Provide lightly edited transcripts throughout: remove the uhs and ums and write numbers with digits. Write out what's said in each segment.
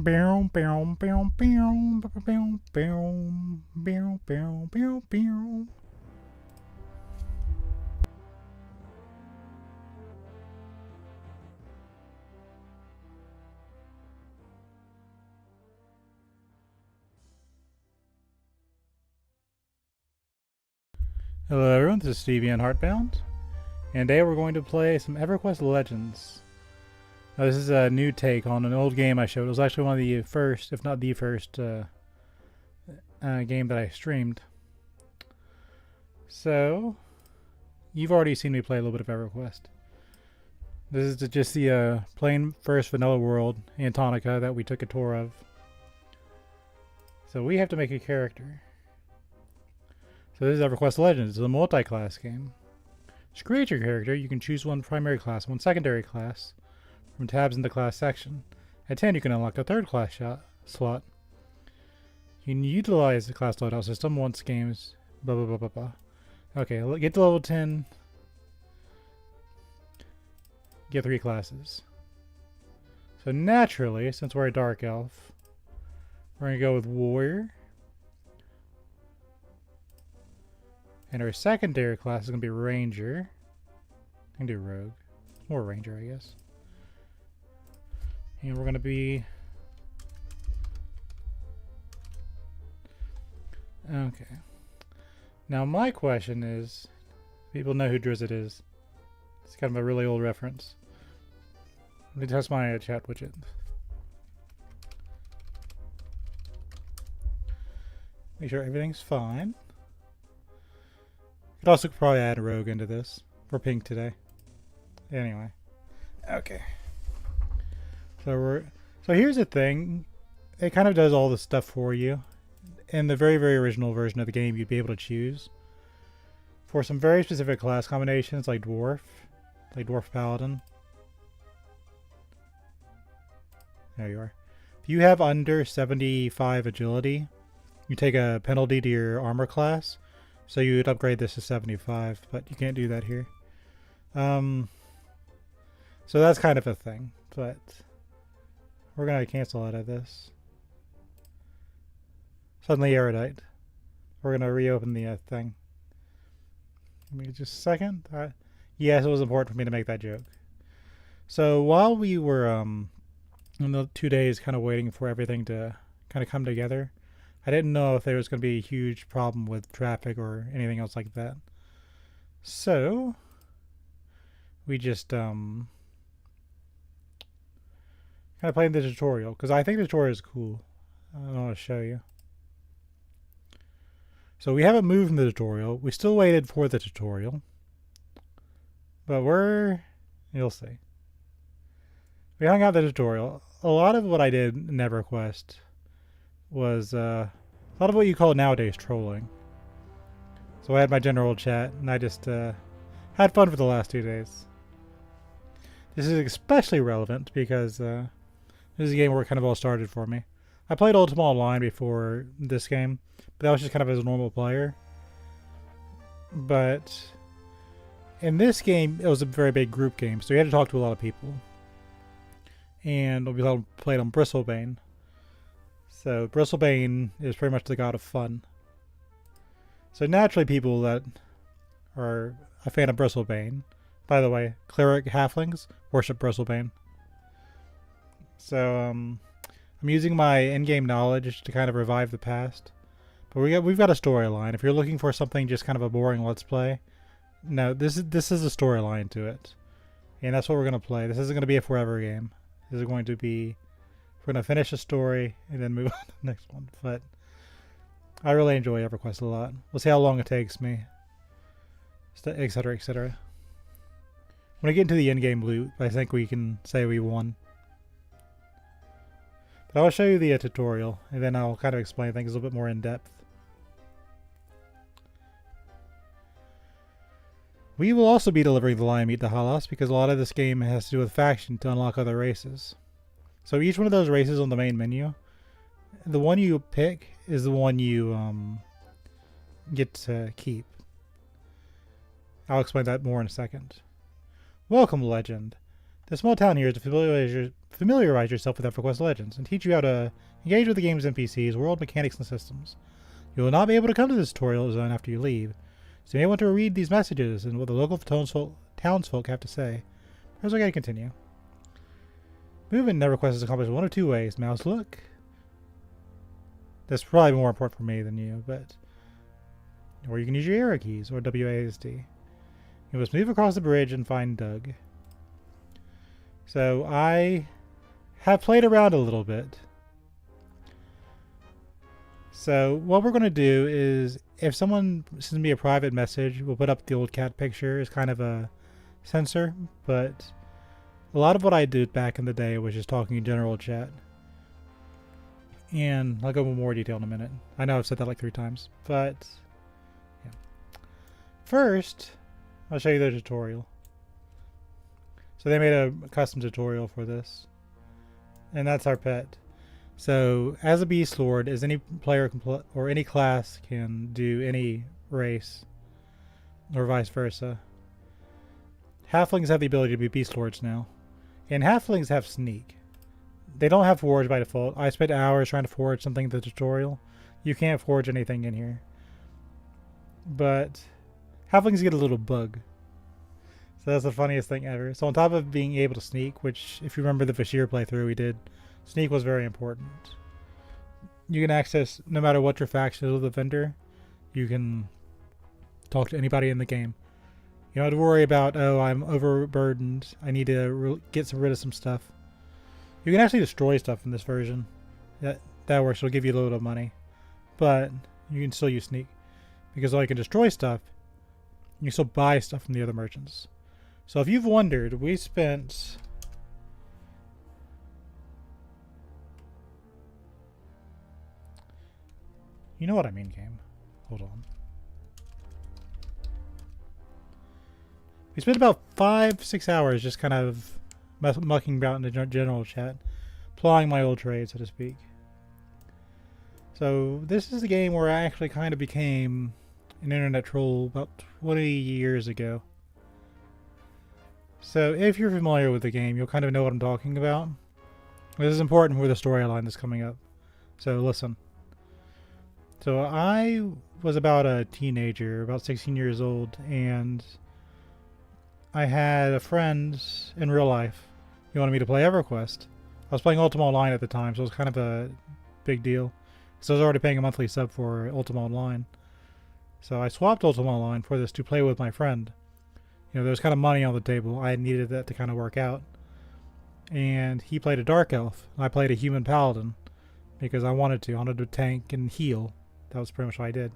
Bow, bow, bow, bow, bow, bow, bow, bow, bow, bow. Hello everyone, this is Stevie on Heartbound, and today we're going to play some EverQuest Legends. Now this is a new take on an old game I showed. It was actually one of the first, if not the first, game that I streamed. So, you've already seen me play a little bit of EverQuest. This is just the plain first vanilla world, Antonica, that we took a tour of. So we have to make a character. So this is EverQuest Legends. It's a multi-class game. To create your character, you can choose one primary class, one secondary class from tabs in the class section. At 10, you can unlock a third class slot. You can utilize the class loadout system once games... blah blah blah blah blah. Okay, get to level 10. Get 3 classes. So naturally, since we're a dark elf, we're going to go with warrior. And our secondary class is going to be ranger. I can do rogue. More ranger, I guess. And we're going to be... okay. Now my question is, people know who Drizzt is. It's kind of a really old reference. Let me test my chat widget. Make sure everything's fine. Could also probably add a rogue into this. We're pink today. Anyway. Okay. So here's the thing. It kind of does all the stuff for you. In the very, very original version of the game, you'd be able to choose for some very specific class combinations like Dwarf Paladin. There you are. If you have under 75 agility, you take a penalty to your armor class. So you would upgrade this to 75, but you can't do that here. So that's kind of a thing, but we're going to cancel out of this. Suddenly erudite. We're going to reopen the thing. Give me just a second. Yes, it was important for me to make that joke. So while we were in the 2 days kind of waiting for everything to kind of come together, I didn't know if there was going to be a huge problem with traffic or anything else like that. So, we just kind of played the tutorial, because I think the tutorial is cool. I want to show you. So we haven't moved from the tutorial. We still waited for the tutorial. But you'll see. We hung out the tutorial. A lot of what I did in EverQuest was a lot of what you call nowadays trolling. So I had my general chat, and I just had fun for the last 2 days. This is especially relevant because this is a game where it kind of all started for me. I played Ultima Online before this game, but that was just kind of as a normal player. But in this game, it was a very big group game, so you had to talk to a lot of people. And we played on Bristlebane. So Bristlebane is pretty much the god of fun. So naturally people that are a fan of Bristlebane, by the way, cleric halflings worship Bristlebane. So I'm using my in-game knowledge to kind of revive the past. But we've got a storyline. If you're looking for something just kind of a boring let's play, no, this is a storyline to it. And that's what we're going to play. This isn't going to be a forever game. This is going to be... we're going to finish the story and then move on to the next one. But I really enjoy EverQuest a lot. We'll see how long it takes me. Etc, etc. When I get into the in-game loot, I think we can say we won. But I'll show you the tutorial, and then I'll kind of explain things a little bit more in depth. We will also be delivering the Lion Meat to Halas, because a lot of this game has to do with faction to unlock other races. So each one of those races on the main menu, the one you pick is the one you get to keep. I'll explain that more in a second. Welcome, Legend. The small town here is to familiarize yourself with EverQuest Legends and teach you how to engage with the game's NPCs, world mechanics, and systems. You will not be able to come to this tutorial zone after you leave, so you may want to read these messages and what the local townsfolk have to say. Here's what I gotta continue. Movement in EverQuest is accomplished one of two ways. Mouse look. That's probably more important for me than you, but... Or you can use your arrow keys, or WASD. You must move across the bridge and find Doug. So I have played around a little bit. So what we're going to do is, if someone sends me a private message, we'll put up the old cat picture as kind of a censor, but a lot of what I did back in the day was just talking in general chat. And I'll go into more detail in a minute. I know I've said that like 3 times, but yeah. First, I'll show you the tutorial. So they made a custom tutorial for this. And that's our pet. So, as a Beast Lord, as any player or any class can do any race, or vice versa. Halflings have the ability to be Beast Lords now. And Halflings have Sneak. They don't have Forge by default. I spent hours trying to forge something in the tutorial. You can't forge anything in here. But Halflings get a little bug. So that's the funniest thing ever. So on top of being able to sneak, which if you remember the Vashir playthrough we did, sneak was very important. You can access, no matter what your faction is with the vendor, you can talk to anybody in the game. You don't have to worry about, oh, I'm overburdened, I need to get rid of some stuff. You can actually destroy stuff in this version. That works, it'll give you a little bit of money. But you can still use sneak. Because while you can destroy stuff, you can still buy stuff from the other merchants. So if you've wondered, we spent... You know what I mean, game. Hold on. We spent about 5-6 hours just kind of mucking about in the general chat. Plying my old trade, so to speak. So this is the game where I actually kind of became an internet troll about 20 years ago. So if you're familiar with the game, you'll kind of know what I'm talking about. This is important for the storyline that's coming up. So listen. So I was about a teenager, about 16 years old, and I had a friend in real life who wanted me to play EverQuest. I was playing Ultima Online at the time, so it was kind of a big deal. So I was already paying a monthly sub for Ultima Online. So I swapped Ultima Online for this to play with my friend. You know, there was kind of money on the table. I needed that to kind of work out. And he played a Dark Elf. And I played a Human Paladin. Because I wanted to. I wanted to tank and heal. That was pretty much what I did.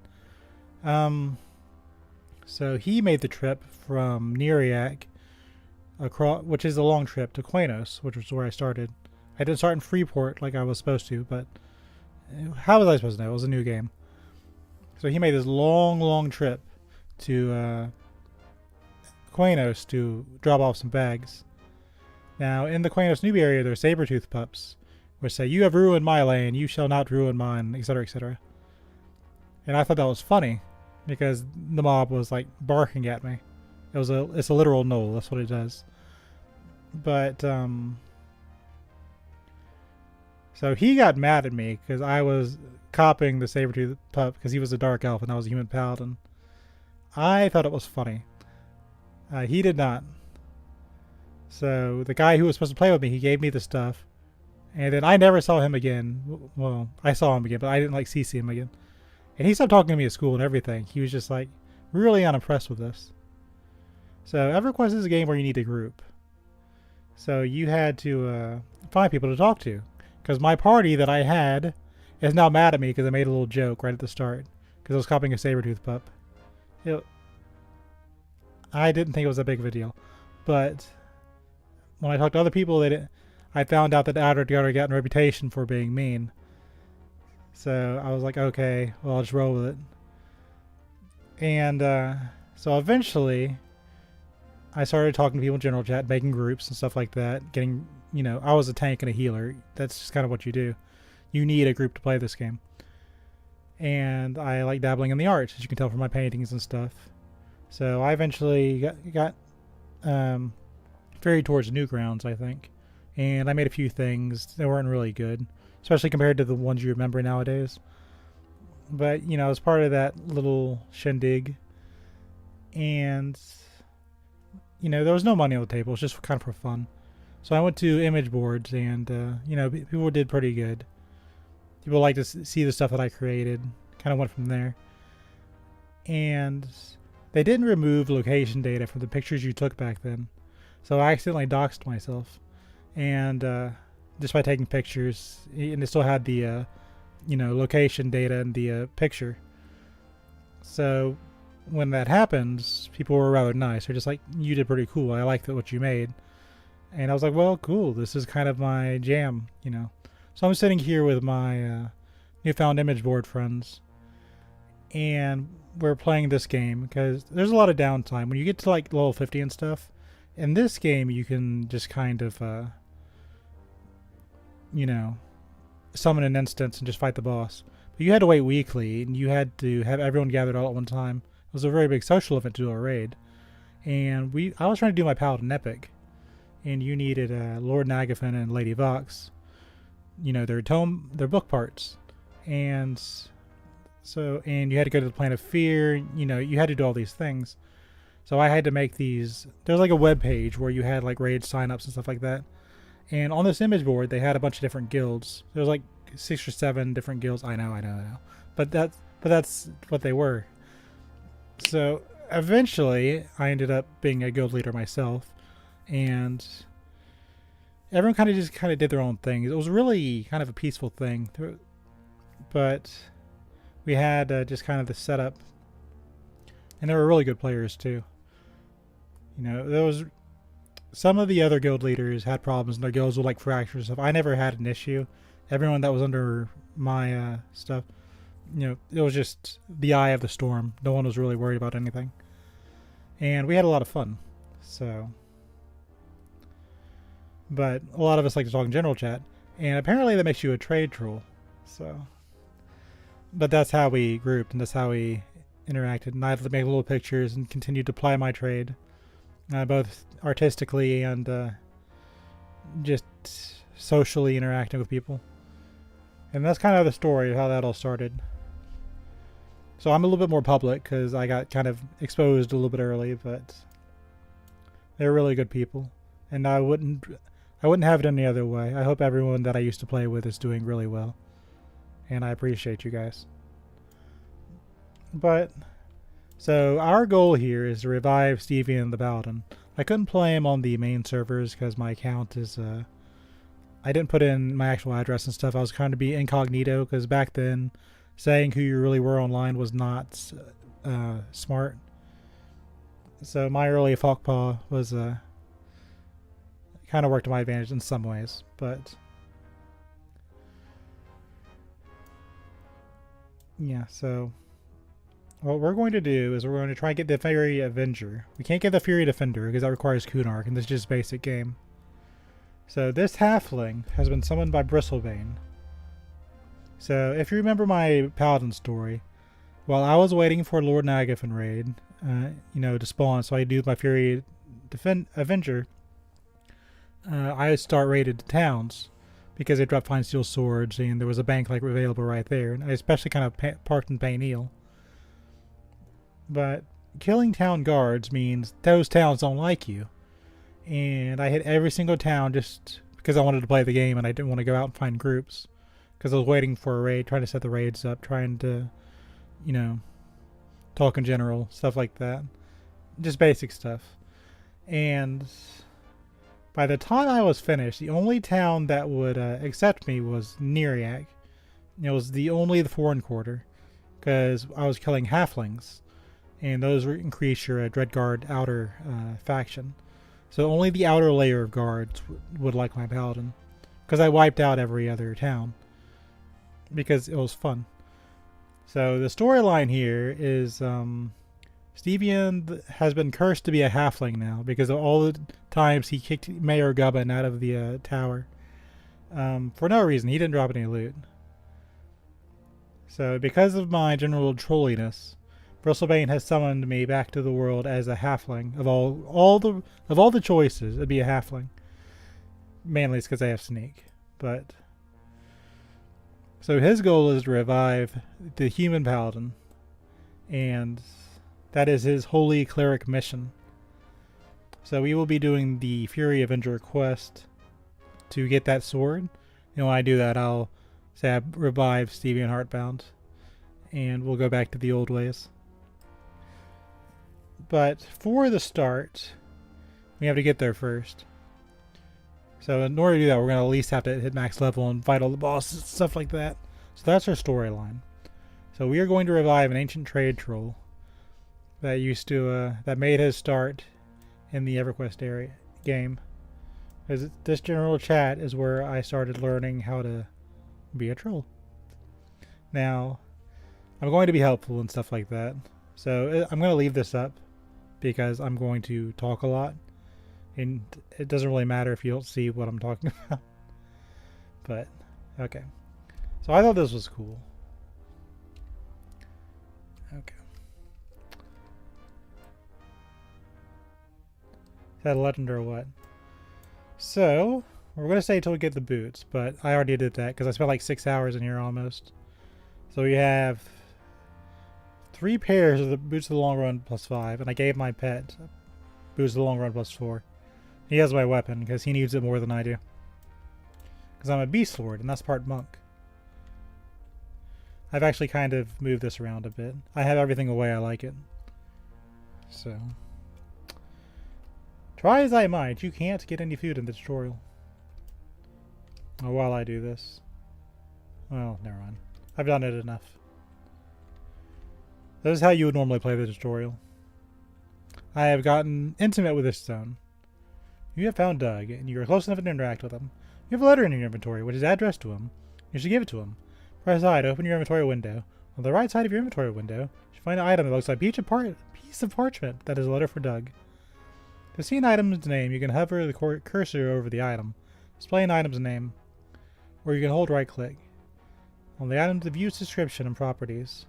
So he made the trip from Neriak, which is a long trip, to Quanos, which was where I started. I didn't start in Freeport like I was supposed to, but how was I supposed to know? It was a new game. So he made this long trip to Quanos to drop off some bags. Now, in the Quanos newbie area, there are saber-tooth pups, which say, "You have ruined my land, you shall not ruin mine," etc., etc. And I thought that was funny, because the mob was, like, barking at me. It's a literal knoll, that's what it does. But, so he got mad at me, because I was copying the saber-tooth pup, because he was a dark elf and I was a human paladin. I thought it was funny. He did not. So the guy who was supposed to play with me, he gave me the stuff. And then I never saw him again. Well, I saw him again, but I didn't like CC him again. And he stopped talking to me at school and everything. He was just like really unimpressed with this. So EverQuest is a game where you need a group. So you had to find people to talk to. Because my party that I had is now mad at me because I made a little joke right at the start. Because I was copying a saber-tooth pup. I didn't think it was that big of a deal. But when I talked to other people, I found out that Outer Guard got a reputation for being mean. So I was like, okay, well, I'll just roll with it. And so eventually, I started talking to people in general chat, making groups and stuff like that. Getting, you know, I was a tank and a healer. That's just kind of what you do. You need a group to play this game. And I like dabbling in the arts, as you can tell from my paintings and stuff. So I eventually got very towards Newgrounds, I think. And I made a few things that weren't really good, especially compared to the ones you remember nowadays. But, you know, as part of that little shindig, and, you know, there was no money on the table. It was just kind of for fun. So I went to image boards, and, you know, people did pretty good. People liked to see the stuff that I created. Kind of went from there. And they didn't remove location data from the pictures you took back then. So I accidentally doxed myself. And just by taking pictures, and it still had the, you know, location data in the picture. So when that happens, people were rather nice. They're just like, you did pretty cool. I like what you made. And I was like, well, cool. This is kind of my jam, you know. So I'm sitting here with my newfound image board friends. And we're playing this game because there's a lot of downtime. When you get to like level 50 and stuff, in this game you can just kind of, you know, summon an instance and just fight the boss. But you had to wait weekly, and you had to have everyone gathered all at one time. It was a very big social event to do a raid. And I was trying to do my Paladin Epic. And you needed Lord Nagafen and Lady Vox, you know, their book parts, and you had to go to the Planet of Fear. You know, you had to do all these things. So I had to make these. There was like a web page where you had like raid signups and stuff like that. And on this image board, they had a bunch of different guilds. There was like 6 or 7 different guilds. I know. But that's what they were. So eventually, I ended up being a guild leader myself. And everyone kind of did their own thing. It was really kind of a peaceful thing, but we had just kind of the setup, and there were really good players too. You know, there was some of the other guild leaders had problems, and their guilds would like fracture and stuff. I never had an issue. Everyone that was under my stuff, you know, it was just the eye of the storm. No one was really worried about anything, and we had a lot of fun. So. But a lot of us like to talk in general chat, and apparently that makes you a trade troll. So, but that's how we grouped, and that's how we interacted. And I had to make little pictures and continued to ply my trade, both artistically and just socially interacting with people. And that's kind of the story of how that all started. So I'm a little bit more public because I got kind of exposed a little bit early, but they're really good people, and I wouldn't have it any other way. I hope everyone that I used to play with is doing really well. And I appreciate you guys. But, so our goal here is to revive Stevie and the Paladin. I couldn't play him on the main servers because my account is, I didn't put in my actual address and stuff. I was trying to be incognito because back then, saying who you really were online was not smart. So my early Falkpaw was, kind of worked to my advantage in some ways, but yeah, so what we're going to do is we're going to try and get the Fury Avenger. We can't get the Fury Defender because that requires Kunark, and this is just basic game. So this halfling has been summoned by Bristlebane. So if you remember my Paladin story, while I was waiting for Lord Nagafen raid, you know, to spawn so I do my Fury Avenger, I start raided towns because they dropped fine steel swords and there was a bank like available right there. And I especially kind of parked in Payneal. But killing town guards means those towns don't like you. And I hit every single town just because I wanted to play the game and I didn't want to go out and find groups. Because I was waiting for a raid, trying to set the raids up, trying to, you know, talk in general, stuff like that. Just basic stuff. And by the time I was finished, the only town that would accept me was Neriak. It was the foreign quarter, because I was killing halflings, and those increase your Dreadguard outer faction. So only the outer layer of guards would like my Paladin, because I wiped out every other town, because it was fun. So the storyline here is Stevian has been cursed to be a halfling now because of all the times he kicked Mayor Gubbin out of the tower. For no reason. He didn't drop any loot. So because of my general trolliness, Bristlebane has summoned me back to the world as a halfling. Of all the choices, it'd be a halfling. Mainly it's because I have sneak. But so his goal is to revive the human paladin, and that is his holy cleric mission. So we will be doing the Fury Avenger quest to get that sword. And when I do that, I'll say I revive Stevie and Heartbound, and we'll go back to the old ways. But for the start, we have to get there first. So in order to do that, we're going to at least have to hit max level and fight all the bosses, stuff like that. So that's our storyline. So we are going to revive an ancient trade troll that that made his start in the EverQuest area game. Because this general chat is where I started learning how to be a troll. Now, I'm going to be helpful and stuff like that. So I'm going to leave this up because I'm going to talk a lot. And it doesn't really matter if you don't see what I'm talking about. But, okay. So I thought this was cool. Okay. Is that a legend or what? So, we're going to stay until we get the boots, but I already did that because I spent like 6 hours in here almost. So we have 3 pairs of the boots of the long run plus 5, and I gave my pet boots of the long run plus 4. He has my weapon because he needs it more than I do. Because I'm a beast lord, and that's part monk. I've actually kind of moved this around a bit. I have everything the way I like it. So, try as I might, you can't get any food in the tutorial. Oh, while I do this. Well, never mind. I've done it enough. This is how you would normally play the tutorial. I have gotten intimate with this stone. You have found Doug, and you are close enough to interact with him. You have a letter in your inventory, which is addressed to him. You should give it to him. Press I to open your inventory window. On the right side of your inventory window, you should find an item that looks like a piece of parchment that is a letter for Doug. To see an item's name, you can hover the cursor over the item, display an item's name, or you can hold right-click on the item to view its description and properties.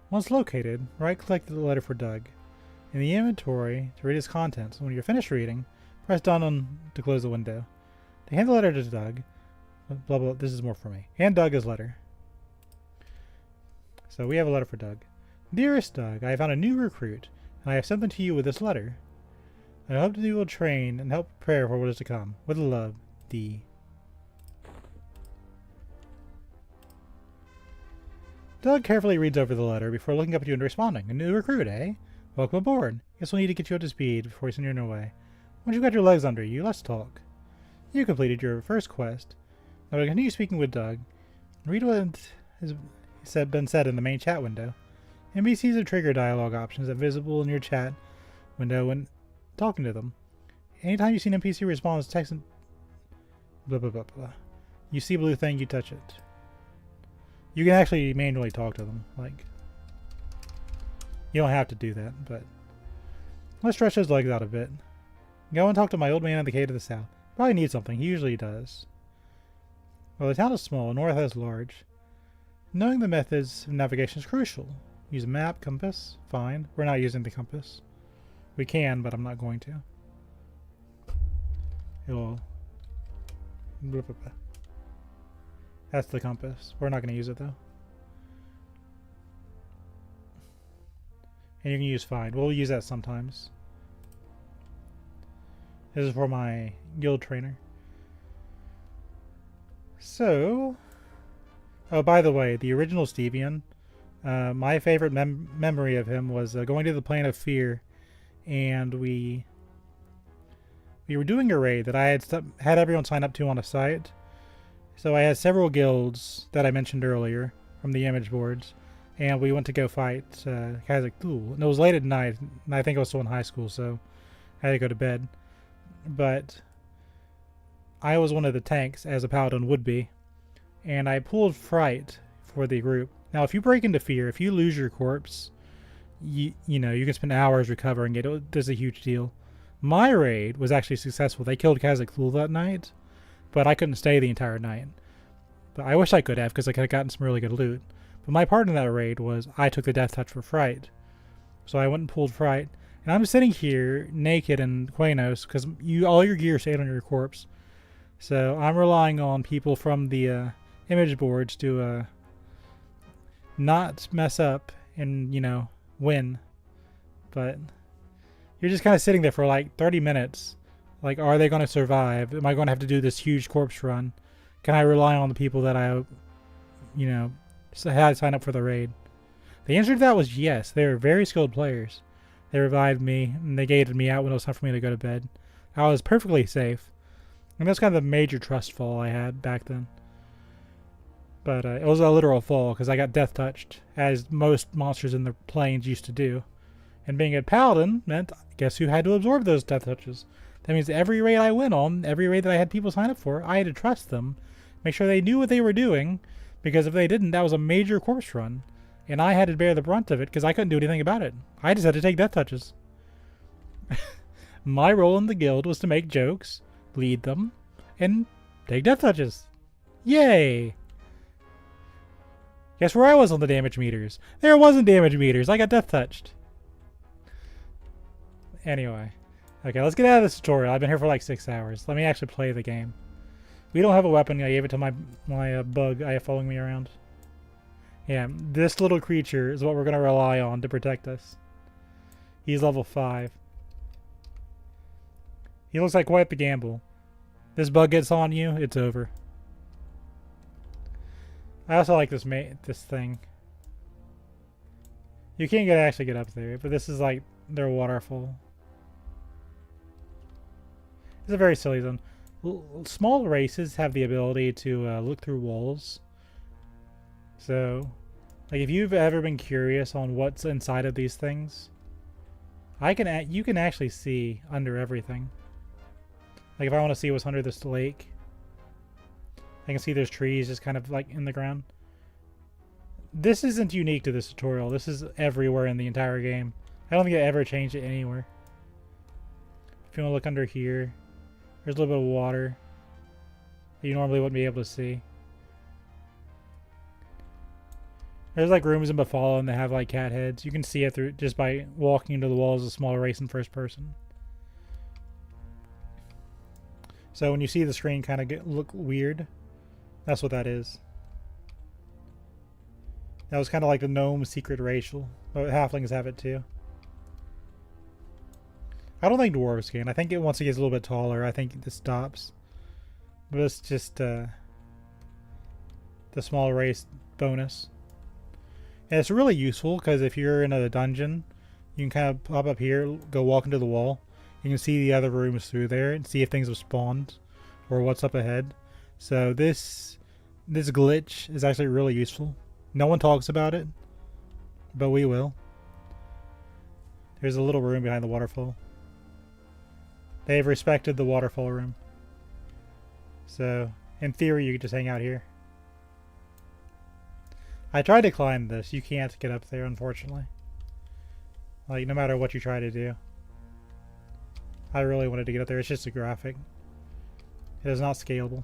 Once located, right-click the letter for Doug in the inventory to read its contents. When you're finished reading, press down to close the window. To hand the letter to Doug, blah blah, this is more for me. Hand Doug his letter. So we have a letter for Doug. Dearest Doug, I have found a new recruit, and I have sent them to you with this letter. I hope that you will train and help prepare for what is to come. With love, D. Doug carefully reads over the letter before looking up at you and responding. A new recruit, eh? Welcome aboard. Guess we'll need to get you up to speed before we send you on your way. Once you've got your legs under you, let's talk. You completed your first quest. Now to continue speaking with Doug, read what has been said in the main chat window. NPCs have trigger dialogue options that are visible in your chat window when talking to them. Anytime you see an NPC respond to text and blah blah blah blah, you see a blue thing, you touch it. You can actually manually talk to them. Like, you don't have to do that, but let's stretch those legs out a bit. Go and talk to my old man in the cave to the south. Probably needs something. He usually does. Well, the town is small, north is large. Knowing the methods of navigation is crucial. Use a map, compass. Fine. We're not using the compass. We can, but I'm not going to. It'll... blah, blah, blah. That's the compass. We're not going to use it, though. And you can use find. We'll use that sometimes. This is for my guild trainer. So... oh, by the way, the original Stevian, my favorite memory of him was going to the Plane of Fear, and we were doing a raid that I had everyone sign up to on a site. So I had several guilds that I mentioned earlier from the image boards, and we went to go fight Kazakh Thul. And it was late at night, and I think I was still in high school, so I had to go to bed. But I was one of the tanks, as a paladin would be, and I pulled Fright for the group. Now, if you break into Fear, if you lose your corpse, you know, you can spend hours recovering it. It's a huge deal. My raid was actually successful. They killed Kazakh Thul that night, but I couldn't stay the entire night. But I wish I could have, because I could have gotten some really good loot. But my part in that raid was I took the death touch for Fright. So I went and pulled fright. And I'm sitting here naked in Quanos because all your gear stayed on your corpse. So I'm relying on people from the image boards to not mess up and, win. But you're just kind of sitting there for like 30 minutes. Like, are they going to survive? Am I going to have to do this huge corpse run? Can I rely on the people that I, had signed up for the raid? The answer to that was yes. They were very skilled players. They revived me, and they gated me out when it was time for me to go to bed. I was perfectly safe. And that's kind of the major trust fall I had back then. But it was a literal fall, because I got death touched, as most monsters in the plains used to do. And being a paladin meant, guess who had to absorb those death touches? That means every raid I went on, every raid that I had people sign up for, I had to trust them, make sure they knew what they were doing, because if they didn't, that was a major corpse run. And I had to bear the brunt of it because I couldn't do anything about it. I just had to take death touches. My role in the guild was to make jokes, lead them, and take death touches. Yay! Guess where I was on the damage meters? There wasn't damage meters. I got death touched. Anyway. Okay, let's get out of this tutorial. I've been here for like 6 hours. Let me actually play the game. We don't have a weapon. I gave it to my bug I have following me around. Yeah, this little creature is what we're going to rely on to protect us. He's level 5. He looks like quite the gamble. This bug gets on you, it's over. I also like this thing. You can't actually get up there, but this is like their waterfall. It's a very silly zone. Small races have the ability to look through walls. So, like if you've ever been curious on what's inside of these things, you can actually see under everything. Like if I want to see what's under this lake, I can see there's trees just kind of like in the ground. This isn't unique to this tutorial. This is everywhere in the entire game. I don't think I ever changed it anywhere. If you want to look under here, there's a little bit of water that you normally wouldn't be able to see. There's like rooms in Befallen that have like cat heads. You can see it through just by walking into the walls of a small race in first person. So when you see the screen kind of look weird, that's what that is. That was kind of like the gnome secret racial, but halflings have it too. I don't think dwarves can. I think once it gets a little bit taller, I think this stops. But it's just the small race bonus. And it's really useful because if you're in a dungeon, you can kind of pop up here, go walk into the wall. You can see the other rooms through there and see if things have spawned or what's up ahead. So this glitch is actually really useful. No one talks about it, but we will. There's a little room behind the waterfall. They've respected the waterfall room. So, in theory, you could just hang out here. I tried to climb this. You can't get up there, unfortunately. Like, no matter what you try to do. I really wanted to get up there. It's just a graphic. It is not scalable.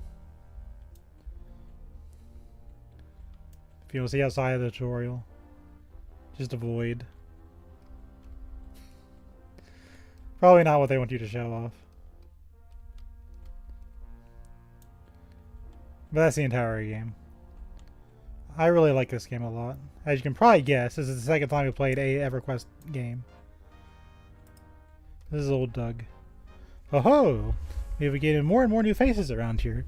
If you want to see outside of the tutorial, just avoid. Probably not what they want you to show off. But that's the entire game. I really like this game a lot. As you can probably guess, this is the second time we played a EverQuest game. This is old Doug. Oh ho! We've gained more and more new faces around here.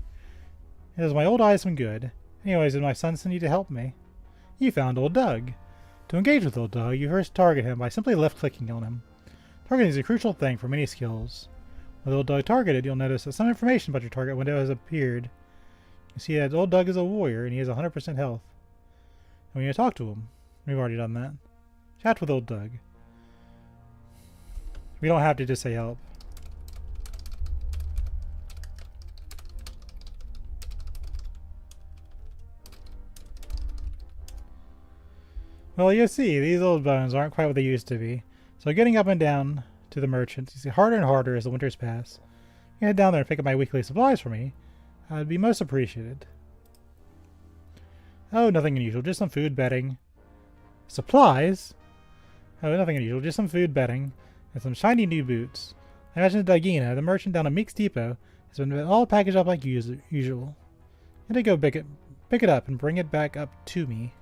It does my old eyes some good. Anyways, did my son send you to help me? You found old Doug. To engage with old Doug, you first target him by simply left-clicking on him. Targeting is a crucial thing for many skills. With old Doug targeted, you'll notice that some information about your target window has appeared. You see that old Doug is a warrior and he has 100% health. And when you talk to him, we've already done that. Chat with old Doug. We don't have to just say help. Well, you see, these old bones aren't quite what they used to be. So getting up and down to the merchants, you see, harder and harder as the winters pass. You head down there and pick up my weekly supplies for me. I'd be most appreciated. Oh, nothing unusual, just some food, bedding. Supplies? Oh, nothing unusual. Just some food bedding and some shiny new boots. I imagine Dagina, the merchant down at Meek's Depot, has been all packaged up like usual. I'm gonna go pick it up and bring it back up to me.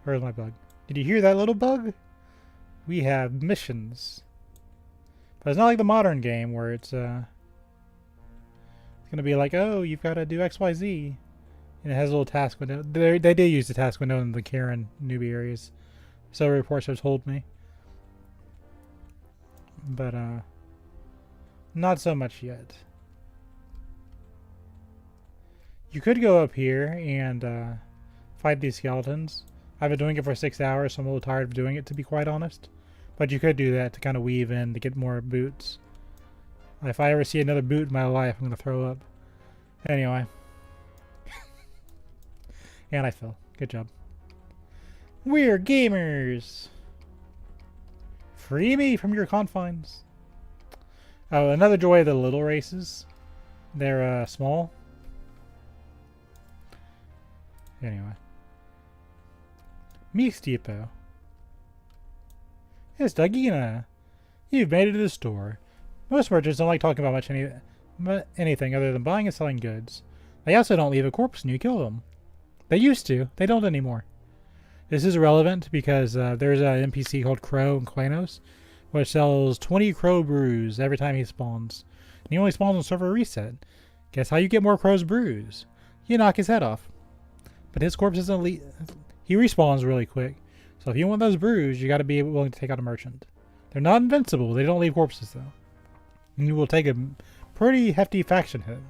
Where's my bug? Did you hear that little bug? We have missions. But it's not like the modern game where it's gonna be like, oh, you've got to do XYZ. And it has a little task window. They do use the task window in the Karen newbie areas. So reports have told me. But not so much yet. You could go up here and fight these skeletons. I've been doing it for 6 hours, so I'm a little tired of doing it, to be quite honest. But you could do that to kind of weave in to get more boots. If I ever see another boot in my life, I'm going to throw up. Anyway. And I fell. Good job. We're gamers! Free me from your confines. Oh, another joy of the little races. They're small. Anyway. Meek's Depot. It's Dagina. You've made it to the store. Most merchants don't like talking about anything other than buying and selling goods. They also don't leave a corpse when you kill them. They used to. They don't anymore. This is relevant because there's an NPC called Crow in Quanos, which sells 20 crow brews every time he spawns. And he only spawns on server reset. Guess how you get more crow's brews? You knock his head off. But his corpse isn't he respawns really quick. So if you want those brews, you got to be willing to take out a merchant. They're not invincible. They don't leave corpses though. And you will take a pretty hefty faction hit.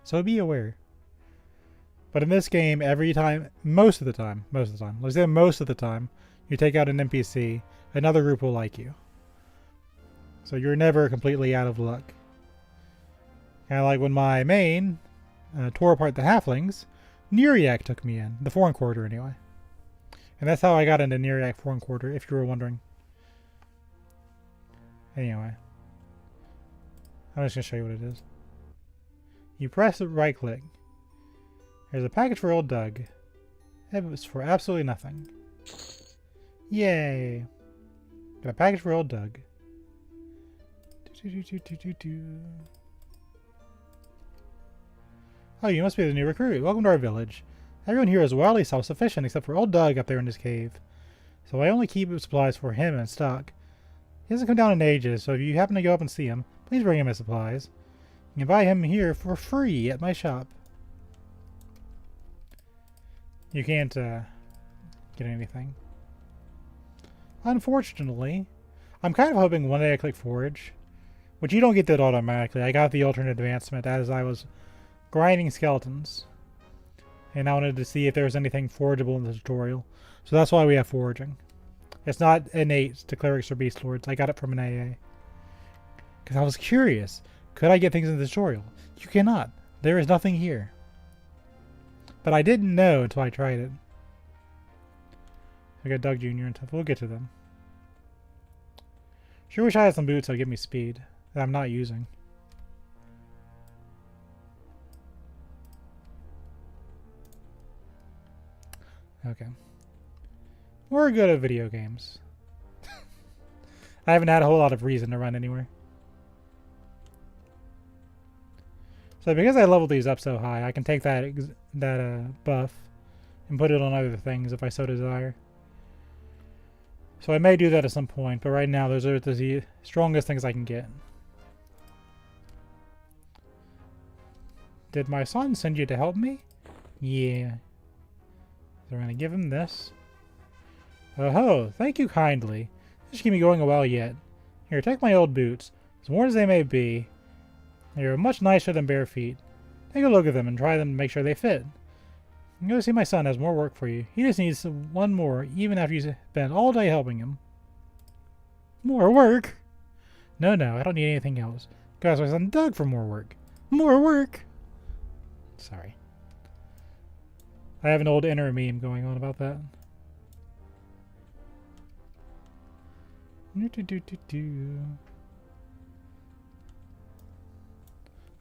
So be aware. But in this game, most of the time, let's say most of the time, you take out an NPC, another group will like you. So you're never completely out of luck. Kind of like when my main tore apart the halflings, Neriak took me in, the foreign quarter anyway. And that's how I got into Neriak foreign quarter, if you were wondering. Anyway. I'm just going to show you what it is. You press the right click. There's a package for old Doug. It was for absolutely nothing. Yay! Got a package for old Doug. Oh, you must be the new recruit. Welcome to our village. Everyone here is wildly self-sufficient except for old Doug up there in his cave. So I only keep supplies for him in stock. He hasn't come down in ages, so if you happen to go up and see him, please bring him his supplies. You can buy him here for free at my shop. You can't get anything. Unfortunately, I'm kind of hoping one day I click forage, which you don't get that automatically. I got the alternate advancement as I was grinding skeletons, and I wanted to see if there was anything forageable in the tutorial. So that's why we have foraging. It's not innate to clerics or beast lords. I got it from an AA. Because I was curious. Could I get things in the tutorial? You cannot. There is nothing here. But I didn't know until I tried it. I got Doug Jr. and stuff. We'll get to them. Sure wish I had some boots that would give me speed that I'm not using. Okay. We're good at video games. I haven't had a whole lot of reason to run anywhere. So because I leveled these up so high, I can take that buff and put it on other things if I so desire. So I may do that at some point, but right now those are the strongest things I can get. Did my son send you to help me? Yeah. So we're going to give him this. Oh ho, thank you kindly. This should keep me going a while yet. Here, take my old boots. As worn as they may be, they are much nicer than bare feet. Take a look at them and try them to make sure they fit. I'm going to see my son has more work for you. He just needs one more, even after you spend all day helping him. More work? No, I don't need anything else. Go ask my son Doug for more work. More work? Sorry. I have an old inner meme going on about that. I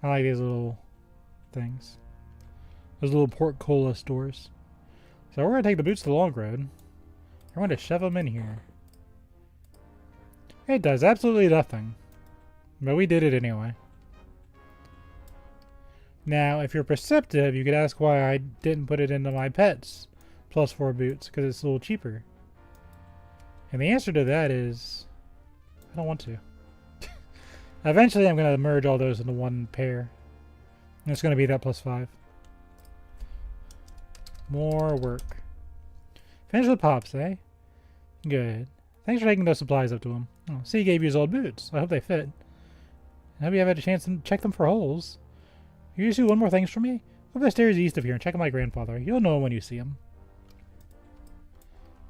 like these little things. Those little portcola stores. So we're going to take the boots to the long road. We're going to shove them in here. It does absolutely nothing. But we did it anyway. Now, if you're perceptive, you could ask why I didn't put it into my pets +4 boots, because it's a little cheaper. And the answer to that is, I don't want to. Eventually, I'm going to merge all those into one pair. And it's going to be that +5. More work. Finish the pops, eh? Good. Thanks for taking those supplies up to him. Oh, see, he gave you his old boots. I hope they fit. I hope you have had a chance to check them for holes. You just do one more thing for me? Go up the stairs east of here and check on my grandfather. You'll know him when you see him.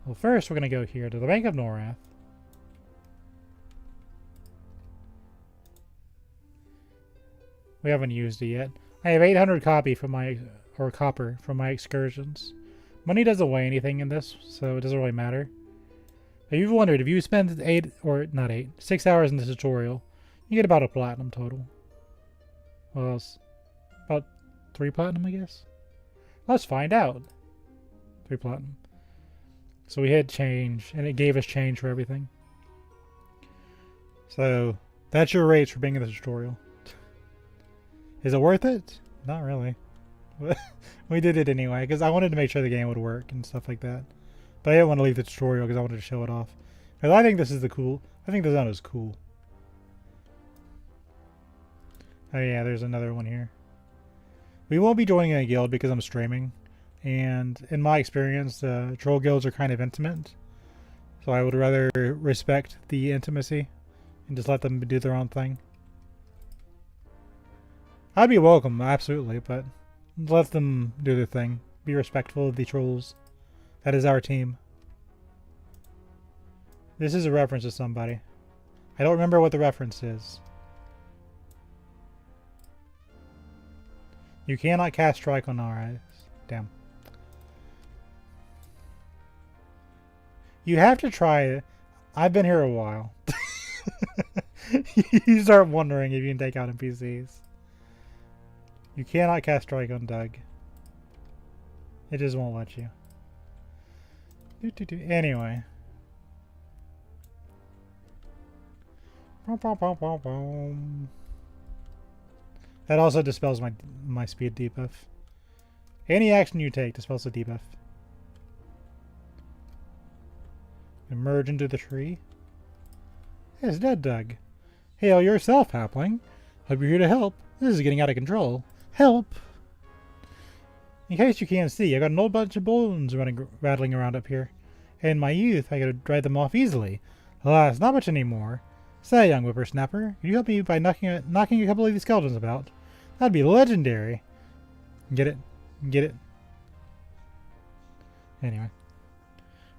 Well, first we're going to go here to the Bank of Norath. We haven't used it yet. I have 800 copper from my excursions. Money doesn't weigh anything in this, so it doesn't really matter. If you've wondered, if you spend 6 hours in this tutorial, you get about a platinum total. Well, it's about 3 platinum, I guess. Let's find out. 3 platinum. So we hit change, and it gave us change for everything. So that's your rates for being in the tutorial. Is it worth it? Not really. We did it anyway, because I wanted to make sure the game would work and stuff like that. But I didn't want to leave the tutorial because I wanted to show it off. Because I think this is I think the zone is cool. Oh yeah, there's another one here. We won't be joining a guild because I'm streaming. And in my experience, troll guilds are kind of intimate. So I would rather respect the intimacy and just let them do their own thing. I'd be welcome, absolutely, but let them do their thing. Be respectful of the trolls. That is our team. This is a reference to somebody. I don't remember what the reference is. You cannot cast strike on our eyes. Damn. You have to try it. I've been here a while. You start wondering if you can take out NPCs. You cannot cast strike on Doug. It just won't let you. Anyway. That also dispels my speed debuff. Any action you take dispels the debuff. Emerge into the tree. Hey, it's dead, Doug. Hail yourself, Halfling. Hope you're here to help. This is getting out of control. Help! In case you can't see, I got an old bunch of bones rattling around up here. In my youth, I could drive them off easily. Alas, not much anymore. Say, young whippersnapper, could you help me by knocking a couple of these skeletons about? That'd be legendary. Get it? Get it? Anyway.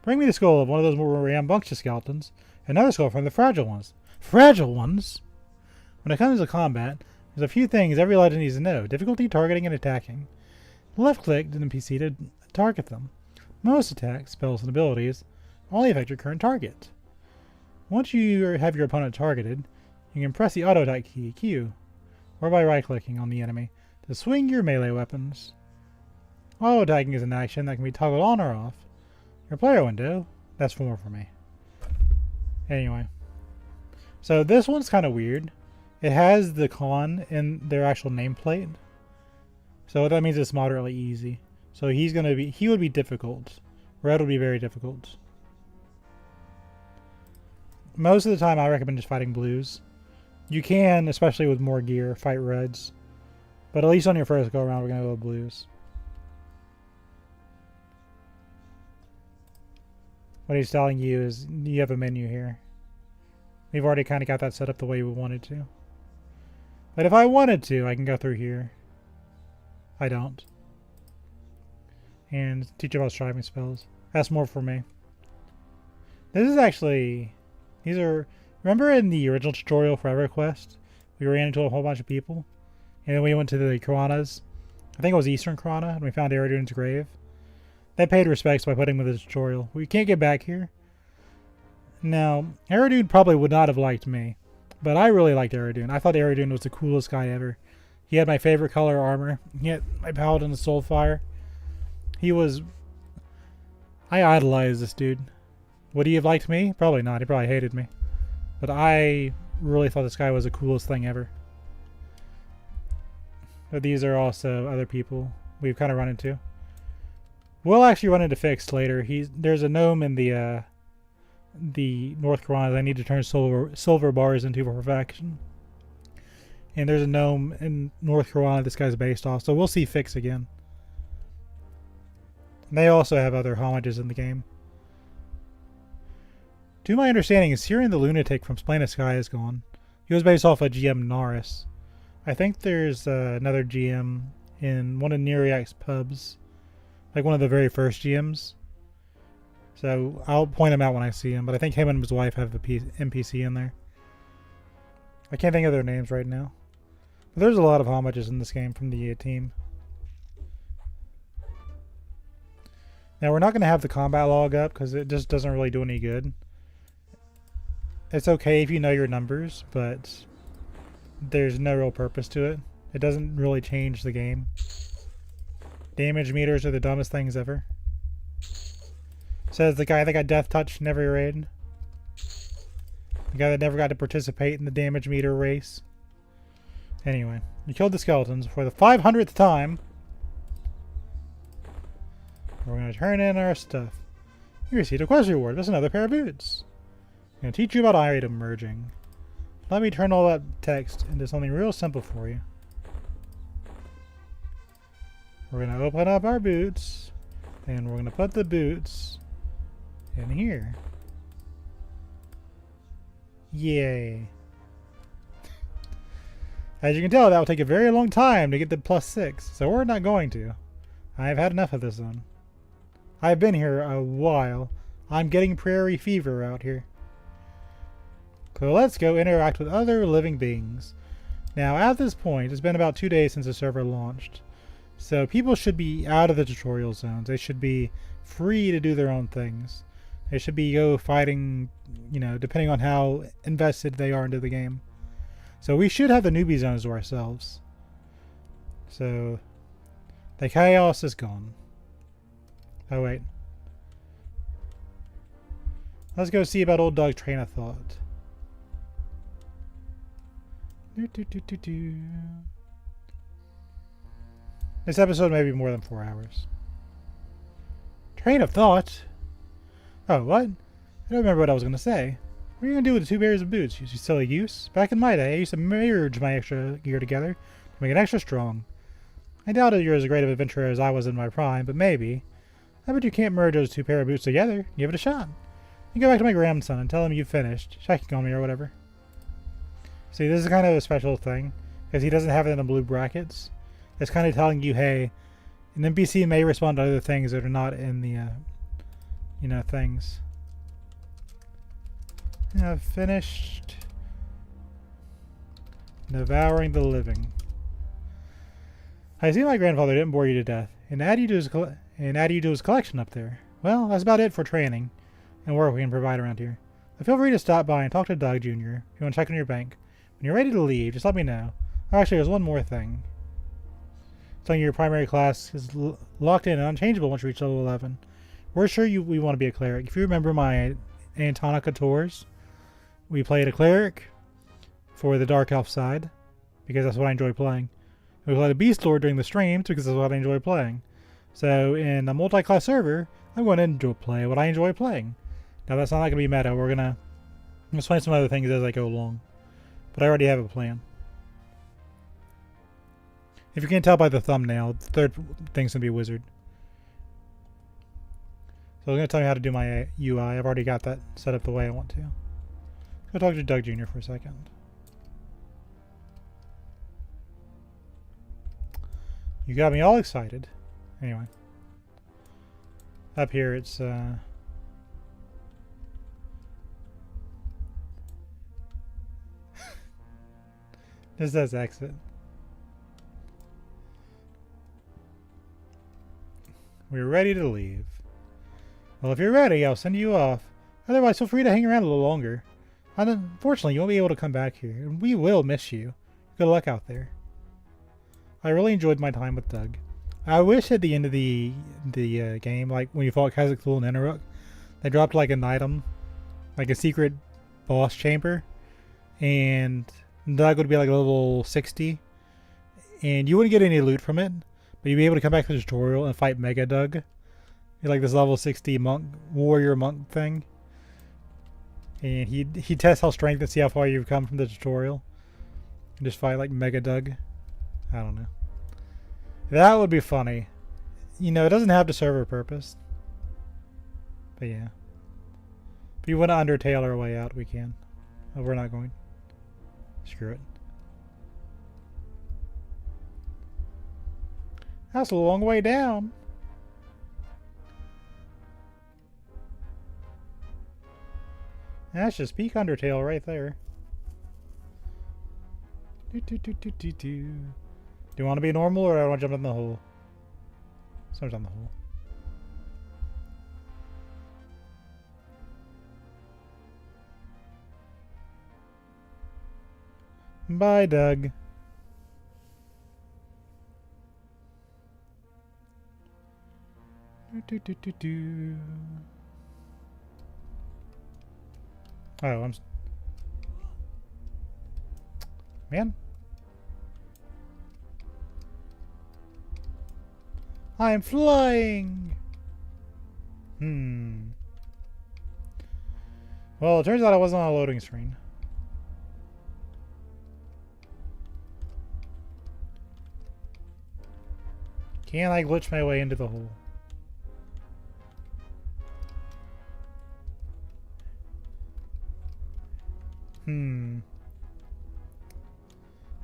Bring me the skull of one of those more rambunctious skeletons. Another skull from the fragile ones. Fragile ones? When it comes to combat, there's a few things every legend needs to know. Difficulty, targeting, and attacking. Left-click the NPC to target them. Most attacks, spells, and abilities only affect your current target. Once you have your opponent targeted, you can press the auto-attack key, Q, or by right-clicking on the enemy, to swing your melee weapons. Auto-attacking is an action that can be toggled on or off. Your player window, that's more for me. Anyway. So this one's kind of weird. It has the con in their actual nameplate. So that means it's moderately easy. So he would be difficult. Red would be very difficult. Most of the time I recommend just fighting blues. You can, especially with more gear, fight reds. But at least on your first go around we're going to go with blues. What he's telling you is you have a menu here. We've already kind of got that set up the way we wanted to. But if I wanted to, I can go through here. I don't. And teach about striving spells. That's more for me. This is actually... Remember in the original tutorial for EverQuest? We ran into a whole bunch of people. And then we went to the Karanas. I think it was Eastern Karana, and we found Eridune's grave. They paid respects by putting him in the tutorial. We can't get back here. Now, Eridune probably would not have liked me. But I really liked Eridune. I thought Eridune was the coolest guy ever. He had my favorite color armor. He had my Paladin Soulfire. He was... I idolized this dude. Would he have liked me? Probably not. He probably hated me. But I really thought this guy was the coolest thing ever. But these are also other people we've kind of run into. We'll actually run into Fixed later. There's a gnome in the North Carolina that I need to turn silver bars into for perfection. And there's a gnome in North Carolina this guy's based off, so we'll see Fix again. And they also have other homages in the game. To my understanding, Syrian the Lunatic from Splendid Sky is gone. He was based off of GM Norris. I think there's another GM in one of Neriak's pubs. Like one of the very first GMs. So I'll point him out when I see him, but I think him and his wife have a NPC in there. I can't think of their names right now. But there's a lot of homages in this game from the team. Now we're not going to have the combat log up because it just doesn't really do any good. It's okay if you know your numbers, but there's no real purpose to it. It doesn't really change the game. Damage meters are the dumbest things ever. Says the guy that got death touch in every raid. The guy that never got to participate in the damage meter race. Anyway, you killed the skeletons for the 500th time. We're going to turn in our stuff. You received a quest reward. That's another pair of boots. I'm going to teach you about item merging. Let me turn all that text into something real simple for you. We're going to open up our boots. And we're going to put the boots in here. Yay. As you can tell, that will take a very long time to get the +6, so we're not going to. I've had enough of this one. I've been here a while. I'm getting prairie fever out here. So let's go interact with other living beings. Now at this point, it's been about 2 days since the server launched. So people should be out of the tutorial zones. They should be free to do their own things. They should be fighting, you know, depending on how invested they are into the game. So we should have the newbie zones to ourselves. So the chaos is gone. Oh wait. Let's go see about old Doug's train of thought. This episode may be more than 4 hours. Train of thought? Oh, what? I don't remember what I was going to say. What are you going to do with the 2 pairs of boots? You silly goose. Back in my day, I used to merge my extra gear together to make it extra strong. I doubt you're as great of an adventurer as I was in my prime, but maybe. I bet you can't merge those 2 pair of boots together. Give it a shot. You go back to my grandson and tell him you've finished, checking on me or whatever. See, this is kind of a special thing, because he doesn't have it in the blue brackets. It's kind of telling you, hey, an NPC may respond to other things that are not in the, you know, things. I've finished devouring the living. I see my grandfather didn't bore you to death, and add you to his collection up there. Well, that's about it for training and work we can provide around here. But feel free to stop by and talk to Doug Jr. if you want to check on your bank. When you're ready to leave, just let me know. Oh, actually, there's one more thing. Telling your primary class is locked in and unchangeable once you reach level 11. We're sure we want to be a cleric. If you remember my Antonica tours, we played a cleric for the Dark Elf side, because that's what I enjoy playing. We played a Beast Lord during the streams, because that's what I enjoy playing. So in a multi-class server, I'm going to play what I enjoy playing. Now that's not going to be meta. We're going to explain some other things as I go along. But I already have a plan. If you can't tell by the thumbnail, the third thing's going to be a wizard. So I'm going to tell you how to do my UI. I've already got that set up the way I want to. Go talk to Doug Jr. for a second. You got me all excited. Anyway. Up here it's this does exit. We're ready to leave. Well, if you're ready, I'll send you off. Otherwise, feel free to hang around a little longer. Unfortunately, you won't be able to come back here, and we will miss you. Good luck out there. I really enjoyed my time with Doug. I wish at the end of the game, like when you fought Kazakh and Inaruk, they dropped like an item, like a secret boss chamber, and Doug would be like level 60, and you wouldn't get any loot from it, but you'd be able to come back to the tutorial and fight Mega Doug. You're like this level 60 warrior monk thing, and he'd test how strength and see how far you've come from the tutorial, and just fight like Mega Doug. I don't know. That would be funny. You know, it doesn't have to serve a purpose. But yeah. If you want to Undertale our way out, we can. But we're not going. Screw it. That's a long way down. That's just peak Undertale right there. Do you want to be normal or do I want to jump in the hole? So down the hole. Bye, Doug. Oh, man. I'm flying! Well, it turns out I wasn't on a loading screen. Can I glitch my way into the hole?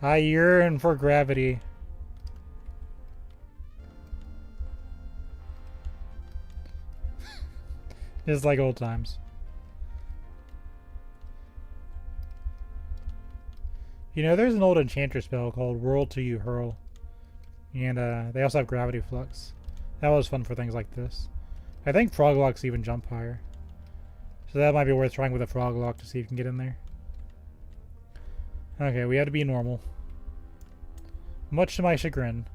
I yearn for gravity. Just like old times. You know, there's an old enchanter spell called Whirl to You Hurl. And they also have Gravity Flux. That was fun for things like this. I think Froglocks even jump higher. So that might be worth trying with a Froglock to see if you can get in there. Okay, we have to be normal. Much to my chagrin.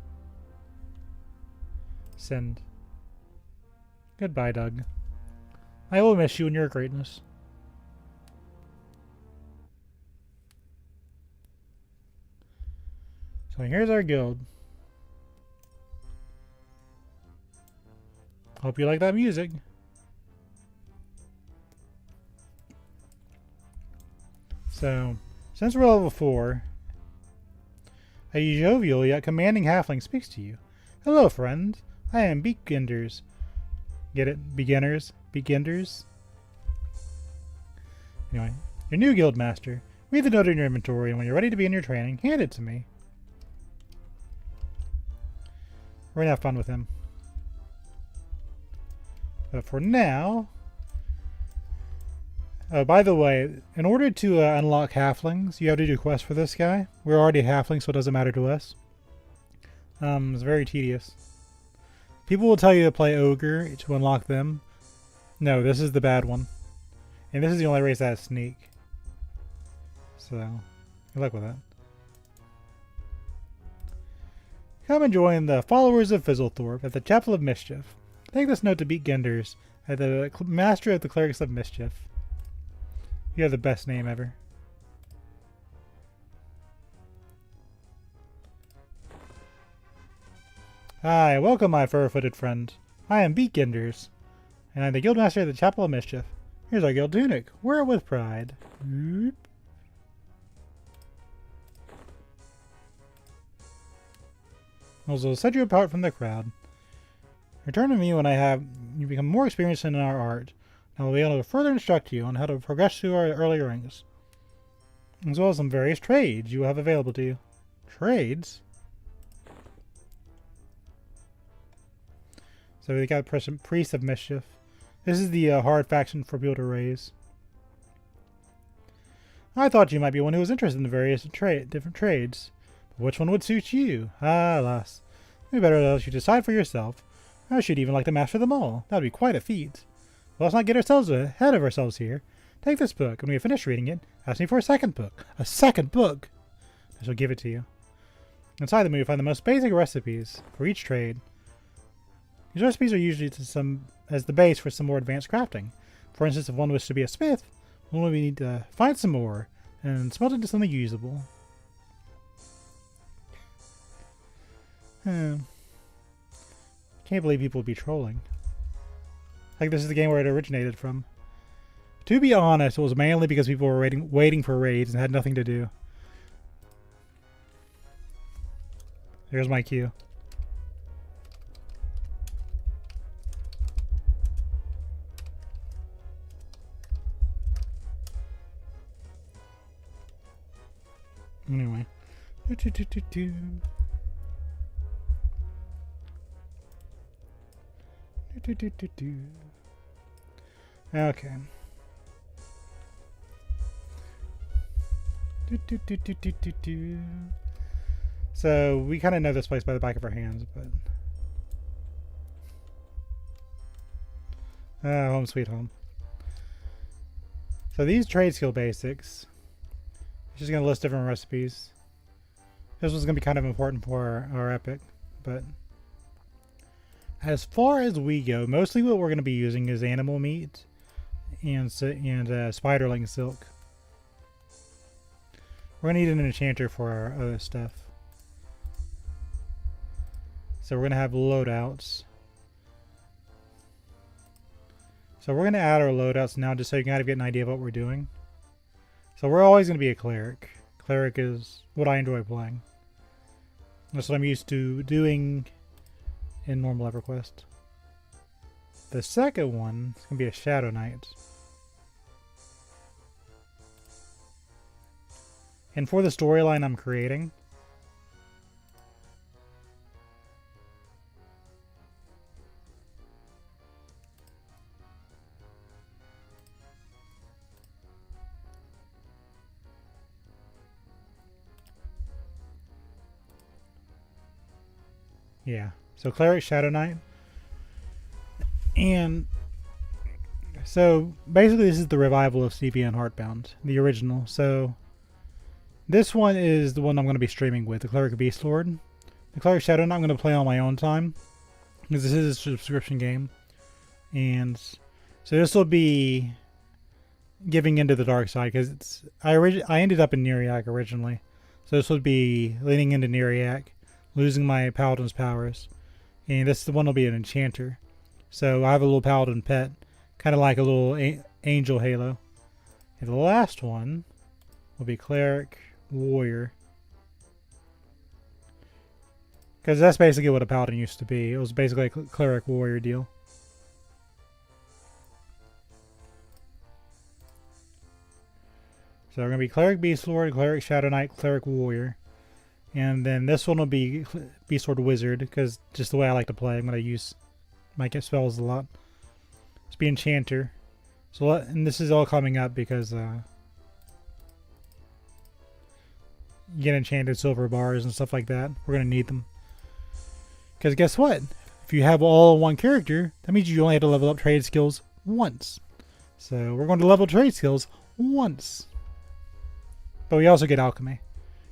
Send. Goodbye, Doug. I will miss you and your greatness. So here's our guild. Hope you like that music. So, since we're level 4, a jovial yet commanding halfling speaks to you. Hello, friend. I am Beakenders. Get it? Beginners? Beginners? Anyway, your new guild master. Read the note in your inventory, and when you're ready to begin your training, hand it to me. We're gonna have fun with him. But for now... Oh, by the way, in order to unlock halflings, you have to do quests for this guy. We're already halflings, so it doesn't matter to us. It's very tedious. People will tell you to play ogre to unlock them. No, this is the bad one. And this is the only race that has sneak. So, good luck with that. Come and join the followers of Fizzlethorpe at the Chapel of Mischief. Take this note to beat Genders at the Master of the Clerics of Mischief. You have the best name ever. Hi, welcome my fur-footed friend. I am Beakenders, and I'm the Guildmaster of the Chapel of Mischief. Here's our guild tunic. Wear it with pride. Oop. Also, set you apart from the crowd. Return to me when you become more experienced in our art. I will be able to further instruct you on how to progress through our early ranks, as well as some various trades you will have available to you. Trades? So we got Priest of Mischief. This is the hard faction for people to raise. I thought you might be one who was interested in the various different trades. But which one would suit you? Ah, alas. We better let you decide for yourself. I should even like to master them all. That would be quite a feat. Well, let's not get ourselves ahead of ourselves here. Take this book, and when you finish reading it, ask me for a second book. A second book! I shall give it to you. Inside the menu, find the most basic recipes for each trade. These recipes are usually as the base for some more advanced crafting. For instance, if one wishes to be a smith, one would need to find some ore and smelt it into something usable. Can't believe people would be trolling. Like this is the game where it originated from. To be honest, it was mainly because people were waiting for raids and had nothing to do. Here's my cue. Anyway. Okay. So we kind of know this place by the back of our hands, but home sweet home. So these trade skill basics. It's just gonna list different recipes. This was gonna be kind of important for our epic, but as far as we go, mostly what we're gonna be using is animal meat and spiderling silk. We're gonna need an enchanter for our other stuff. So we're gonna have loadouts. So we're gonna add our loadouts now just so you can kind of get an idea of what we're doing. So we're always gonna be a cleric. Cleric is what I enjoy playing. That's what I'm used to doing in normal EverQuest. The second one is gonna be a Shadow Knight. And for the storyline I'm creating, yeah, so Cleric, Shadow Knight. And so basically this is the revival of CVN Heartbound, the original. So this one is the one I'm going to be streaming with, the Cleric Beast Lord. The Cleric Shadow Knight I'm going to play on my own time, because this is a subscription game. And so this will be giving into the dark side, because I ended up in Neriac originally. So this would be leaning into Neriac, losing my Paladin's powers. And this one will be an enchanter. So I have a little Paladin pet, kind of like a little angel halo. And the last one will be Cleric Warrior. Because that's basically what a Paladin used to be. It was basically a Cleric Warrior deal. So we're going to be Cleric Beast Lord, Cleric Shadow Knight, Cleric Warrior. And then this one will be Beast Lord Wizard, because just the way I like to play, I'm going to use my spells a lot. It's be Enchanter. So and this is all coming up because you get enchanted silver bars and stuff like that. We're going to need them. Because guess what? If you have all one character, that means you only have to level up trade skills once. So we're going to level trade skills once. But we also get alchemy.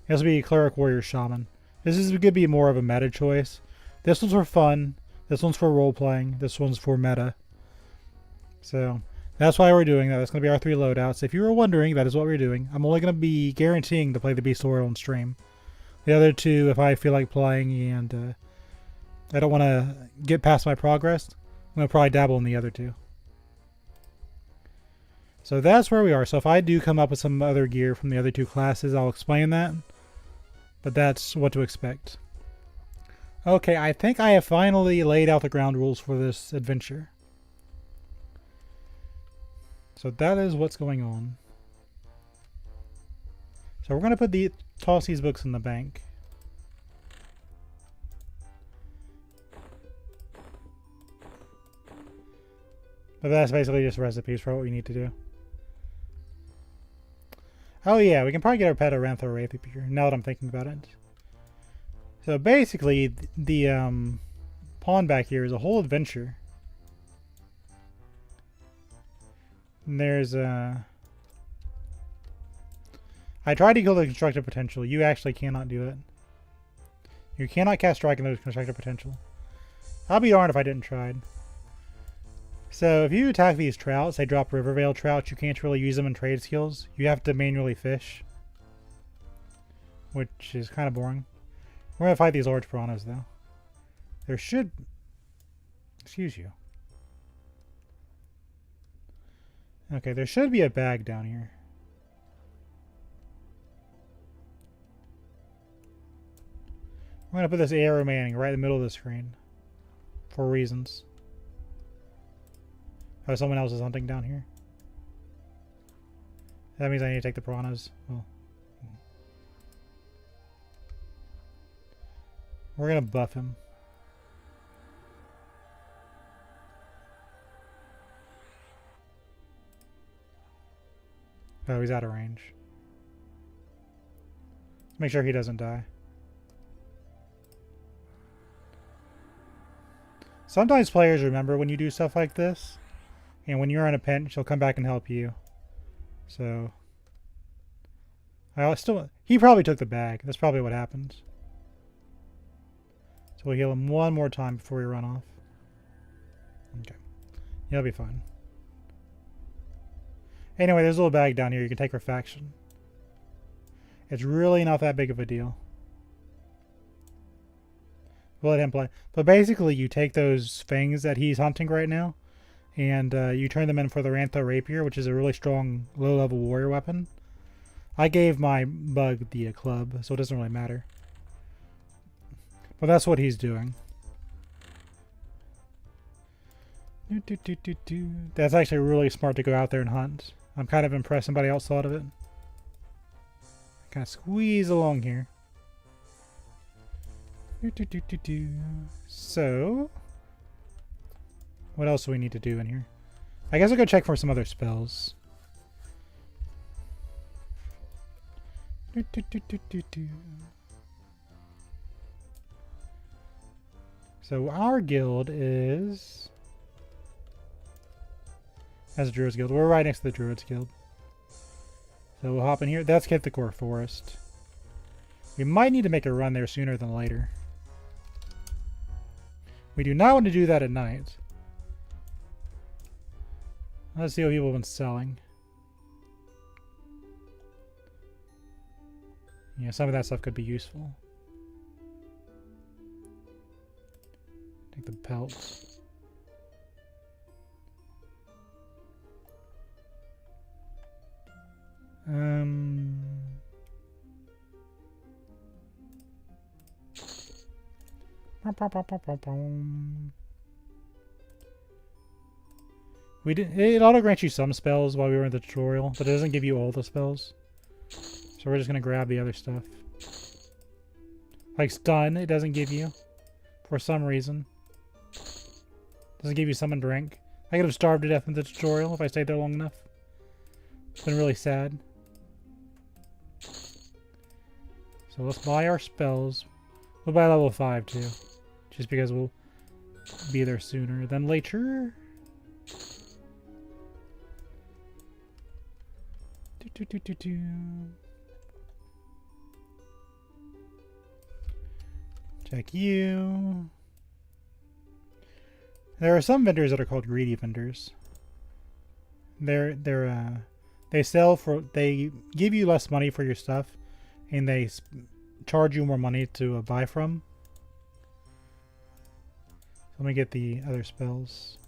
It has to be Cleric Warrior Shaman. This is going to be more of a meta choice. This one's for fun. This one's for role playing. This one's for meta. So that's why we're doing that. That's going to be our 3 loadouts. If you were wondering, that is what we're doing. I'm only going to be guaranteeing to play the Beast Lord on stream. The other 2, if I feel like playing and I don't want to get past my progress, I'm going to probably dabble in the other 2. So that's where we are. So if I do come up with some other gear from the other 2 classes, I'll explain that. But that's what to expect. Okay, I think I have finally laid out the ground rules for this adventure. So that is what's going on. So we're going to toss these books in the bank. But that's basically just recipes for what we need to do. Oh yeah, we can probably get our pet a Rantho Rapier, now that I'm thinking about it. So basically, the pawn back here is a whole adventure. And there's I tried to kill the constructive potential. You actually cannot do it. You cannot cast Strike and lose Constructive Potential. I'll be darned if I didn't try. So if you attack these trouts, they drop Rivervale trouts. You can't really use them in trade skills. You have to manually fish, which is kind of boring. We're going to fight these large piranhas, though. There should... Excuse you. Okay, there should be a bag down here. I'm going to put this arrow manning right in the middle of the screen. For reasons. Oh, someone else is hunting down here. That means I need to take the piranhas. Well, we're going to buff him. Oh, he's out of range. Let's make sure he doesn't die. Sometimes players remember when you do stuff like this, and when you're in a pinch, he'll come back and help you. So, he probably took the bag. That's probably what happens. So we'll heal him one more time before we run off. Okay. He'll be fine. Anyway, there's a little bag down here. You can take Refaction. It's really not that big of a deal. We'll let him play. But basically, you take those fangs that he's hunting right now, and you turn them in for the Rantho Rapier, which is a really strong low-level warrior weapon. I gave my bug the club, so it doesn't really matter. But that's what he's doing. That's actually really smart to go out there and hunt. I'm kind of impressed somebody else thought of it. Kind of squeeze along here. So, what else do we need to do in here? I guess I'll go check for some other spells. So our guild is... That's a Druid's Guild. We're right next to the Druid's Guild. So we'll hop in here. That's Kithakor Forest. We might need to make a run there sooner than later. We do not want to do that at night. Let's see what people have been selling. Yeah, some of that stuff could be useful. Take the pelts. We did. It auto grants you some spells while we were in the tutorial, but it doesn't give you all the spells. So we're just gonna grab the other stuff. Like stun, it doesn't give you for some reason. Doesn't give you summon drink. I could have starved to death in the tutorial if I stayed there long enough. It's been really sad. So let's buy our spells. We'll buy level 5 too. Just because we'll be there sooner than later. Check you. There are some vendors that are called greedy vendors. They sell for, they give you less money for your stuff, and they charge you more money to buy from. Let me get the other spells.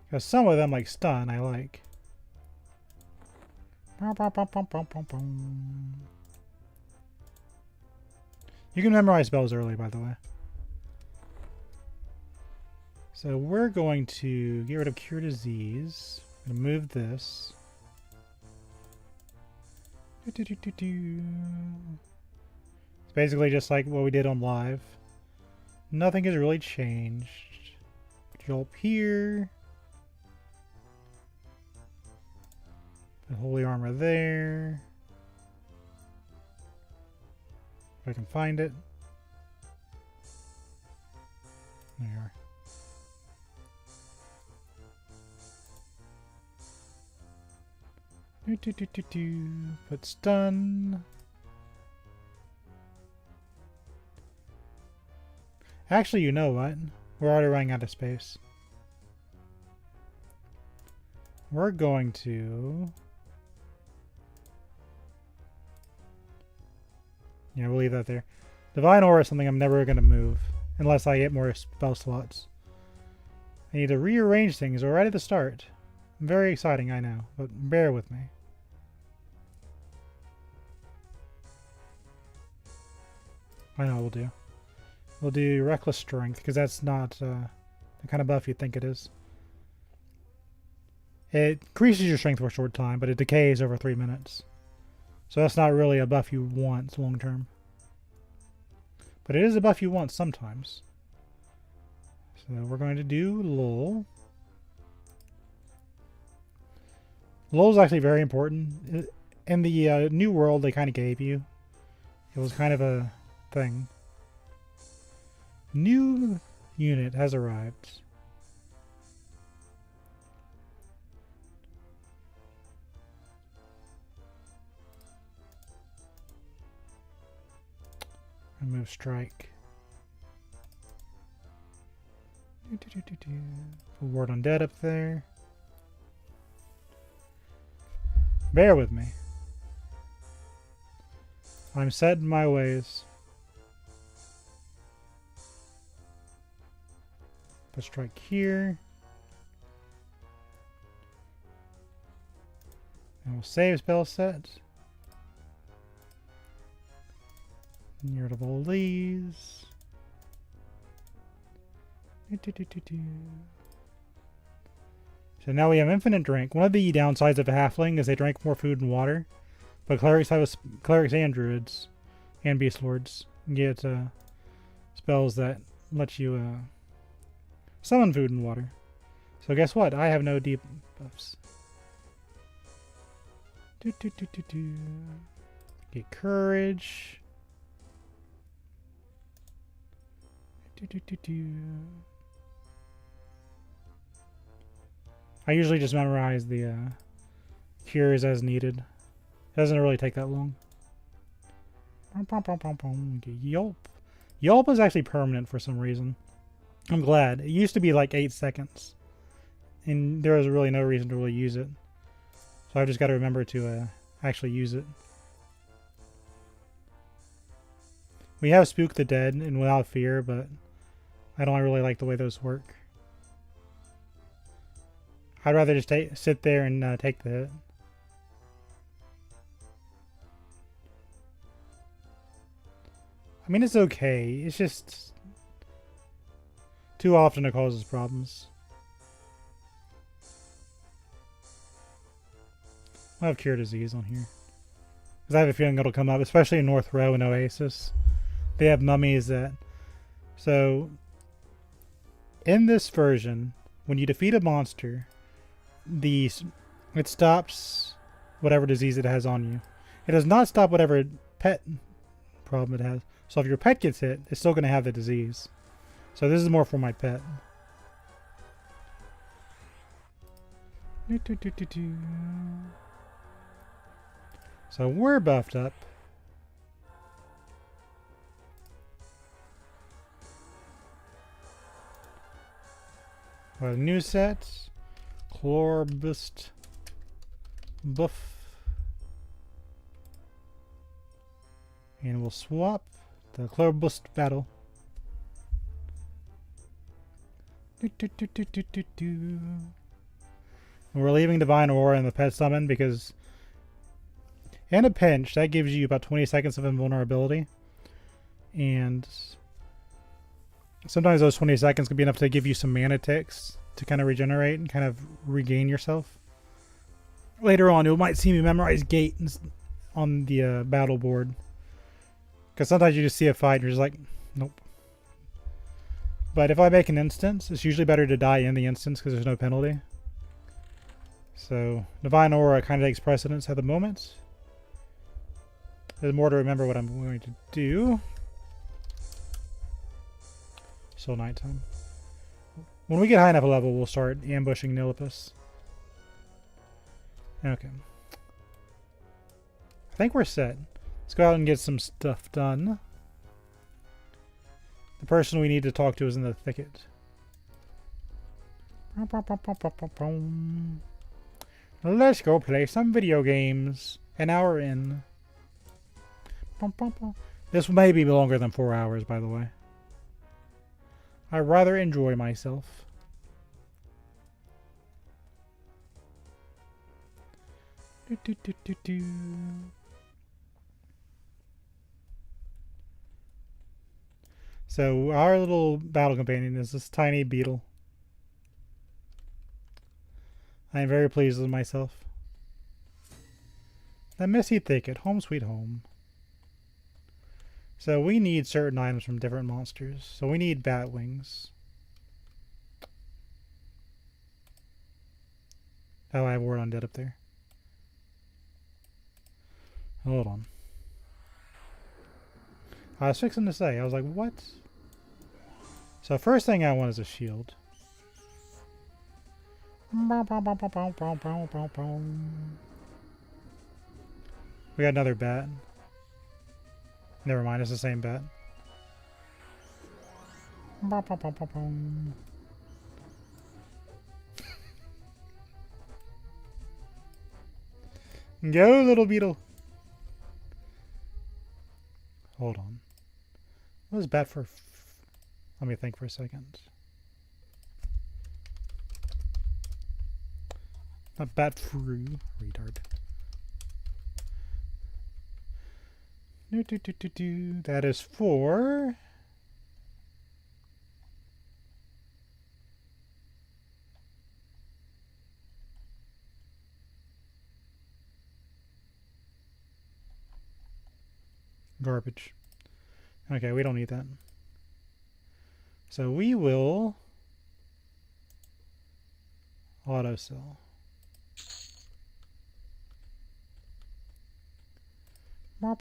Because some of them, like stun, I like. You can memorize spells early, by the way. So we're going to get rid of Cure Disease. I'm going to move this. It's basically just like what we did on live. Nothing has really changed. Put you up here. Put Holy Armor there. If I can find it. There you are. Put stun. Actually, you know what? We're already running out of space. We're going to... Yeah, we'll leave that there. Divine Aura is something I'm never going to move. Unless I get more spell slots. I need to rearrange things right at the start. Very exciting, I know. But bear with me. I know what we'll do. We'll do Reckless Strength, because that's not the kind of buff you think it is. It increases your strength for a short time, but it decays over 3 minutes. So that's not really a buff you want long term. But it is a buff you want sometimes. So we're going to do Lull. Lull is actually very important. In the new world they kind of gave you, it was kind of a thing. New unit has arrived. Remove strike. Put Ward on Dead up there. Bear with me. I'm set in my ways. Put strike here. And we'll save spell set. Get rid of all these. So now we have infinite drink. One of the downsides of a halfling is they drink more food and water, but clerics and druids and beast lords get spells that let you summon food and water. So guess what? I have no deep buffs. Get courage. I usually just memorize the cures as needed. It doesn't really take that long. Yelp. Yelp is actually permanent for some reason. I'm glad. It used to be like 8 seconds. And there was really no reason to really use it. So I've just got to remember to actually use it. We have Spook the Dead and Without Fear, but I don't really like the way those work. I'd rather just sit there and take the hit. I mean, it's okay. It's just too often it causes problems. I'll have Cure Disease on here. Because I have a feeling it'll come up, especially in North Row and Oasis. They have mummies that... So, in this version, when you defeat a monster, it stops whatever disease it has on you. It does not stop whatever pet problem it has. So if your pet gets hit, it's still going to have the disease. So this is more for my pet. So we're buffed up. New set. Cloudbot buff. And we'll swap the Cloudbot battle. And we're leaving Divine Aura in the pet summon because in a pinch that gives you about 20 seconds of invulnerability. And sometimes those 20 seconds can be enough to give you some mana ticks to kind of regenerate and kind of regain yourself. Later on, you might see me memorize Gate on the battle board. Because sometimes you just see a fight and you're just like, nope. But if I make an instance, it's usually better to die in the instance because there's no penalty. So, Divine Aura kind of takes precedence at the moment. There's more to remember what I'm going to do. Still nighttime. When we get high enough level, we'll start ambushing Nilipus. Okay. I think we're set. Let's go out and get some stuff done. The person we need to talk to is in the thicket. Let's go play some video games. An hour in. This may be longer than 4 hours, by the way. I rather enjoy myself. So our little battle companion is this tiny beetle. I am very pleased with myself. The Missy Thicket, home sweet home. So we need certain items from different monsters. So we need bat wings. Oh, I have Ward Undead up there. Hold on. I was fixing to say, I was like, what? So first thing I want is a shield. We got another bat. Never mind, it's the same bat. Go, little beetle. Hold on. What is bat for? Let me think for a second. Not bat fru, retard. That is for garbage. Okay, we don't need that. So we will auto sell. I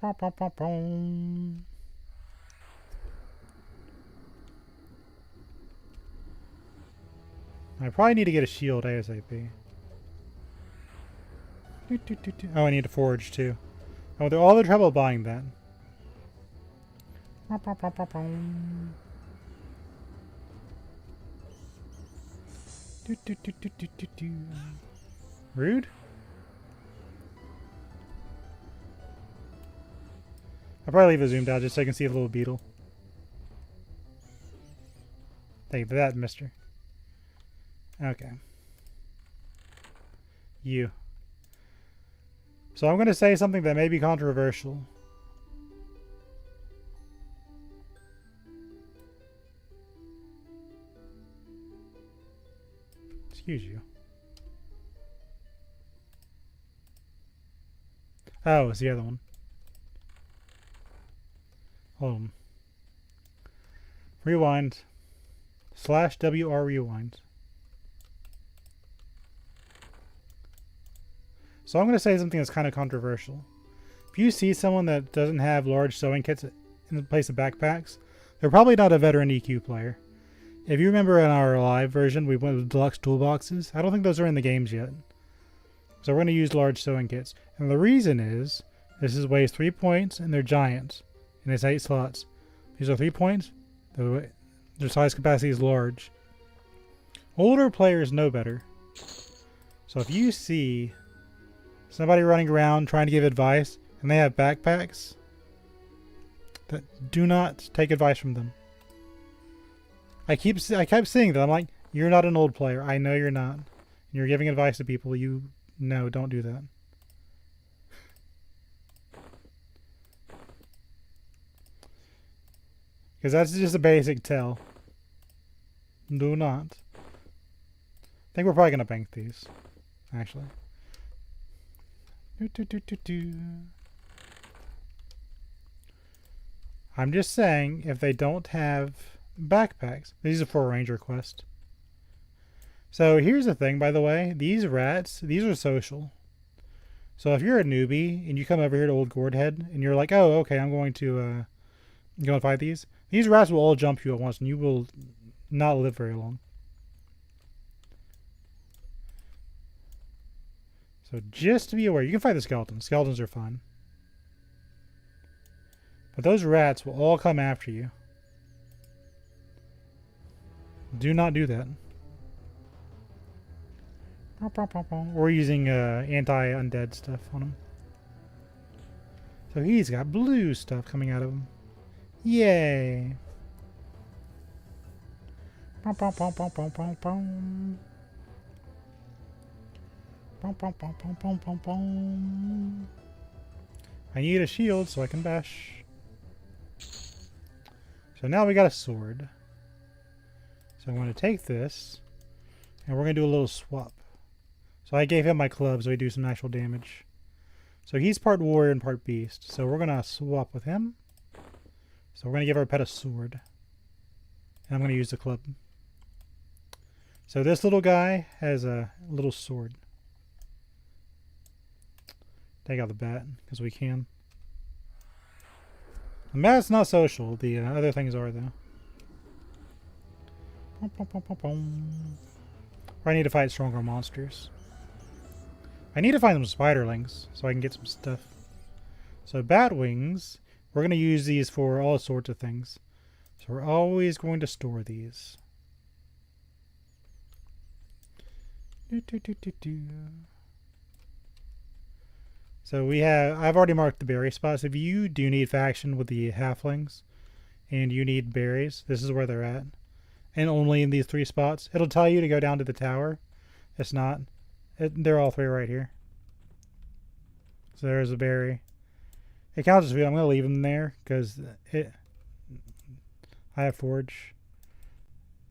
probably need to get a shield ASAP. Oh, I need to forge too. Oh, they're all the trouble buying that. Rude? I'll probably leave it zoomed out just so I can see the little beetle. Thank you for that, mister. Okay. You. So I'm going to say something that may be controversial. Excuse you. Oh, it's the other one. Hold on. Rewind. /WR rewind. So I'm going to say something that's kind of controversial. If you see someone that doesn't have large sewing kits in place of backpacks, they're probably not a veteran EQ player. If you remember in our live version, we went with deluxe toolboxes. I don't think those are in the games yet. So we're going to use large sewing kits. And the reason is, this weighs 3 points and they're giant. And it's 8 slots. These are 3 points. Their size capacity is large. Older players know better. So if you see somebody running around trying to give advice and they have backpacks, do not take advice from them. I kept seeing that. I'm like, you're not an old player. I know you're not. You're giving advice to people. No, don't do that. Because that's just a basic tell. Do not. I think we're probably going to bank these, actually. I'm just saying, if they don't have backpacks, these are for a ranger quest. So here's the thing, by the way. These rats, these are social. So if you're a newbie and you come over here to Old Gourdhead and you're like, oh, okay, I'm going to go and fight these. These rats will all jump you at once and you will not live very long. So just to be aware, you can fight the skeletons. Skeletons are fun. But those rats will all come after you. Do not do that. We're using anti-undead stuff on him. So he's got blue stuff coming out of him. Yay! I need a shield so I can bash. So now we got a sword. So I'm going to take this, and we're going to do a little swap. So I gave him my club so he do some actual damage. So he's part warrior and part beast. So we're going to swap with him. So we're going to give our pet a sword. And I'm going to use the club. So this little guy has a little sword. Take out the bat, because we can. The bat's not social. The other things are, though. I need to fight stronger monsters. I need to find some spiderlings so I can get some stuff. So bat wings, we're going to use these for all sorts of things. So we're always going to store these. So we have, I've already marked the berry spots. If you do need faction with the halflings and you need berries, this is where they're at. And only in these 3 spots. It'll tell you to go down to the tower. It's not. They're all 3 right here. So there's a berry. It counts as food. I'm going to leave them there because I have forge.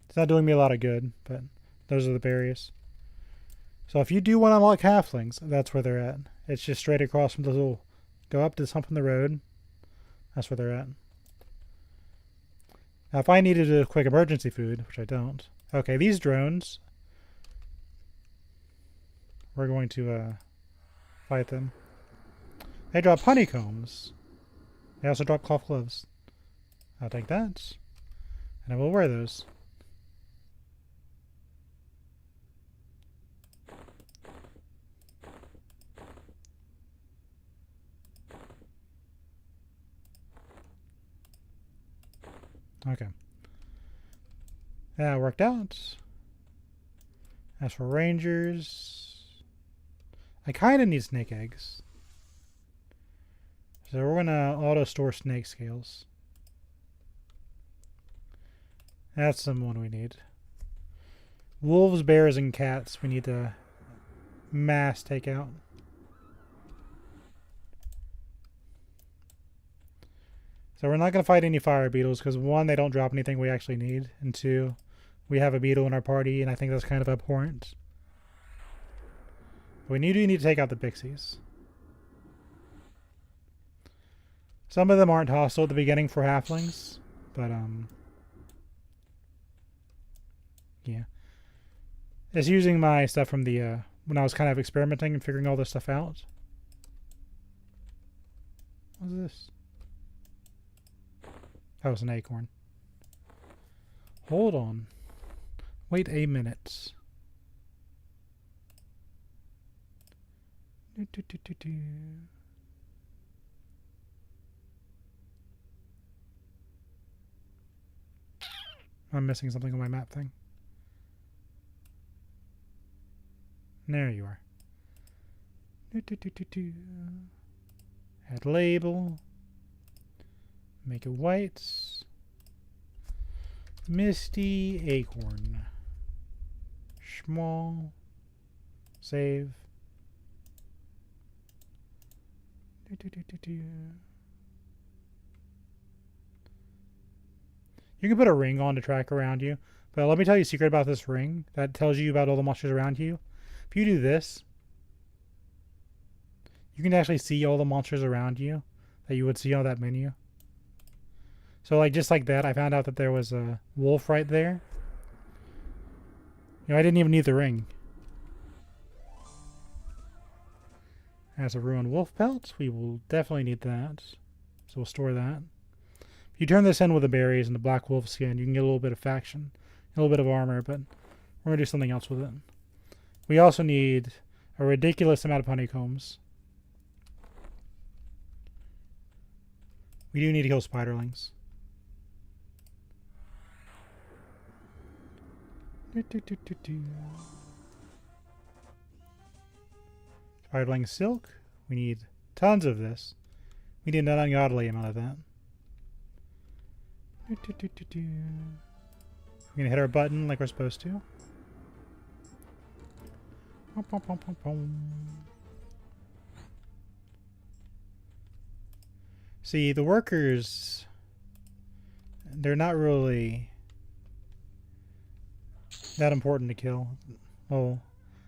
It's not doing me a lot of good, but those are the berries. So if you do want to unlock halflings, that's where they're at. It's just straight across from the little, go up this hump in the road. That's where they're at. Now if I needed a quick emergency food, which I don't. Okay, these drones, we're going to fight them. They drop honeycombs. They also drop cloth gloves. I'll take that. And I will wear those. Okay. That worked out. As for rangers, I kind of need snake eggs. So we're going to auto-store snake scales. That's the one we need. Wolves, bears, and cats we need to mass take out. So we're not going to fight any fire beetles because 1, they don't drop anything we actually need, and 2, we have a beetle in our party and I think that's kind of abhorrent. But we need to take out the pixies. Some of them aren't hostile at the beginning for halflings, but yeah. It's using my stuff from the when I was kind of experimenting and figuring all this stuff out. What's this? That was an acorn. Hold on. Wait a minute. I'm missing something on my map thing. There you are. Add label. Make it white. Misty acorn. Small. Save. You can put a ring on to track around you, but let me tell you a secret about this ring that tells you about all the monsters around you. If you do this, you can actually see all the monsters around you that you would see on that menu. So like just like that, I found out that there was a wolf right there. You know, I didn't even need the ring. As a ruined wolf pelt, we will definitely need that. So we'll store that. If you turn this in with the berries and the black wolf skin, you can get a little bit of faction, a little bit of armor, but we're going to do something else with it. We also need a ridiculous amount of honeycombs. We do need to kill spiderlings. Spiderling silk. We need tons of this. We need an ungodly amount of that. We're gonna hit our button like we're supposed to. See, the workers, they're not really that important to kill. Well,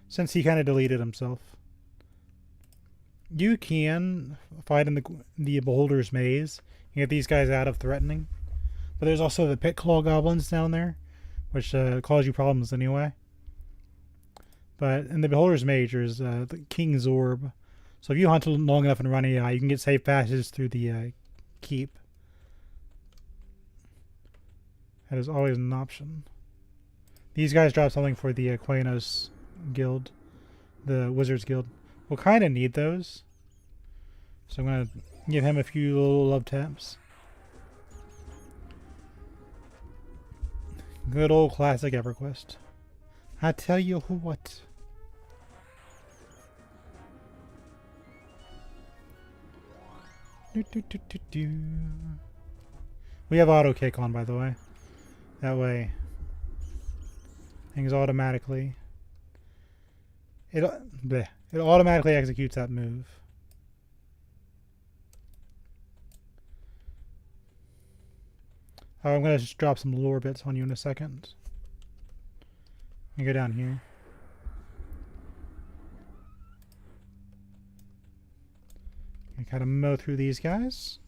since he kind of deleted himself. You can fight in the Beholder's Maze and get these guys out of threatening. But there's also the Pit Claw Goblins down there, which cause you problems anyway. But in the Beholder's Maze, there's the King's Orb. So if you hunt long enough and run AI, you can get safe passages through the keep. That is always an option. These guys drop something for the Quanos Guild, the Wizards Guild. We'll kind of need those. So I'm going to give him a few little love taps. Good old classic EverQuest. I tell you what. We have auto kick on, by the way. That way, things automatically. It automatically executes that move. Oh, I'm gonna just drop some lore bits on you in a second. Let me go down here. And kind of mow through these guys.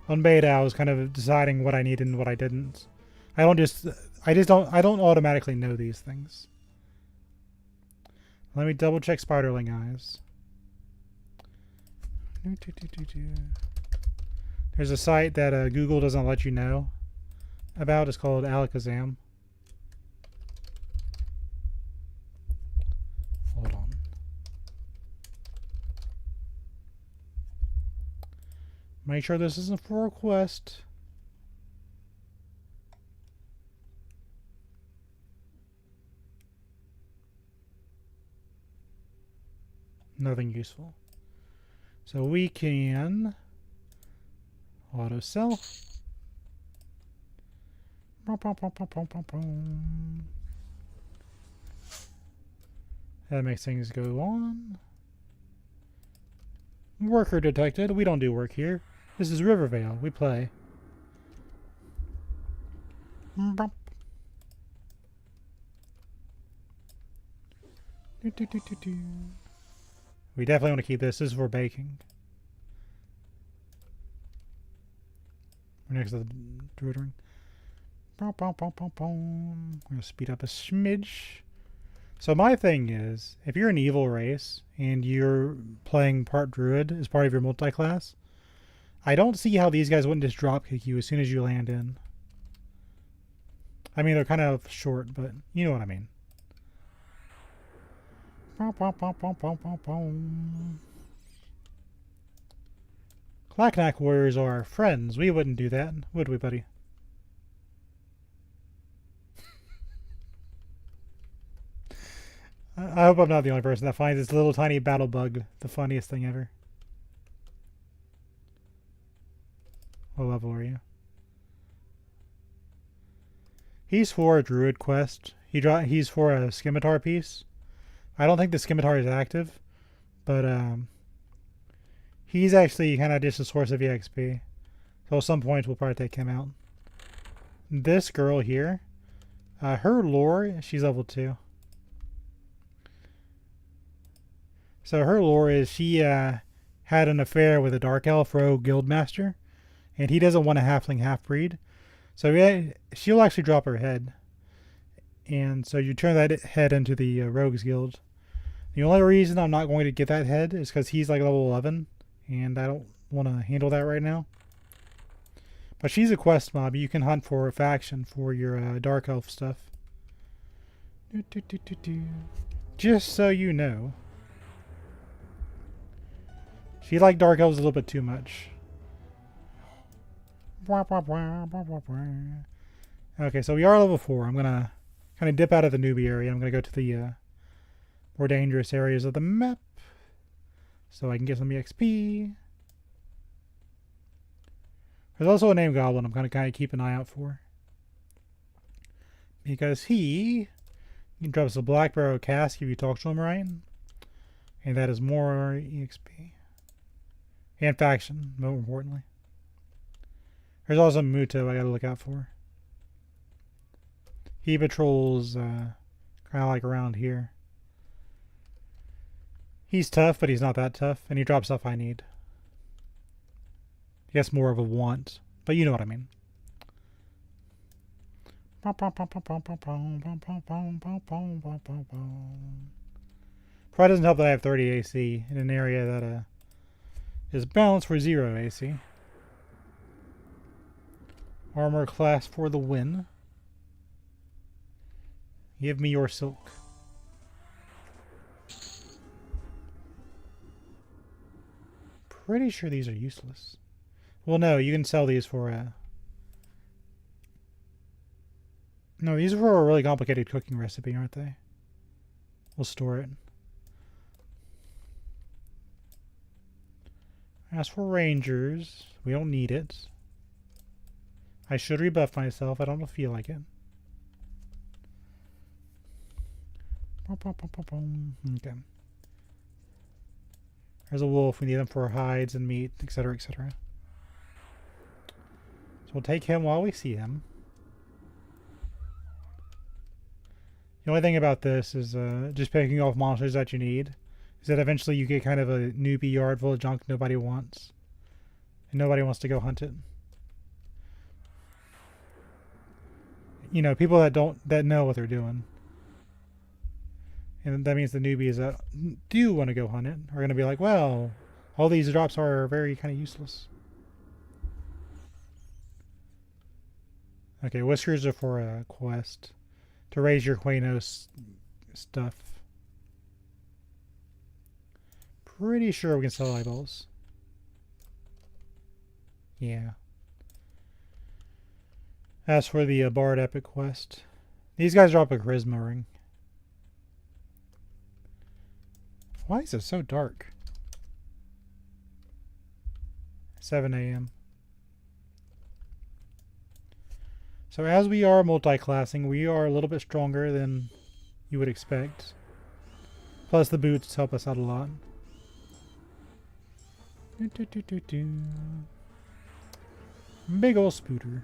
On beta, I was kind of deciding what I needed and what I didn't. I don't automatically know these things. Let me double check Spiderling eyes. There's a site that Google doesn't let you know about. It's called Alakazam. Hold on. Make sure this isn't for a quest. Nothing useful. So we can auto sell. That makes things go on. Worker detected. We don't do work here. This is Rivervale. We play. We definitely want to keep this. This is for baking. We're next to the Druid Ring. We're going to speed up a smidge. So my thing is, if you're an evil race and you're playing part Druid as part of your multi-class, I don't see how these guys wouldn't just drop kick you as soon as you land in. I mean, they're kind of short, but you know what I mean. Clacknack warriors are our friends. We wouldn't do that, would we, buddy? I hope I'm not the only person that finds this little tiny battle bug the funniest thing ever. What level are you? He's for a druid quest. He's for a scimitar piece. I don't think the scimitar is active, but he's actually kind of just a source of EXP. So at some point we'll probably take him out. This girl here, her lore, she's level 2. So her lore is she had an affair with a Dark Elf Rogue Guildmaster, and he doesn't want a halfling half-breed. So she'll actually drop her head. And so you turn that head into the Rogues Guild. The only reason I'm not going to get that head is because he's like level 11, and I don't want to handle that right now. But she's a quest mob. You can hunt for a faction for your Dark Elf stuff. Just so you know. She liked Dark Elves a little bit too much. Okay, so we are level 4. I'm gonna kind of dip out of the newbie area. I'm gonna go to the more dangerous areas of the map so I can get some EXP. There's also a named goblin I'm gonna kind of keep an eye out for, because he drops a black barrel cask if you talk to him right, and that is more EXP and faction, more importantly. There's also Muto I gotta look out for. He patrols kind of like around here. He's tough, but he's not that tough, and he drops stuff I need. I guess more of a want, but you know what I mean. Probably doesn't help that I have 30 AC in an area that is balanced for 0 AC. Armor class for the win. Give me your silk. Pretty sure these are useless. Well, no, you can sell these for no, these are for a really complicated cooking recipe, aren't they? We'll store it. As for rangers, we don't need it. I should rebuff myself. I don't feel like it. Okay. There's a wolf. We need them for hides and meat, etc., etc. So we'll take him while we see him. The only thing about this is just picking off monsters that you need is that eventually you get kind of a newbie yard full of junk nobody wants. And nobody wants to go hunt it. You know, people that know what they're doing. And that means the newbies that do want to go hunt it are going to be like, well, all these drops are very kind of useless. Okay, whiskers are for a quest. To raise your Quanos stuff. Pretty sure we can sell eyeballs. Yeah. As for the Bard Epic quest, these guys drop a charisma ring. Why is it so dark? 7 a.m. So as we are multi-classing, we are a little bit stronger than you would expect. Plus the boots help us out a lot. Big ol' spooter.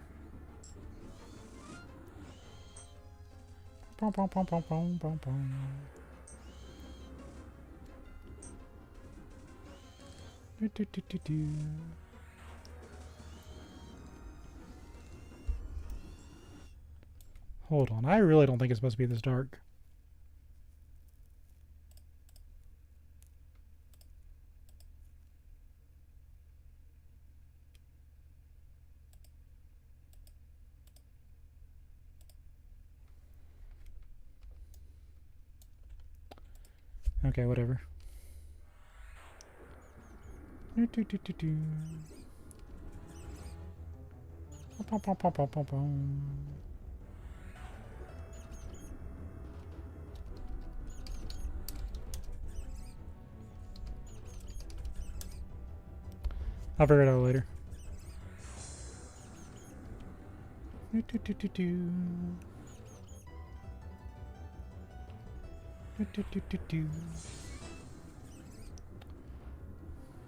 Hold on, I really don't think it's supposed to be this dark. Okay, whatever. I'll figure it out later.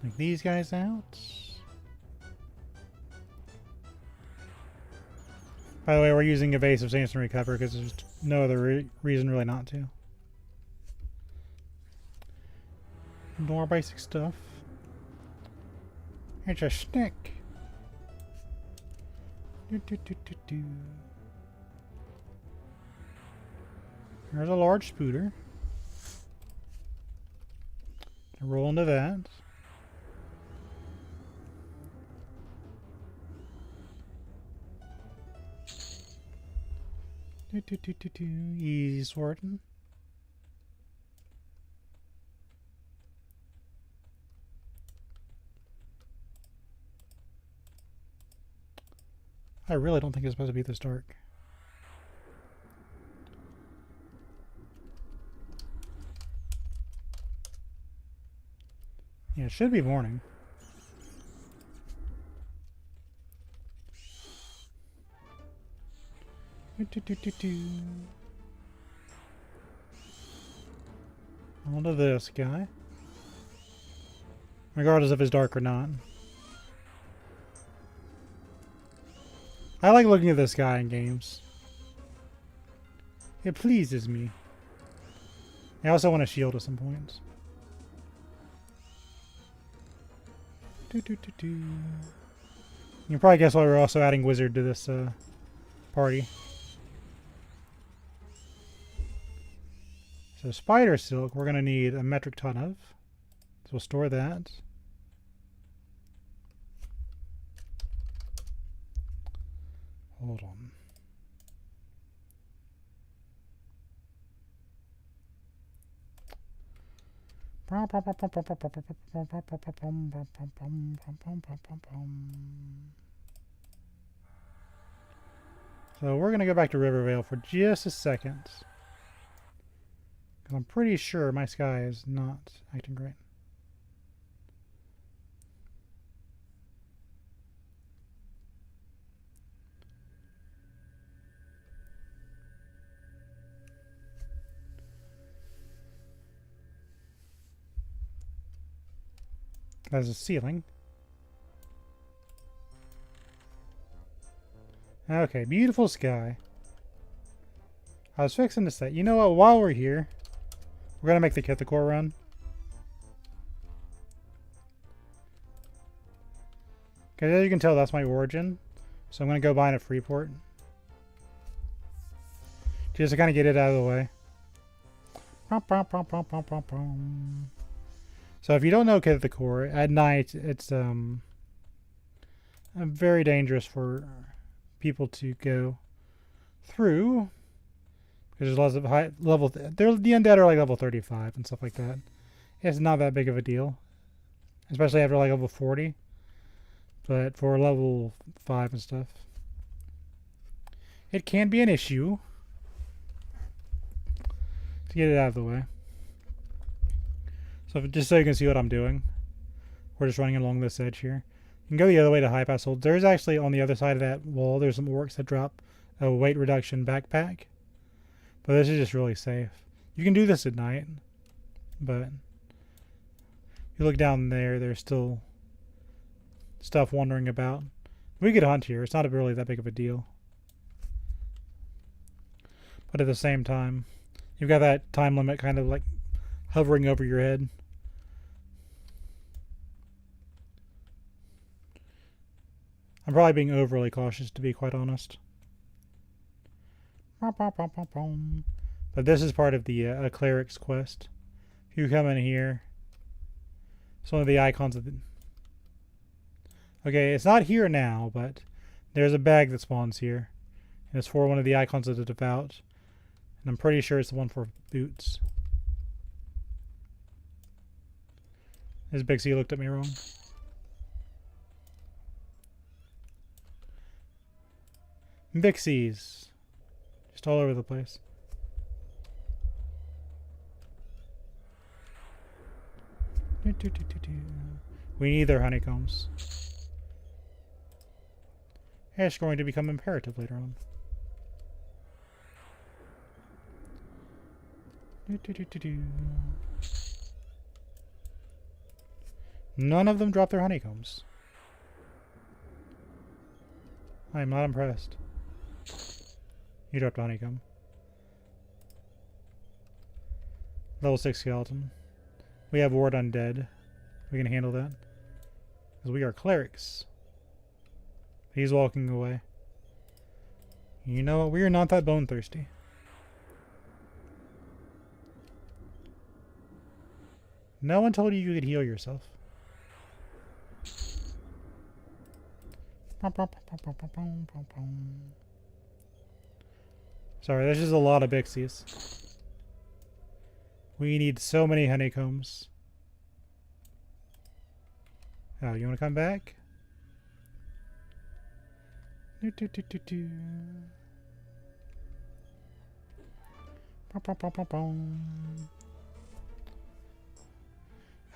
Like these guys out. By the way, we're using evasive stance and recover because there's no other reason really not to. More basic stuff. It's a stick. There's a large spooter. Roll into that. Easy sorting. I really don't think it's supposed to be this dark. Yeah, it should be morning. On to this guy. Regardless if it's dark or not. I like looking at this guy in games. It pleases me. I also want a shield at some points. You can probably guess why we're also adding Wizard to this party. So spider silk, we're going to need a metric ton of. So we'll store that. Hold on. So we're going to go back to Rivervale for just a second. Because I'm pretty sure my sky is not acting great. There's a ceiling. Okay, beautiful sky. I was fixing to say, you know what, while we're here, we're going to make the Kithakor run. Okay, as you can tell, that's my origin. So I'm going to go buy in a Freeport. Just to kind of get it out of the way. So if you don't know Kithakor, at night it's very dangerous for people to go through. Because there's lots of high level... the undead are like level 35 and stuff like that. It's not that big of a deal. Especially after like level 40. But for level 5 and stuff, it can be an issue. To get it out of the way. So just so you can see what I'm doing. We're just running along this edge here. You can go the other way to High Pass Hold. There's actually on the other side of that wall, there's some orcs that drop a weight reduction backpack. But this is just really safe. You can do this at night. But you look down there, there's still stuff wandering about. We could hunt here. It's not really that big of a deal. But at the same time, you've got that time limit kind of like hovering over your head. I'm probably being overly cautious, to be quite honest. But this is part of the cleric's quest. If you come in here, it's one of the icons of the... Okay, it's not here now, but there's a bag that spawns here. And it's for one of the icons of the devout. And I'm pretty sure it's the one for boots. This Big C looked at me wrong. Bixies. Just all over the place. We need their honeycombs. It's going to become imperative later on. None of them drop their honeycombs. I am not impressed. You dropped a honeycomb. Level 6 skeleton. We have ward undead. We can handle that. Because we are clerics. He's walking away. You know what? We are not that bone thirsty. No one told you you could heal yourself. Sorry, there's just a lot of Bixies. We need so many honeycombs. Oh, you want to come back? Do, do, do, do, do. Bum, bum, bum, bum,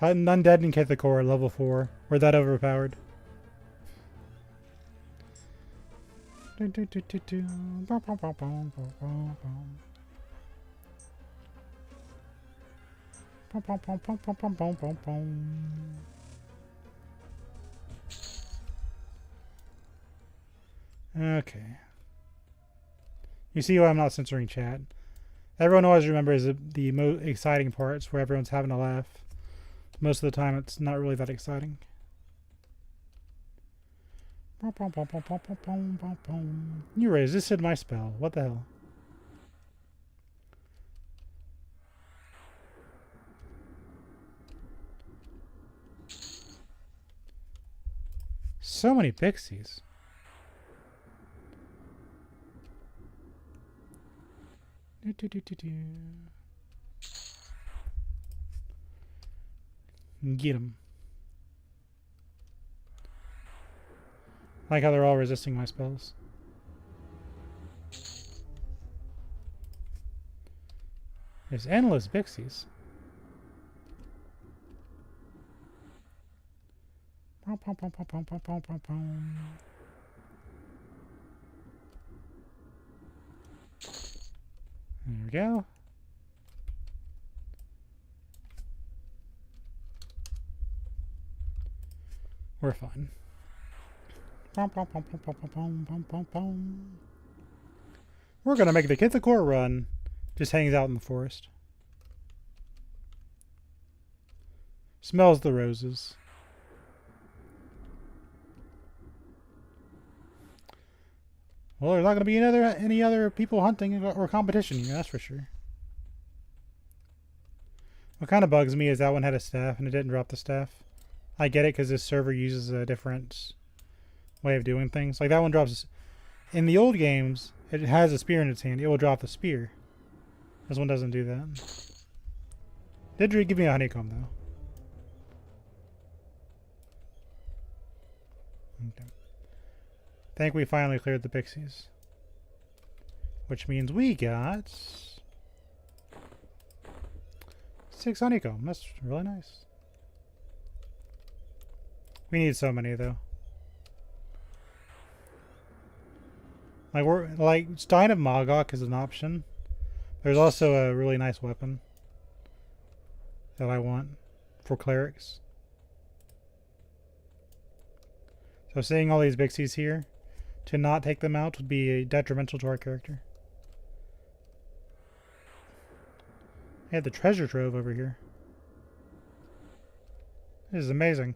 bum. Undead and Kith the Core, level 4. We're that overpowered. Do, do, do, do, do. Bum, bum, bum, bum, bum, bum, bum. Bum, bum, bum, bum, bum, bum, bum, bum, bum. Okay. You see why I'm not censoring chat. Everyone always remembers the most exciting parts where everyone's having a laugh. Most of the time, it's not really that exciting. You resisted my spell. What the hell? So many pixies. Get them. I like how they're all resisting my spells. There's endless pixies. There we go. We're fine. We're gonna make the Kith the Core run. Just hangs out in the forest. Smells the roses. Well, there's not going to be any other people hunting or competition here, that's for sure. What kind of bugs me is that one had a staff and it didn't drop the staff. I get it because this server uses a different way of doing things. Like that one drops... In the old games, it has a spear in its hand. It will drop the spear. This one doesn't do that. Did give me a honeycomb, though. Okay. I think we finally cleared the pixies. Which means we got 6 honeycomb. That's really nice. We need so many though. Like Stein of Magok is an option. There's also a really nice weapon that I want for clerics. So seeing all these pixies here, to not take them out would be detrimental to our character. I have the treasure trove over here. This is amazing.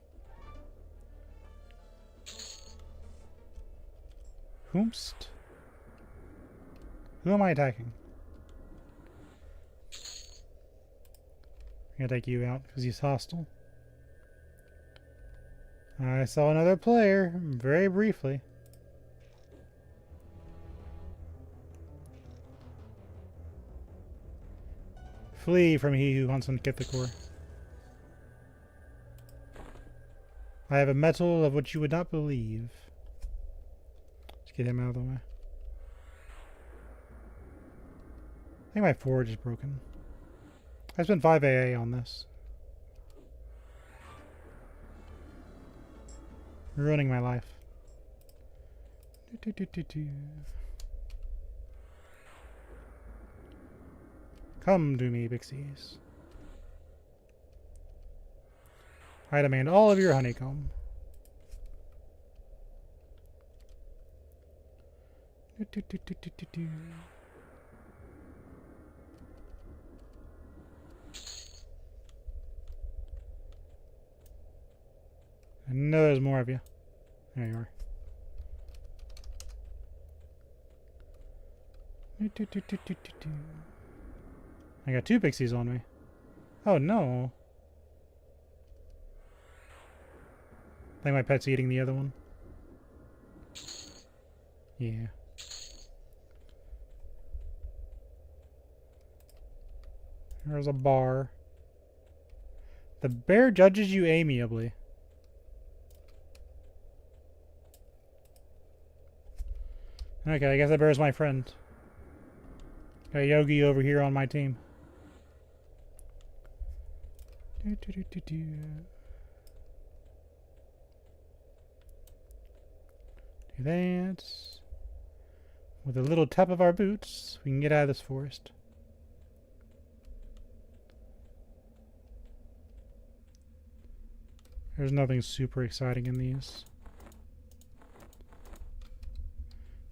Whomst? Who am I attacking? I'm gonna take you out because he's hostile. I saw another player very briefly. Flee from he who hunts on Kith the Core. I have a metal of which you would not believe. Let's get him out of the way. I think my forge is broken. I spent 5 AA on this. Ruining my life. Come to me, pixies. I demand all of your honeycomb. I know there's more of you. There you are. I got 2 pixies on me. Oh no. I think my pet's eating the other one. Yeah. There's a bar. The bear judges you amiably. Okay, I guess that bear's my friend. Got Yogi over here on my team. Do that. With a little tap of our boots, we can get out of this forest. There's nothing super exciting in these.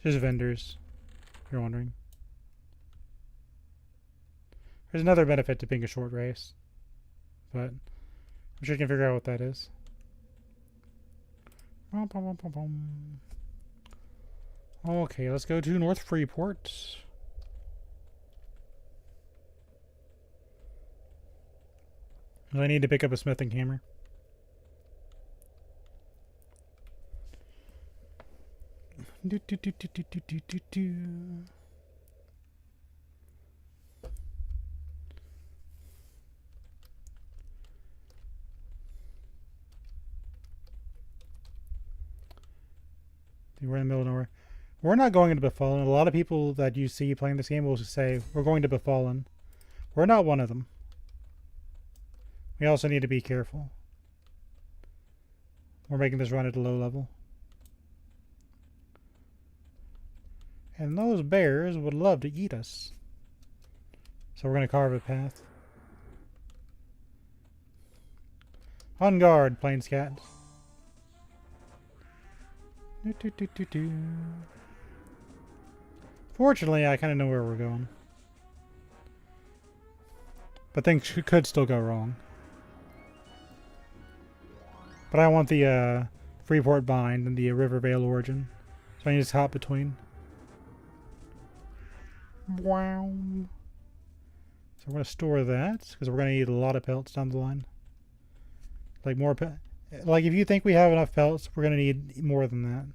Just vendors, if you're wondering. There's another benefit to being a short race, but I'm sure you can figure out what that is. Okay, let's go to North Freeport. I need to pick up a smithing hammer. Do. We're in the middle of nowhere. We're not going into Befallen. A lot of people that you see playing this game will say, we're going to Befallen. We're not one of them. We also need to be careful. We're making this run at a low level. And those bears would love to eat us. So we're going to carve a path. On guard, Plains Cat. Fortunately, I kind of know where we're going. But things could still go wrong. But I want the Freeport bind and the Rivervale origin. So I need to hop between. Wow. So we're going to store that, because we're going to need a lot of pelts down the line. Like more like if you think we have enough pelts, we're going to need more than that.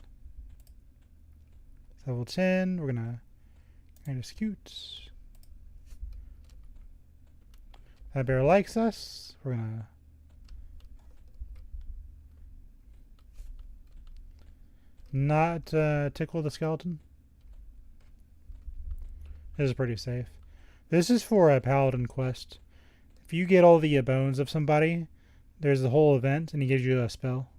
Level 10, we're going to kind of scoot. That bear likes us. We're going to not tickle the skeleton. This is pretty safe. This is for a paladin quest. If you get all the bones of somebody, there's the whole event and he gives you a spell.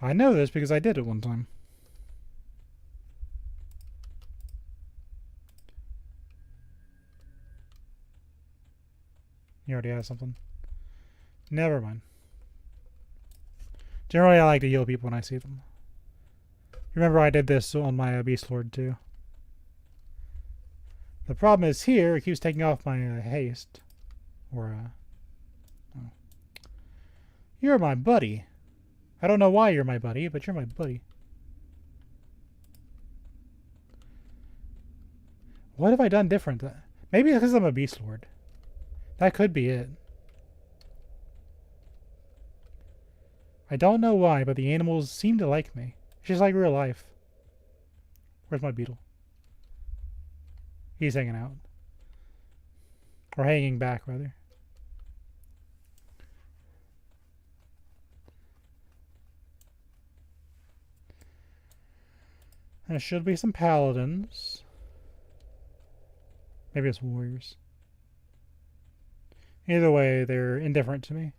I know this because I did it one time. You already have something. Never mind. Generally, I like to heal people when I see them. Remember, I did this on my Beast Lord too. The problem is here, it keeps taking off my haste. Or, oh. You're my buddy. I don't know why you're my buddy, but you're my buddy. What have I done different? Maybe it's because I'm a Beast Lord. That could be it. I don't know why, but the animals seem to like me. It's just like real life. Where's my beetle? He's hanging out. Or hanging back, rather. There should be some paladins. Maybe it's warriors. Either way, they're indifferent to me.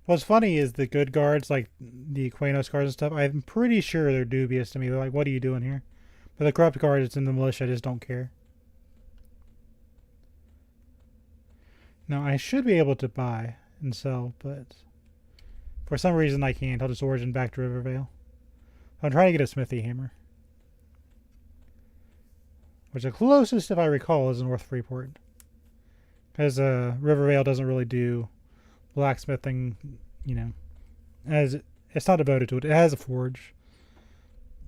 What's funny is the good guards, like the Quanos guards and stuff, I'm pretty sure they're dubious to me. They're like, what are you doing here? But the corrupt guards in the militia, I just don't care. Now, I should be able to buy and sell, but for some reason I can't. I'll just origin back to Rivervale. I'm trying to get a smithy hammer. Which the closest, if I recall, is North Freeport. Because Rivervale doesn't really do blacksmithing, you know. As it's not devoted to it. It has a forge.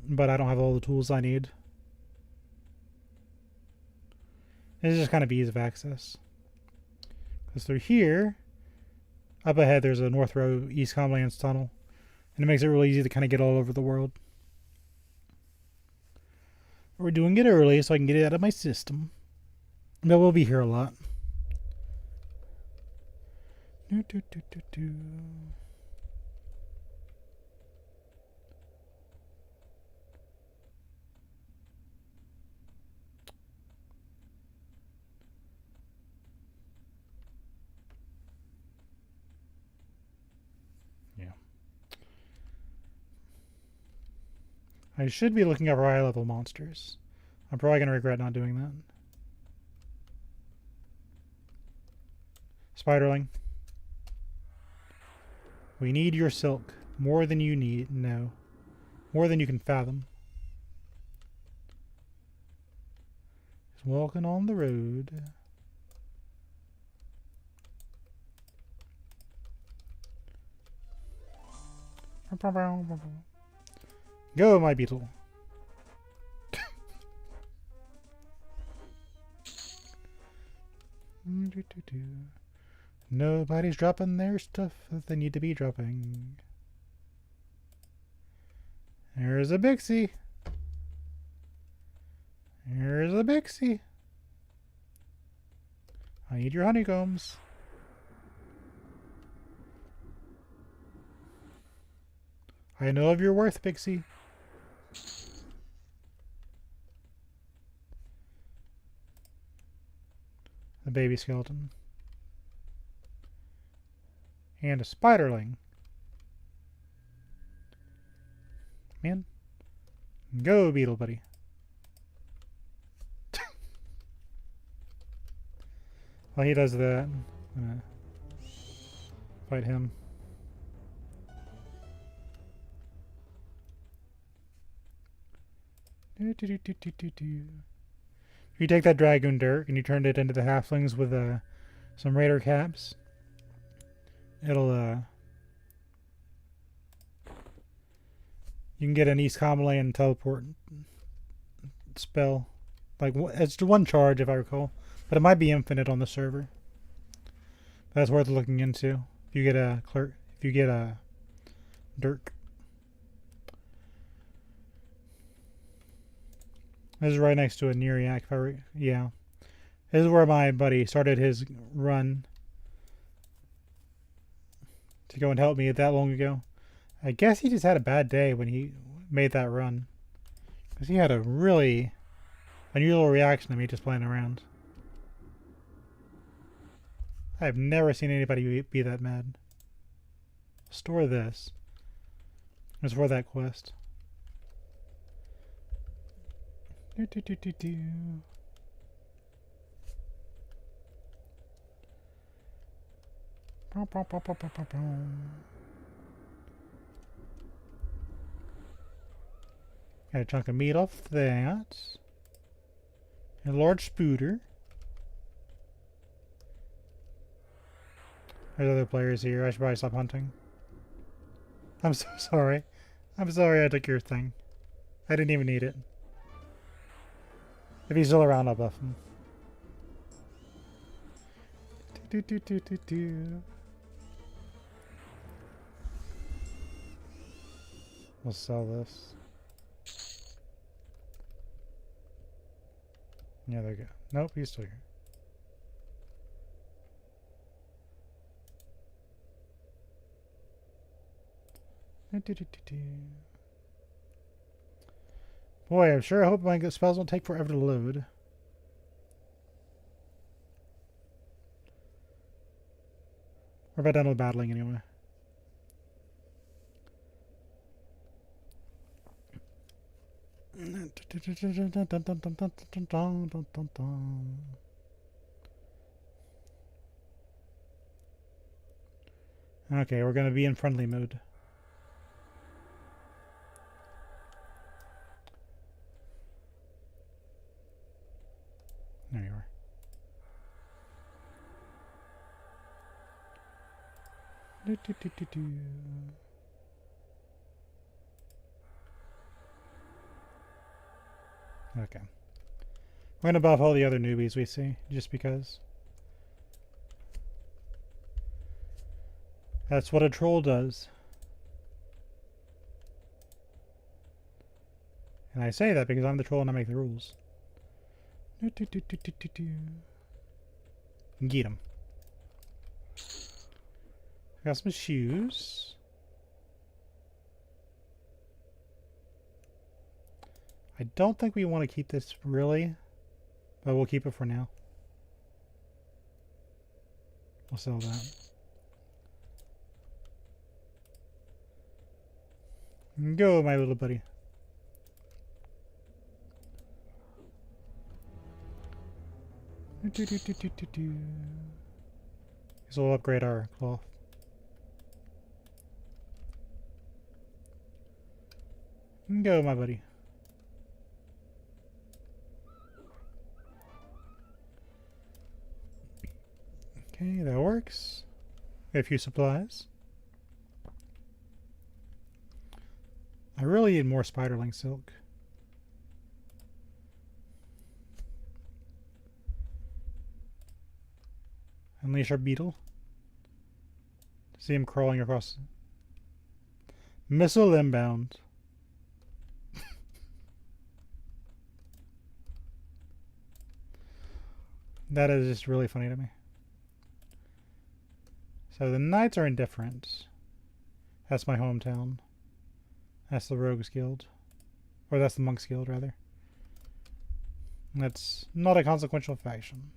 But I don't have all the tools I need. It's just kind of ease of access. Because through here, up ahead there's a North Row East Comlands tunnel. And it makes it really easy to kind of get all over the world. We're doing it early so I can get it out of my system. But we'll be here a lot. Do, do, do, do, do. Yeah. I should be looking up for high level monsters. I'm probably going to regret not doing that. Spiderling. We need your silk. More than you need. No. More than you can fathom. Just walking on the road. Go, my beetle. Nobody's dropping their stuff that they need to be dropping. There's a Bixie. There's a Bixie. I need your honeycombs. I know of your worth, Bixie. A baby skeleton. And a spiderling. Man. Go, beetle buddy. While he does that, I'm gonna fight him. If you take that dragoon dirt and you turn it into the halflings with some raider caps, it'll you can get an East Commonland teleport spell. Like, it's one charge if I recall, but it might be infinite on the server. That's worth looking into if you get a clerk. If you get a Dirk. This is right next to a Neriac. Yeah, this is where my buddy started his run to go and help me that long ago. I guess he just had a bad day when he made that run, because he had a really unusual reaction to me just playing around. I've never seen anybody be that mad. Store this. It's for that quest. Got a chunk of meat off that. A large spooter. There's other players here. I should probably stop hunting. I'm so sorry. I'm sorry I took your thing. I didn't even need it. If he's still around, I'll buff him. We'll sell this. Yeah, there we go. Nope, he's still here. Boy, I'm sure I hope my spells don't take forever to load. We're about done with battling anyway. Okay, we're gonna be in friendly mode. There you are. Okay. We're gonna buff all the other newbies we see, just because. That's what a troll does. And I say that because I'm the troll and I make the rules. Get him. Got some shoes. I don't think we want to keep this really, but we'll keep it for now. We'll sell that. Go, my little buddy. This will upgrade our cloth. Go, my buddy. Okay, that works. Got a few supplies. I really need more spiderling silk. Unleash our beetle. See him crawling across. Missile inbound. That is just really funny to me. So the knights are indifferent. That's my hometown. That's the Rogues Guild. Or that's the Monks Guild, rather. That's not a consequential faction.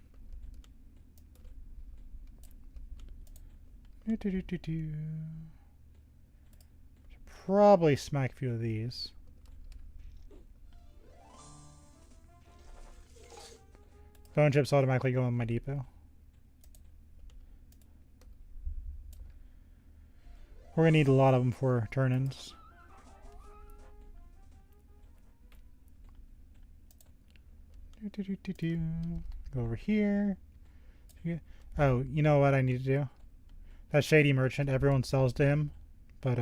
Should probably smack a few of these. Bone chips automatically go in my depot. We're going to need a lot of them for turn-ins. Go over here. Oh, you know what I need to do? That shady merchant, everyone sells to him, but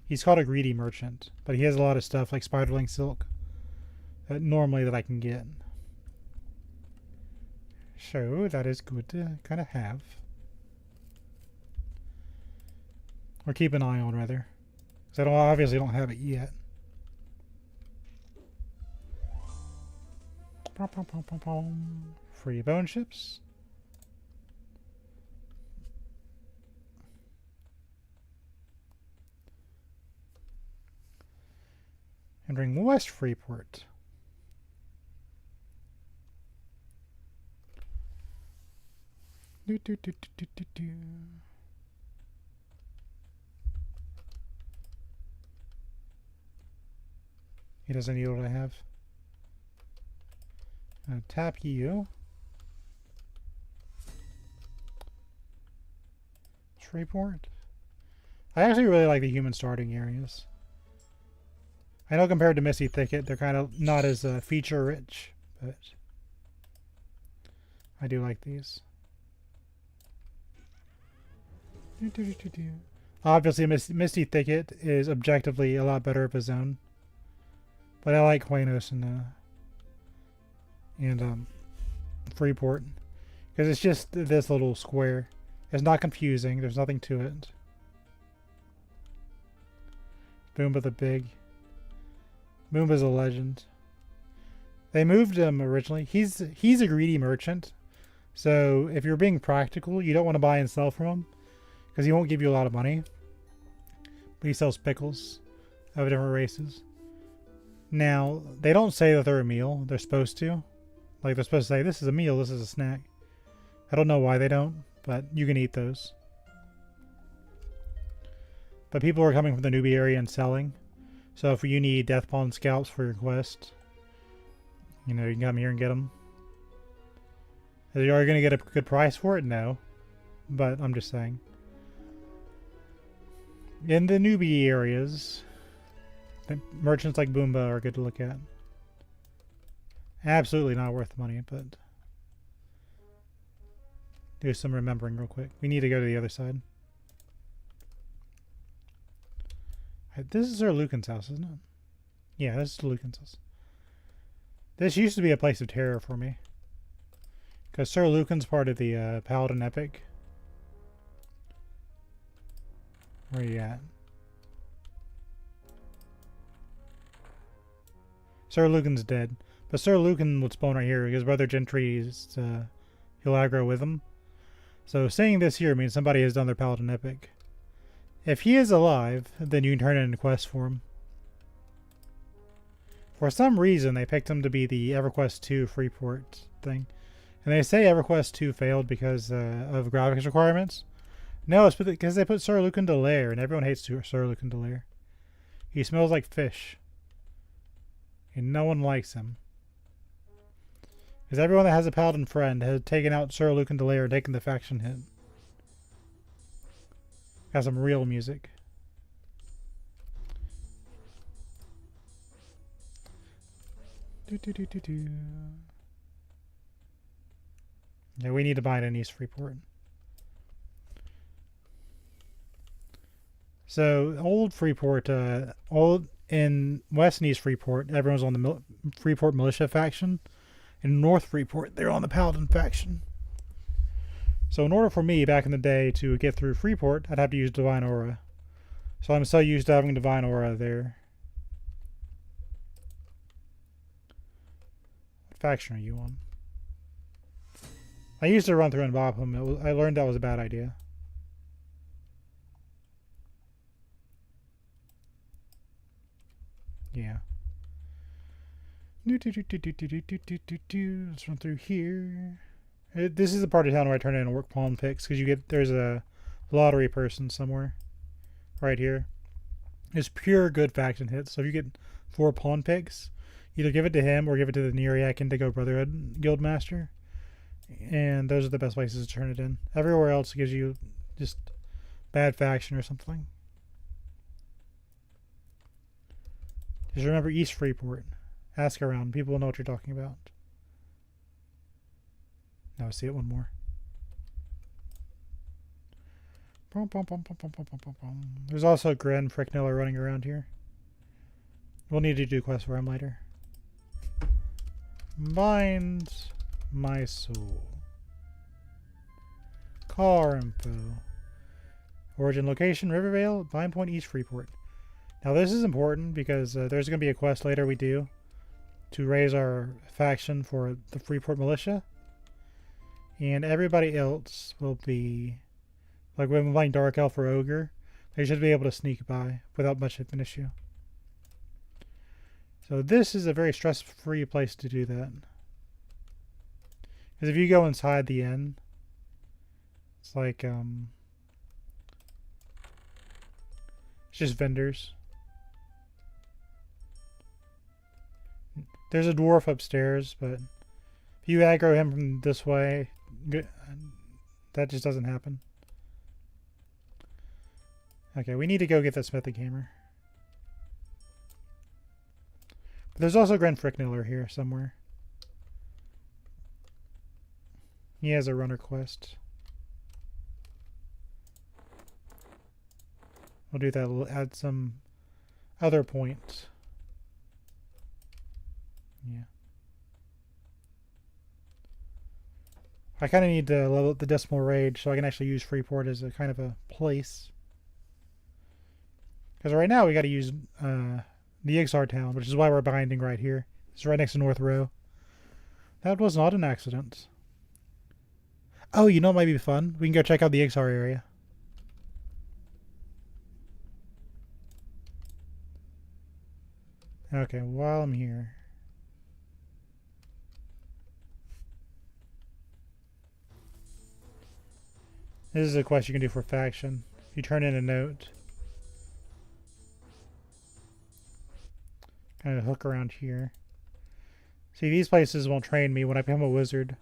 he's called a greedy merchant, but he has a lot of stuff like spiderling silk normally that I can get. So that is good to kind of have. Or keep an eye on, rather. Because I obviously don't have it yet. Free bone chips. Entering West Freeport. He doesn't need what I have. Tap you. Freeport. I actually really like the human starting areas. I know compared to Misty Thicket, they're kind of not as feature rich, but I do like these. Obviously, Misty Thicket is objectively a lot better of a zone, but I like Huenos and Freeport because it's just this little square. It's not confusing. There's nothing to it. Boomba the Big. Boomba's a legend. They moved him originally. He's a greedy merchant, so if you're being practical, you don't want to buy and sell from him because he won't give you a lot of money. But he sells pickles of different races. Now, they don't say that they're a meal. They're supposed to. Like, they're supposed to say, this is a meal, this is a snack. I don't know why they don't, but you can eat those. But people are coming from the newbie area and selling. So if you need Death Pawn scalps for your quest, you know, you can come here and get them. Are you going to get a good price for it? No. But I'm just saying. In the newbie areas, the merchants like Boomba are good to look at. Absolutely not worth the money, but do some remembering real quick. We need to go to the other side. This is Sir Lucan's house, isn't it? Yeah, this is Lucan's house. This used to be a place of terror for me. Because Sir Lucan's part of the Paladin Epic. Where are you at? Sir Lucan's dead. But Sir Lucan would spawn right here. His brother Gentry is, he'll aggro with him. So saying this here means somebody has done their Paladin Epic. If he is alive, then you can turn in a quest for him. For some reason, they picked him to be the EverQuest 2 Freeport thing. And they say EverQuest 2 failed because of graphics requirements. No, it's because they put Sir Lucan de Lair, and everyone hates Sir Lucan de Lair. He smells like fish. And no one likes him. Because everyone that has a Paladin friend has taken out Sir Lucan de Lair and taken the faction hit. Got some real music. Yeah, we need to buy it in East Freeport. So, old Freeport, old in West and East Freeport, everyone's on the Freeport Militia faction. In North Freeport, they're on the Paladin faction. So in order for me, back in the day, to get through Freeport, I'd have to use Divine Aura. So I'm so used to having Divine Aura there. What faction are you on? I used to run through and bop them. I learned that was a bad idea. Yeah. Let's run through here. This is the part of town where I turn in and work pawn picks, because there's a lottery person somewhere right here. It's pure good faction hits. So if you get 4 pawn picks, either give it to him or give it to the Nereak Indigo Brotherhood Guildmaster, and those are the best places to turn it in. Everywhere else gives you just bad faction or something. Just remember East Freeport. Ask around. People will know what you're talking about. Now I see it one more. There's also Gren Frickniller running around here. We'll need to do quests for him later. Bind my soul. Car info. Origin location, Rivervale, Vine Point, East Freeport. Now this is important because there's going to be a quest later we do to raise our faction for the Freeport Militia. And everybody else will be, like when we're playing Dark Elf or Ogre, they should be able to sneak by without much of an issue. So this is a very stress-free place to do that. Because if you go inside the inn, it's like, it's just vendors. There's a dwarf upstairs, but if you aggro him from this way, that just doesn't happen. Okay, we need to go get that smithing hammer. But there's also Gren Frickniller here somewhere. He has a runner quest. We'll do that. We'll add some other points. Yeah. I kind of need to level up the Decimal Rage so I can actually use Freeport as a kind of a place. Because right now we got to use the Ixar town, which is why we're binding right here. It's right next to North Row. That was not an accident. Oh, you know what might be fun? We can go check out the Ixar area. Okay, while I'm here. This is a quest you can do for faction. You turn in a note. Kind of hook around here. See, these places won't train me when I become a wizard.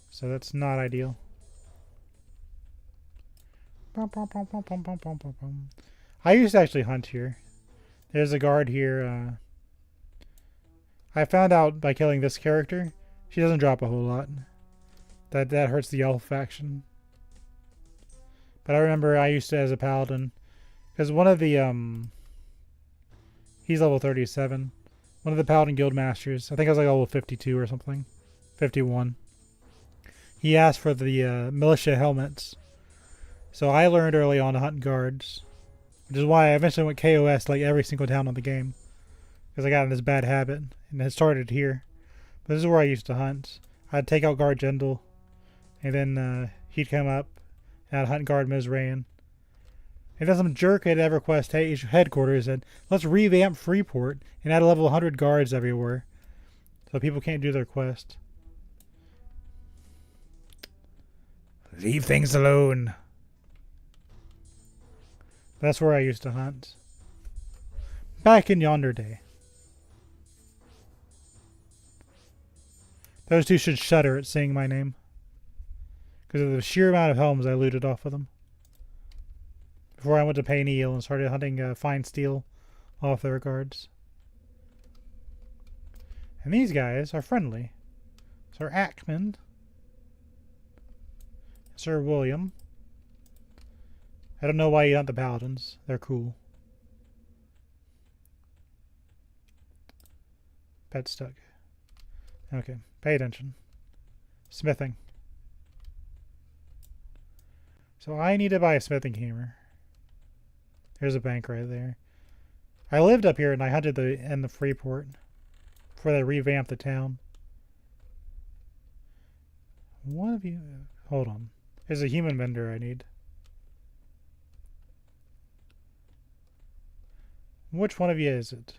So that's not ideal. I used to actually hunt here. There's a guard here. I found out by killing this character, she doesn't drop a whole lot. That hurts the elf faction. But I remember I used to as a paladin, because one of the he's level 37. One of the paladin guild masters, I think I was like level 52 or something, 51. He asked for the militia helmets, so I learned early on to hunt guards, which is why I eventually went KOS like every single town on the game, because I got in this bad habit, and it started here. But this is where I used to hunt. I'd take out Guard Jendel, and then he'd come up and I'd hunt guard Mizrain. And then some jerk at EverQuest headquarters said, let's revamp Freeport and add a level 100 guards everywhere so people can't do their quest. Leave things alone. That's where I used to hunt. Back in yonder day. Those two should shudder at seeing my name. Because of the sheer amount of helms I looted off of them. Before I went to Payneal and started hunting fine steel off their guards. And these guys are friendly. Sir Ackman. Sir William. I don't know why you hunt the paladins. They're cool. Pet stuck. Okay, pay attention. Smithing. So I need to buy a smithing hammer. There's a bank right there. I lived up here and I hunted in the Freeport before they revamped the town. One of you... Hold on. There's a human vendor I need. Which one of you is it?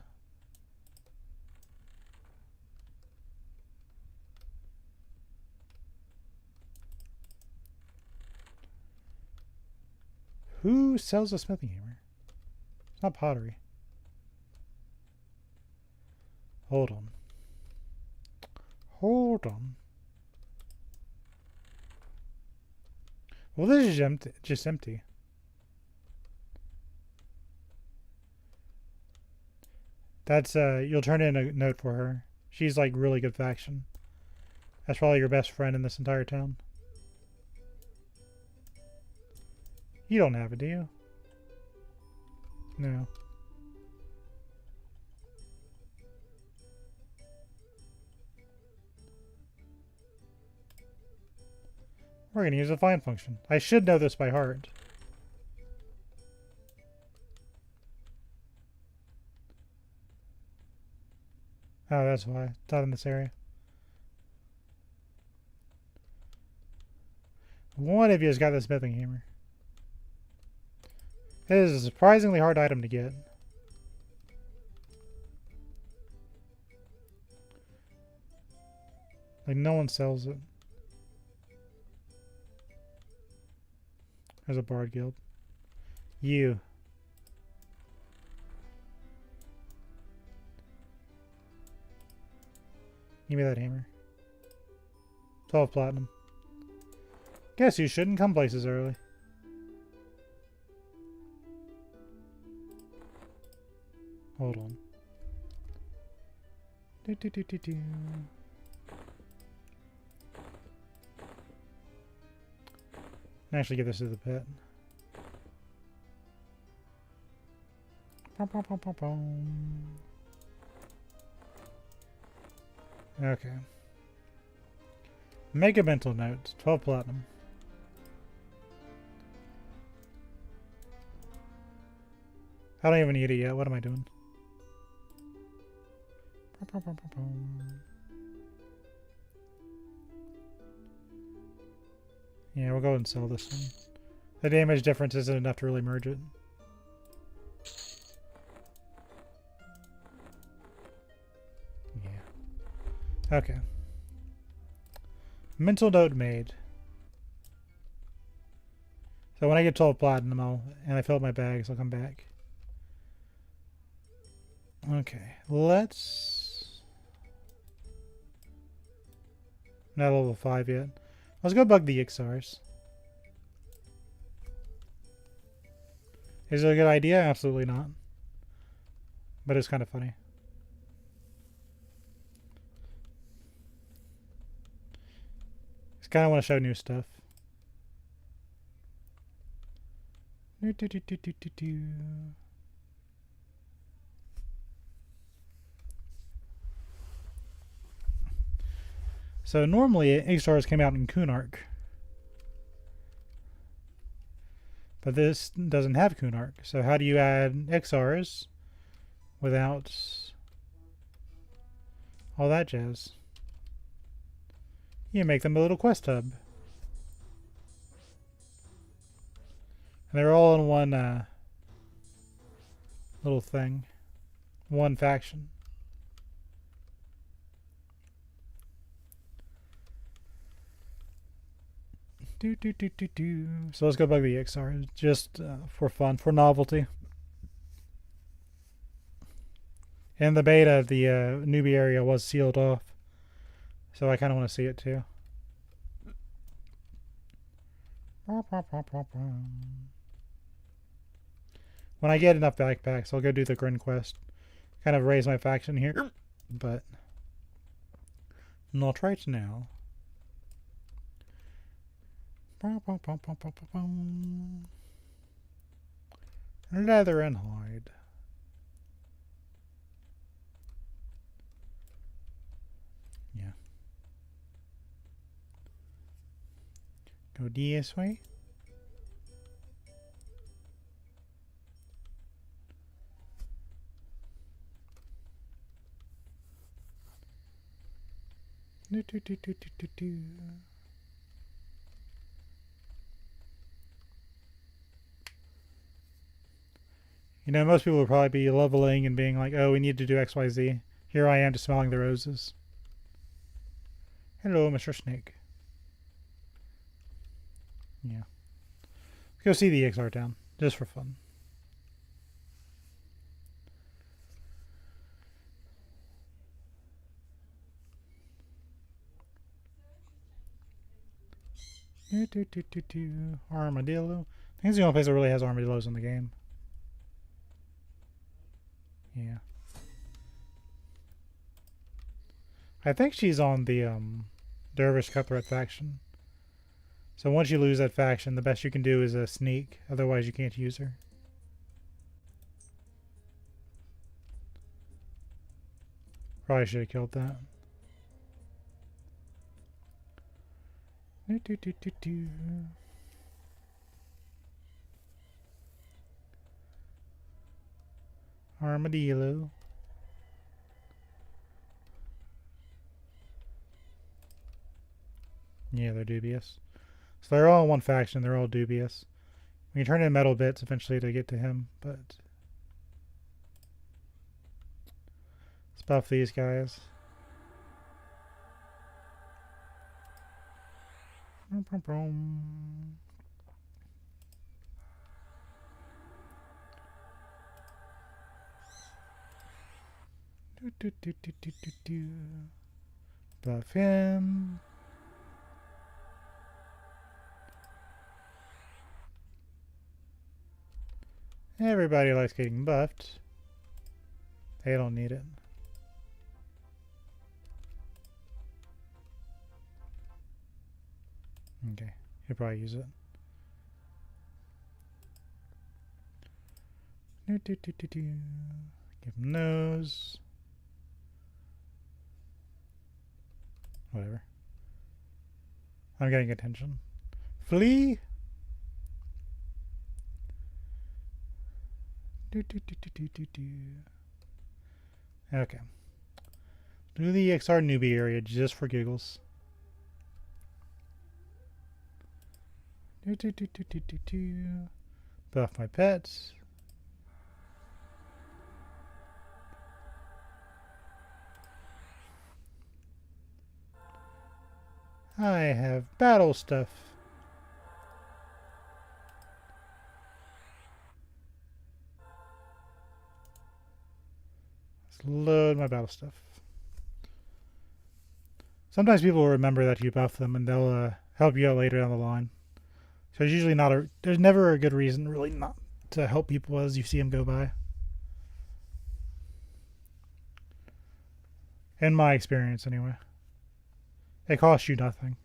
Who sells a smithing hammer? It's not pottery. Hold on. Hold on. Well, this is empty, just empty. That's, you'll turn in a note for her. She's, like, really good faction. That's probably your best friend in this entire town. You don't have it, do you? No. We're going to use a find function. I should know this by heart. Oh, that's why. It's not in this area. One of you has got the smithing hammer. It is a surprisingly hard item to get. Like, no one sells it. There's a bard guild. You. Give me that hammer. 12 platinum. Guess you shouldn't come places early. Hold on. Do, do, do, do, do. Actually, give this to the pet. Okay. Mega mental notes. 12 platinum. I don't even need it yet. What am I doing? Yeah, we'll go and sell this one. The damage difference isn't enough to really merge it. Yeah. Okay. Mental note made. So when I get 12 platinum, and I fill up my bags, I'll come back. Okay, let's... Not level 5 yet. Let's go bug the Ixars. Is it a good idea? Absolutely not. But it's kind of funny. Just kind of want to show new stuff. So normally Ixars came out in Kunark. But this doesn't have Kunark. So how do you add Ixars without all that jazz? You make them a little quest hub. And they're all in one little thing. One faction. So let's go bug the EXR just for fun, for novelty. And the beta, the newbie area was sealed off. So I kind of want to see it too. When I get enough backpacks, I'll go do the Grin quest. Kind of raise my faction here, but not right now. Leather and hide. Yeah. Go this way. You know, most people would probably be leveling and being like, oh, we need to do XYZ. Here I am just smelling the roses. Hello, Mr. Snake. Yeah. Let's go see the EXR town, just for fun. Armadillo. I think it's the only place that really has armadillos in the game. Yeah. I think she's on the Dervish Cutthroat faction. So once you lose that faction, the best you can do is a sneak. Otherwise, you can't use her. Probably should have killed that. Armadillo. Yeah, they're dubious. So they're all in one faction. They're all dubious. We can turn in metal bits eventually to get to him, but let's buff these guys. Buff him. Everybody likes getting buffed. They don't need it. Okay, he'll probably use it. Give him nose. Whatever. I'm getting attention. Flee! Okay. Do the XR newbie area just for giggles. Buff my pets. I have battle stuff. Let's load my battle stuff. Sometimes people will remember that you buff them and they'll help you out later down the line. So there's usually not there's never a good reason really not to help people as you see them go by. In my experience anyway. It costs you nothing.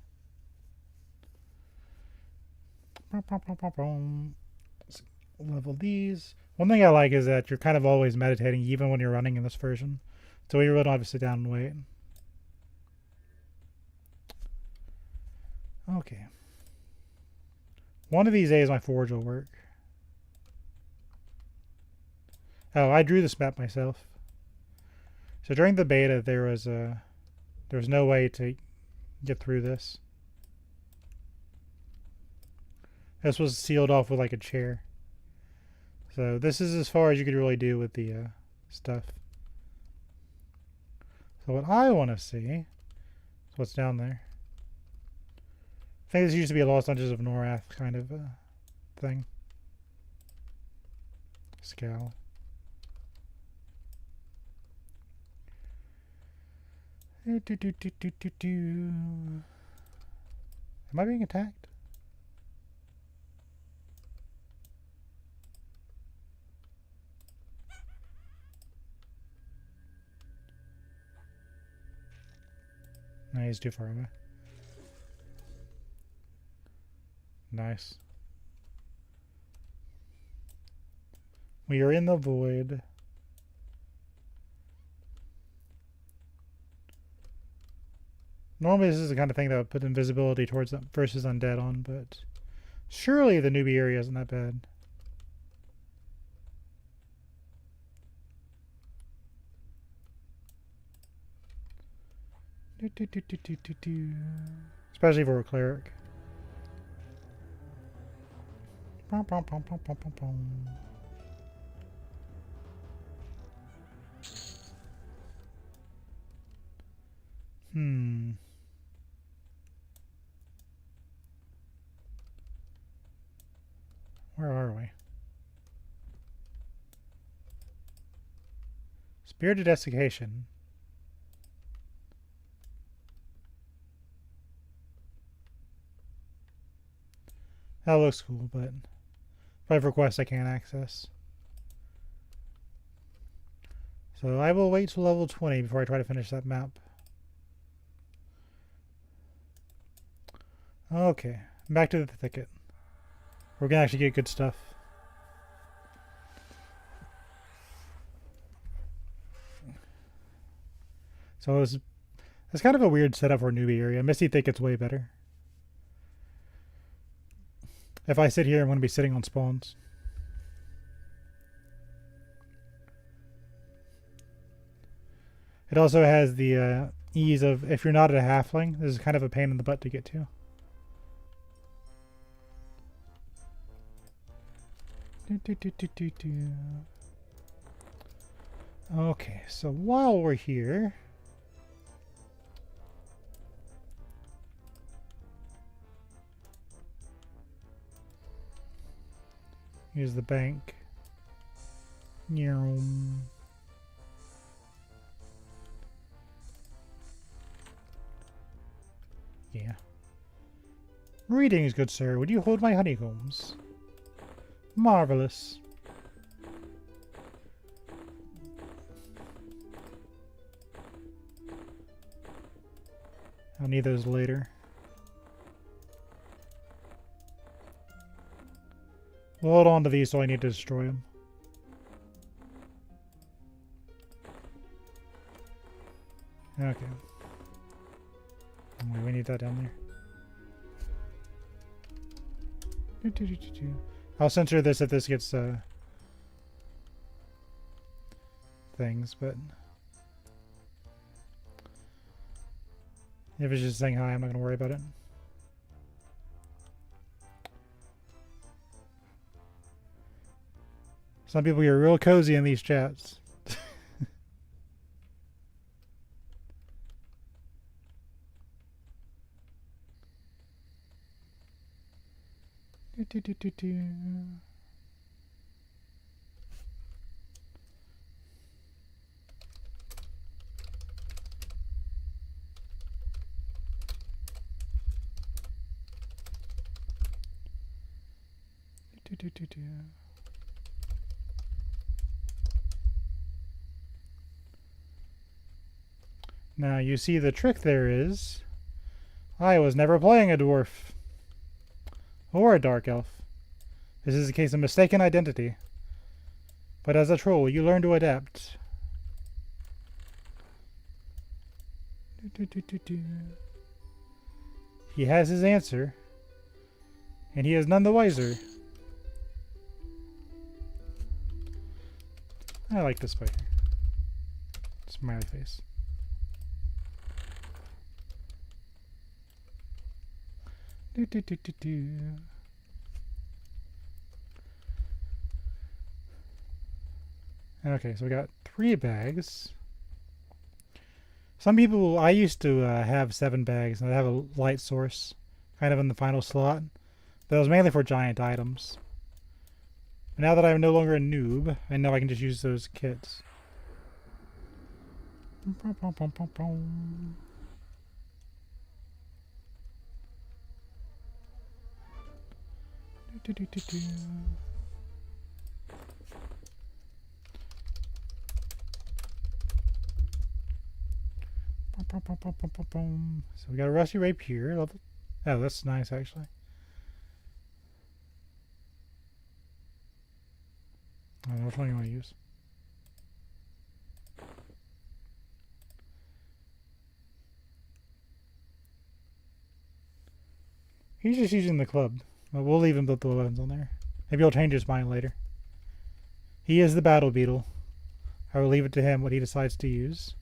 Level these. One thing I like is that you're kind of always meditating even when you're running in this version. So you really don't have to sit down and wait. Okay. One of these days my forge will work. Oh, I drew this map myself. So during the beta there was no way to get through this. This was sealed off with like a chair. So this is as far as you could really do with the stuff. So what I want to see is what's down there. I think this used to be a Lost Dungeons of Norath kind of thing. Scowl. Am I being attacked? No, he's too far away. Nice. We are in the void. Normally this is the kind of thing that would put invisibility towards versus undead on, but surely the newbie area isn't that bad. Especially for a cleric. Where are we? Spirited Desiccation. That looks cool, but if I have requests I can't access. So I will wait till level 20 before I try to finish that map. Okay, back to the thicket. We're gonna actually get good stuff. So it's kind of a weird setup for a newbie area. Misty Thicket's way better. If I sit here, I'm going to be sitting on spawns. It also has the ease of, if you're not a halfling, this is kind of a pain in the butt to get to. Okay, so while we're here, here's the bank. Yeah. Greetings, good sir. Would you hold my honeycombs? Marvelous. I'll need those later. We'll hold on to these so I need to destroy them. Okay. Wait, we need that down there. I'll censor this if this gets things, but if it's just saying hi, I'm not going to worry about it. Some people get real cozy in these chats. Now you see the trick there is, I was never playing a dwarf or a dark elf. This is a case of mistaken identity. But as a troll, you learn to adapt. He has his answer, and he is none the wiser. I like this spider. Smiley face. Okay, so we got 3 bags. Some people, I used to have 7 bags, and I'd have a light source kind of in the final slot. But it was mainly for giant items. But now that I'm no longer a noob, I know I can just use those kits. So we got a rusty rapier. Level. Oh, that's nice actually. I don't know which one you want to use. He's just using the club. Well, we'll leave him with the weapons on there. Maybe he'll change his mind later. He is the battle beetle. I will leave it to him what he decides to use.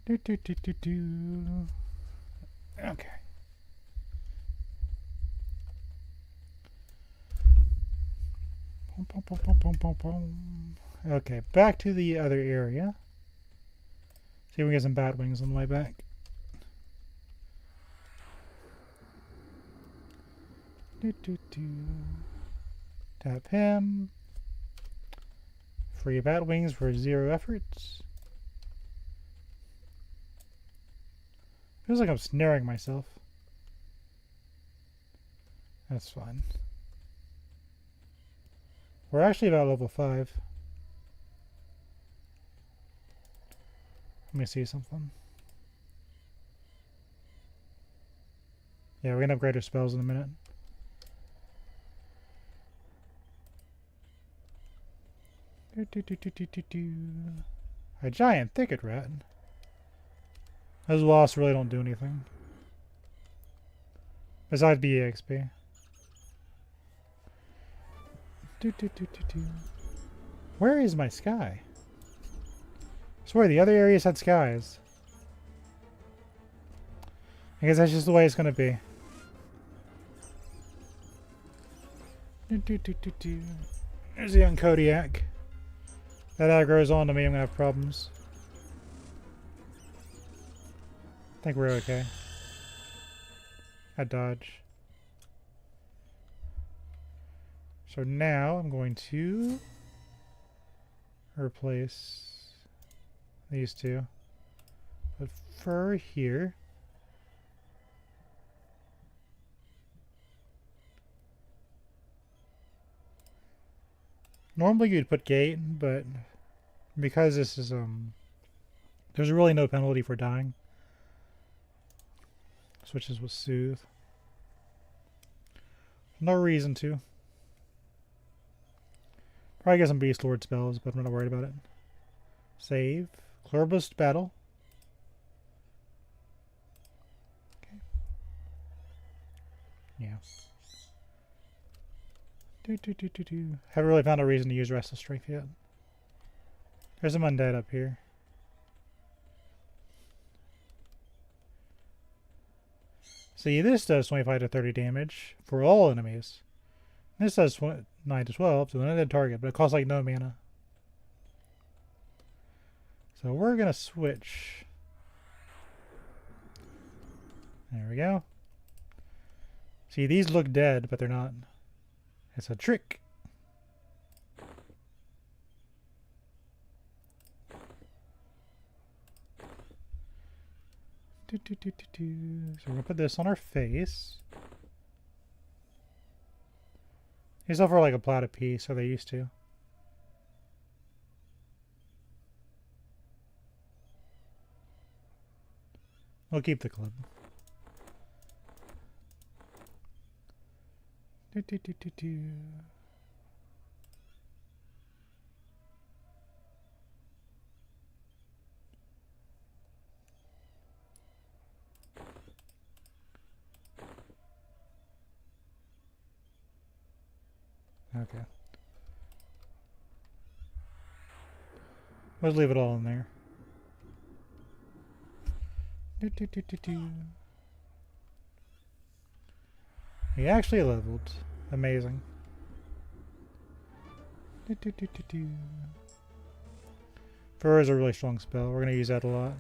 Okay. Okay, back to the other area. See if we get some bat wings on the way back. Tap him. Free bat wings for 0 efforts. Feels like I'm snaring myself. That's fine. We're actually about level 5. Let me see something. Yeah, we're gonna upgrade our spells in a minute. A giant thicket rat. Those wasps really don't do anything. Besides BXP. Where is my sky? I swear the other areas had skies. I guess that's just the way it's gonna be. There's a young Kodiak. That aggro's on to me, I'm gonna have problems. I think we're okay. I dodge. So now I'm going to replace these two. Put fur here. Normally you'd put gate, but because this is there's really no penalty for dying. Switches with soothe. No reason to. Probably get some Beast Lord spells, but I'm not worried about it. Save. Cloudbot battle. Okay. Yeah. Haven't really found a reason to use Restless Strength yet. There's some undead up here. See, this does 25 to 30 damage for all enemies. This does 9 to 12 to an undead target, but it costs like no mana. So we're going to switch. There we go. See, these look dead, but they're not. It's a trick. So we're going to put this on our face. These offer like a plat a piece, so they used to. We'll keep the club. Okay. Let's leave it all in there. He actually leveled. Amazing. Fur is a really strong spell. We're going to use that a lot.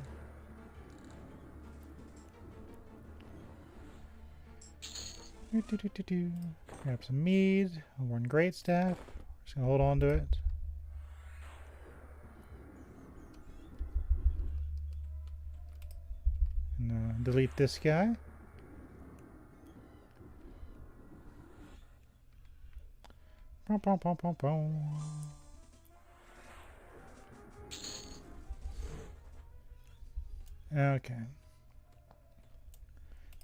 Grab some mead. One great staff. Just going to hold on to it. And delete this guy. Okay.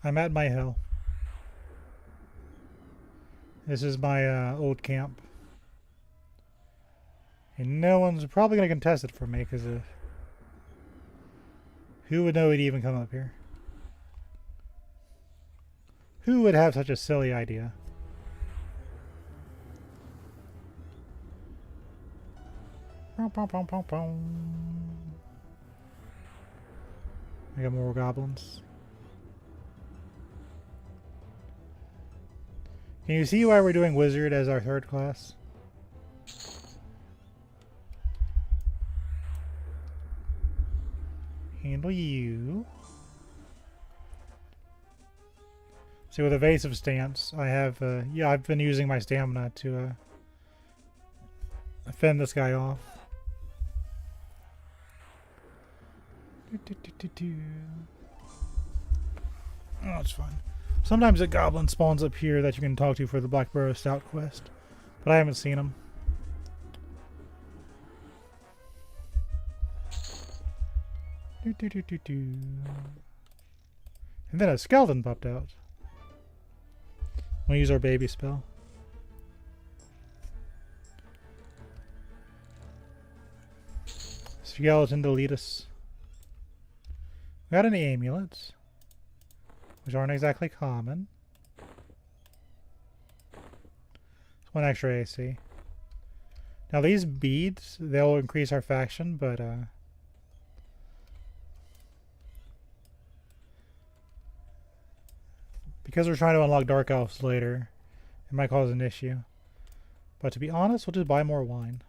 I'm at my hill. This is my old camp. And no one's probably going to contest it for me because who would know he'd even come up here? Who would have such a silly idea? I got more goblins. Can you see why we're doing wizard as our third class? Handle you. See, with evasive stance, I have, yeah, I've been using my stamina to fend this guy off. Oh, it's fine. Sometimes a goblin spawns up here that you can talk to for the Black Burrow Stout quest, but I haven't seen him. And then a skeleton popped out. We'll use our baby spell. Skeleton to lead us. We got any amulets, which aren't exactly common. One extra AC. Now these beads, they'll increase our faction, but because we're trying to unlock Dark Elves later, it might cause an issue. But to be honest, we'll just buy more wine.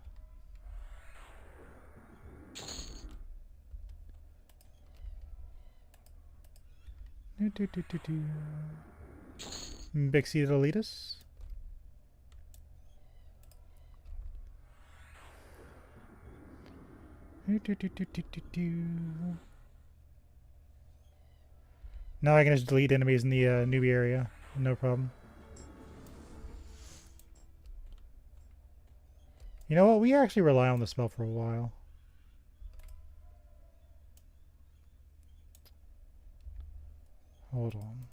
Bixie to lead us. Now I can just delete enemies in the newbie area. No problem. You know what? We actually rely on the spell for a while. Hold on.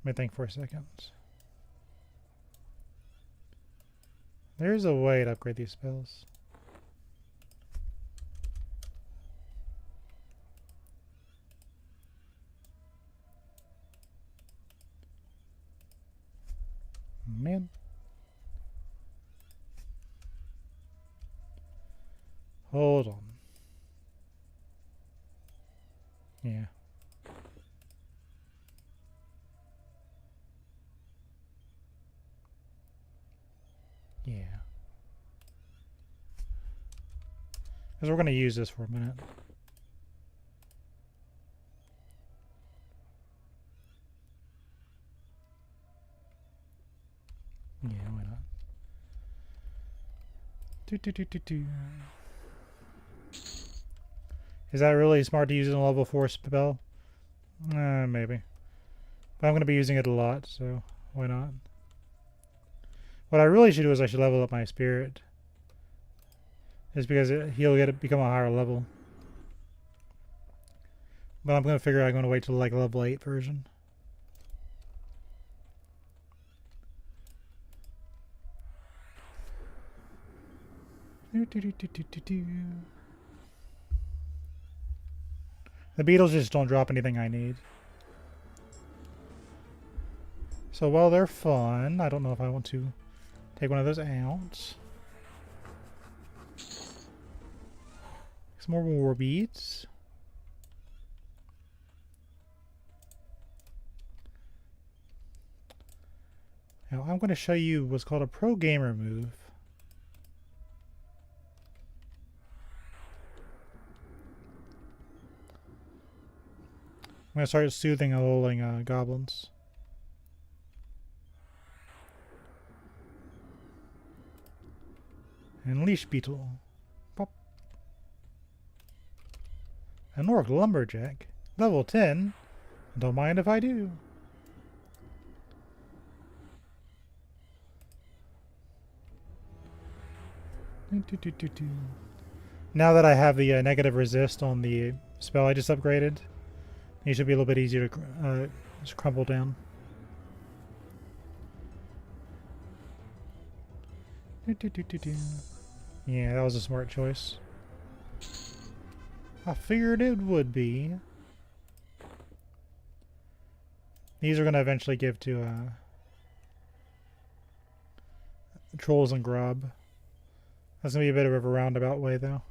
Let me think for a second. There's a way to upgrade these spells. Man. Hold on. Yeah. Yeah. Because we're going to use this for a minute. Yeah, why not? Is that really smart to use in a level 4 spell? Maybe. But I'm going to be using it a lot, so why not? What I really should do is I should level up my spirit. Just because he'll become a higher level. But I'm going to figure I'm going to wait till like level 8 version. The beetles just don't drop anything I need. So while they're fun, I don't know if I want to take one of those out. Some more war beads. Now I'm going to show you what's called a pro gamer move. I'm going to start soothing and lulling goblins. And leash beetle. Pop. An orc lumberjack. Level 10. Don't mind if I do. Now that I have the negative resist on the spell I just upgraded, it should be a little bit easier to just crumble down. Yeah, that was a smart choice. I figured it would be. These are going to eventually give to trolls and grub. That's going to be a bit of a roundabout way, though.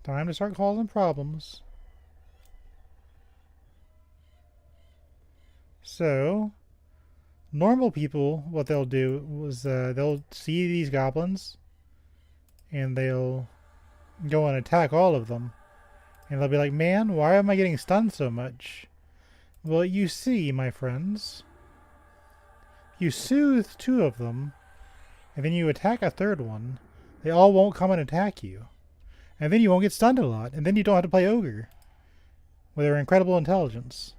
Time to start causing problems. So, normal people, what they'll do is they'll see these goblins and they'll go and attack all of them. And they'll be like, man, why am I getting stunned so much? Well, you see, my friends, you soothe 2 of them, and then you attack a 3rd one. They all won't come and attack you. And then you won't get stunned a lot. And then you don't have to play Ogre with their incredible intelligence.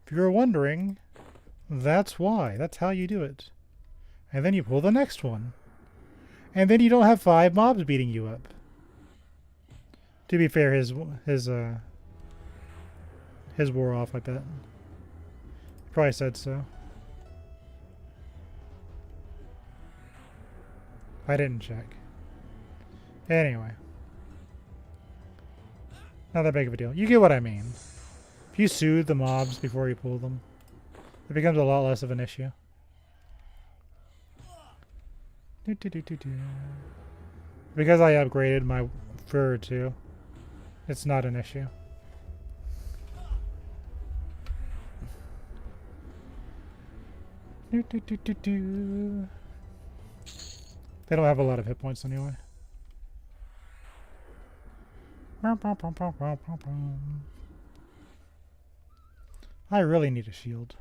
If you were wondering, that's why. That's how you do it. And then you pull the next one. And then you don't have 5 mobs beating you up. To be fair, his wore off like that. Probably said so. I didn't check. Anyway. Not that big of a deal. You get what I mean. If you soothe the mobs before you pull them, it becomes a lot less of an issue. Because I upgraded my fur too, it's not an issue. They don't have a lot of hit points anyway. I really need a shield.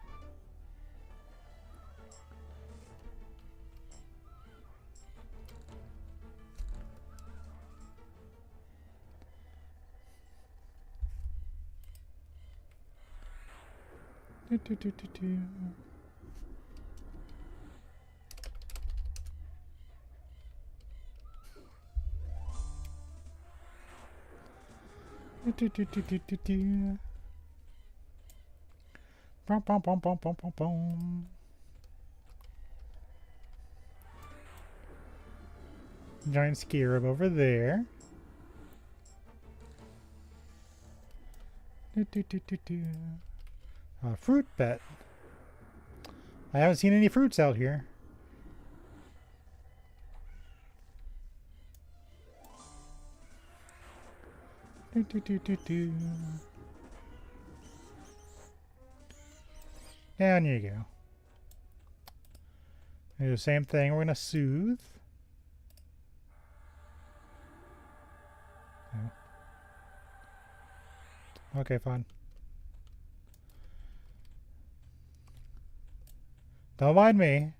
Giant scarab over there. Fruit bet. I haven't seen any fruits out here. Down you go. Do the same thing. We're going to soothe. Oh. Okay, fine. Don't mind me.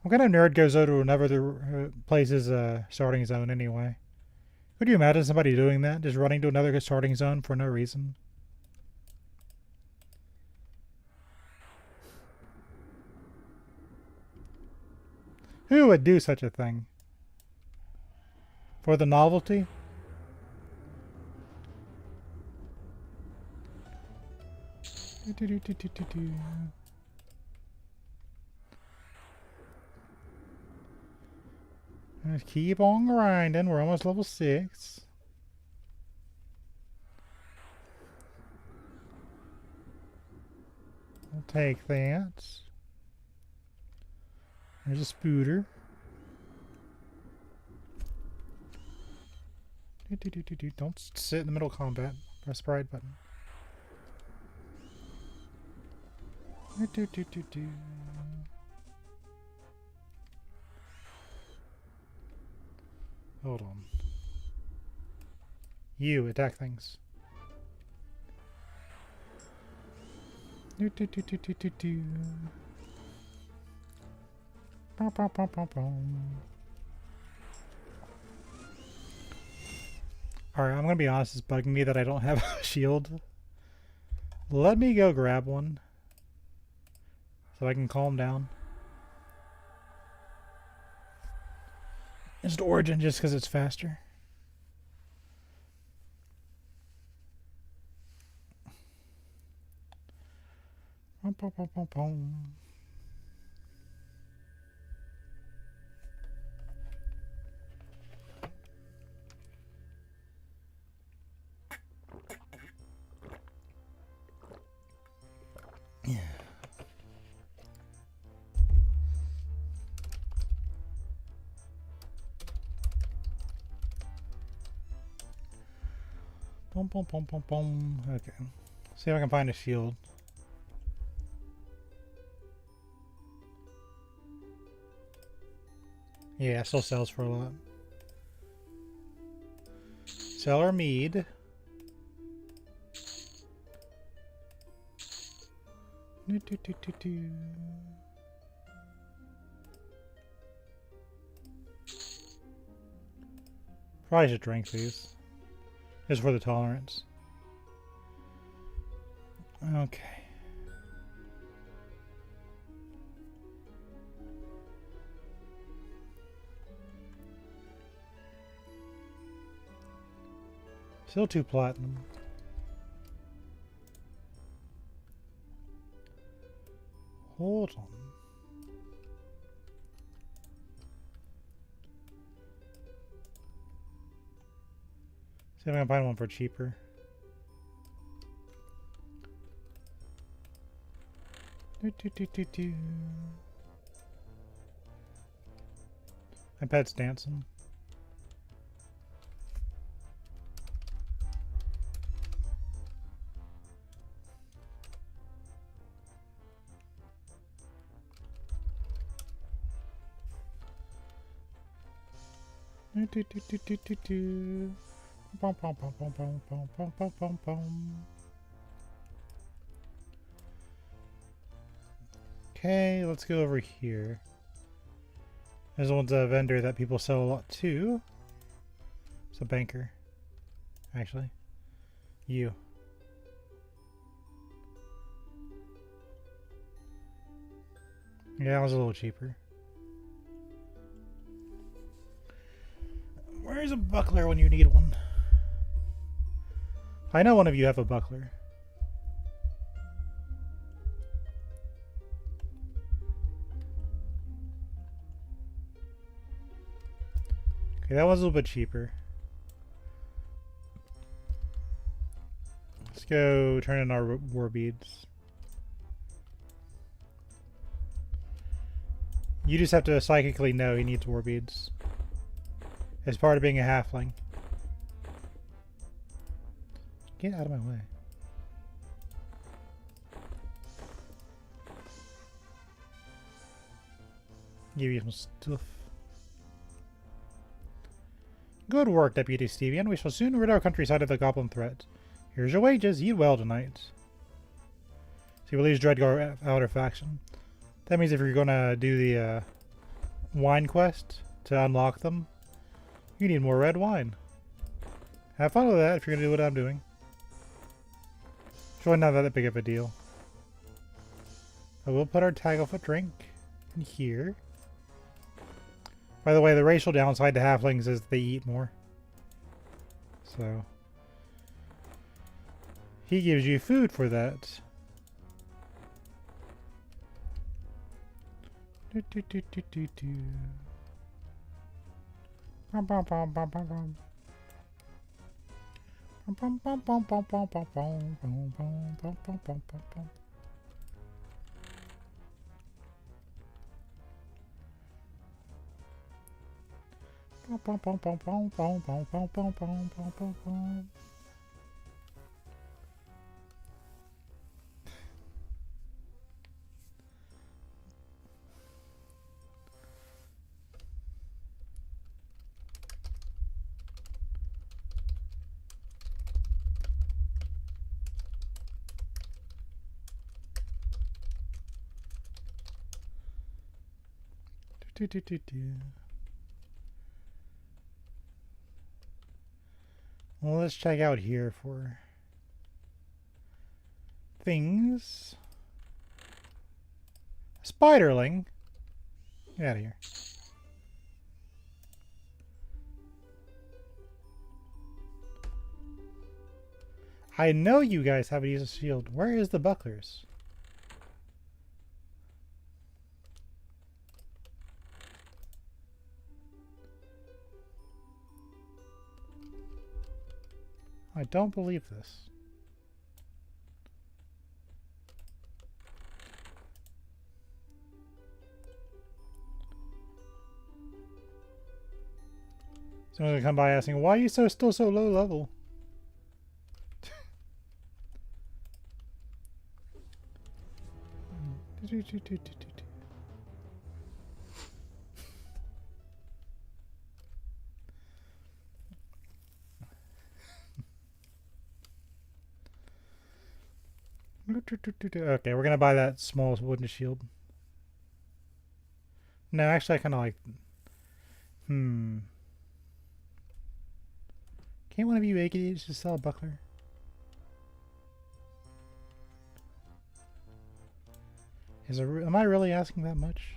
What kind of nerd goes over to another place's starting zone anyway? Could you imagine somebody doing that? Just running to another starting zone for no reason? Who would do such a thing? For the novelty? Let's keep on grinding. We're almost level 6. Take that. There's a spooter. Don't sit in the middle of combat. Press the right button. Hold on. You attack things. Alright, I'm gonna be honest, it's bugging me that I don't have a shield. Let me go grab one so I can calm down. Just Origin just because it's faster. Yeah. Boom, boom, boom, boom, boom. Okay. See if I can find a shield. Yeah, still sells for a lot. CLR mead. Probably should drink these. Just for the tolerance. Okay. Still 2 platinum. Hold on. See if I can find one for cheaper. My pet's dancing. Okay, let's go over here. There's one's a vendor that people sell a lot to. It's a banker, actually. You. Yeah, it was a little cheaper. Where's a buckler when you need one? I know one of you have a buckler. Okay, that was a little bit cheaper. Let's go turn in our war beads. You just have to psychically know he needs war beads. As part of being a halfling. Get out of my way. Give you some stuff. Good work, Deputy Stevian. We shall soon rid our countryside of the goblin threat. Here's your wages. Eat well tonight. See, we'll use Dreadgar outer faction. That means if you're gonna do the wine quest to unlock them, you need more red wine. Have fun with that if you're gonna do what I'm doing. It's really not that big of a deal. But we'll put our Tagglefoot drink in here. By the way, the racial downside to halflings is they eat more. So he gives you food for that. Well, let's check out here for things. Spiderling. Get out of here. I know you guys haven't used a shield. Where is the bucklers? I don't believe this. Someone's gonna come by asking, why are you still so low level? Okay, we're gonna buy that small wooden shield. No, actually I kinda like... Can't one of you idiots just sell a buckler? Am I really asking that much?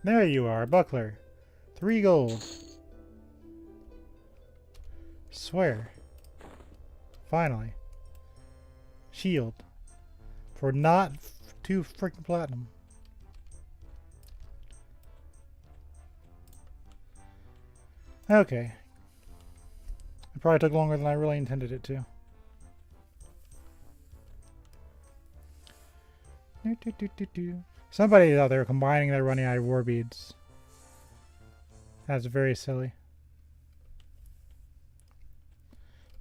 There you are, buckler. 3 gold. Swear. Finally. Shield. For not 2 freaking platinum. Okay. It probably took longer than I really intended it to. Somebody out there combining their running out of war beads. That's very silly.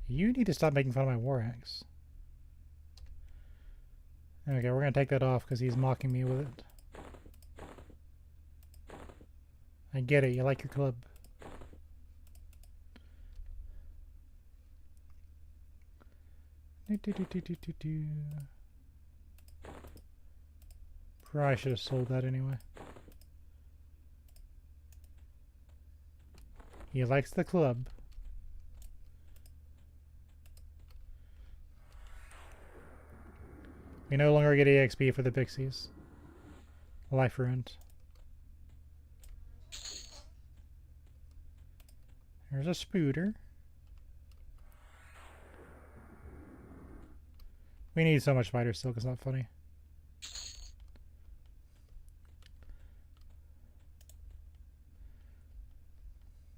You need to stop making fun of my war axe. Okay, we're gonna take that off because he's mocking me with it. I get it, you like your club. Probably should have sold that anyway. He likes the club. We no longer get EXP for the pixies. Life ruined. There's a spooter. We need so much spider silk, it's not funny.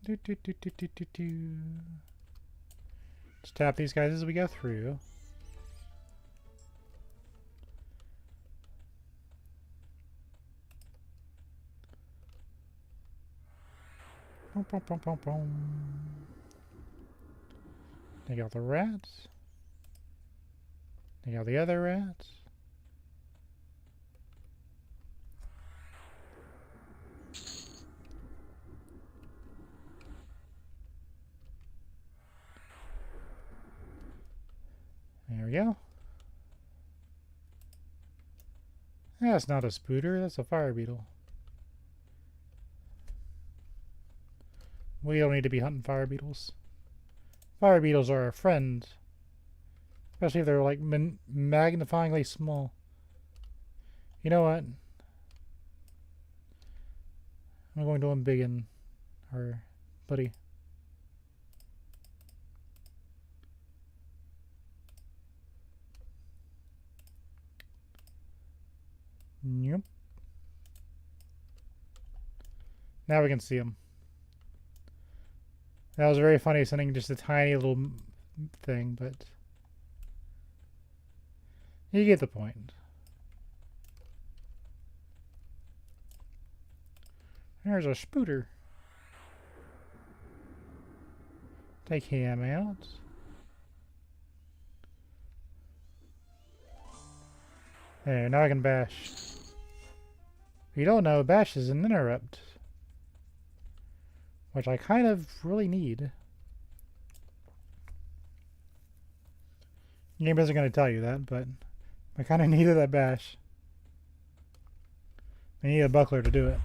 Let's tap these guys as we go through. Take out the rats. Take out the other rats. There we go. That's not a spooter, that's a fire beetle. We don't need to be hunting fire beetles. Fire beetles are our friend. Especially if they're like magnifyingly small. You know what? I'm going to unbiggen our buddy. Yep. Now we can see him. That was very funny, sending just a tiny little thing, but you get the point. There's a spooter. Take him out. There, now I can bash. If you don't know, bash is an interrupt, which I kind of really need. The game isn't going to tell you that, but I kind of needed that bash. I need a buckler to do it.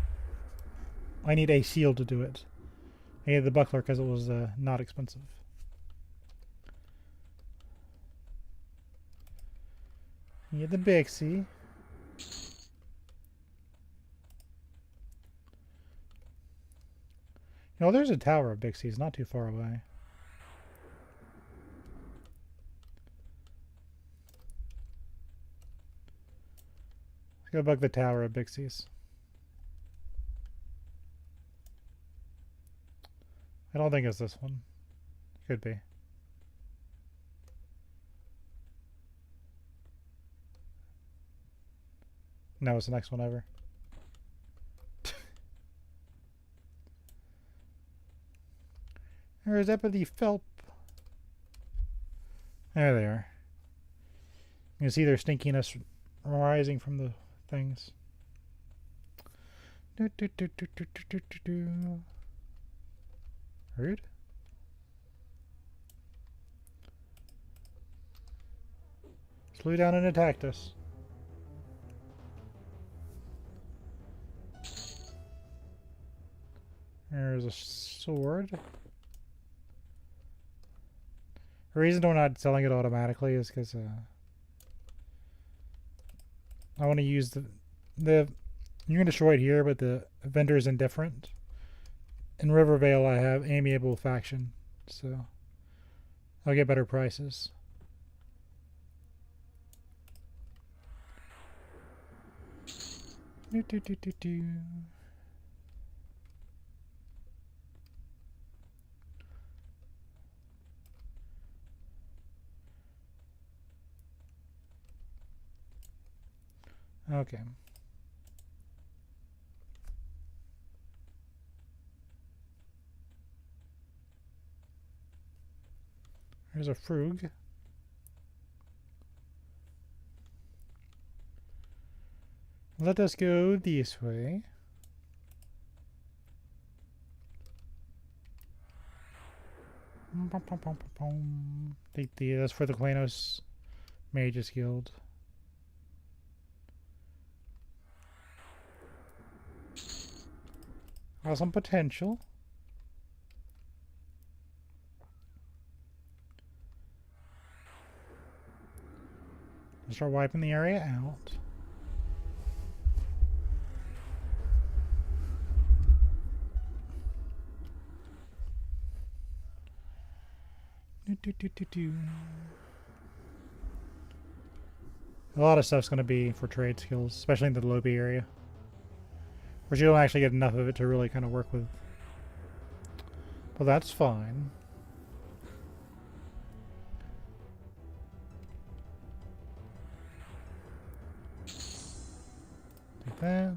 I need a shield to do it. I needed the buckler because it was not expensive. You get the Bixie. You know, there's a tower of Bixies not too far away. Let's go bug the tower of Bixies. I don't think it's this one. Could be. No, it's the next one over. There's Epithy Phelp. There they are. You can see their stinkiness rising from the things. Rude. Flew down and attacked us. There's a sword. The reason we're not selling it automatically is because I want to use the you can destroy it here, but the vendor is indifferent. In Rivervale, I have amiable faction, so I'll get better prices. Okay. There's a frug. Let us go this way. That's for the Klanos Mages Guild. Has some potential. Start wiping the area out. A lot of stuff's going to be for trade skills, especially in the lobby area, where you don't actually get enough of it to really kind of work with. But that's fine. Take that.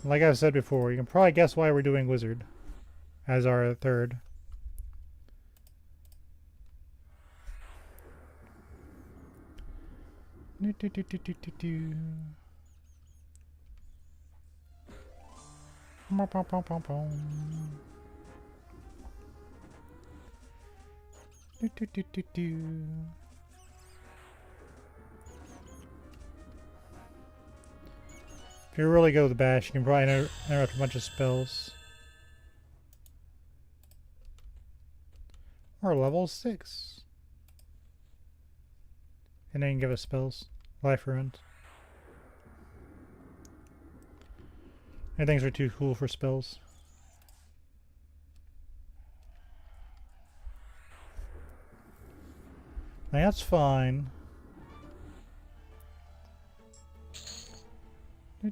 Like I've said before, you can probably guess why we're doing Wizard as our third. If you really go with the bash, you can probably interrupt a bunch of spells. Or level 6. And then you can give us spells. Life ruined. And things are too cool for spells. That's fine. I'll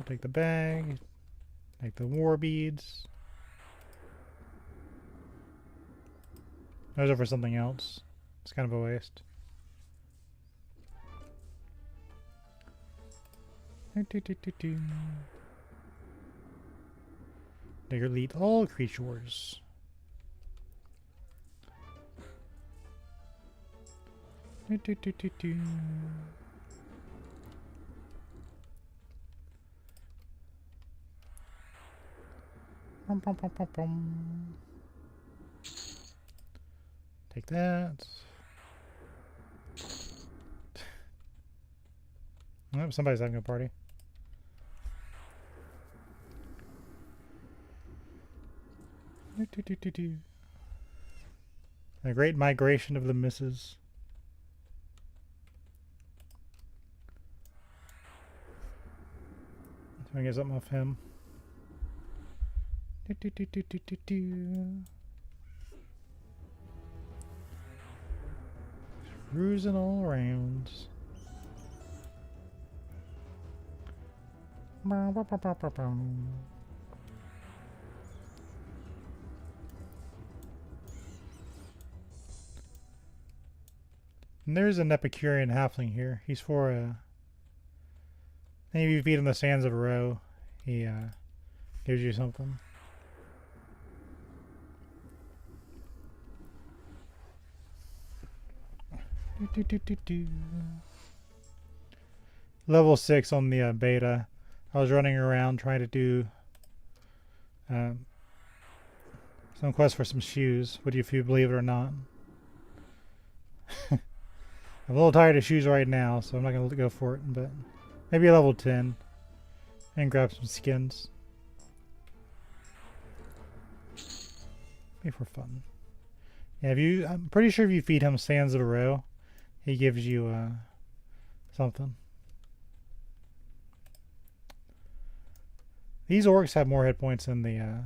take the bag. Take the war beads. Those are for something else. It's kind of a waste. They delete all creatures. Take that. Oh, somebody's having a party. The great migration of the misses. So I get something off him. Cruising all around. And there's an Epicurean halfling here. He's for maybe if you feed him the sands of a row, he gives you something. Level 6 on the beta. I was running around trying to do some quests for some shoes. Would you, if you believe it or not? I'm a little tired of shoes right now, so I'm not going to go for it, but maybe a level 10 and grab some skins. Maybe for fun. Yeah, I'm pretty sure if you feed him sands of a row, he gives you something. These orcs have more hit points than the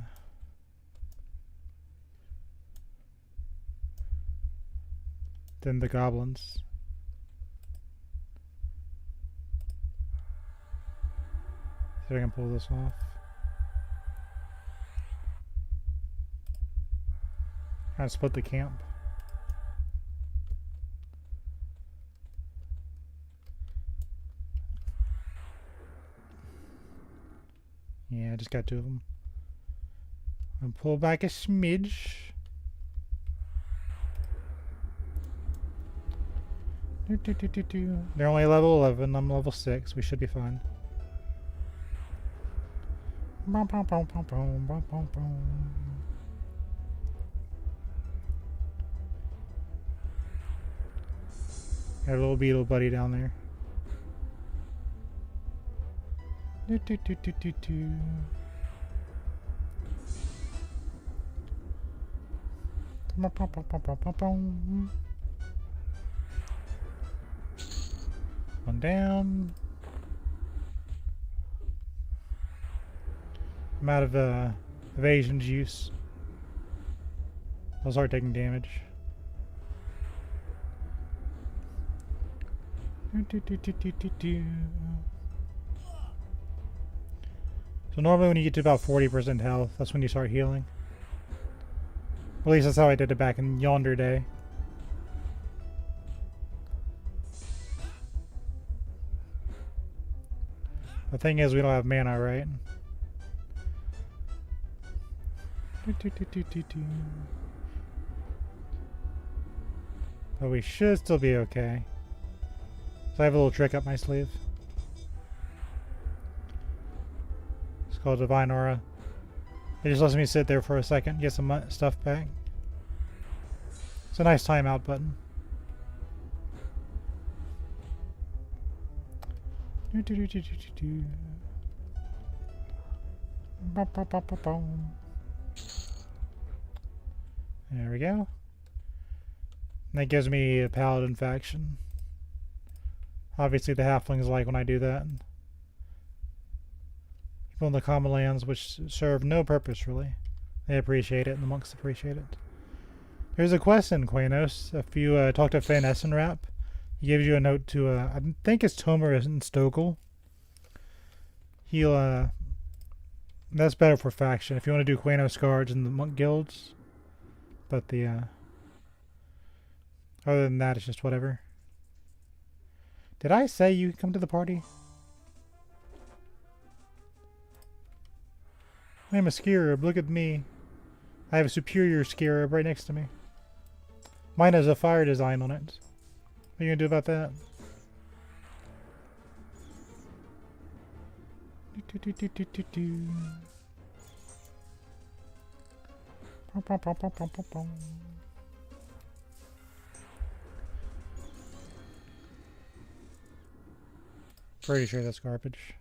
goblins. See if I can pull this off. Kind of split the camp. Yeah, I just got two of them. I'll pull back a smidge. They're only level 11. I'm level 6. We should be fine. Got a little beetle buddy down there. One down. I'm out of evasion juice. I'll start taking damage. So normally when you get to about 40% health, that's when you start healing. At least that's how I did it back in yonder day. The thing is, we don't have mana, right? But we should still be okay. So I have a little trick up my sleeve. It's called Divine Aura. It just lets me sit there for a second, get some stuff back. It's a nice timeout button. There we go. And that gives me a paladin faction. Obviously the halflings like when I do that. People in the common lands, which serve no purpose really. They appreciate it and the monks appreciate it. There's a quest in Quanos. If you talk to Fan Essenrap, he gives you a note to, I think it's Tomer and Stokel. He'll, that's better for faction if you want to do Quanos guards and the monk guilds. But other than that, it's just whatever. Did I say you come to the party? I'm a scarab, look at me. I have a superior scarab right next to me. Mine has a fire design on it. What are you gonna do about that? Pretty sure that's garbage.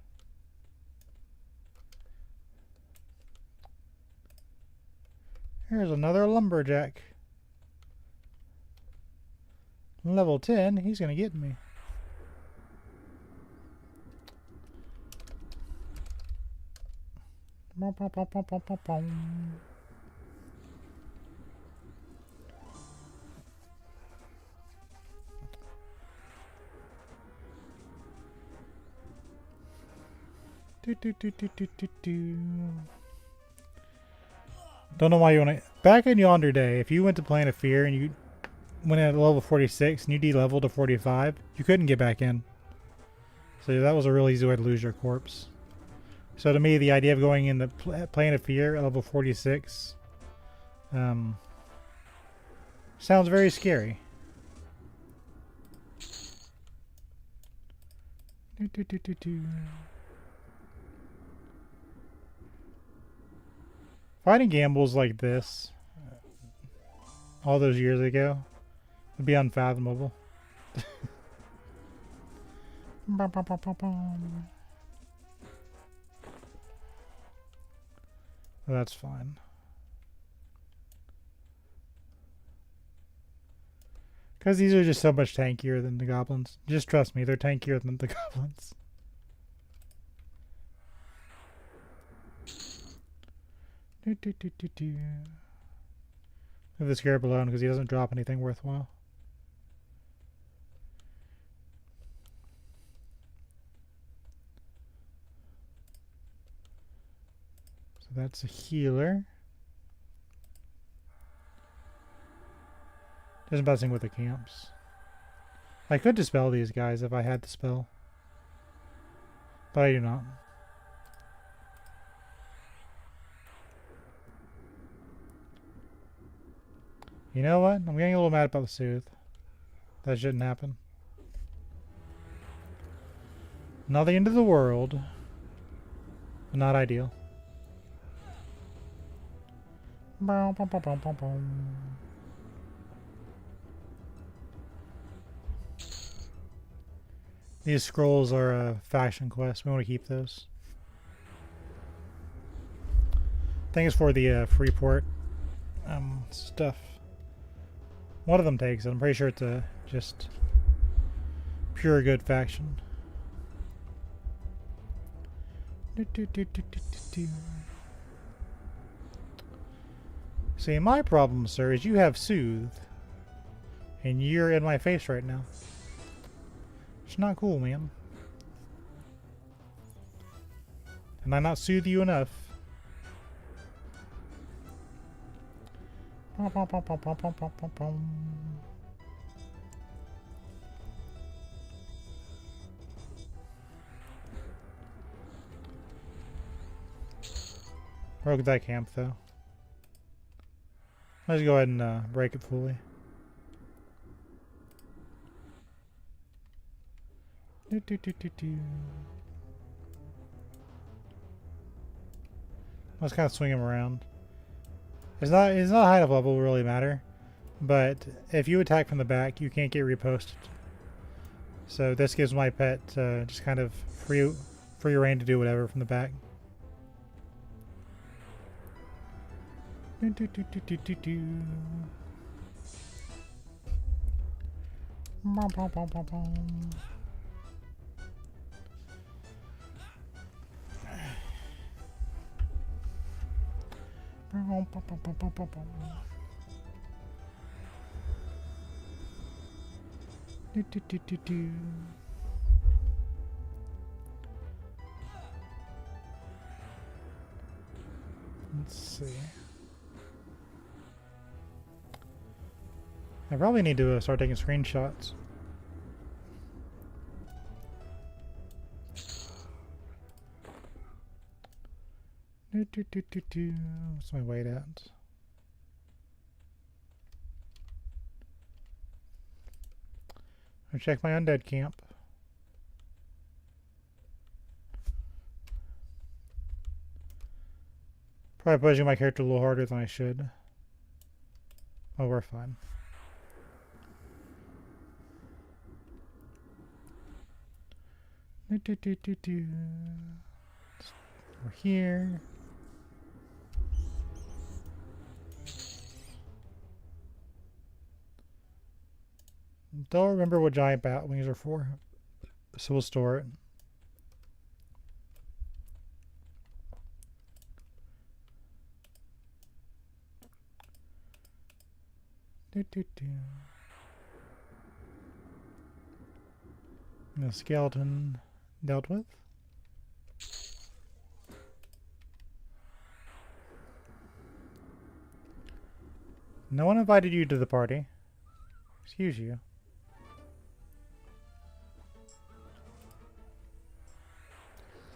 Here's another lumberjack. Level 10, he's gonna get me. Don't know why you want to. Back in yonder day, if you went to Plan of Fear and you went at level 46 and you de-leveled to 45, you couldn't get back in. So that was a really easy way to lose your corpse. So to me, the idea of going in the Plan of Fear at level 46 sounds very scary. Fighting gambles like this all those years ago would be unfathomable. That's fine. Because these are just so much tankier than the goblins. Just trust me, they're tankier than the goblins. Leave the scarab alone because he doesn't drop anything worthwhile. So that's a healer. Just messing with the camps. I could dispel these guys if I had the spell, but I do not. You know what? I'm getting a little mad about the soothe. That shouldn't happen. Not the end of the world. Not ideal. These scrolls are a faction quest. We want to keep those. I think it's for the Freeport stuff. One of them takes it. I'm pretty sure it's a just pure good faction. See, my problem, sir, is you have soothe, and you're in my face right now. It's not cool, man. And I not soothe you enough. Broke that camp though. Let's go ahead and break it fully. Let's kind of swing him around. It's not high enough level will really matter, but if you attack from the back, you can't get reposted. So this gives my pet just kind of free reign to do whatever from the back. Do, do, do, do, do. Let's see. I probably need to start taking screenshots. Do, do, do, do, do. What's my weight at? I'll check my undead camp. Probably pushing my character a little harder than I should. Oh, we're fine. Do, do, do, do, do. We're here. Don't remember what giant bat wings are for, so we'll store it. Do, do, do. The skeleton dealt with. No one invited you to the party. Excuse you.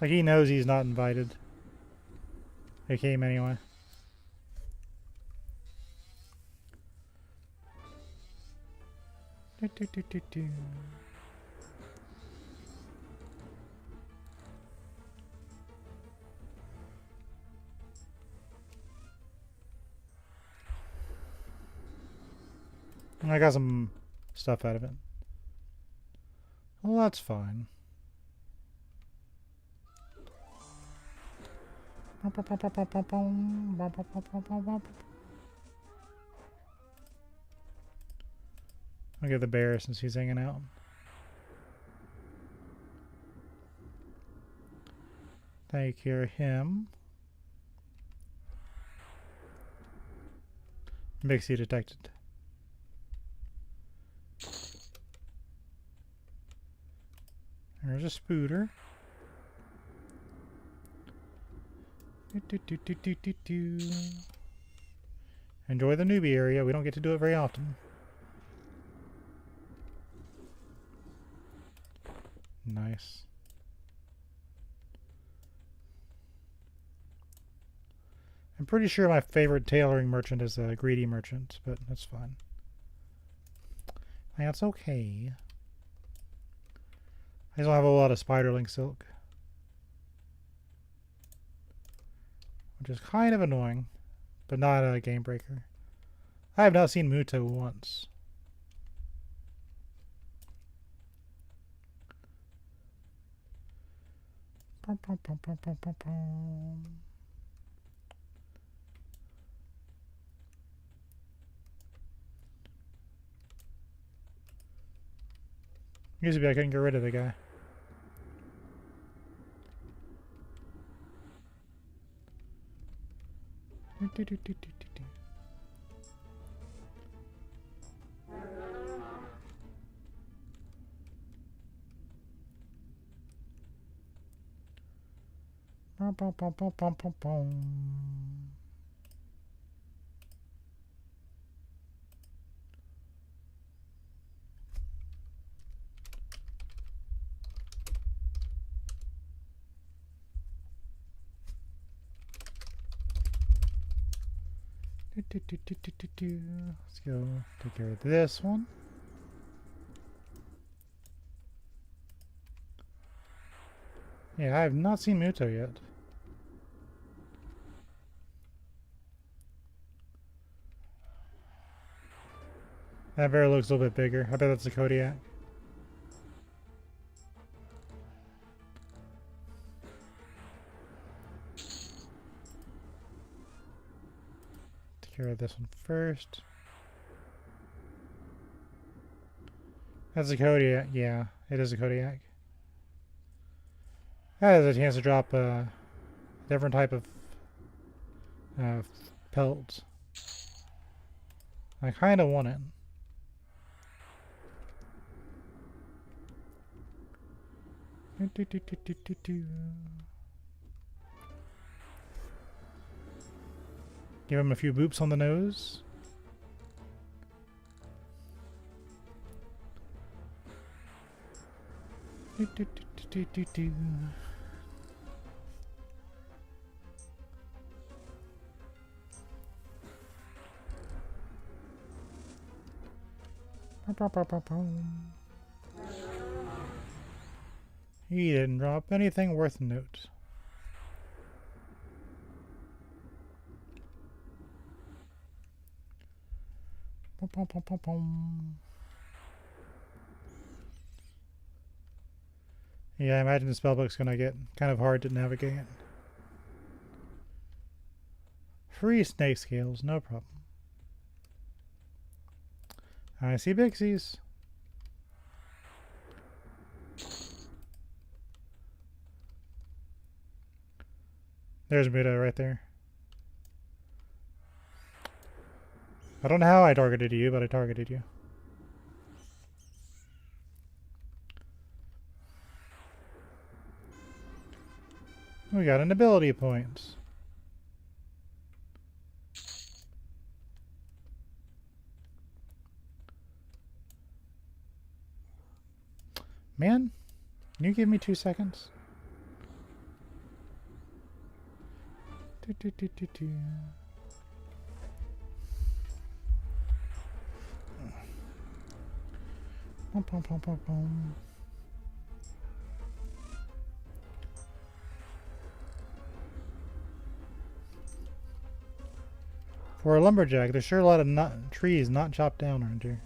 Like he knows he's not invited. He came anyway. Do, do, do, do, do. I got some stuff out of it. Well, that's fine. I'll get the bear since he's hanging out. Take care of him. Mixie detected. There's a spooter. Enjoy the newbie area. We don't get to do it very often. Nice. I'm pretty sure my favorite tailoring merchant is a greedy merchant, but that's fine. That's okay. I just don't have a lot of spiderling silk, which is kind of annoying, but not a game breaker. I have not seen Muto once. Pum, pum, pum, pum, pum, pum, pum. Used to be I couldn't get rid of the guy. Let's go take care of this one. Yeah, I have not seen Muto yet. That bear looks a little bit bigger. I bet that's a Kodiak. Take care of this one first. That's a Kodiak. Yeah, it is a Kodiak. That has a chance to drop a different type of pelt. I kind of want it. Give him a few boops on the nose. He didn't drop anything worth note. Yeah, I imagine the spellbook's gonna get kind of hard to navigate. Free snake scales, no problem. I see Bixies. There's Buddha right there. I don't know how I targeted you, but I targeted you. We got an ability point. Man, can you give me 2 seconds? For a lumberjack, there's sure a lot of trees not chopped down around here.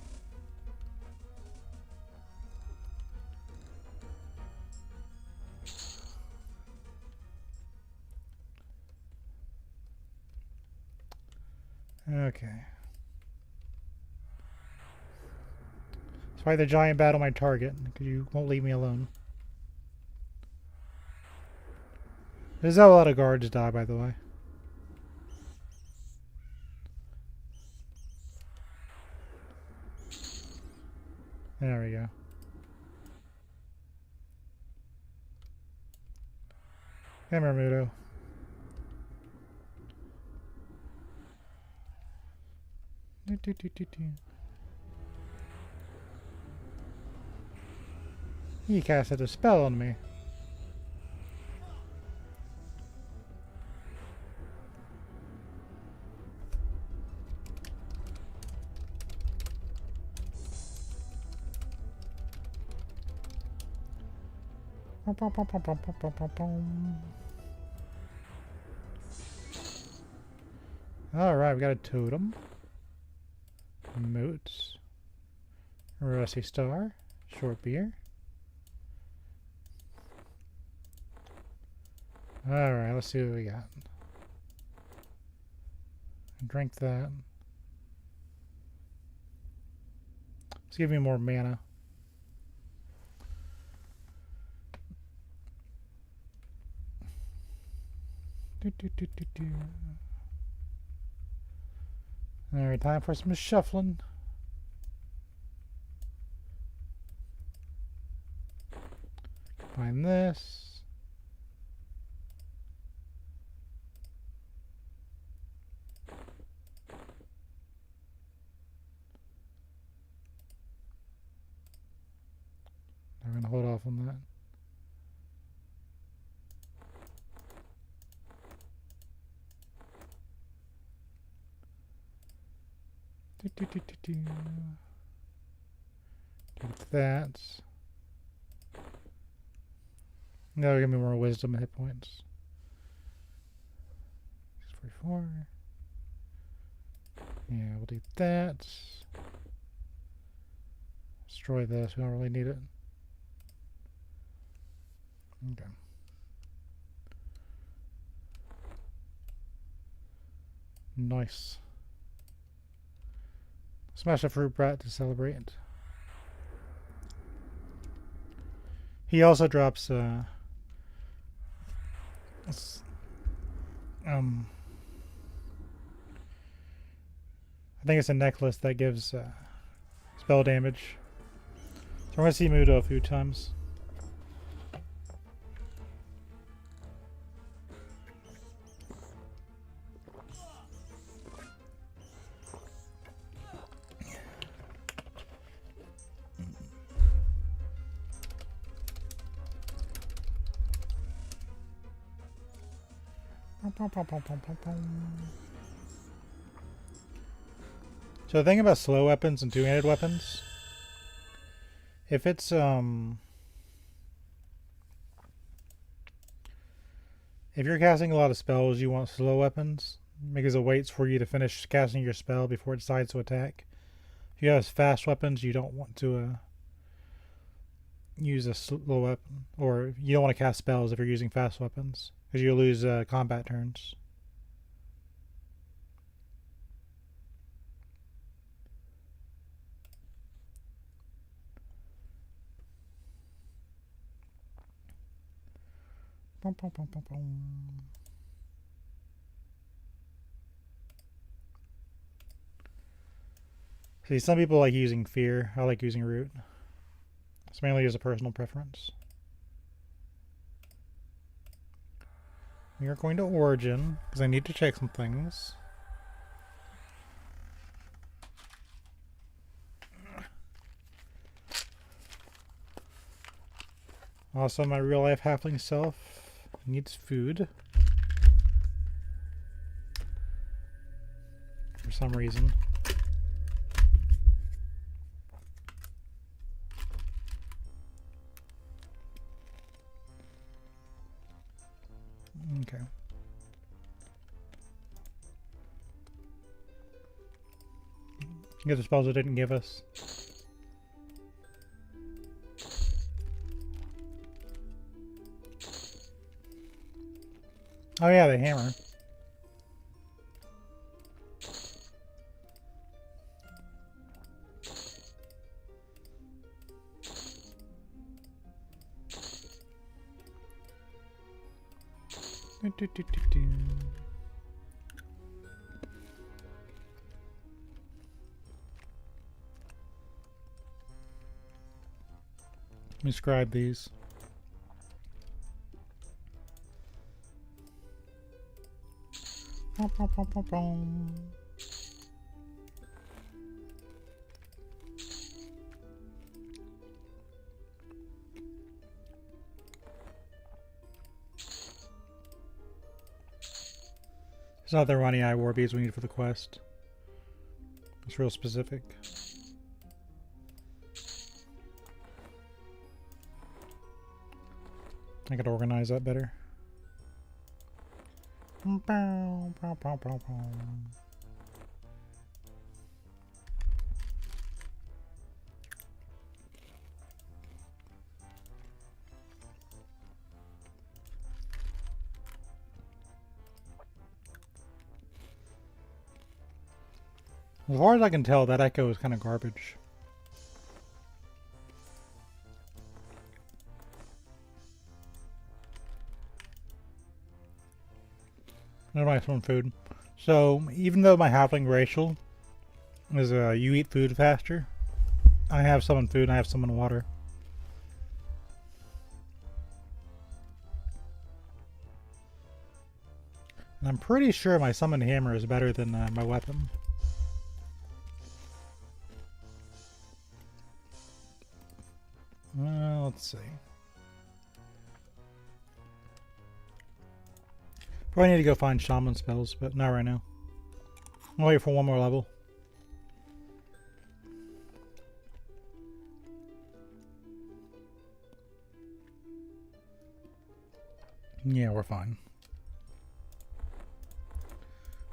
Okay. That's why the giant battle my target, because you won't leave me alone. There's how a lot of guards die, by the way. There we go. Come here, Muto. He casted a spell on me. Alright, we got a totem. Moots. Rusty star. Short beer. Alright, let's see what we got. Drink that. Let's give me more mana. Alright, time for some shuffling. Combine this. I'm going to hold off on that. Do that. No, give me more wisdom and hit points. 644. Yeah, we'll do that. Destroy this. We don't really need it. Okay. Nice. Smash a fruit brat to celebrate. He also drops I think it's a necklace that gives spell damage. So we're gonna see Muto a few times. So the thing about slow weapons and two-handed weapons, if it's if you're casting a lot of spells, you want slow weapons because it waits for you to finish casting your spell before it decides to attack. If you have fast weapons, you don't want to use a slow weapon, or you don't want to cast spells if you're using fast weapons because you'll lose combat turns. See, some people like using fear. I like using root. It's mainly as a personal preference. We are going to origin because I need to check some things. Also, my real life halfling self needs food for some reason. Okay. Get the spells it didn't give us. Oh yeah, the hammer. Let me scribe these. It's not the runny eye war beads we need for the quest. It's real specific. I gotta organize that better. As far as I can tell, that echo is kind of garbage. Never mind some food. So, even though my halfling racial is you eat food faster, I have some in food and I have some in water. And I'm pretty sure my summoned hammer is better than my weapon. Let's see. Probably need to go find shaman spells, but not right now. I'll wait for one more level. Yeah, we're fine.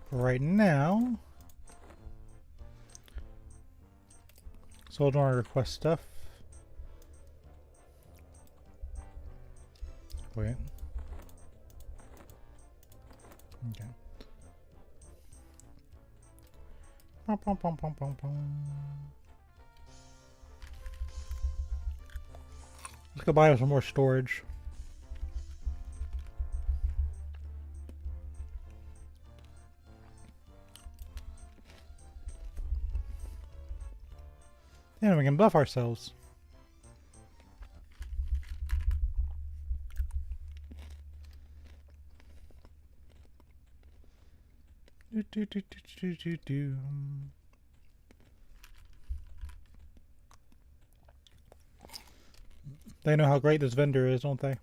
For right now, so do our request stuff. Wait. Okay. Let's go buy some more storage. And we can buff ourselves. They know how great this vendor is, don't they?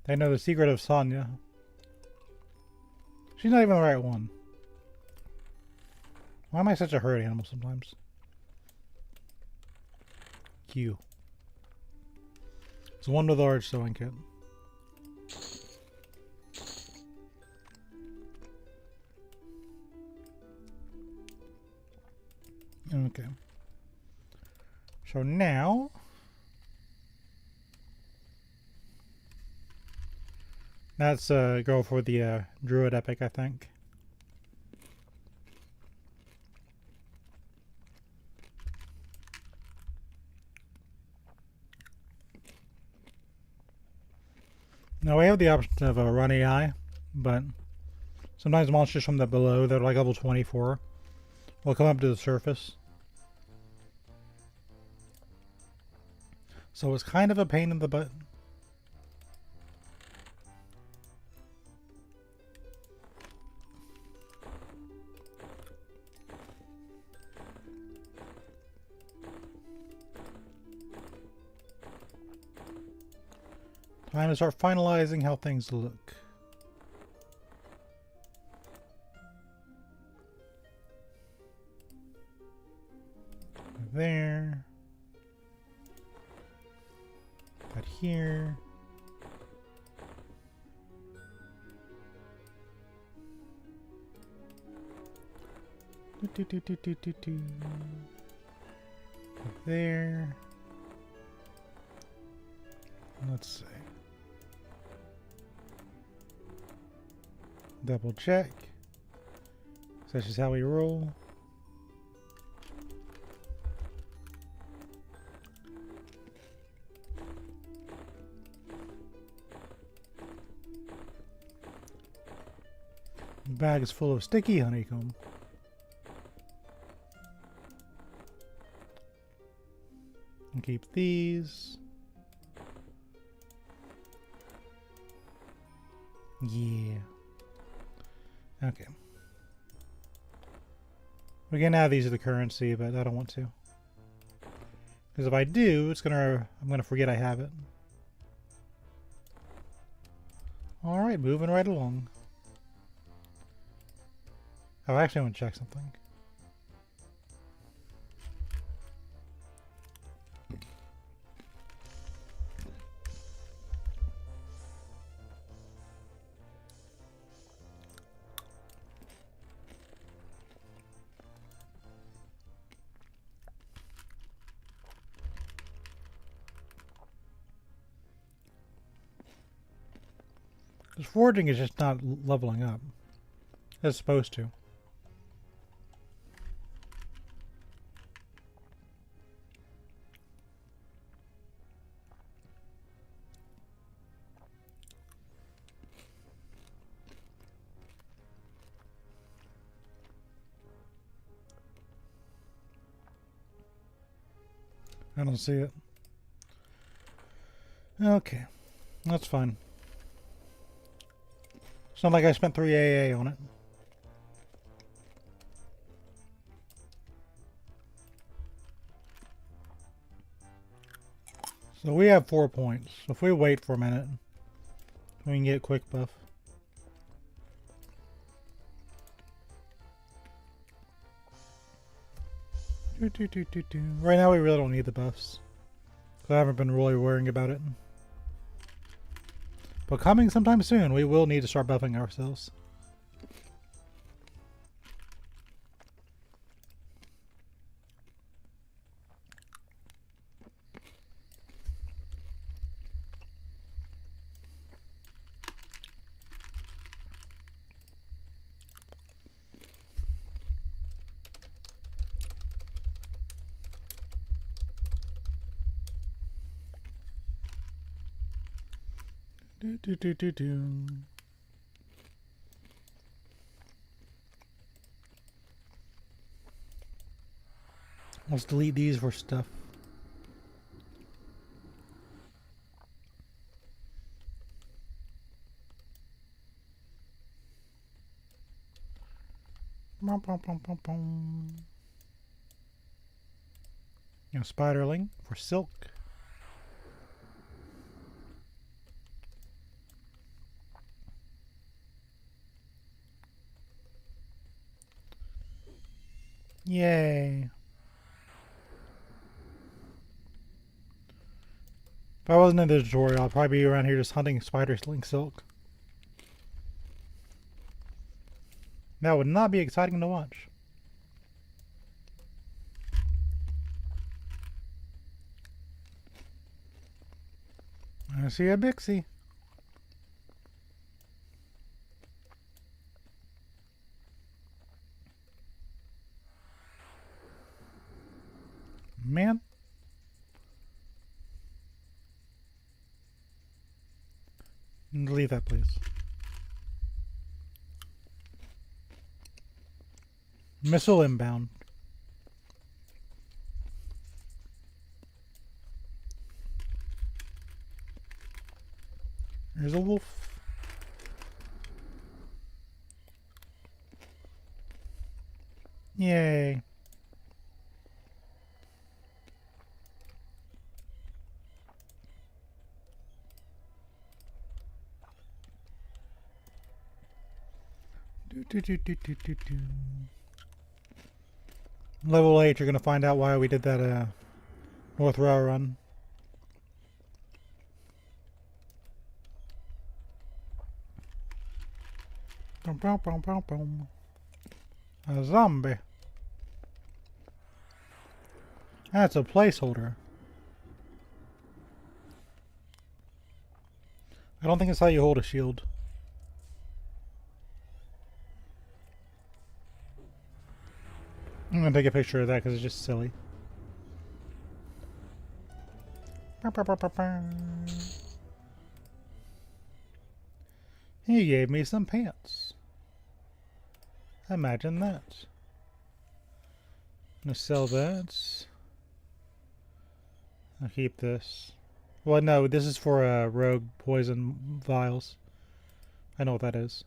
They know the secret of Sonya. She's not even the right one. Why am I such a herd animal sometimes? Q. It's one with a large sewing kit. Okay. So now that's go for the Druid Epic, I think. Now we have the option of a run AI, but sometimes monsters from the below that are like level 24 will come up to the surface. So it's kind of a pain in the butt. Time to start finalizing how things look. There. That here. There. Let's see. Double check. That's just how we roll. The bag is full of sticky honeycomb. And keep these. Yeah. Okay. We can add these to the currency, but I don't want to. Because if I do, I'm gonna forget I have it. Alright, moving right along. Oh, actually I want to check something. Because foraging is just not leveling up. It's supposed to. I don't see it. Okay. That's fine. It's not like I spent 3 AA on it. So we have 4 points. So if we wait for a minute, we can get a quick buff. Right now we really don't need the buffs. So I haven't been really worrying about it. But coming sometime soon, we will need to start buffing ourselves. Let's delete these for stuff. Spiderling for silk. Yay. If I wasn't in the tutorial, I'd probably be around here just hunting spider link silk. That would not be exciting to watch. I see a Bixie. Man. Leave that, please. Missile inbound. There's a wolf. Yay. Level 8, you're going to find out why we did that North Row run. A zombie. That's a placeholder. I don't think it's how you hold a shield. I'm gonna take a picture of that because it's just silly. He gave me some pants. Imagine that. I'm gonna sell that. I'll keep this. Well, no, this is for rogue poison vials. I know what that is.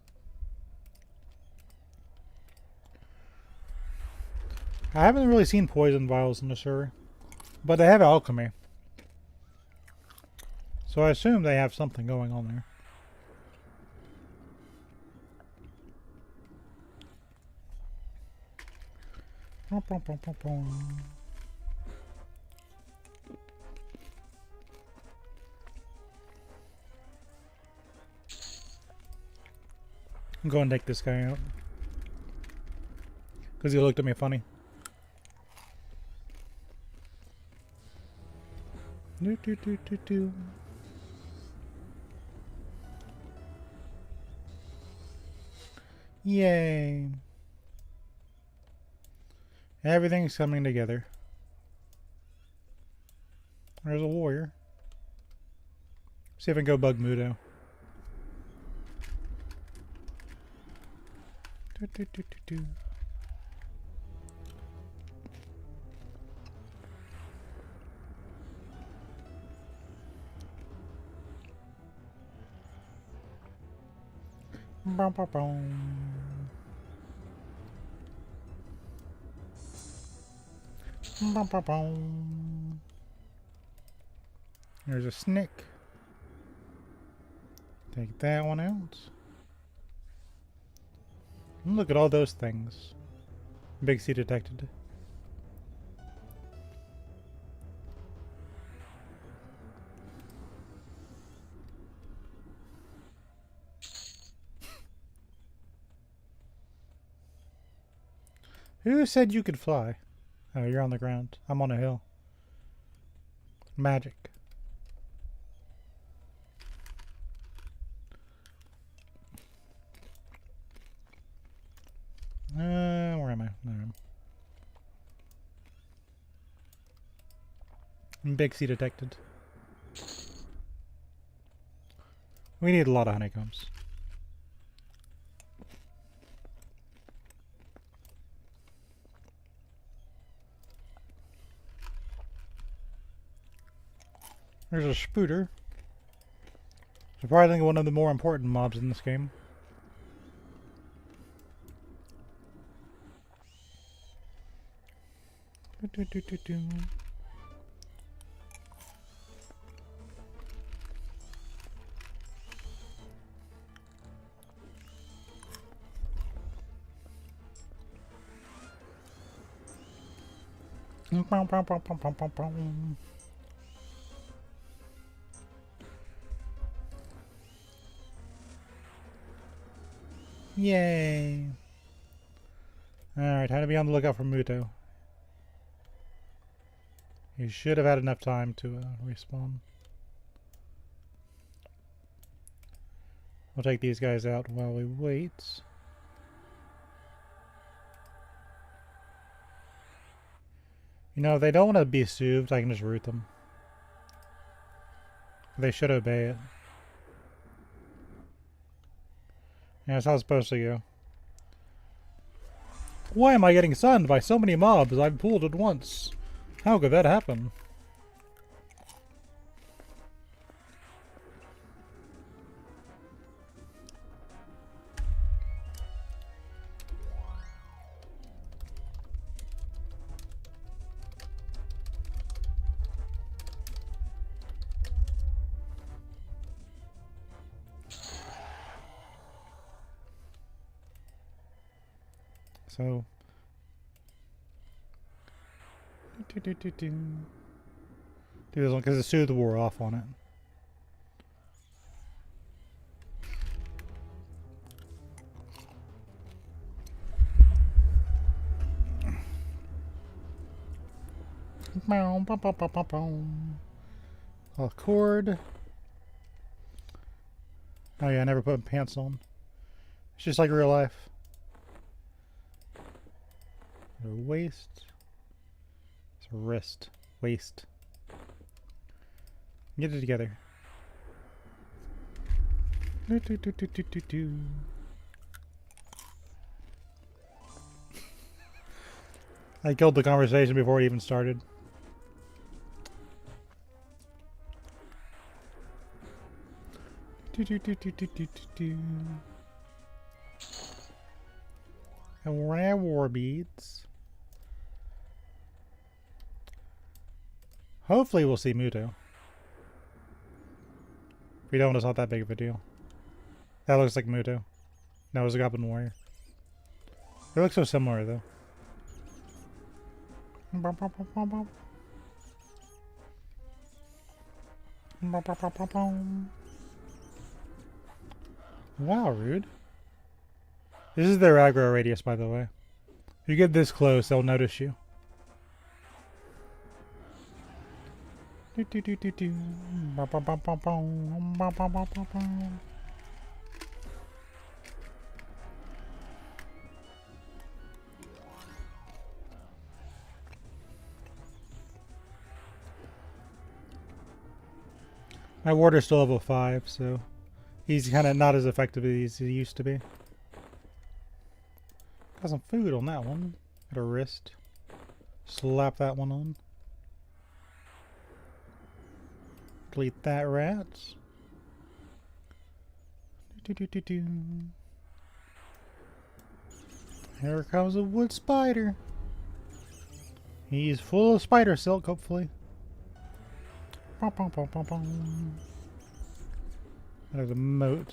I haven't really seen poison vials in the server, but they have alchemy. So I assume they have something going on there. I'm going to take this guy out because he looked at me funny. Yay. Everything's coming together. There's a warrior. See if I can go bug Mudo. There's a snake. Take that one out. Look at all those things. Big C detected. Who said you could fly? Oh, you're on the ground. I'm on a hill. Magic. Where am I? There I am. Big C detected. We need a lot of honeycombs. There's a spooter. Surprisingly, one of the more important mobs in this game. Yay! Alright, time to be on the lookout for Muto. He should have had enough time to respawn. We'll take these guys out while we wait. You know, if they don't want to be soothed, I can just root them. They should obey it. Yeah, that's how it's supposed to go. Why am I getting stunned by so many mobs I've pulled at once? How could that happen? So, do this one because the soothe wore off on it. A cord. Oh yeah, I never put pants on. It's just like real life. A waist. It's a wrist. Waist. Get it together. I killed the conversation before it even started. And rare war beads. Hopefully we'll see Muto. If we don't, it's not that big of a deal. That looks like Muto. No, it's a Goblin Warrior. They look so similar though. Wow, rude. This is their aggro radius, by the way. If you get this close, they'll notice you. My warder's still level 5, so he's kind of not as effective as he used to be. Got some food on that one. Got a wrist. Slap that one on. Delete that rat. Here comes a wood spider. He's full of spider silk, hopefully. There's a moat.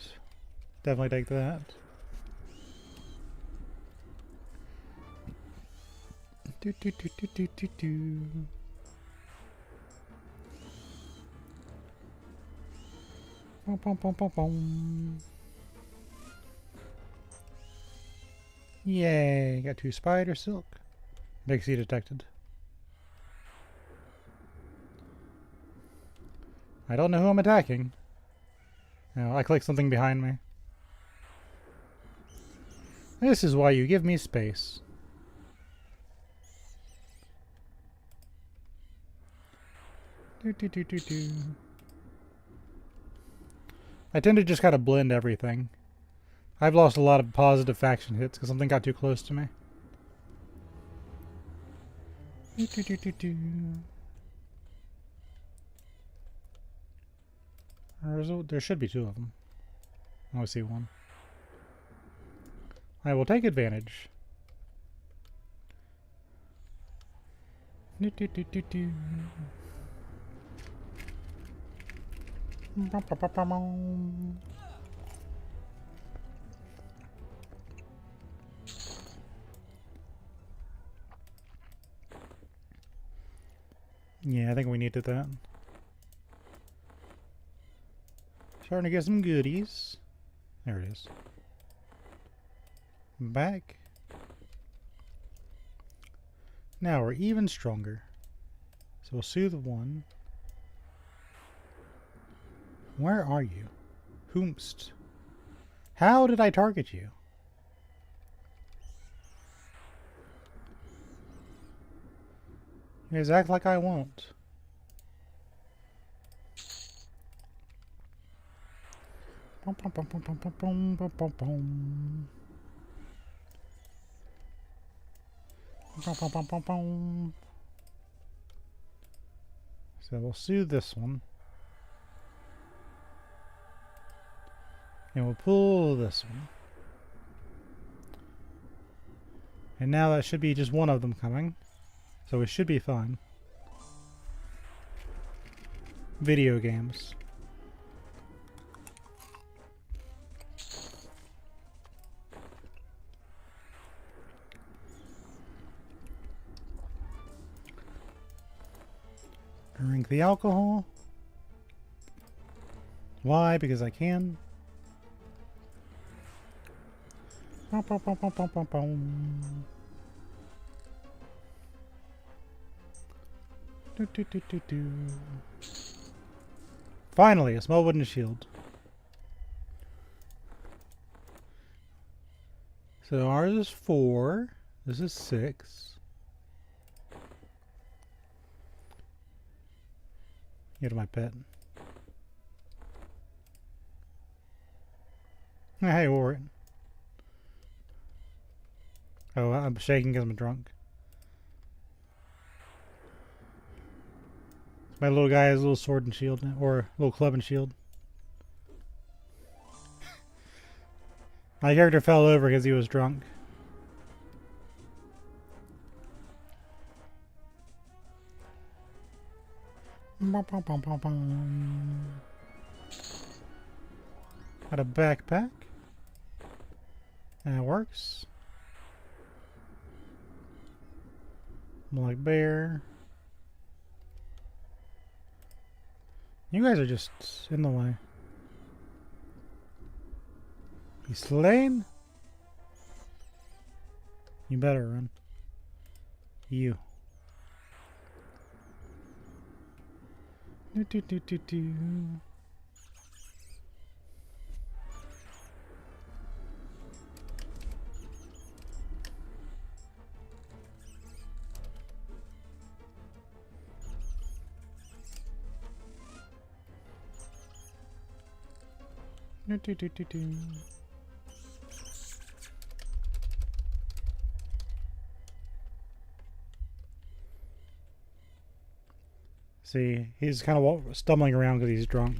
Definitely take that. Yay, got 2 spider silk. Dixie detected. I don't know who I'm attacking. No, I clicked something behind me. This is why you give me space. I tend to just kind of blend everything. I've lost a lot of positive faction hits because something got too close to me. There should be 2 of them. I only see 1. I will take advantage. Yeah, I think we needed that. Starting to get some goodies. There it is. Back. Now we're even stronger. So we'll soothe one. Where are you? Whomst? How did I target you? You guys act like I won't. Bum, bum, bum, bum, bum, bum, bum, bum, bum. Bum, bum, bum, bum, bum. So we'll soothe this one. And we'll pull this one. And now that should be just one of them coming. So we should be fine. Video games. Drink the alcohol. Why? Because I can. Bum, bum, bum, bum, bum, bum, bum. Do, do, do, do, do. Finally, a small wooden shield. So ours is 4. This is 6. Get my pet. Hey, Warren. Oh, I'm shaking because I'm drunk. My little guy has a little sword and shield now, or a little club and shield. My character fell over because he was drunk. Got a backpack. That works. Black bear. You guys are just in the way. You slain? You better run. You. Do, do, do, do, do. Do, do, do, do, do. See, he's kind of stumbling around because he's drunk.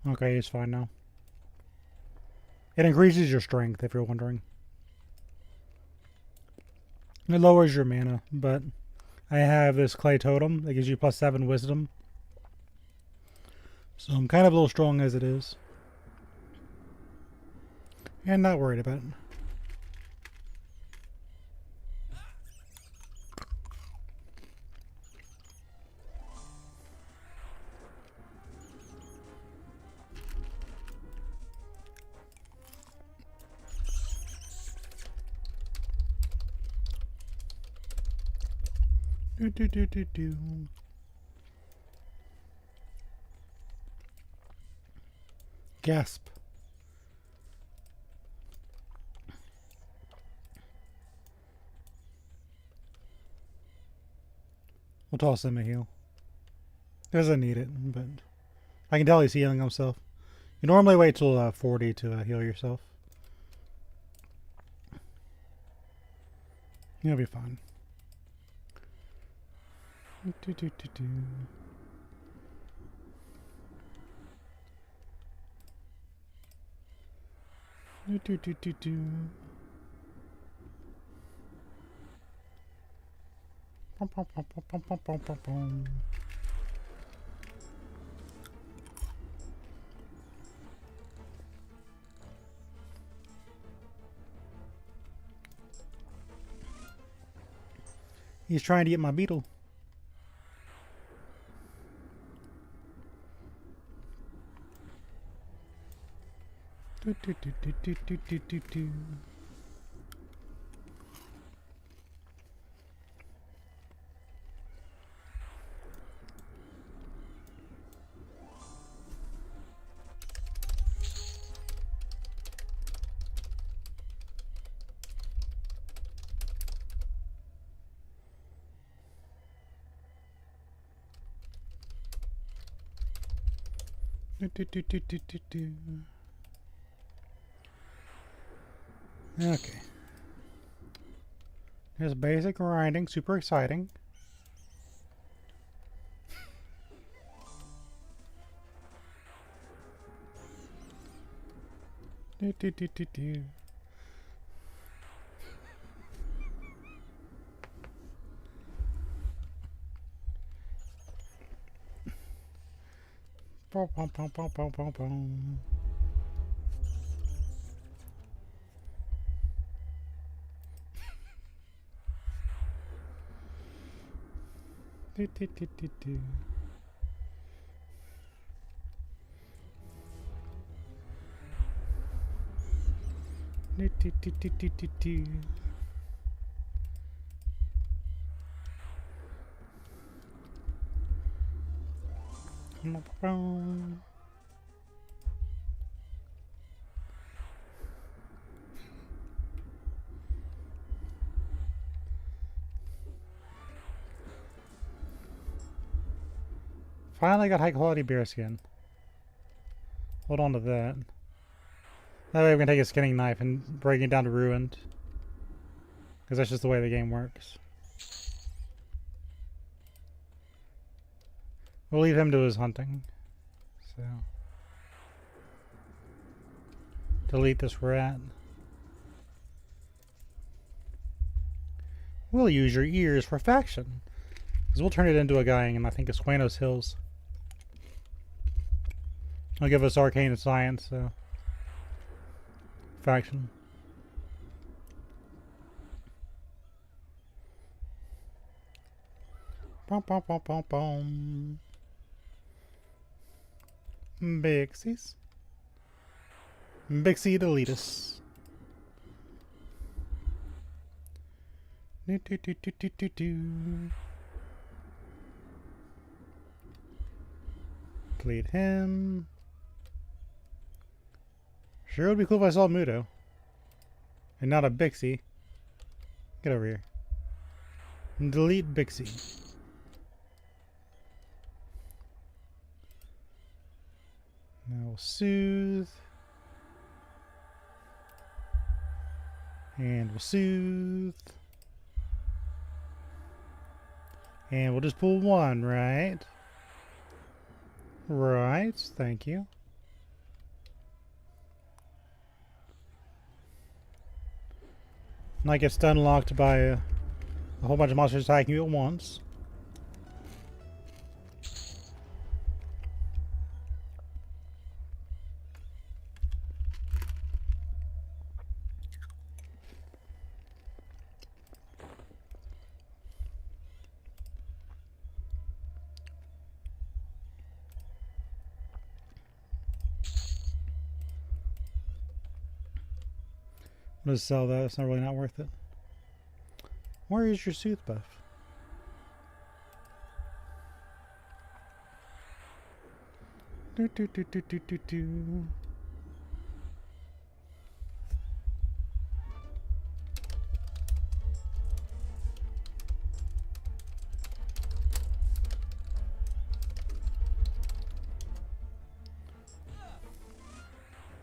Okay, he's fine now. It increases your strength, if you're wondering. It lowers your mana, but I have this clay totem that gives you +7 wisdom. So I'm kind of a little strong as it is. And not worried about it. Do, do, do, do, do. Gasp. We'll toss him a heal. Doesn't need it, but I can tell he's healing himself. You normally wait till 40 to heal yourself. You'll be fine. Do, do, do, do. Do, do, do, do, do. Pum, pum, pum, pum, pum, pum, pum, pum. He's trying to get my beetle. Do, do, do, do, do, do, do, do, do. Do, do, do, do, do, do, do. Okay. There's basic grinding, super exciting. Do, do, do, do, do. Pom, pom, pom, pom, pom, pom, pom. Do, do, do, do, do. Do, do, do, do, do, do, do. Finally got high quality bear skin. Hold on to that. That way we can take a skinning knife and break it down to ruined. Because that's just the way the game works. We'll leave him to his hunting. So. Delete this rat. We'll use your ears for faction. Because we'll turn it into a guy in, I think, Esquenos Hills. He'll give us arcane science, so. Faction. Pom pom pom pom pom. Bixies. Bixie deletus. Do do do do do do do. Delete him. Sure would be cool if I saw Muto. And not a Bixie. Get over here. And delete Bixie. Now we'll soothe. And we'll soothe. And we'll just pull one, right? Right, thank you. And I get stun locked by a whole bunch of monsters attacking you at once. I'm gonna sell that, it's not really not worth it. Where is your Sooth buff? Do do do do do do do.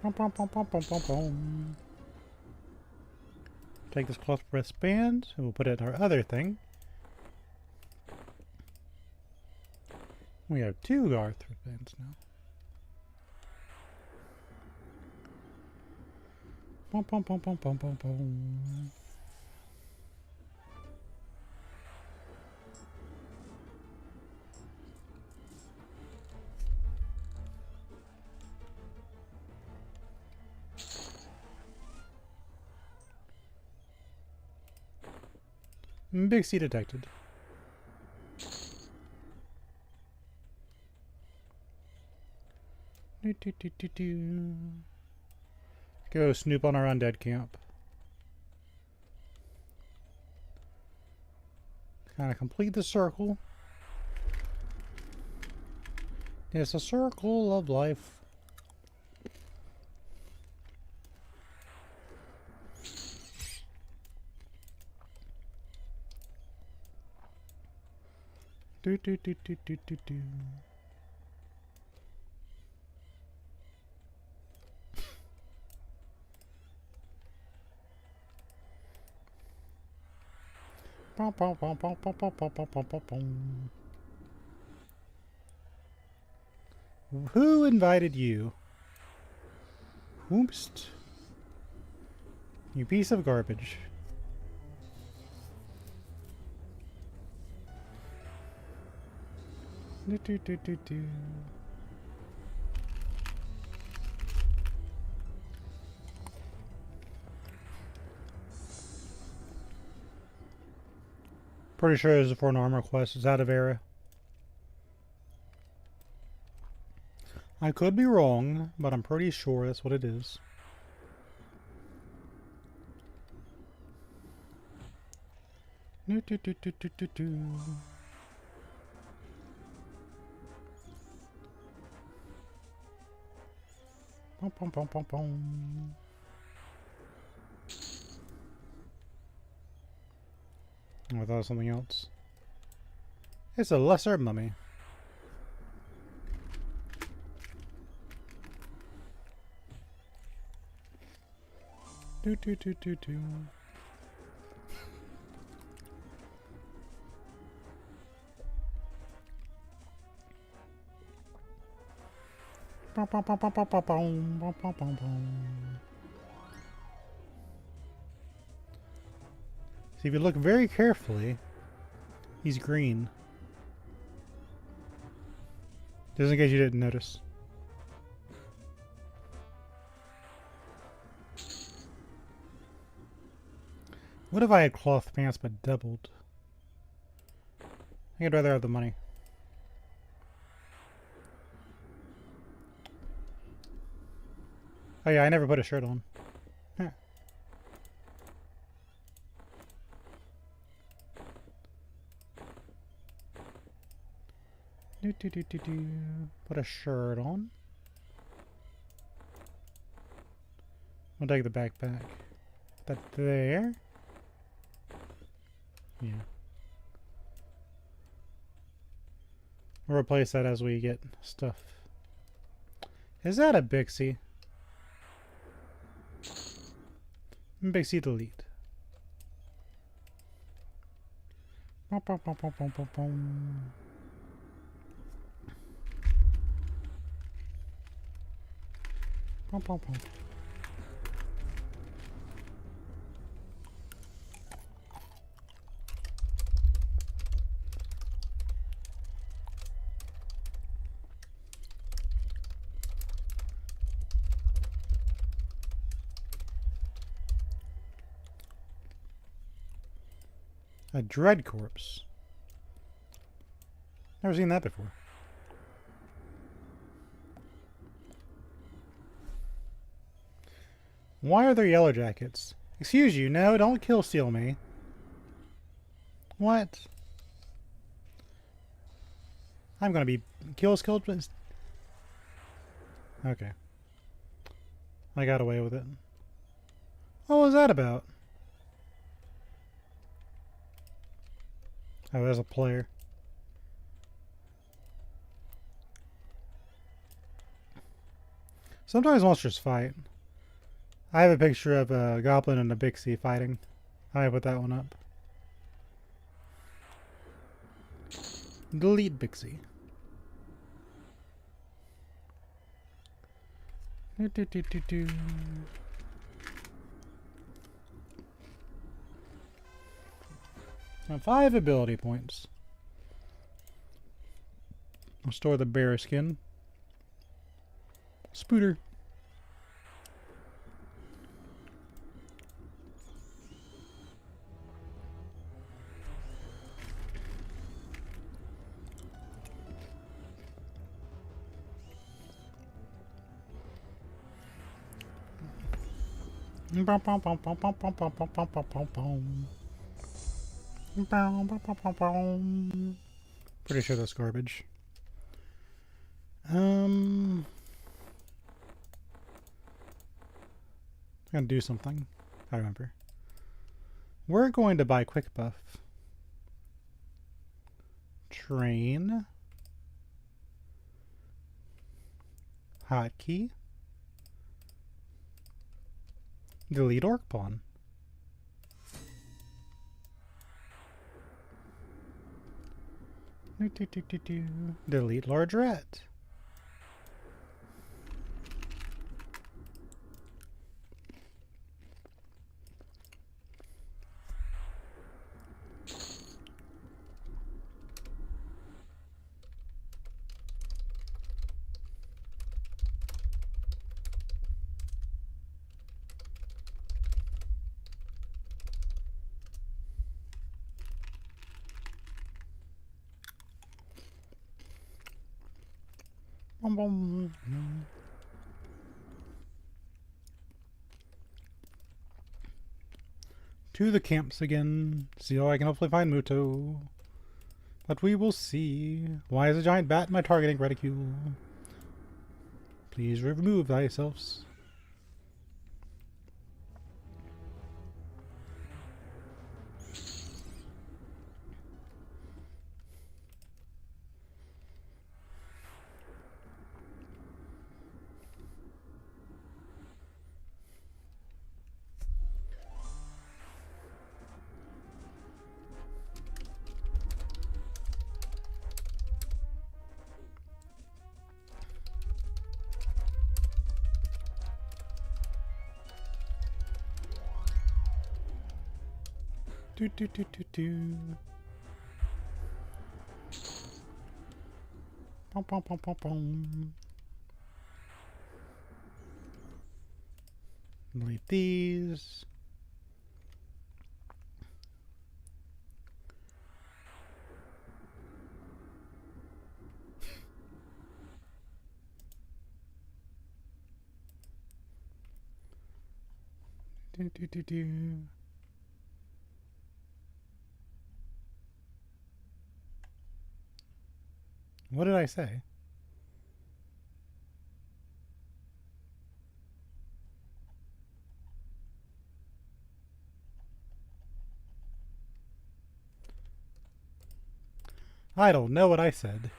Pom pom pom pom pom pom pom. Take this cloth wristband and we'll put it in our other thing. We have two Garth wristbands now. Pom pom pom pom pom pom pom. Big C detected. Go snoop on our undead camp. Kind of complete the circle. It's a circle of life. Do do do do do do do. Who invited you? Whoopst. You piece of garbage. Do, do, do, do, do. Pretty sure it's for an armor quest. It's out of era. I could be wrong, but I'm pretty sure that's what it is. Do, do, do, do, do, do, do. Pom, pom, pom, pom, pom. Oh, I thought it was something else. It's a lesser mummy. Do do do do do. Bum, bum, bum, bum, bum, bum, bum, bum, bum, bum. See, if you look very carefully, he's green. Just in case you didn't notice. What if I had cloth pants but doubled? I think I'd rather have the money. Oh yeah, I never put a shirt on. Huh. Do, do, do, do, do. Put a shirt on. I'll take the backpack. That there. Yeah. We'll replace that as we get stuff. Is that a Bixie? Bixie delete. Bum, bum, bum, bum, bum, bum, bum. Bum, bum, bum. A dread corpse. Never seen that before. Why are there yellow jackets? Excuse you, no, don't kill steal me. What? I'm gonna be killed. Okay. I got away with it. What was that about? Oh, there's a player. Sometimes monsters fight. I have a picture of a goblin and a Bixie fighting. I put that one up. Delete Bixie. Do, do, do, do, do. Now 5 ability points. I'll store the bear skin. Spooter. Pretty sure that's garbage. I'm gonna do something. I remember. We're going to buy quick buff. Train. Hotkey. Delete orc pawn. Delete large rat. To the camps again. See how I can hopefully find Muto. But we will see. Why is a giant bat in my targeting reticule? Please remove thyselves. Pom pom pom pom pom. Delete these. What did I say? I don't know what I said.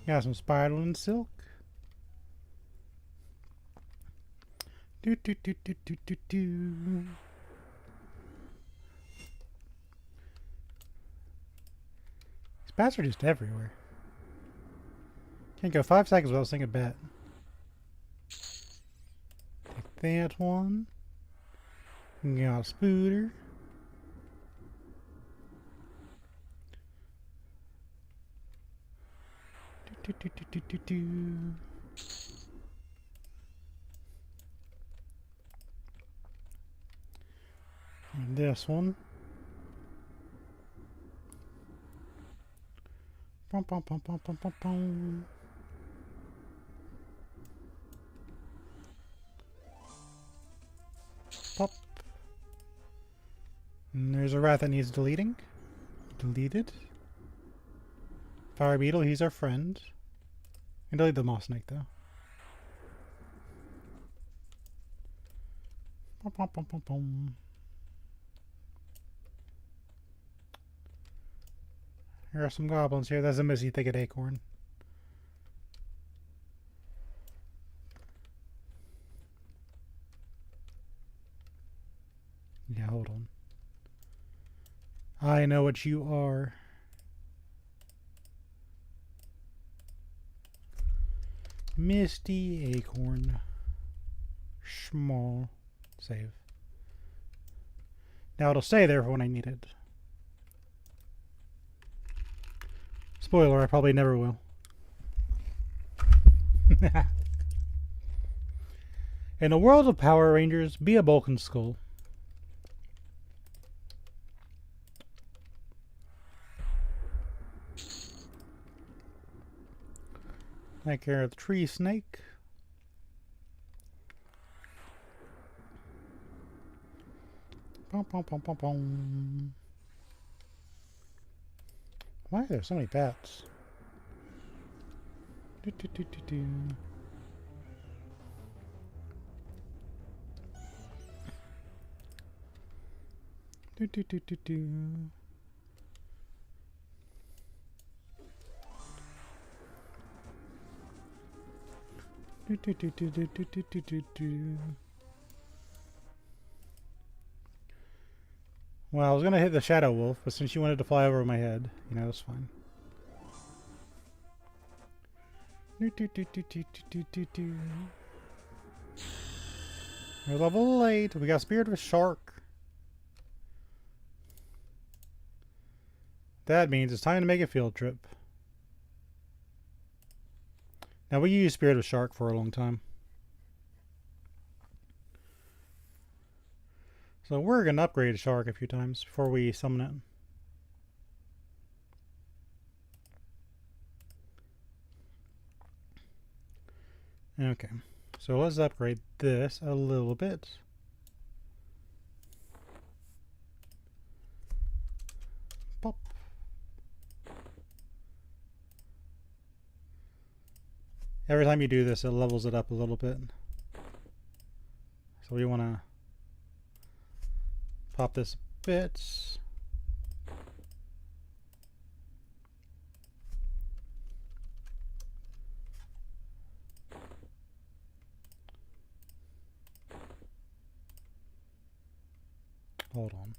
Got some spiral and silk. These bats are just everywhere. Can't go 5 seconds without seeing a bat. Take that one. Got a spooter. And this one. Pom pom pom pom pom pom pom. Pop. And there's a rat that needs deleting. Deleted. Fire beetle, he's our friend. And delete the moss snake though. Pom pom pom pom pom. There are some goblins here. That's a missy thicket acorn. Yeah, hold on. I know what you are. Misty acorn. Small. Save. Now it'll stay there for when I need it. Spoiler, I probably never will. In a world of Power Rangers, be a Vulcan skull. Take care of the tree snake. Bum, bum, bum, bum, bum. Why are there so many bats? Do, do, do, do, do. Do, do, do, do, do. Do, do, do, do, do, do, do, do, do, do. Well, I was gonna hit the shadow wolf, but since you wanted to fly over my head, you know, it's fine. Do, do, do, do, do, do, do, do. We're level 8. We got Spirit of a Shark. That means it's time to make a field trip. Now, we used Spirit of Shark for a long time. So we're going to upgrade a shark a few times before we summon it. Okay, so let's upgrade this a little bit. Pop. Every time you do this, it levels it up a little bit. So we want to pop this a bit. Hold on.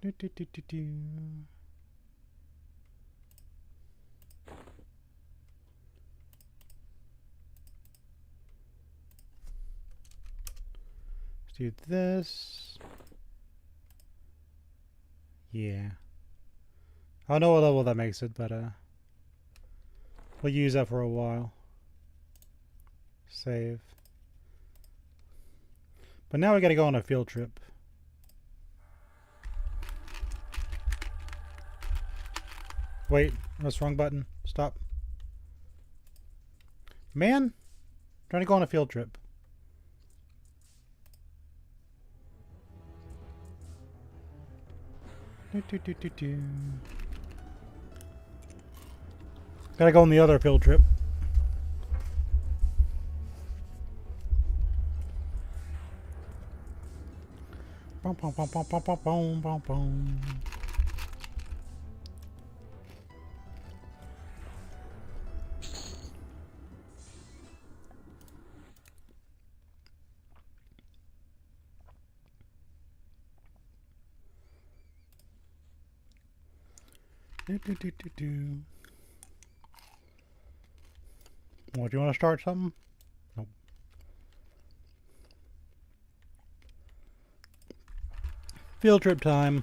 Do, do, do, do, do. Let's do this. Yeah. I don't know what level that makes it, but we'll use that for a while. Save. But now we gotta go on a field trip. Wait, that's the wrong button. Stop. Man, trying to go on a field trip. Do, do, do, do, do. Gotta go on the other field trip. Bum, bum, bum, bum, bum, bum, bum, bum, bum. Do, do, do, do, do. What, do you want to start something? Nope. Field trip time.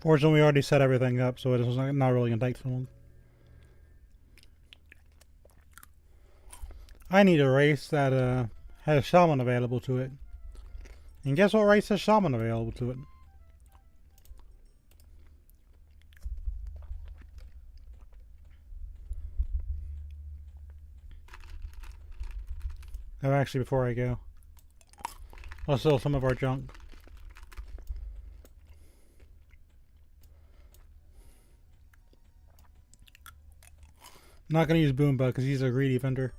Fortunately, we already set everything up, so it's not really going to take so long. I need a race that has a shaman available to it. And guess what race has shaman available to it? Oh, actually, before I go, let's sell some of our junk. I'm not going to use Boombug because he's a greedy vendor.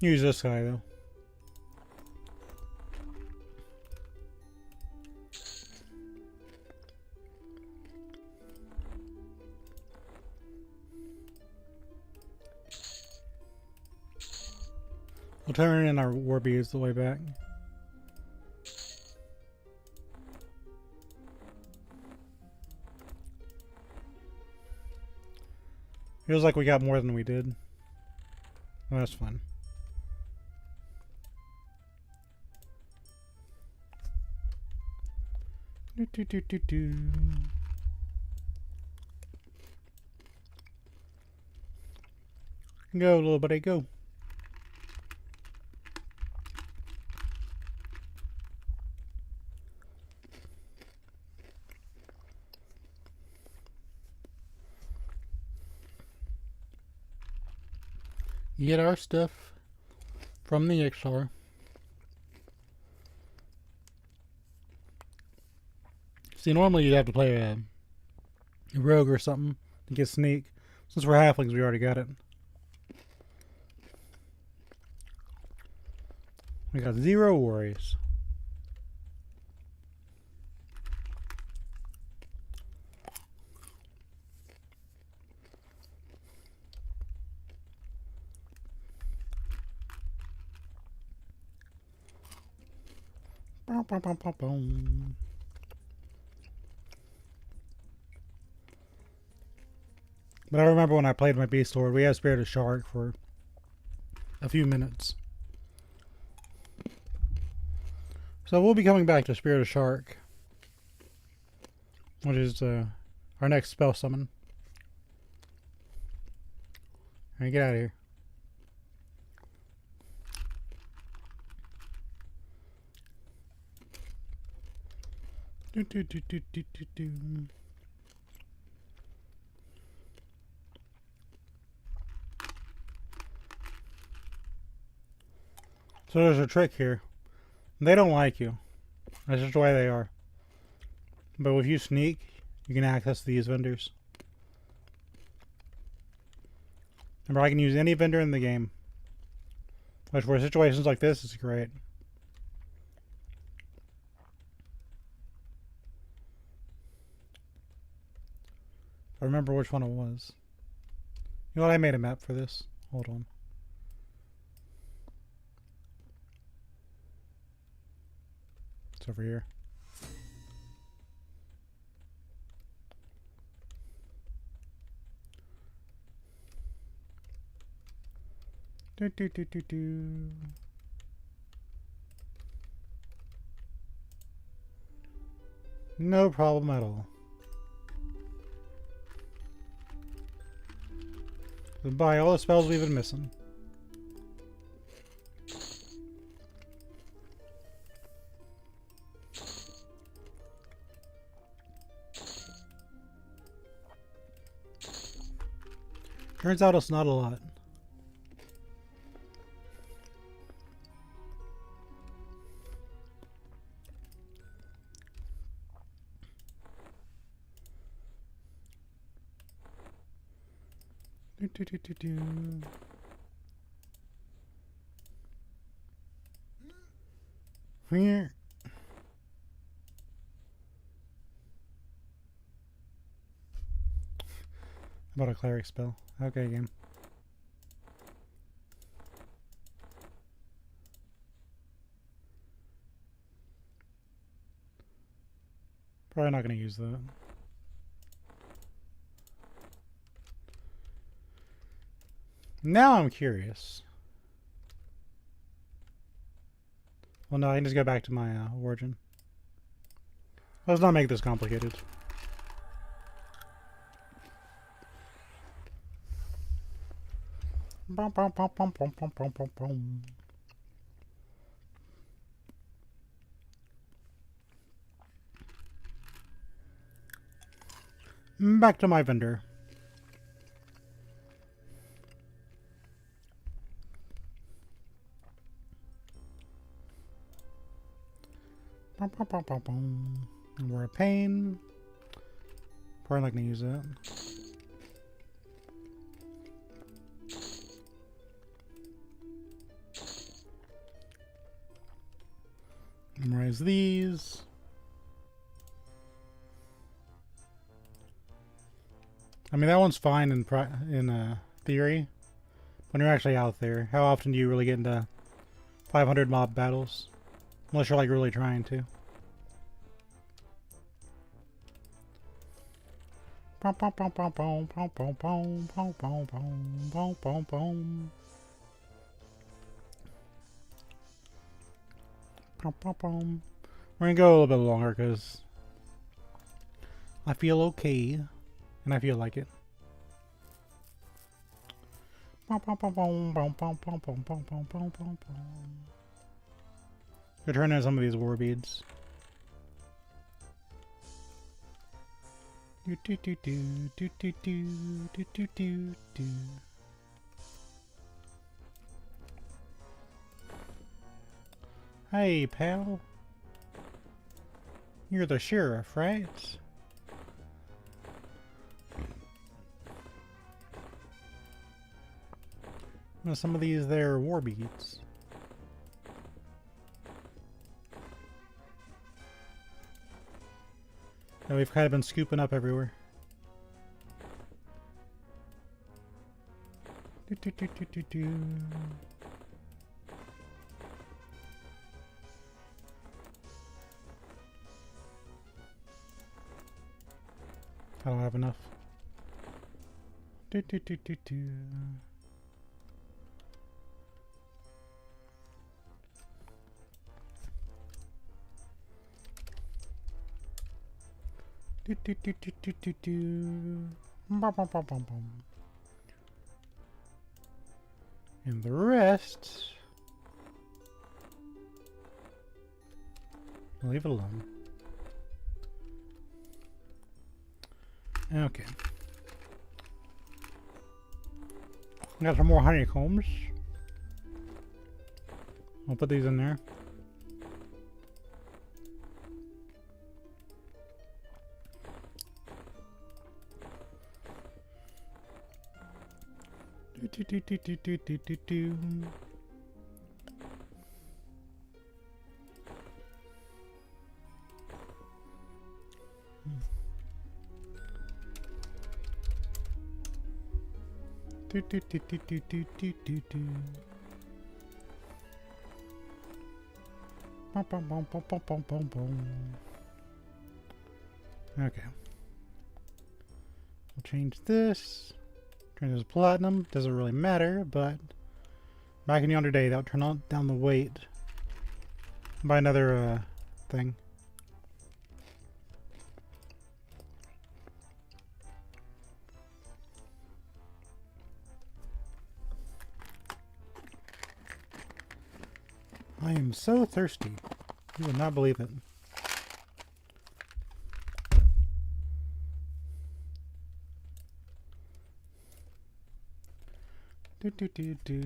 Use this guy, though. We'll turn in our Warbees the way back. Feels like we got more than we did. Oh, that's fun. Do, do, do, do, do. Go, little buddy, go. Get our stuff from the XR. See, normally you'd have to play a rogue or something to get sneak. Since we're halflings, we already got it. We got 0 worries. But I remember when I played my Beast Lord, we had Spirit of Shark for a few minutes. So we'll be coming back to Spirit of Shark, which is our next spell summon. Alright, get out of here. So there's a trick here. They don't like you. That's just the way they are. But if you sneak, you can access these vendors. Remember, I can use any vendor in the game. Which for situations like this is great. I remember which one it was. You know what? I made a map for this. Hold on. It's over here. No problem at all. Buy all the spells we've been missing. Turns out it's not a lot. Here. About a cleric spell. Okay, game. Probably not going to use that. Now I'm curious. Well, no, I can just go back to my origin. Let's not make this complicated. Back to my vendor. We're a pain. Probably not gonna use that. Memorize these. I mean, that one's fine in theory. When you're actually out there, how often do you really get into 500 mob battles? Unless you're like really trying to. We're gonna go a little bit longer because I feel okay and I feel like it. Go turn in some of these war beads. Hey, pal. You're the sheriff, right? Some of these there war beads. Now we've kind of been scooping up everywhere. I don't have enough. And the rest, leave it alone. Okay. Got some more honeycombs. I'll put these in there. Okay. We'll change this. Turn this platinum. Doesn't really matter, but back in yonder day, that would turn on down the weight by another thing. I am so thirsty. You would not believe it. Do.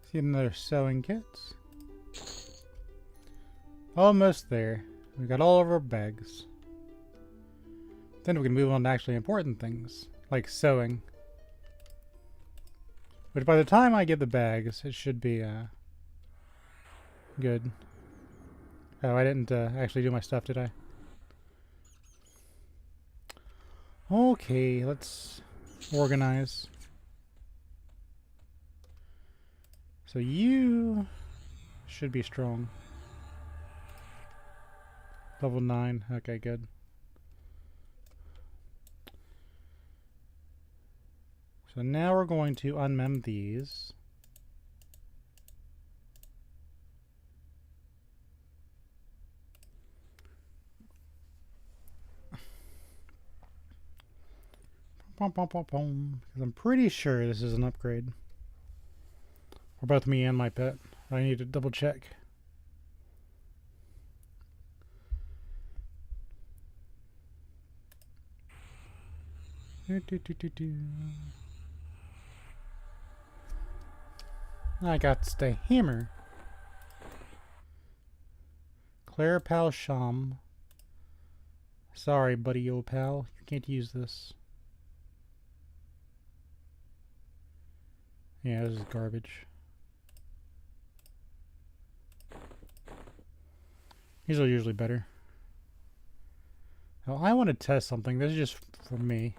See another sewing kits. Almost there. We got all of our bags. Then we can move on to actually important things, like sewing. Which by the time I get the bags, it should be good. Oh, I didn't actually do my stuff, did I? Okay, let's organize. So you should be strong. Level 9. Okay, good. So now we're going to unmem these. Because I'm pretty sure this is an upgrade. For both me and my pet. I need to double check. I got the hammer. Claire Pal Sham. Sorry, buddy, old pal. You can't use this. Yeah, this is garbage. These are usually better. Now, I want to test something. This is just for me.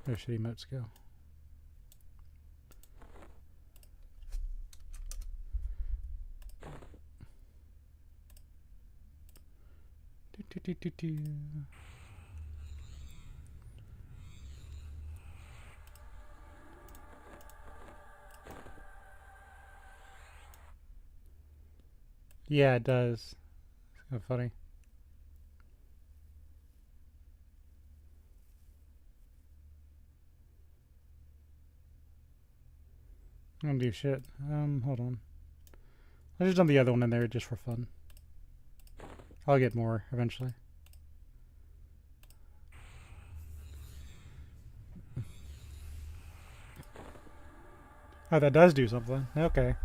Where should emotes go? Yeah, it does. It's kind of funny. I don't do shit. Hold on. Let's just dump the other one in there just for fun. I'll get more eventually. Oh, that does do something. Okay.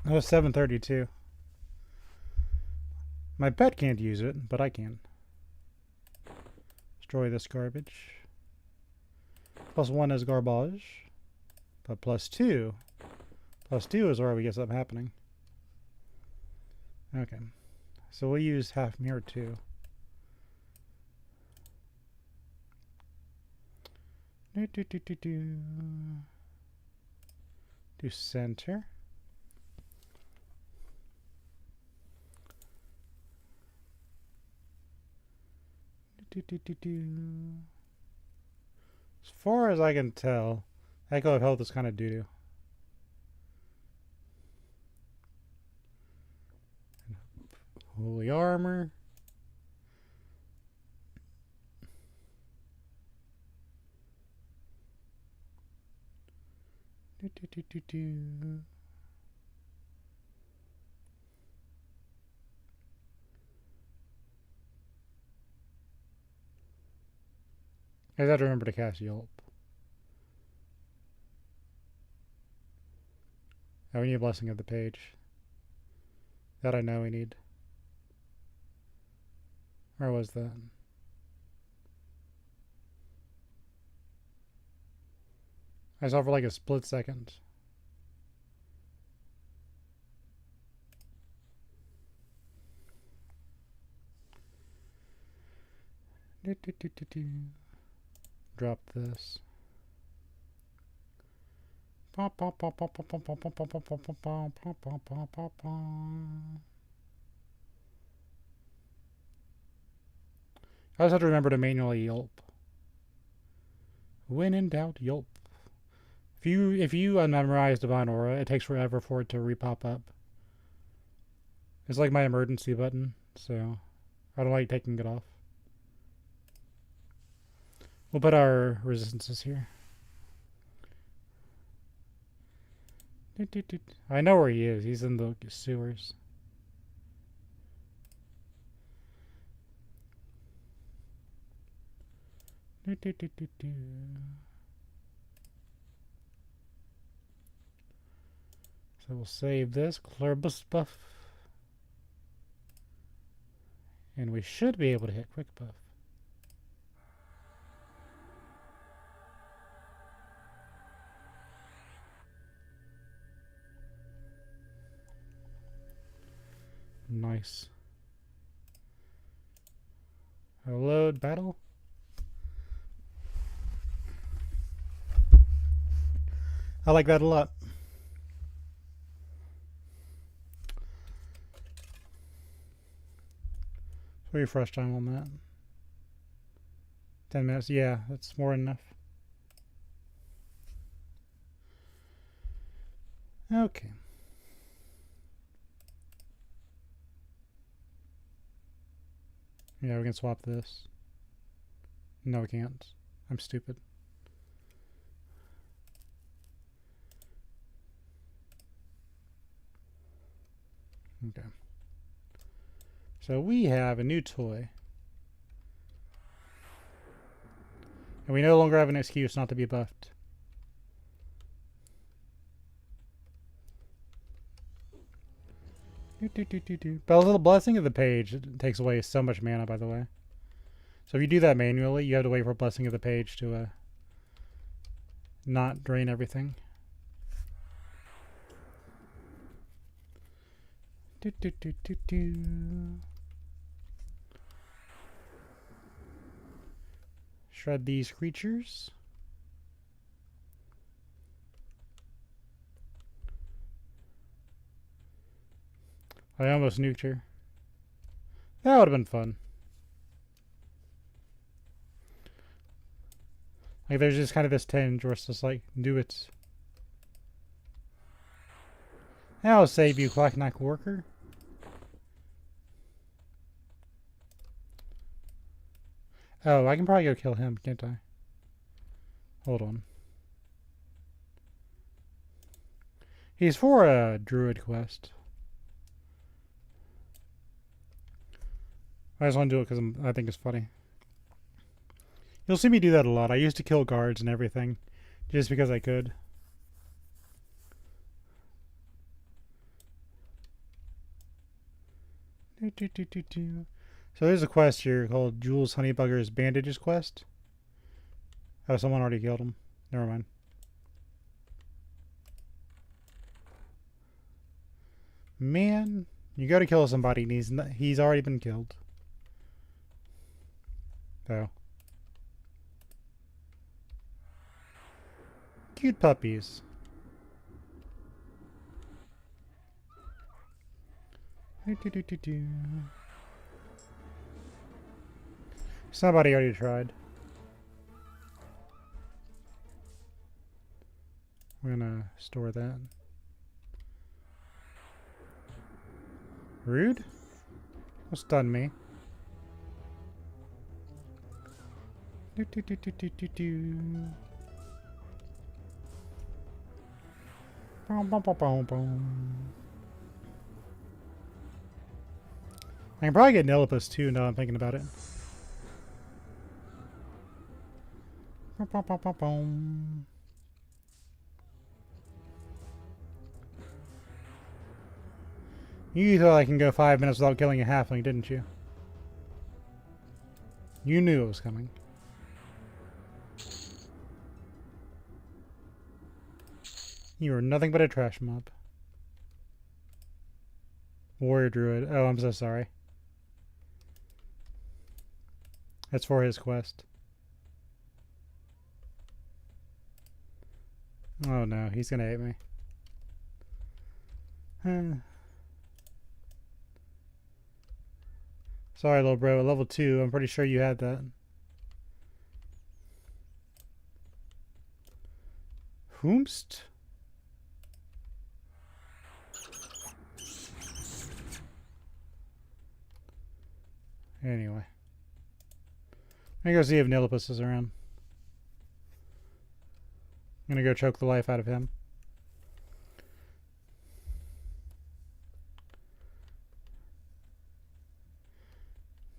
That was 732. My pet can't use it, but I can. Destroy this garbage. +1 is garbage. But +2. +2 is where we get something happening. Okay. So we'll use half mirror 2. Do center. As far as I can tell, Echo of Health is kind of doo-doo. Holy Armor. I have to remember to cast Yelp. Oh, we need a Blessing of the Page. That I know we need. Where was that? I saw for like a split second. Drop this. I just have to remember to manually yelp. When in doubt, yelp. If you unmemorize Divine Aura, it takes forever for it to repop up. It's like my emergency button, so I don't like taking it off. We'll put our resistances here. I know where he is. He's in the sewers. So we'll save this Cloudbot buff. And we should be able to hit quick buff. Nice. Load battle. I like that a lot. So refresh time on that. 10 minutes. Yeah, that's more than enough. Okay. Yeah, we can swap this. No, we can't. I'm stupid. Okay. So we have a new toy. And we no longer have an excuse not to be buffed. But a little Blessing of the Page takes away so much mana, by the way. So if you do that manually, you have to wait for Blessing of the Page to not drain everything. Shred these creatures. I almost nuked her. That would have been fun. Like, there's just kind of this tinge where it's just like, do it. I'll save you, Clacknack Worker. Oh, I can probably go kill him, can't I? Hold on. He's for a druid quest. I just want to do it because I think it's funny. You'll see me do that a lot. I used to kill guards and everything just because I could. So there's a quest here called Jules Honeybugger's Bandages quest. Oh, someone already killed him. Never mind. Man, you gotta kill somebody and he's already been killed. Oh. Cute puppies. Somebody already tried. We're gonna store that. Rude? Don't stun me. I can probably get Nilipus too now I'm thinking about it. You thought I can go 5 minutes without killing a halfling, didn't you? You knew it was coming. You are nothing but a trash mob. Warrior Druid. Oh, I'm so sorry. That's for his quest. Oh no, he's gonna hate me. Sorry, little bro. At level 2, I'm pretty sure you had that. Whomst? Anyway. I'm gonna go see if Nilipus is around. I'm gonna go choke the life out of him.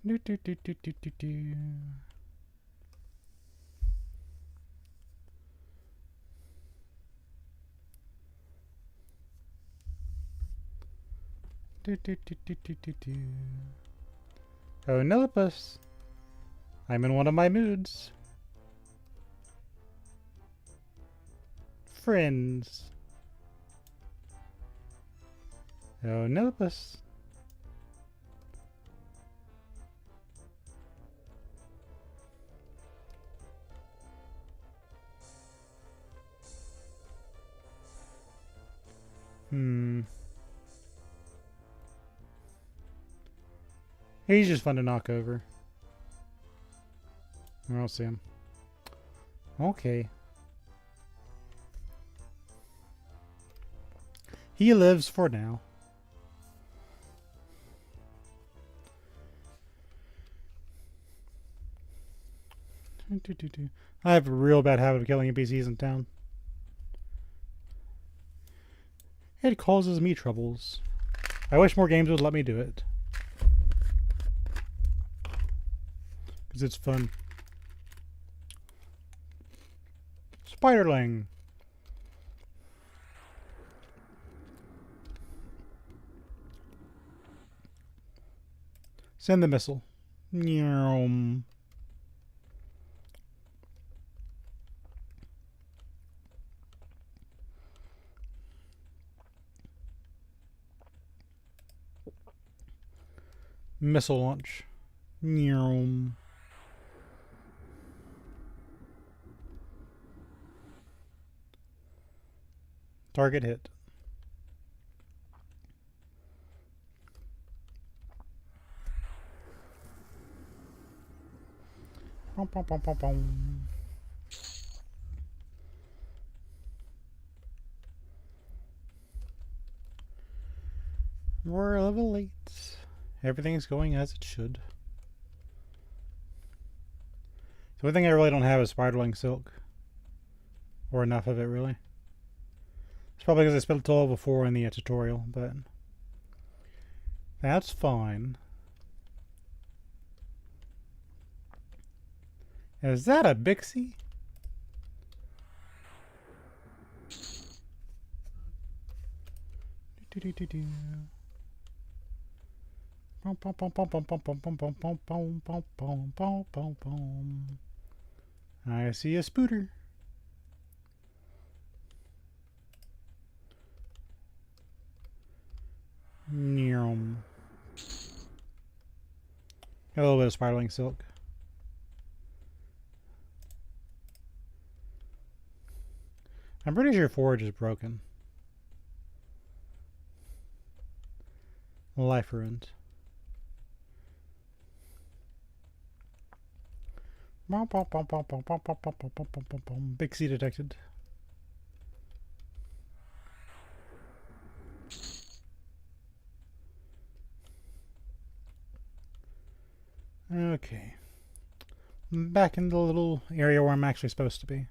Do, do, do, do, do, do, do. Do, do, do, do, do, do, do. Oh, Nilipus. I'm in one of my moods. Friends. Oh, Nilipus. He's just fun to knock over. I don't see him. Okay. He lives for now. I have a real bad habit of killing NPCs in town. It causes me troubles. I wish more games would let me do it. Because it's fun. Spiderling. Send the missile. Nyom. Missile launch. Nyom. Target hit. We're level 8. Everything's going as it should. The only thing I really don't have is spiderling silk. Or enough of it, really. It's probably because I spent till level 4 in the tutorial, but that's fine. Is that a Bixie? I see a spooter. A little bit of spiderling silk. I'm pretty sure forage is broken. Life ruined. Bixie detected. Okay. Back in the little area where I'm actually supposed to be.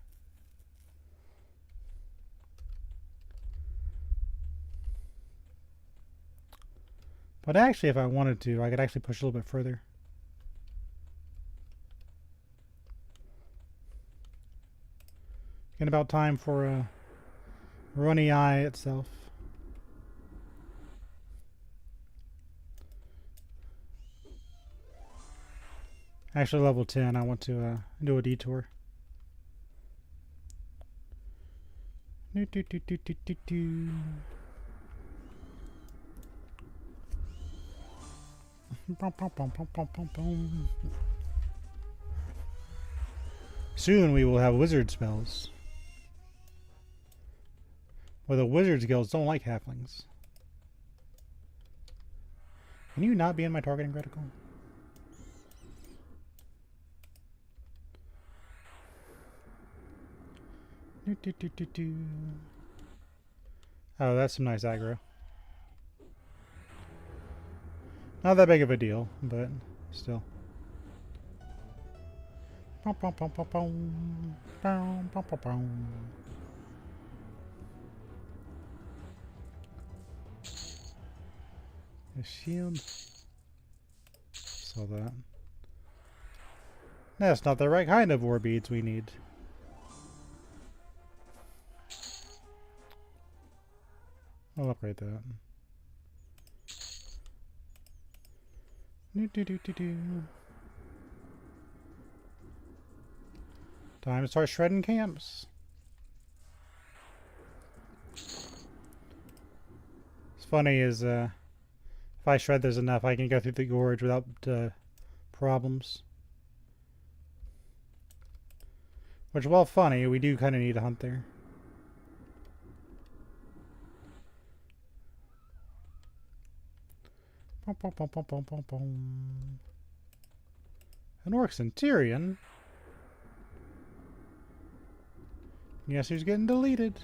But actually, if I wanted to, I could actually push a little bit further. Getting about time for a runny eye itself. Actually, level 10, I want to do a detour. Soon we will have wizard spells. Well, the wizards guilds don't like halflings. Can you not be in my targeting critical? Oh, that's some nice aggro. Not that big of a deal, but still. A shield. Saw that. That's not the right kind of war beads we need. I'll upgrade that. Time to start shredding camps. What's funny is if I shred there's enough, I can go through the gorge without problems. Which, while funny, we do kind of need a hunt there. An orc centurion? Guess who's getting deleted?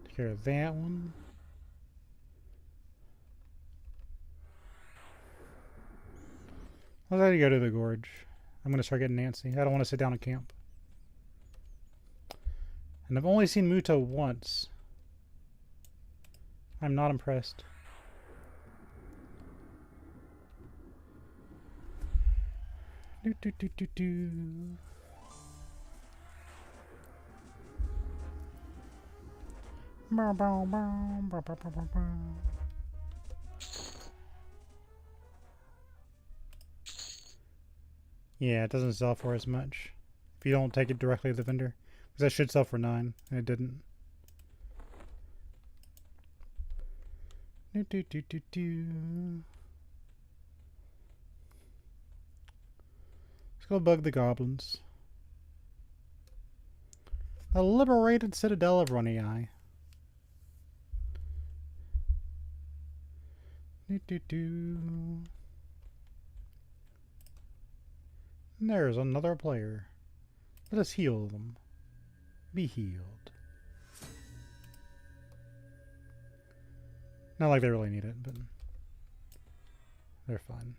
Take care of that one. Let's already go to the gorge. I'm going to start getting Nancy. I don't want to sit down at camp. And I've only seen Muto once. I'm not impressed. Yeah, it doesn't sell for as much if you don't take it directly to the vendor. Because that should sell for 9, and it didn't. Let's go bug the goblins. The liberated citadel of Runny-Eye. There's another player. Let us heal them. Be healed. Not like they really need it, but they're fine.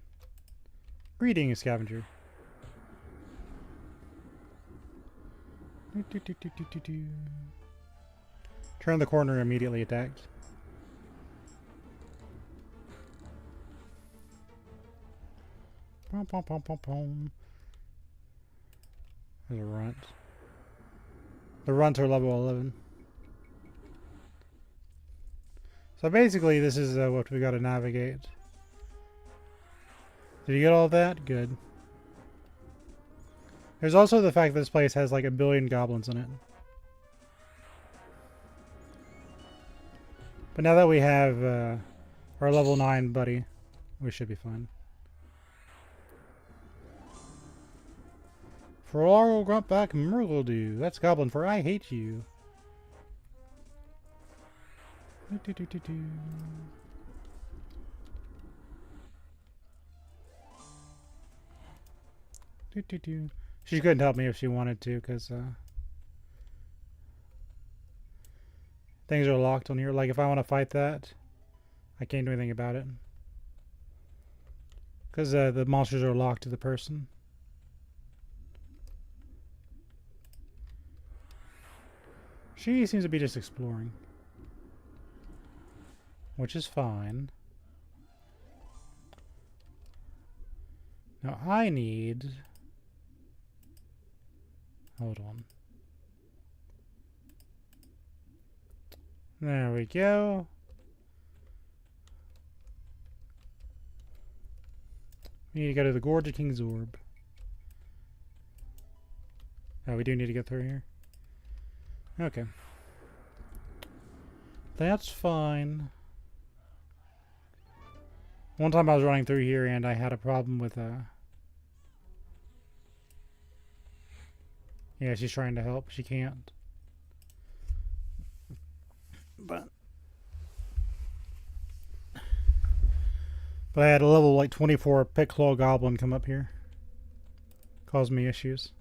Greetings, scavenger. Turn the corner, immediately attacked. Pom, pom, pom, pom, pom. There's a runt. The runts are level 11. So basically, this is what we got to navigate. Did you get all of that? Good. There's also the fact that this place has like 1 billion goblins in it. But now that we have our level 9 buddy, we should be fine. For all grunt back Murgle-do. That's goblin for I hate you. She couldn't help me if she wanted to, because things are locked on here. Like, if I want to fight that, I can't do anything about it. Because the monsters are locked to the person. She seems to be just exploring. Which is fine. Now I need... Hold on. There we go. We need to go to the Gorge of King's Orb. Oh, we do need to get through here. Okay. That's fine. One time I was running through here and I had a problem with yeah, she's trying to help. She can't. But I had a level like 24 Pit Claw Goblin come up here. Caused me issues.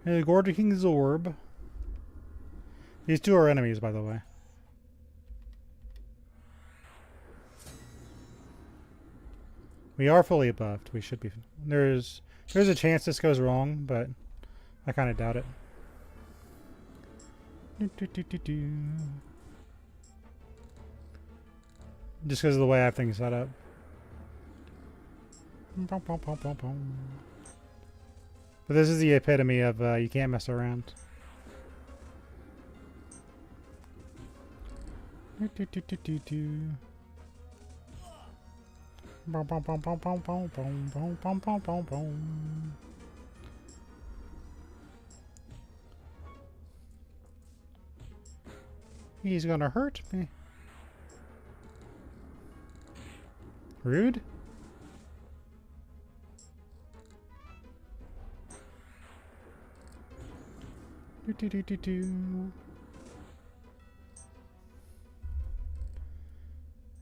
Hey, Gorge of King's Orb. These two are enemies, by the way. We are fully buffed. We should be. There's a chance this goes wrong, but I kind of doubt it. Just because of the way I have things set up. But this is the epitome of you can't mess around. He's gonna hurt me. Rude.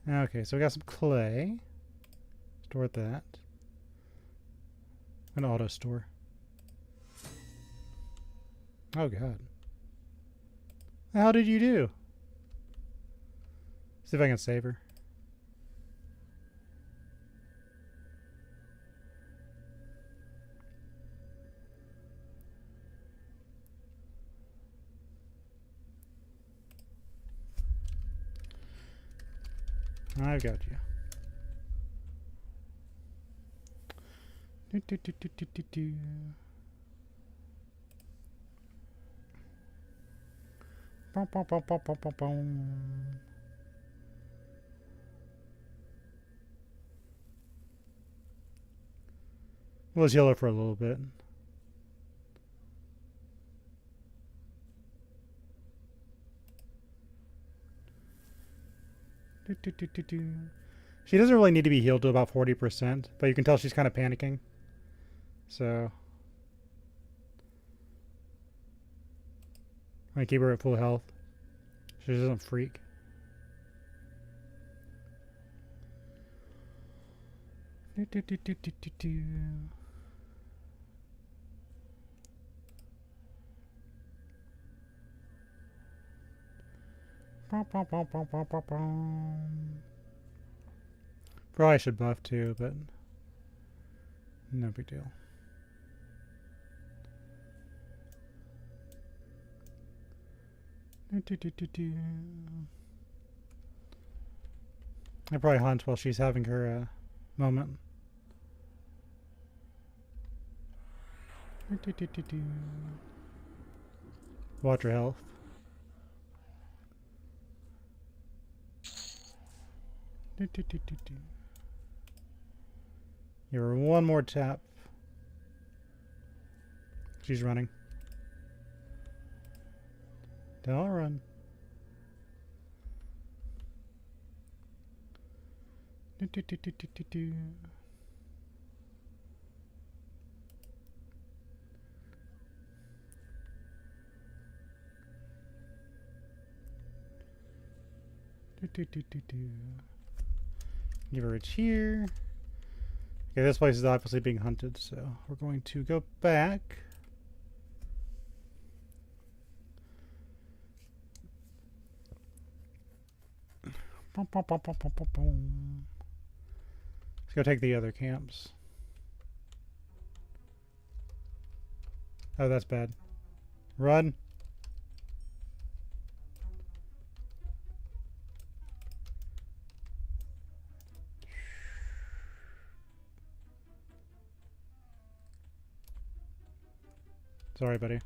Okay, so we got some clay. Store that. An auto store. Oh god. How did you do? See if I can save her. I've got you. Bum, bum, bum, bum, bum, bum, bum. Let's heal her for a little bit. She doesn't really need to be healed to about 40%, but you can tell she's kind of panicking. So I'm gonna keep her at full health. She doesn't freak. Probably should buff too, but no big deal. I probably hunt while she's having her moment. Watch her health. Give her one more tap. She's running. Don't run. Give her a cheer. Okay, this place is obviously being hunted, so we're going to go back. Let's go take the other camps. Oh, that's bad. Run. Sorry, buddy.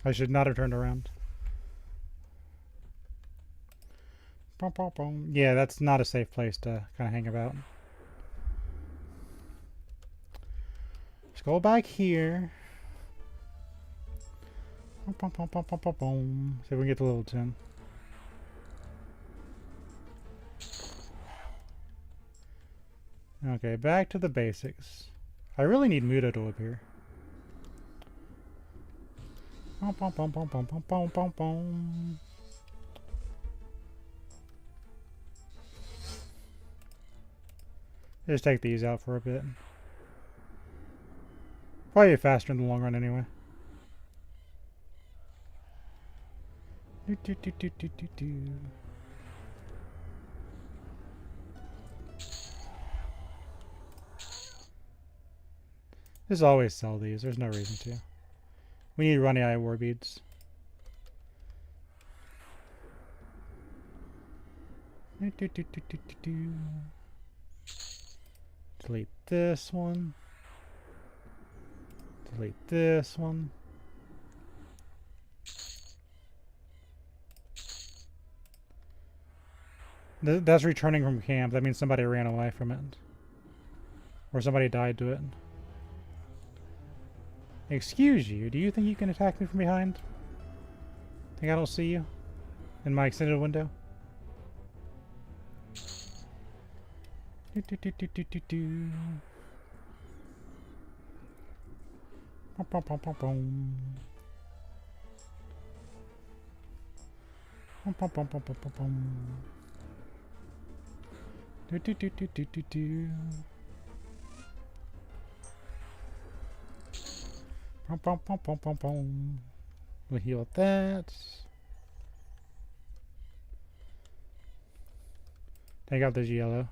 I should not have turned around. Yeah, that's not a safe place to kind of hang about. Let's go back here. See if we can get to level 10. Okay, back to the basics. I really need Muto to appear. Just take these out for a bit. Probably faster in the long run anyway. Just always sell these. There's no reason to. We need runny eye war beads. Delete this one. Delete this one. That's returning from camp. That means somebody ran away from it. Or somebody died to it. Excuse you, do you think you can attack me from behind? Think I don't see you? In my extended window? We'll heal that. Take out this yellow.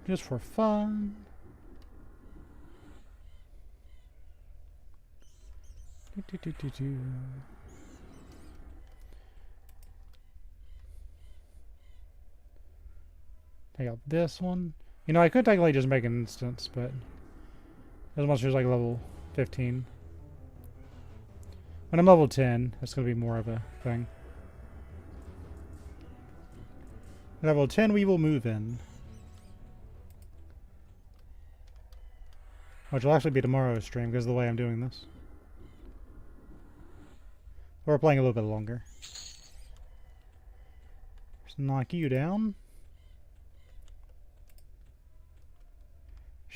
Just for fun. Take out this one. You know, I could technically just make an instance, but as much as like level 15. When I'm level 10, it's going to be more of a thing. Level 10, we will move in. Which will actually be tomorrow's stream because of the way I'm doing this. We're playing a little bit longer. Just knock you down.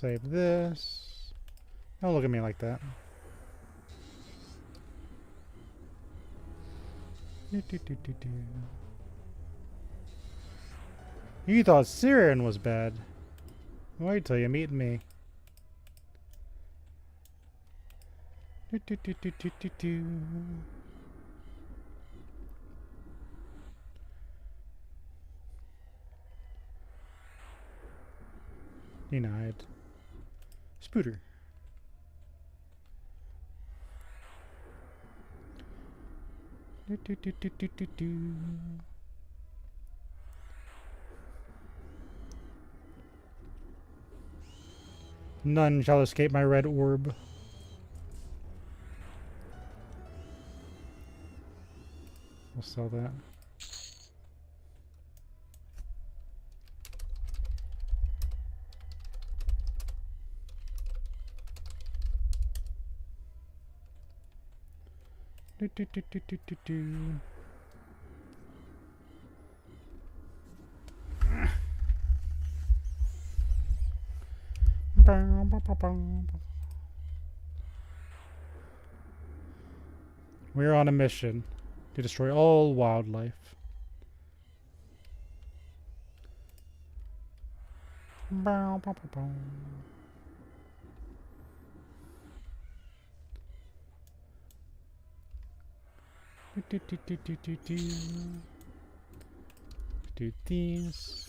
Save this. Don't look at me like that. You thought Syrian was bad. Wait till you meet me. Denied. Spooter. None shall escape my red orb. We'll sell that. We're on a mission to destroy all wildlife. Do these.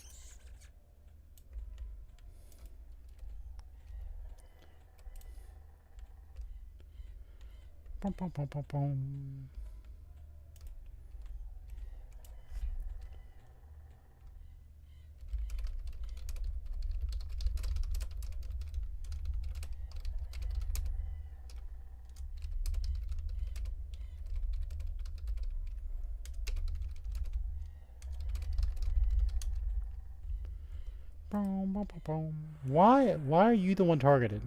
Bum, bum, bum, bum, bum. Bum, bum, bum, bum. Why are you the one targeted?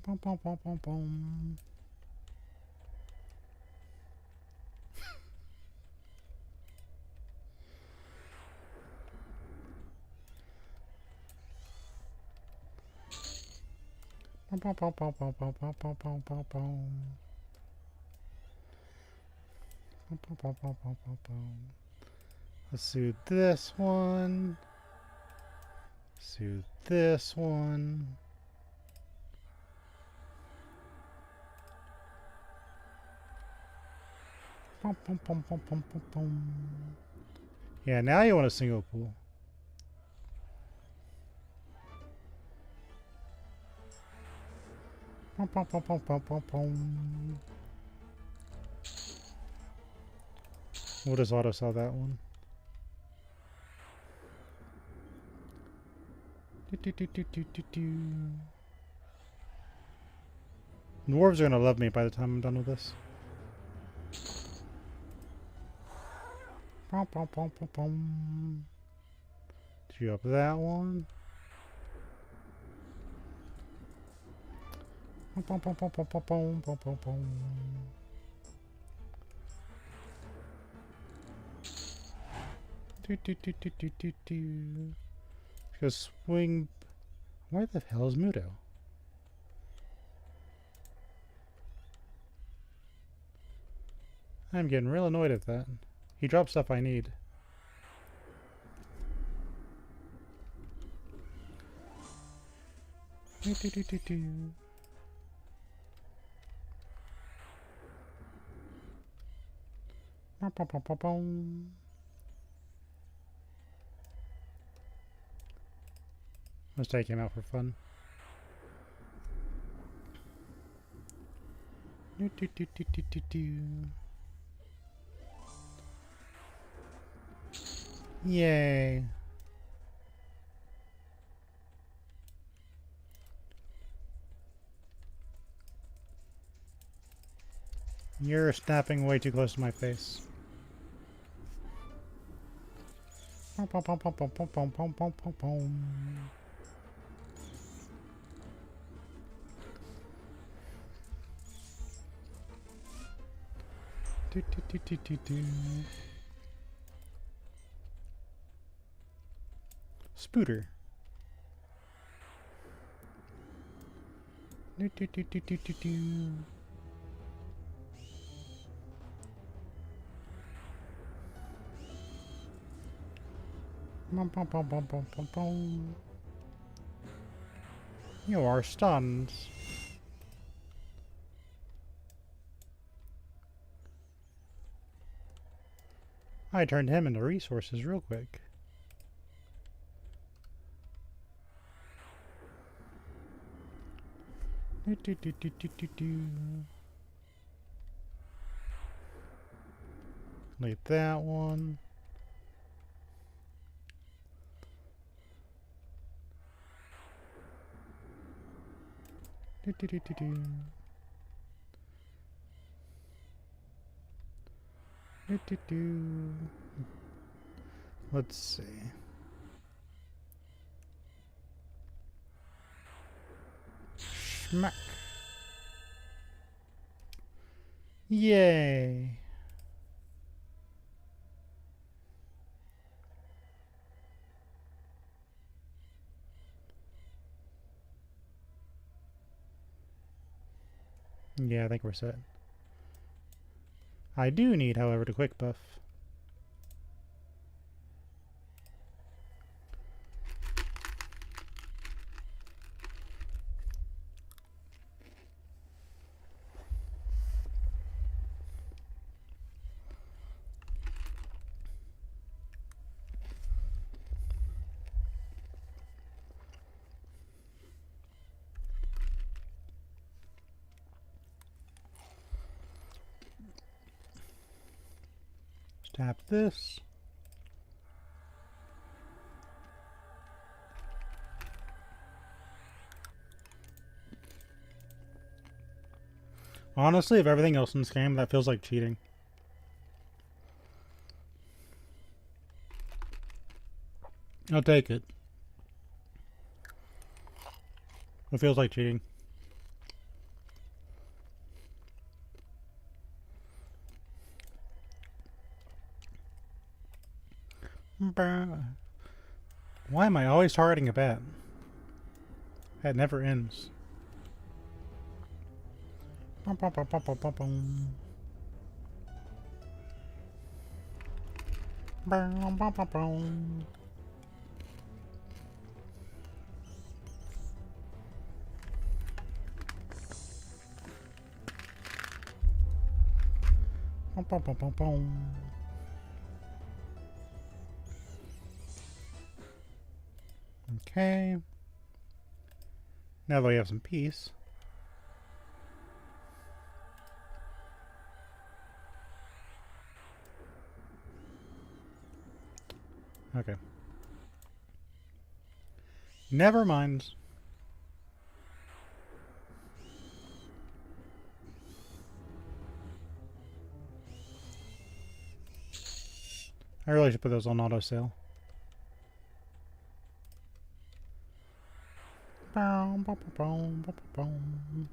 Bum, bum, bum, bum, bum. Bum, bum, bum, bum, bum, bum, bum, bum, bum, bum, bum. Bum, bum, bum, bum, bum, bum, bum. Let's soothe this one. Soothe this one. Bum, bum, bum, bum, bum, bum, bum. Yeah, now you want a single pool. Bum, bum, bum, bum, bum, bum, bum. We'll just auto sell that one. Dwarves are gonna love me by the time I'm done with this. Pom, pom, pom, pom, pom. Chew up that one. Pom, pom, pom, pom, pom, pom, pom, pom, pom. Do, do, do, do, do, do, do. Because swing. Where the hell is Mudo? I'm getting real annoyed at that. He dropped stuff I need. Do, do, do, do, do. Pom, pom, pom, pom, pom. Let's take him out for fun. Do, do, do, do, do, do, do. Yay. You're snapping way too close to my face. Pom, pom, pom, pom, pom, pom, pom, pom, pom, pom, pom. Do, do, do, do, do, do. Spooter. Do, do, do, do, do, do, do. Bum, bum, bum, bum, bum, bum, bum. You are stunned. I turned him into resources real quick. Do, do, do, do, do, do, do. Delete that one. Do, do, do, do, do. Do, do, do. Let's see. Schmack. Yay. Yeah, I think we're set. I do need, however, to quick buff. Tap this. Honestly, of everything else in this game, that feels like cheating. I'll take it. It feels like cheating. Why am I always targeting a bat? That never ends. Bum, bum, bum, bum, bum, bum, bum. Bum, bum, bum, bum. Bum, bum, bum, bum, bum. Okay. Now that we have some peace. Okay. Never mind. I really should put those on auto sale. Boom, boom, boom, boom, boom.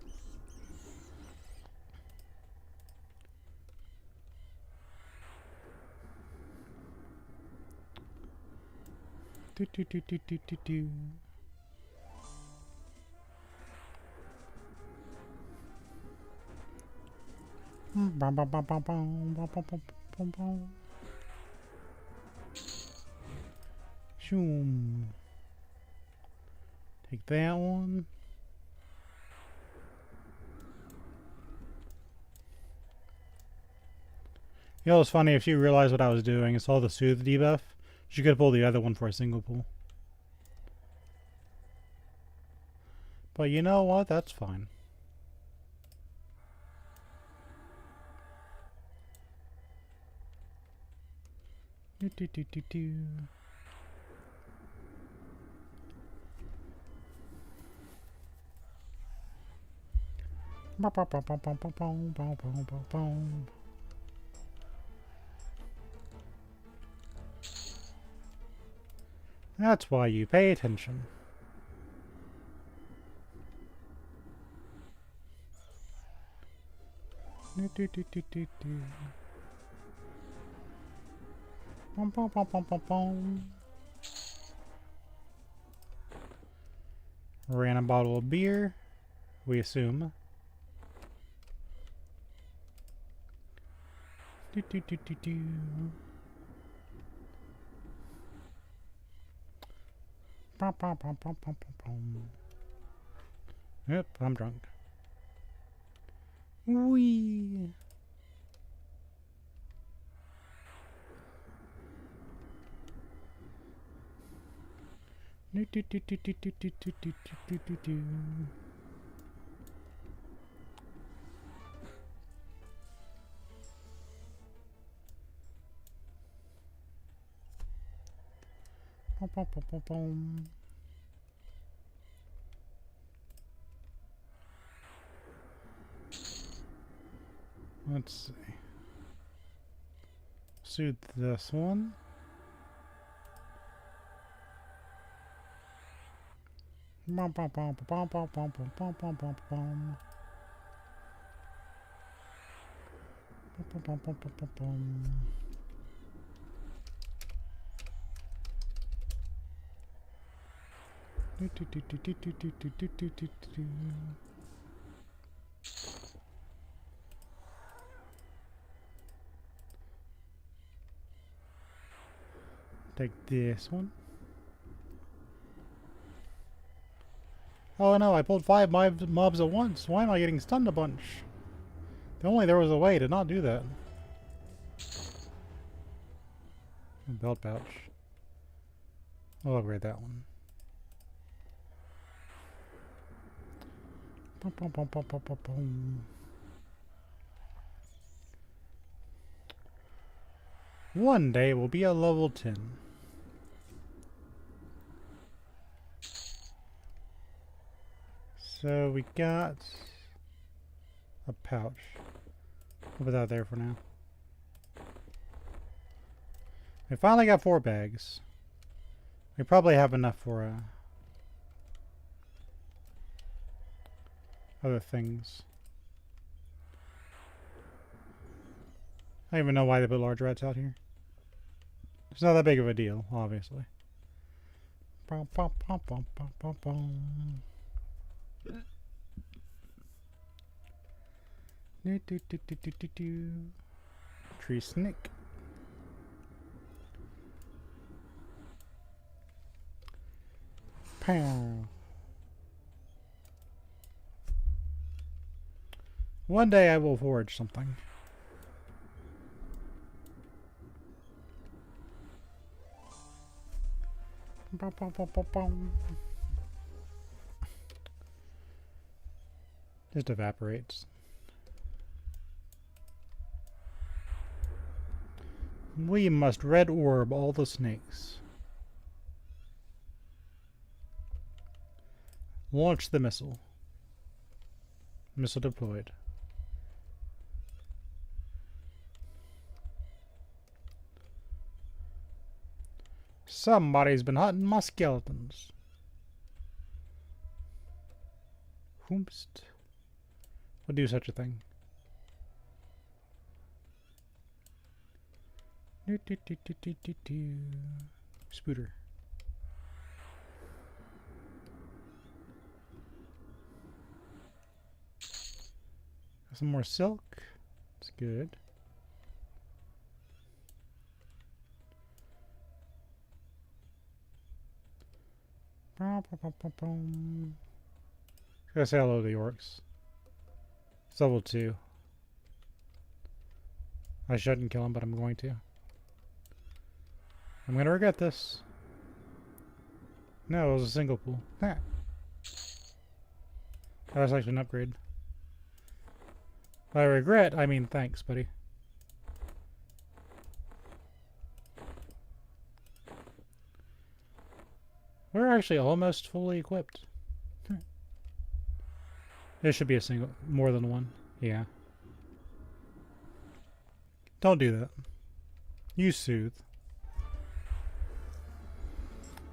Do, do, do, do, do, do, do. Bum, bum, bum, bum, bum, bum, bum, bum, bum, bum. Shoom. Take that one. You know, it's funny, if she realized what I was doing and saw the soothe debuff, she could pull the other one for a single pull. But you know what? That's fine. Do, do, do, do, do. Bum, bum, bum, bum, bum, bum, bum, bum, bum, bum, bum. That's why you pay attention. Do, do, do, do, do, do. Bum, bum, bum, bum, bum, bum. Random bottle of beer, we assume. Do, do, do, do, do. Bum, bum, bum, bum, bum, bum. Yep, I'm drunk. Wee. Do, do, do, do, do, do, do, do, do, do, do, do. Bum, bum, bum, bum, bum. Let's see. Soothe this one. Bum, bum, bum, bum, bum, bum, bum, bum, bum, bum, bum. Bum, bum, bum, bum, bum, bum. Do, do, do, do, do, do, do, do, do, do, do. Take this one. Oh no, I pulled 5 mobs at once. Why am I getting stunned a bunch? If only there was a way to not do that. Belt pouch. I'll upgrade that one. Bum, bum, bum, bum, bum, bum, bum. One day we'll be at level 10. So we got a pouch. We'll put that there for now. We finally got 4 bags. We probably have enough for other things. I don't even know why they put large rats out here. It's not that big of a deal, obviously. Bum, bum, bum, bum, bum, bum, bum. Do, do, do, do, do, do, do. Tree snake. Pow. One day I will forge something. Bum, bum, bum, bum, bum. Just evaporates. We must red orb all the snakes. Launch the missile. Missile deployed. Somebody's been hunting my skeletons. Whomst would do such a thing? Do, do, do, do, do, do, do. Spooter. Some more silk. It's good. Gotta say hello to the orcs. It's level 2. I shouldn't kill him, but I'm going to. I'm gonna regret this. No, it was a single pool. Ah. That was actually an upgrade. By regret, I mean thanks, buddy. We're actually almost fully equipped. There should be a single, more than one. Yeah. Don't do that. You soothe.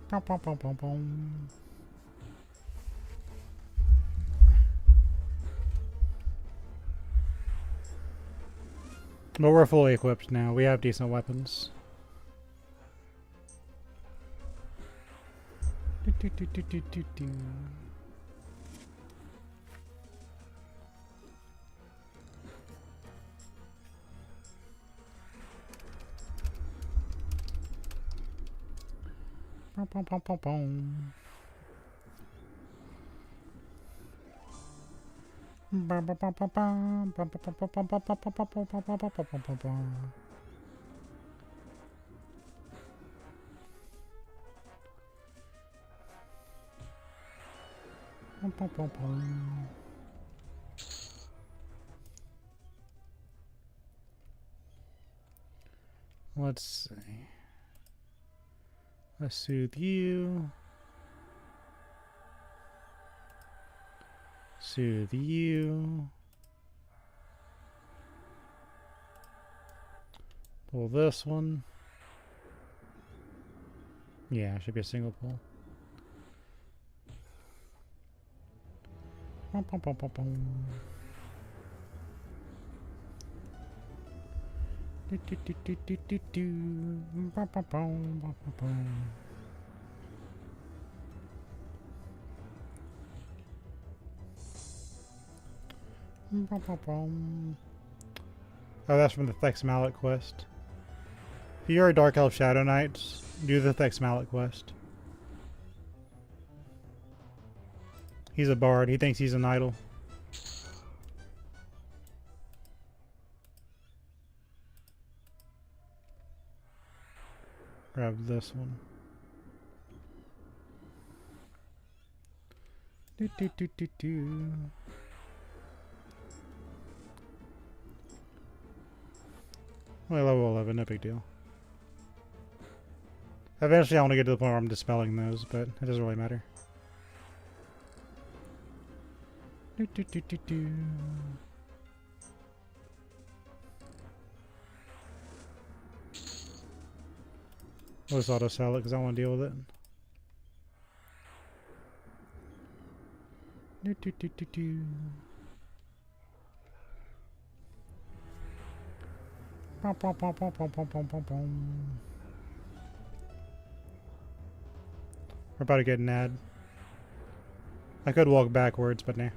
Pum, pum, pum, pum, pum. But we're fully equipped now. We have decent weapons. Do, do, do, do, do, do, do. Let's see. Let's soothe you. Soothe you. Pull this one. Yeah, it should be a single pull. Oh, that's from the Thex Mallet quest. If you're a Dark Elf Shadow Knight, do the Thex Mallet quest. He's a bard. He thinks he's an idol. Grab this one. Well, level 11, no big deal. Eventually I want to get to the point where I'm dispelling those, but it doesn't really matter. I'll just auto sell it because I don't want to deal with it. We're about to get an ad. I could walk backwards, but nah.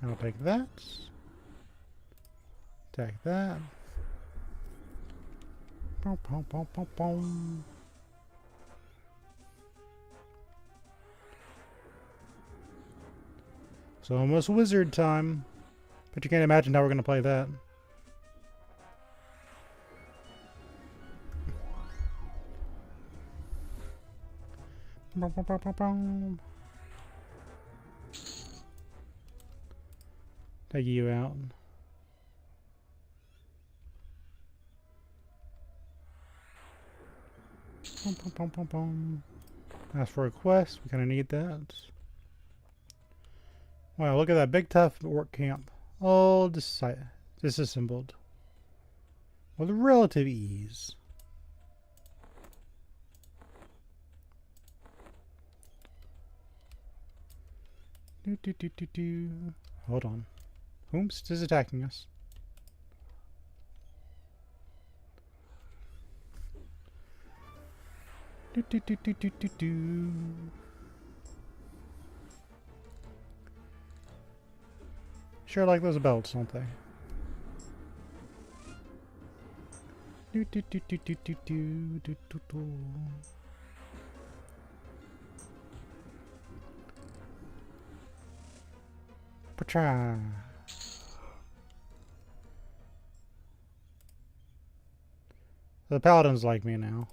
I'll take that. Take that. It's almost wizard time, but you can't imagine how we're going to play that. Take you out. Ask for a quest. We kind of need that. Wow, look at that big tough orc camp. All disassembled with relative ease. Hold on. Whomst is attacking us? Sure like those belts, don't they? Pacha. The paladins like me now.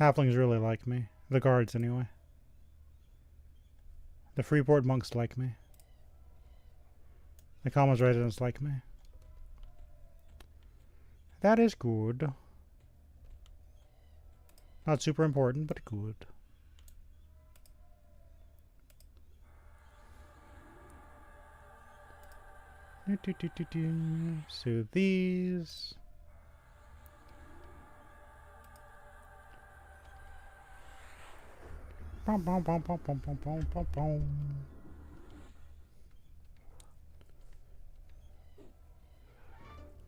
Halflings really like me. The guards, anyway. The Freeport monks like me. The Commons residents like me. That is good. Not super important, but good. So these.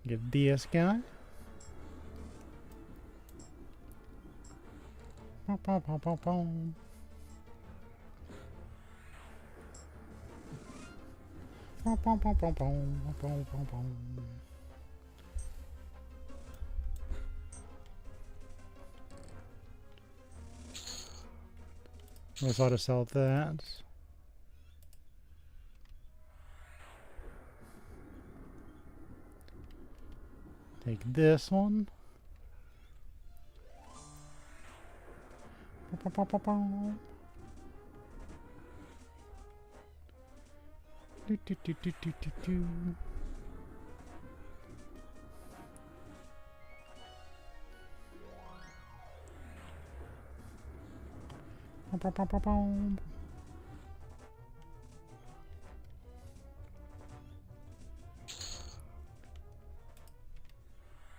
Get this guy. Let's ought to sell that. Take this one.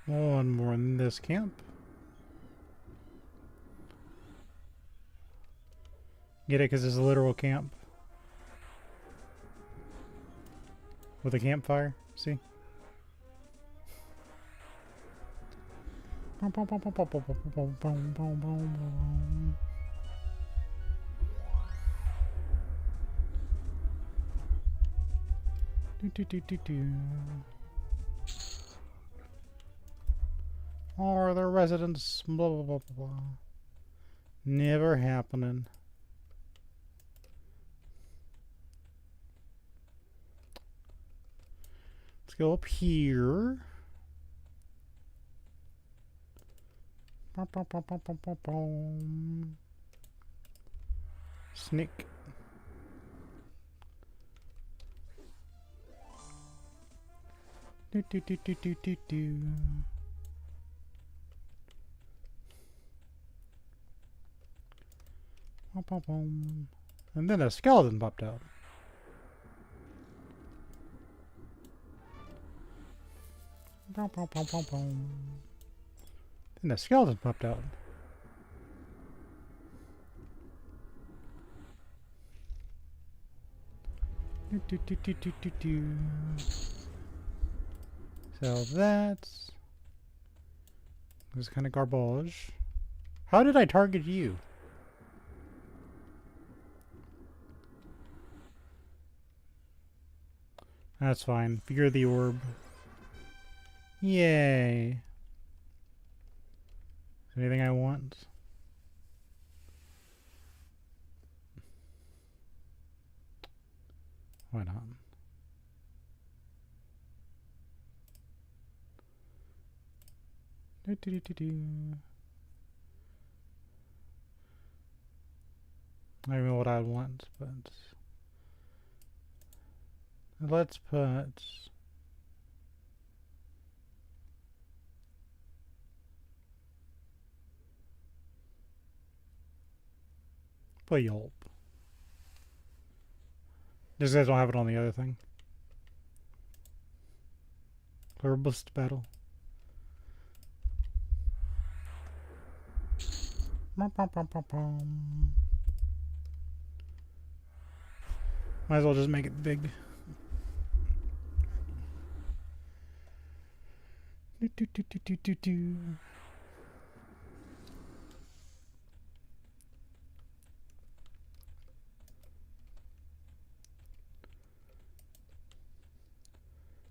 One more in this camp. Get it? Because it's a literal camp. With a campfire. See? Are the residents blah blah blah blah blah. Never happening. Let's go up here. Sneak. Do do do do do do do. And then a skeleton popped out. Then a skeleton popped out. Sell that. This is kind of garbage. How did I target you? That's fine. Figure the orb. Yay. Anything I want? Why not? Do, do, do, do, do. I don't know what I want, but let's put Yelp. Just guys don't have it on the other thing. Herbalist battle. Might as well just make it big. Do, do, do, do, do, do, do.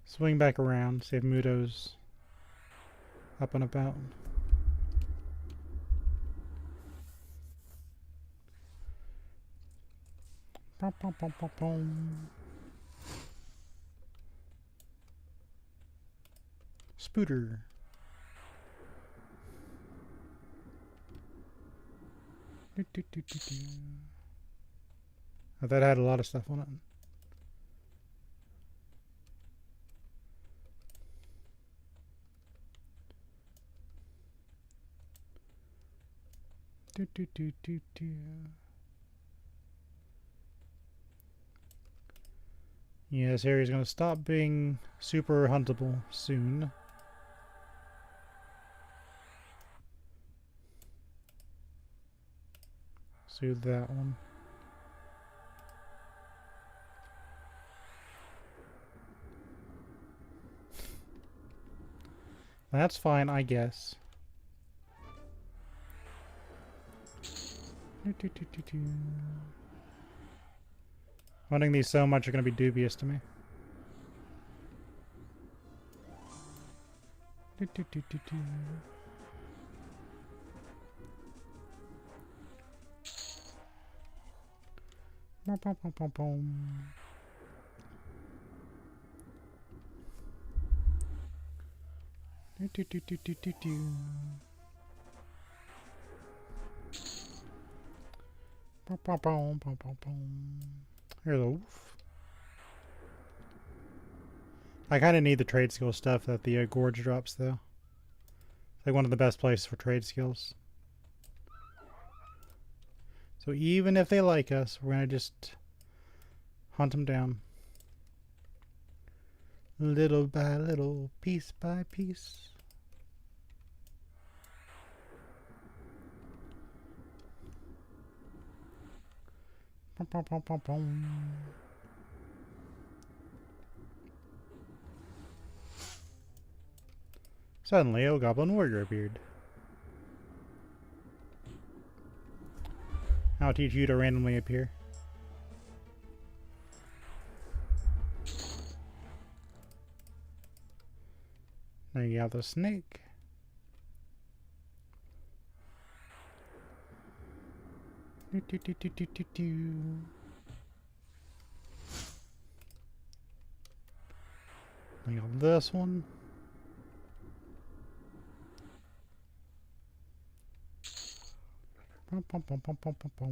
Swing back around, see if Muto's up and about. Pom, pom, pom, pom, pom. Spooter. Do, do, do, do, do. Oh, that had a lot of stuff on it. Do, do, do, do, do. Yeah, this area's gonna stop being super huntable soon. So that one. That's fine, I guess. Hunting these so much are going to be dubious to me. Do, do, do, do, do. Bum, bum, bum, bum, bum. Do, do, do, do, do, do, do. Bum, bum, bum, bum, bum, bum. Here's a wolf. I kind of need the trade skill stuff that the gorge drops, though. It's like one of the best places for trade skills. So even if they like us, we're going to just hunt them down. Little by little, piece by piece. Bum, bum, bum, bum, bum. Suddenly, a goblin warrior appeared. I'll teach you to randomly appear. Now you have the snake. Do, do, do, do, do, do, do. I got this one. Bum, bum, bum, bum, bum, bum, bum.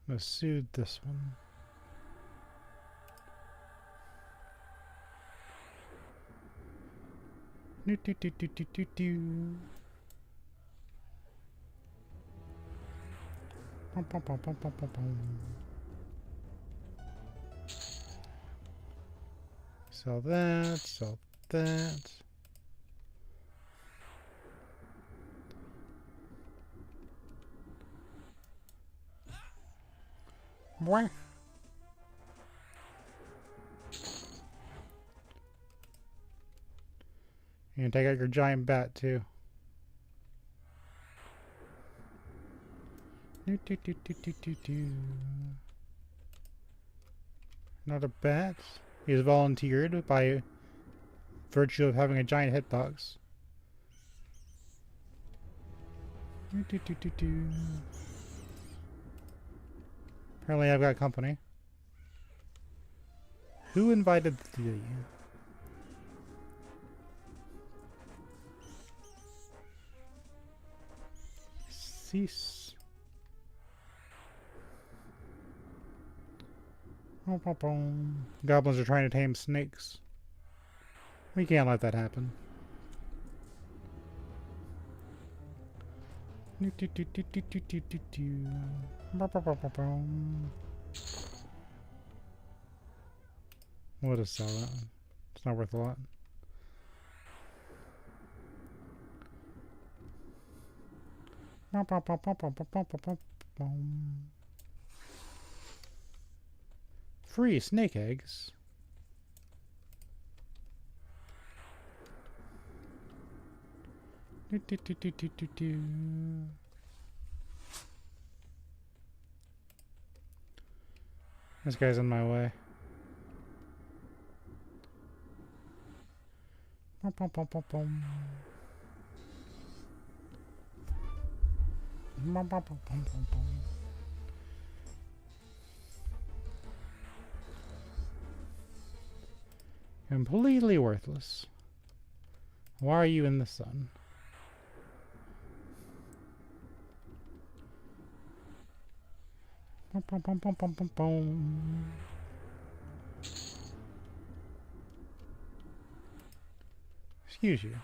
I'm gonna soothe this one. Do, do, do, do, do, do, do. Bum, bum, bum, bum, bum, bum, bum. Sell that, sell that. Boing. You can take out your giant bat too. Do, do, do, do, do, do, do. Another bat. He's volunteered by virtue of having a giant hitbox. Do, do, do, do, do. Apparently I've got company. Who invited thee? Cease. Goblins are trying to tame snakes. We can't let that happen. We'll just sell that one. It's not worth a lot. Free snake eggs. This guy's in my way. Completely worthless. Why are you in the sun? Excuse you.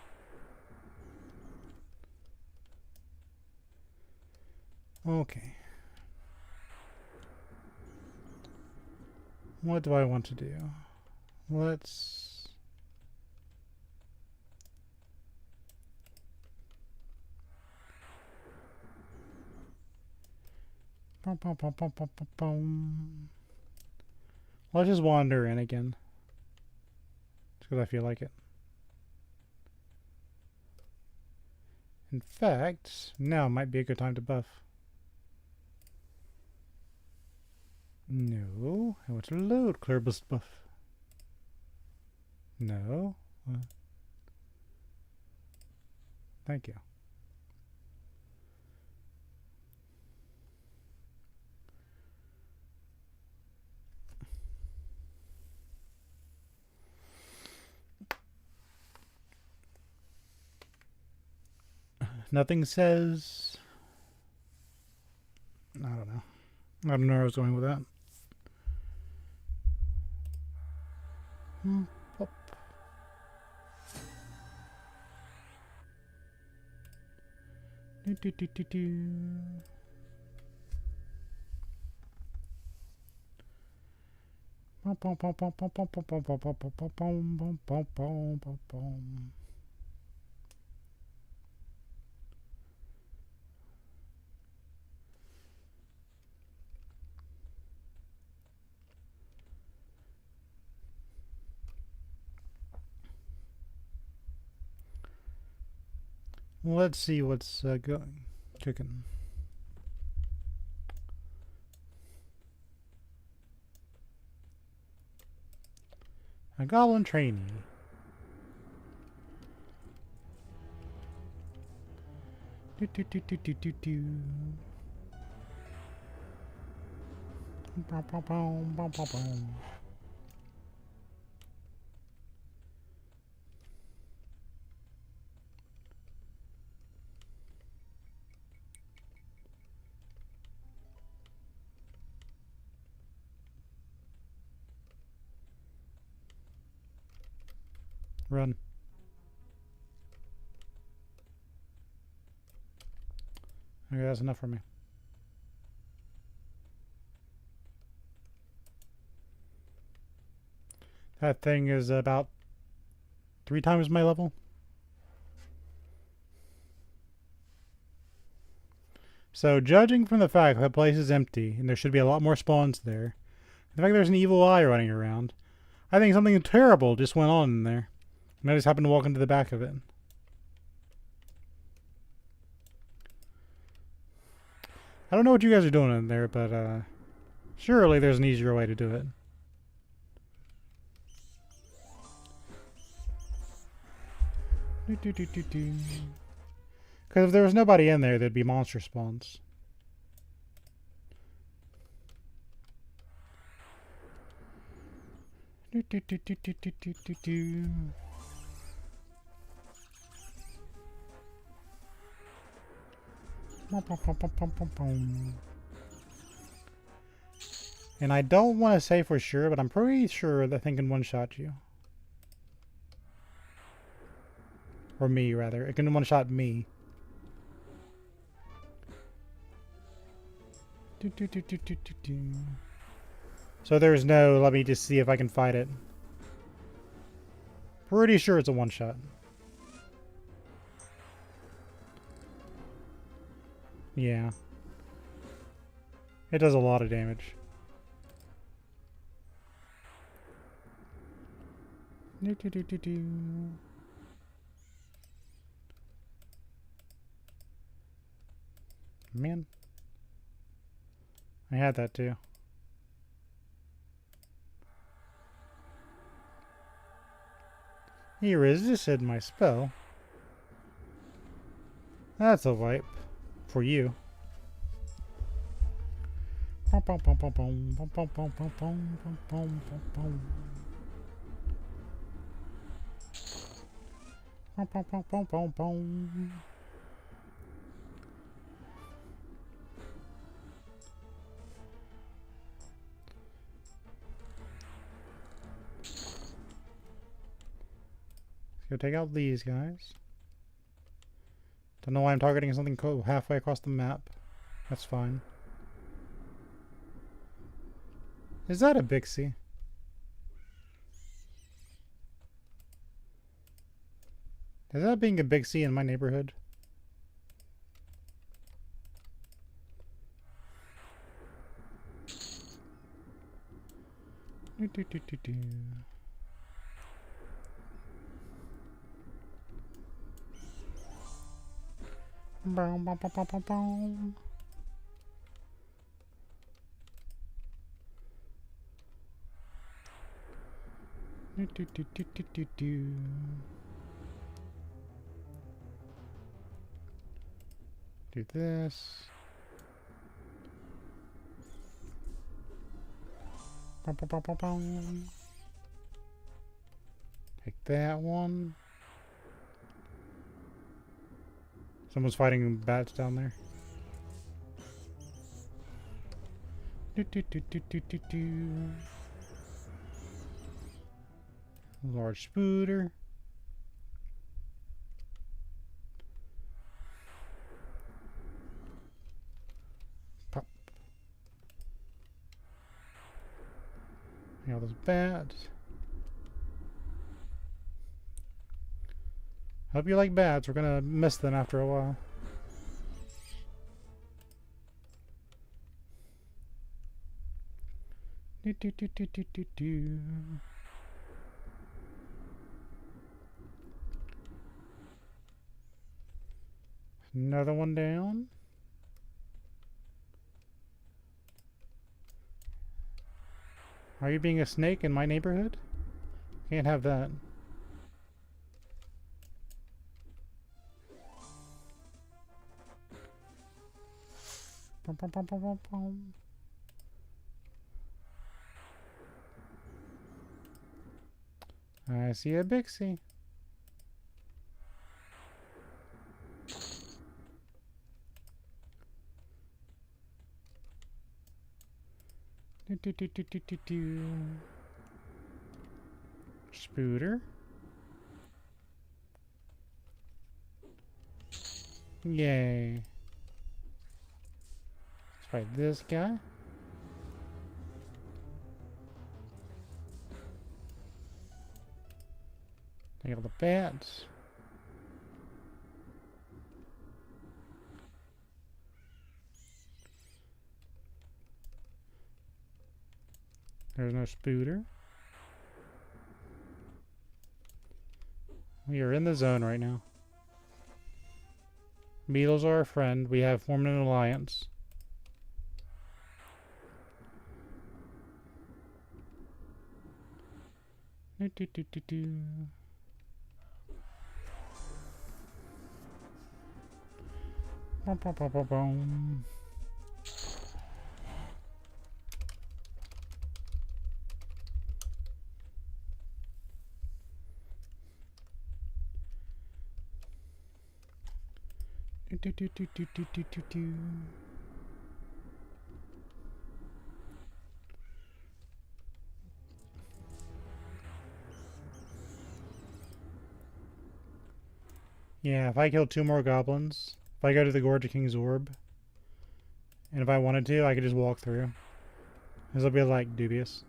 Okay. What do I want to do? Let's... Let's just wander in again. Just because I feel like it. In fact, now might be a good time to buff. No, I want to load Clearbus buff. No. Thank you. Nothing says... I don't know. I don't know where I was going with that. Pop. Let's see what's going. Chicken. A goblin trainee. Do do do do do do do. Bum, bum, bum, bum, bum, bum. Run. Okay, that's enough for me. That thing is about 3 times my level. So, judging from the fact that place is empty and there should be a lot more spawns there, the fact there's an evil eye running around, I think something terrible just went on in there. And I just happened to walk into the back of it. I don't know what you guys are doing in there, but surely there's an easier way to do it. Because if there was nobody in there, there'd be monster spawns. And I don't want to say for sure, but I'm pretty sure that thing can one-shot you. Or me, rather. It can one-shot me. So there's no, let me just see if I can fight it. Pretty sure it's a one-shot. Yeah. It does a lot of damage. Man. I had that too. He resisted my spell. That's a wipe. For you. Let's go take out these guys. Don't know why I'm targeting something halfway across the map. That's fine. Is that a Bixie? Is that being a Bixie in my neighborhood? Boom, boom, boom, boom, boom, boom. Do, do, do, do, do, do. Do this. Bum, bum, bum, bum, bum. Take that one. Someone's fighting bats down there. Do, do, do, do, do, do, do. Large spooter. Pop. All those bats. Hope you like bats. We're gonna miss them after a while. Do, do, do, do, do, do, do. Another one down. Are you being a snake in my neighborhood? Can't have that. Bum, bum, bum, bum, bum, bum. I see a Bixie. Do, do, do, do, do, do, do. Spooter. Yay. Let's fight this guy. Take all the bats. There's no spooter. We are in the zone right now. Beetles are our friend. We have formed an alliance. Do, do, do, do, do. Bum, bum, bum, bum, bum. Do, do, do, do, do, do, do, do. Yeah, if I kill 2 more goblins, if I go to the Gorge of King's Orb, and if I wanted to, I could just walk through. This will be like dubious.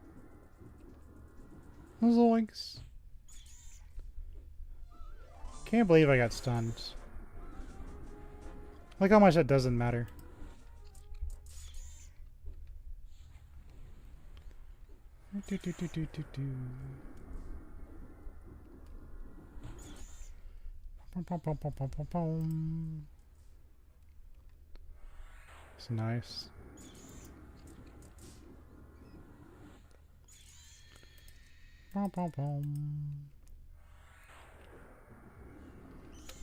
Zoinks. Can't believe I got stunned. Look how much that doesn't matter. Do, do, do, do, do, do. Bum, bum, bum, bum, bum, bum, bum. It's nice. Bum, bum, bum.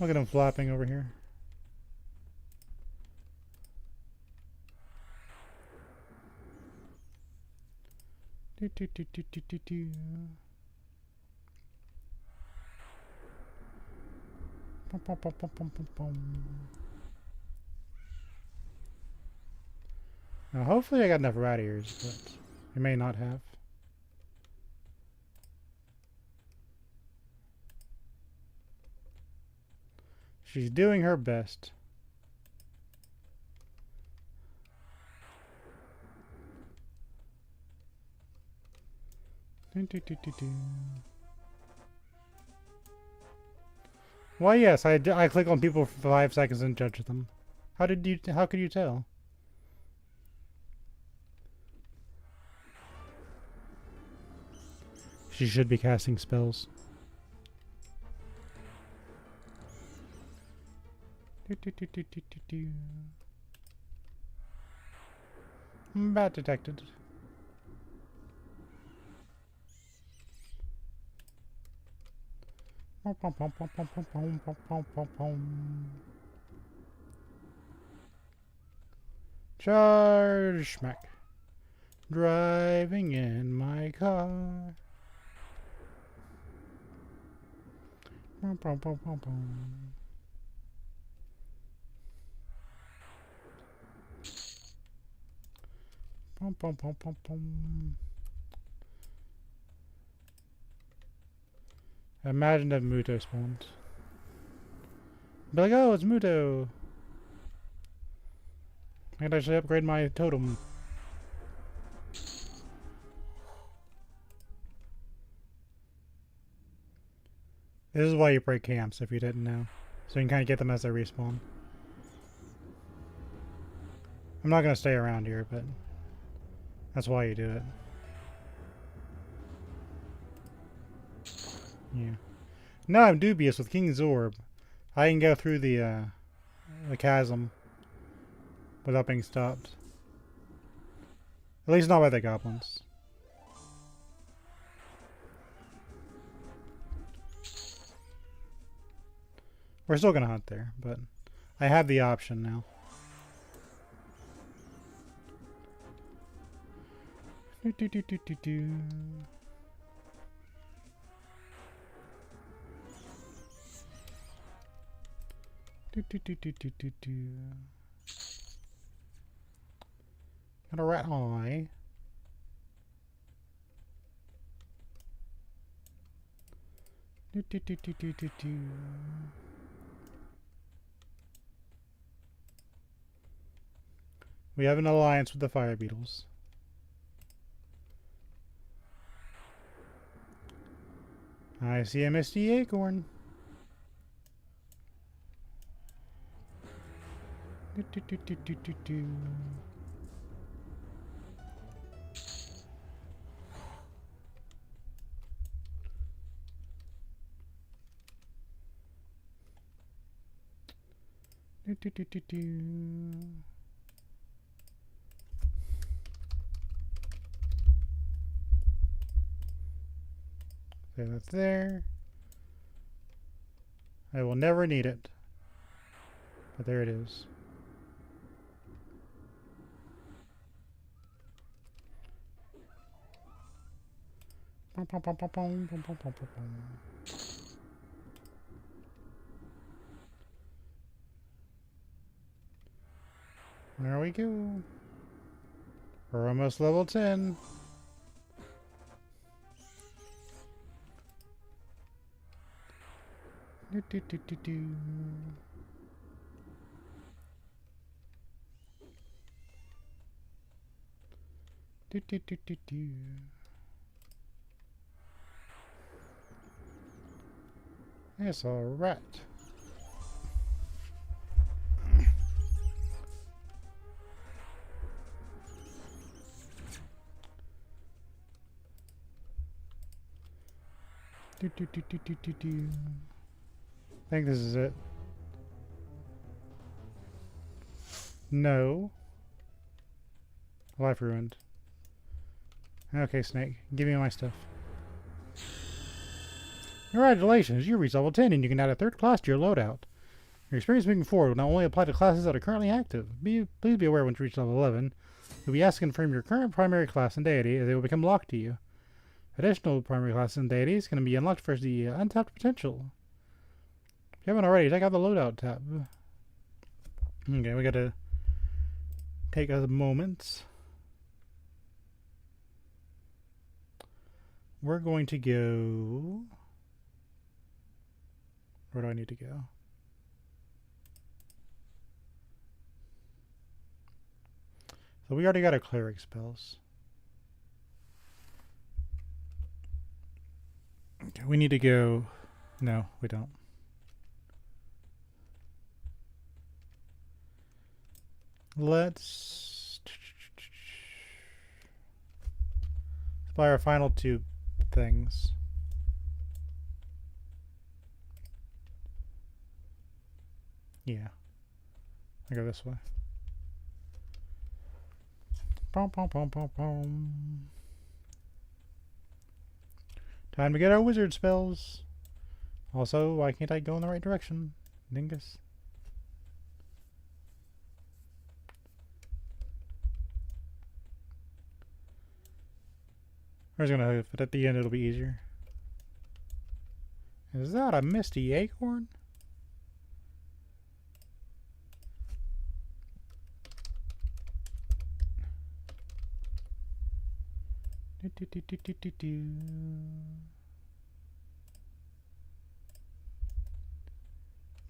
Look at him flapping over here. Do, do, do, do, do, do, do. Bum, bum, bum, bum, bum, bum, bum. Now, hopefully I got enough rat ears, but I may not have. She's doing her best. Do, do, do, do, do. Well, yes, I click on people for 5 seconds and judge them. How could you tell? She should be casting spells. Do, do, do, do, do, do, do. Bat detected. Charge smack. Driving in my car. Imagine if Muto spawned. Be like, oh, it's Muto. I can actually upgrade my totem. This is why you break camps, if you didn't know. So you can kind of get them as they respawn. I'm not going to stay around here, but that's why you do it. Yeah. Now I'm dubious with King's Orb. I can go through the chasm without being stopped. At least not by the goblins. We're still gonna hunt there, but I have the option now. Got a rat eye. We have an alliance with the fire beetles. I see a misty acorn. So that's there. I will never need it. But there it is. There we go. We're almost level 10. It's a rat. I think this is it. No. Life ruined. Okay, Snake. Give me my stuff. Congratulations, you reached level 10 and you can add a third class to your loadout. Your experience moving forward will not only apply to classes that are currently active. Please be aware when you reach level 11, you'll be asked to confirm your current primary class and deity as they will become locked to you. Additional primary classes and deities can be unlocked for the untapped potential. If you haven't already, check out the loadout tab. Okay, we gotta take a moment. We're going to go... Where do I need to go? So we already got our cleric spells. Okay, we need to go... No, we don't. Let's buy our final two things. Yeah. I go this way. Pom, pom, pom, pom, pom. Time to get our wizard spells. Also, why can't I go in the right direction? Dingus. I was gonna hope that at the end it'll be easier. Is that a misty acorn?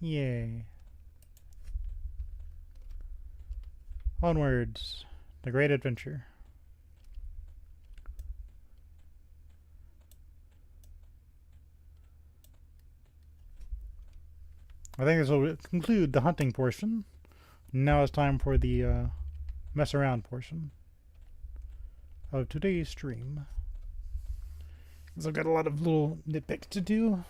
Yay. Onwards. The great adventure. I think this will conclude the hunting portion. Now it's time for the mess around portion of today's stream. So I've got a lot of little nitpicks to do.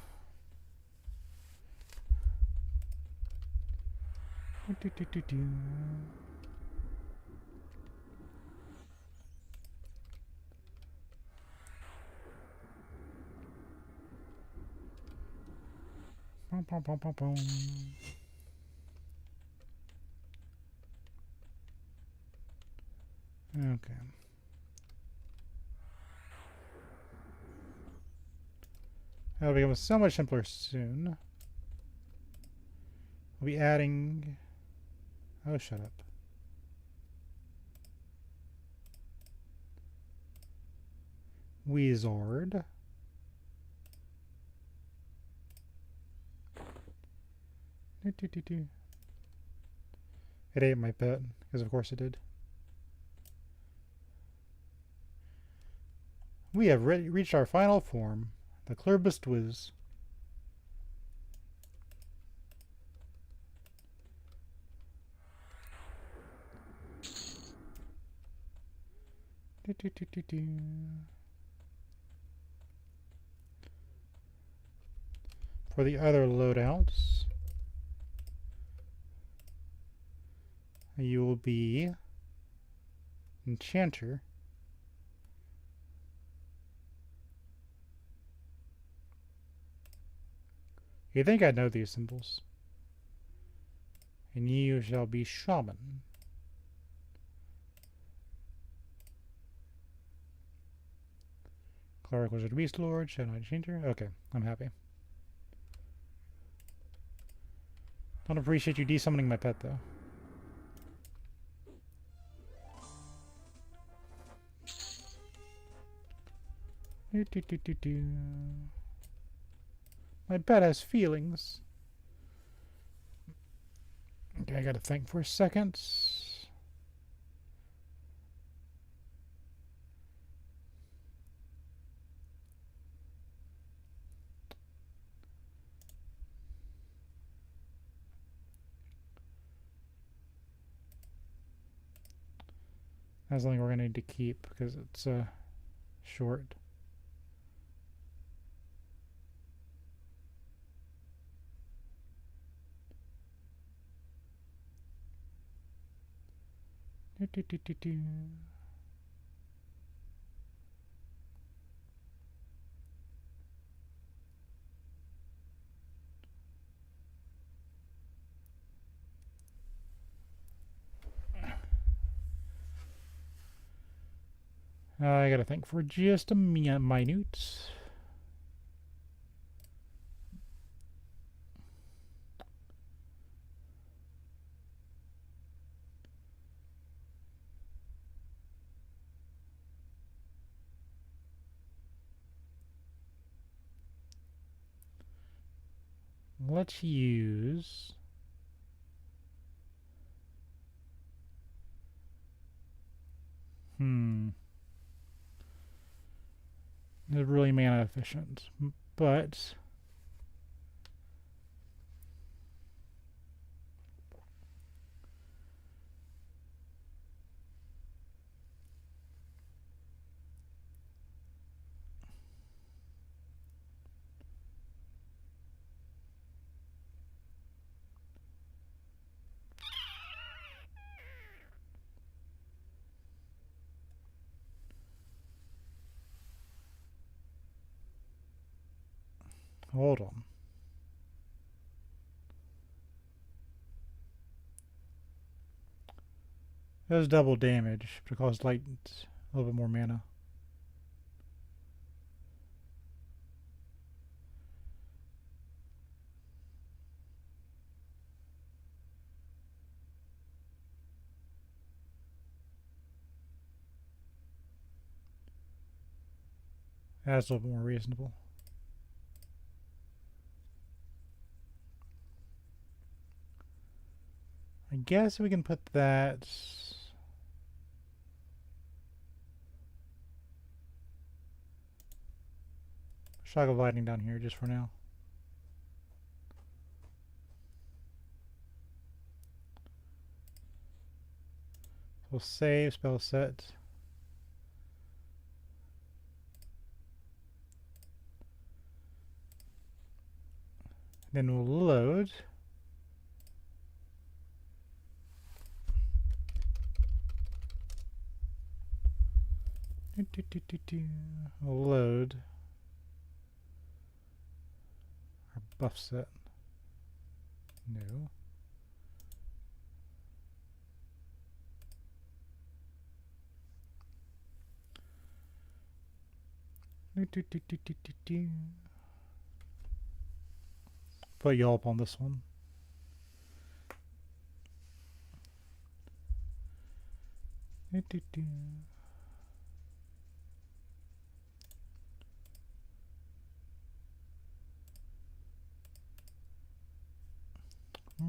Okay. That'll become so much simpler soon. We'll be adding... Oh, shut up. Wizard. It ate my pet, because of course it did. We have reached our final form, the Cloudbot WIZ. For the other loadouts, you will be Enchanter. You think I know these symbols. And you shall be Shaman. Cleric Wizard Beast Lord, Shadow Knight Enchanter. Okay, I'm happy. Don't appreciate you desummoning my pet though. My pet has feelings. Okay, I gotta think for a second. That's something we're gonna need to keep because it's short. I gotta think for just a minute. Let's use... It's really mana efficient, but... Hold on. It does double damage, but it costs like a little bit more mana. That's a little bit more reasonable. I guess we can put that. Shock of lightning down here just for now. We'll save, spell set. Then we'll load. We'll load our buff set. No. Put Yelp on this one.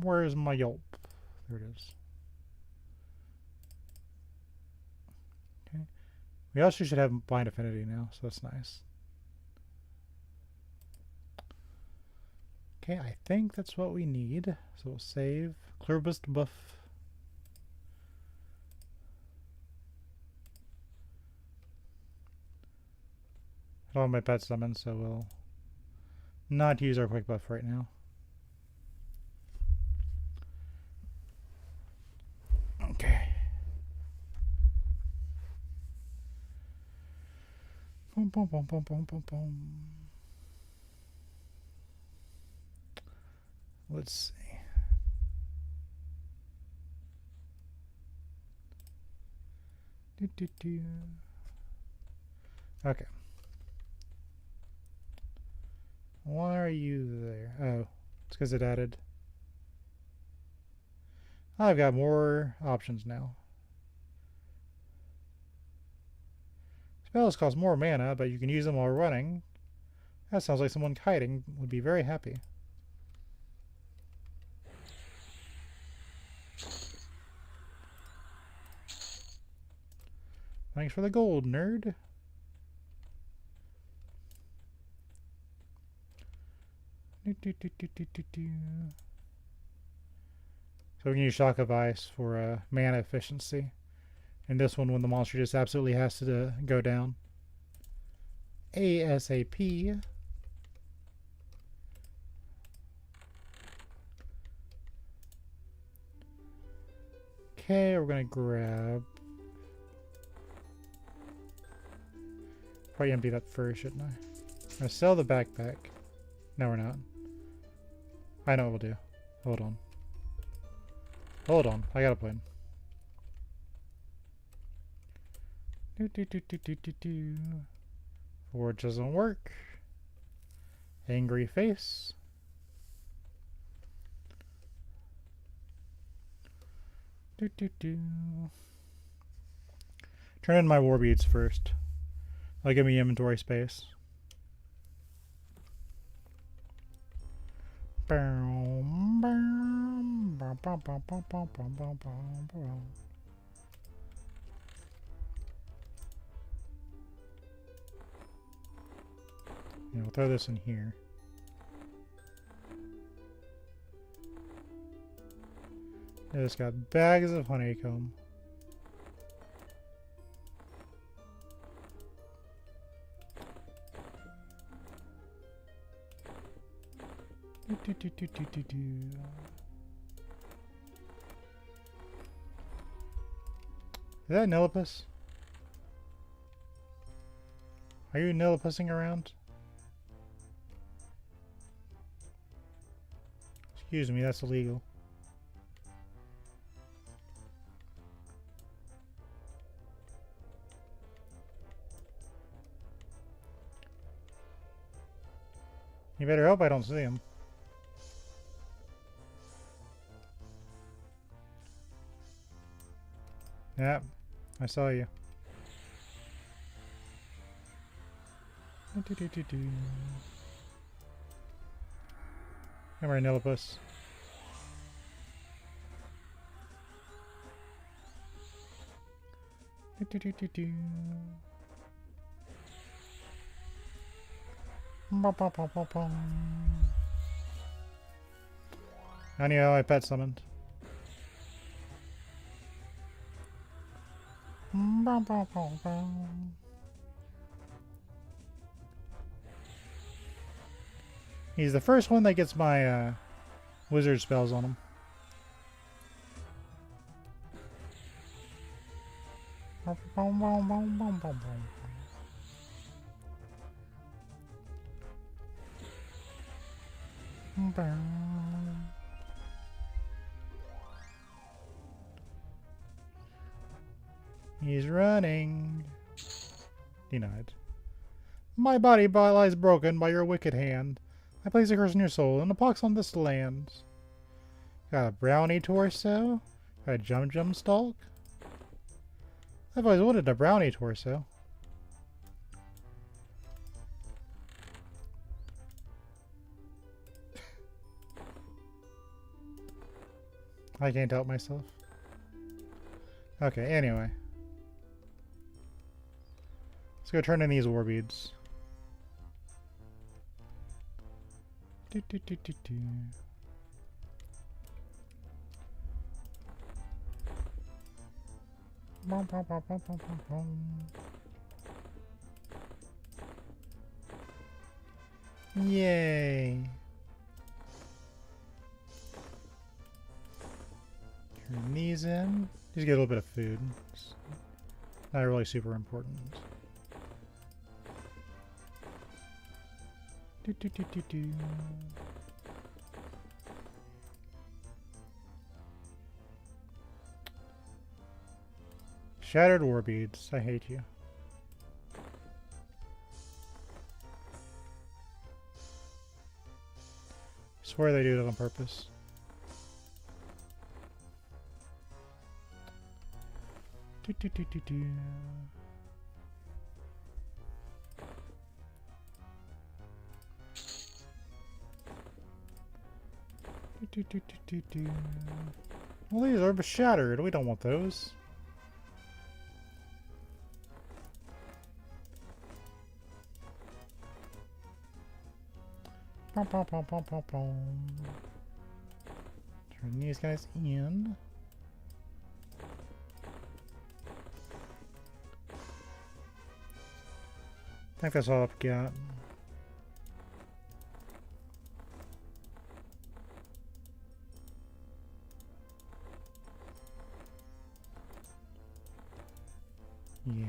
Where's my Yelp? There it is. Okay. We also should have blind affinity now, so that's nice. Okay, I think that's what we need. So we'll save. Clear boost buff. I don't have my pet summon, so we'll not use our quick buff right now. Okay. Boom, boom, boom, boom, boom, boom, boom. Let's see. Okay. Why are you there? Oh, it's because it added. I've got more options now. Spells cost more mana, but you can use them while running. That sounds like someone kiting would be very happy. Thanks for the gold, nerd. So we can use Shock of Ice for mana efficiency. And this one when the monster just absolutely has to go down. ASAP. Okay, we're gonna grab. Probably empty that first, shouldn't I? I'm gonna sell the backpack. No, we're not. I know what we'll do. Hold on. Hold on. I got a plan. Forge doesn't work. Angry face. Turn in my war beads first. That'll give me inventory space. Yeah, we'll throw this in here. It's got bags of honeycomb. Is that Nillipus? Are you Nillipusing around? Excuse me, that's illegal. You better hope I don't see him. Yep, I saw you. Come here, Nillipus. I knew how I pet summoned. He's the first one that gets my wizard spells on him. He's running. Denied. My body lies broken by your wicked hand. I place a curse in your soul and a pox on this land. Got a brownie torso? Got a jum stalk? I've always wanted a brownie torso. I can't help myself. Okay, anyway. Let's go turn in these war beads. Yay! Turn these in. Just get a little bit of food. It's not really super important. Shattered war beads. I hate you. Swear they do it on purpose. Well, these are shattered. We don't want those. Turn these guys in. I think that's all I've got. Yeah.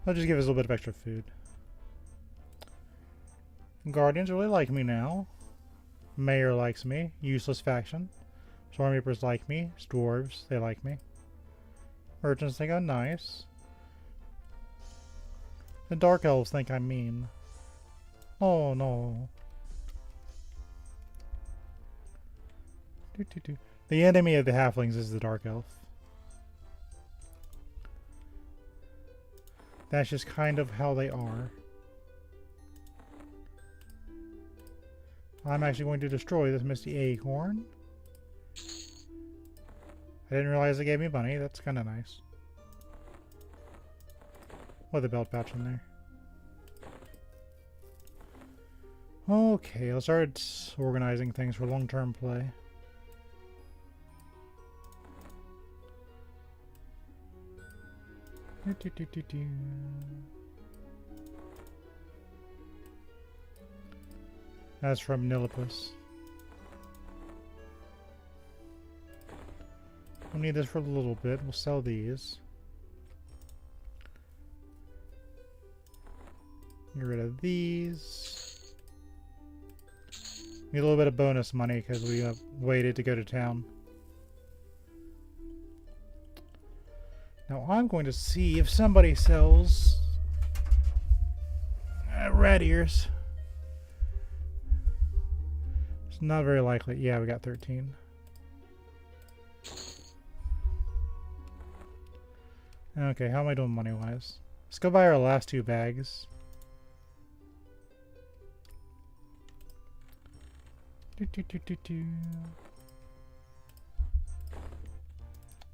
I'll just give us a little bit of extra food. Guardians really like me now. Mayor likes me. Useless faction. Stormreapers like me. Dwarves, they like me. Merchants think I'm nice. The Dark Elves think I'm mean. Oh no. The enemy of the Halflings is the Dark Elf. That's just kind of how they are. I'm actually going to destroy this Misty Acorn. I didn't realize they gave me money. That's kind of nice. With a belt pouch in there. Okay, let's start organizing things for long-term play. That's from Nillipus. We'll need this for a little bit. We'll sell these. Get rid of these. Need a little bit of bonus money because we waited to go to town. Now I'm going to see if somebody sells rat ears. It's not very likely. Yeah, we got 13. Okay, how am I doing money-wise? Let's go buy our last 2 bags.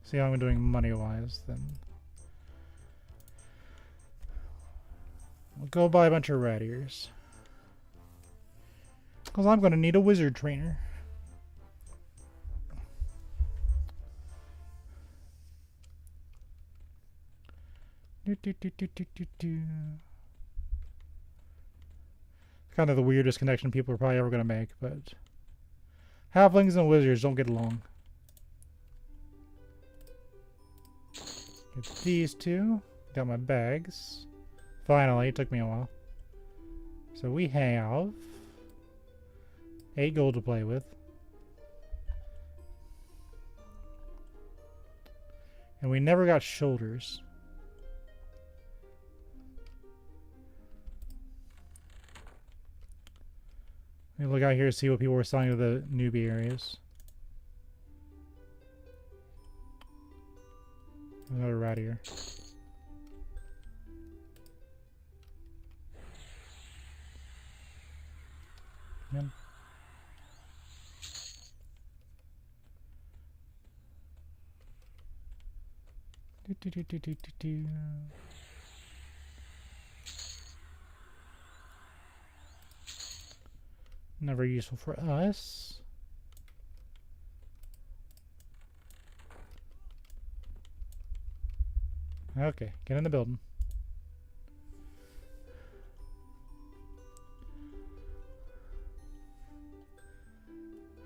See how I'm doing money-wise, then. We'll go buy a bunch of rat ears. Because I'm going to need a wizard trainer. Kind of the weirdest connection people are probably ever going to make, but halflings and wizards don't get along. Get these 2. Got my bags. Finally, it took me a while. So we have 8 gold to play with. And we never got shoulders. Let me look out here to see what people were selling to the newbie areas. Another rat ear. Man. Never useful for us. Okay, get in the building.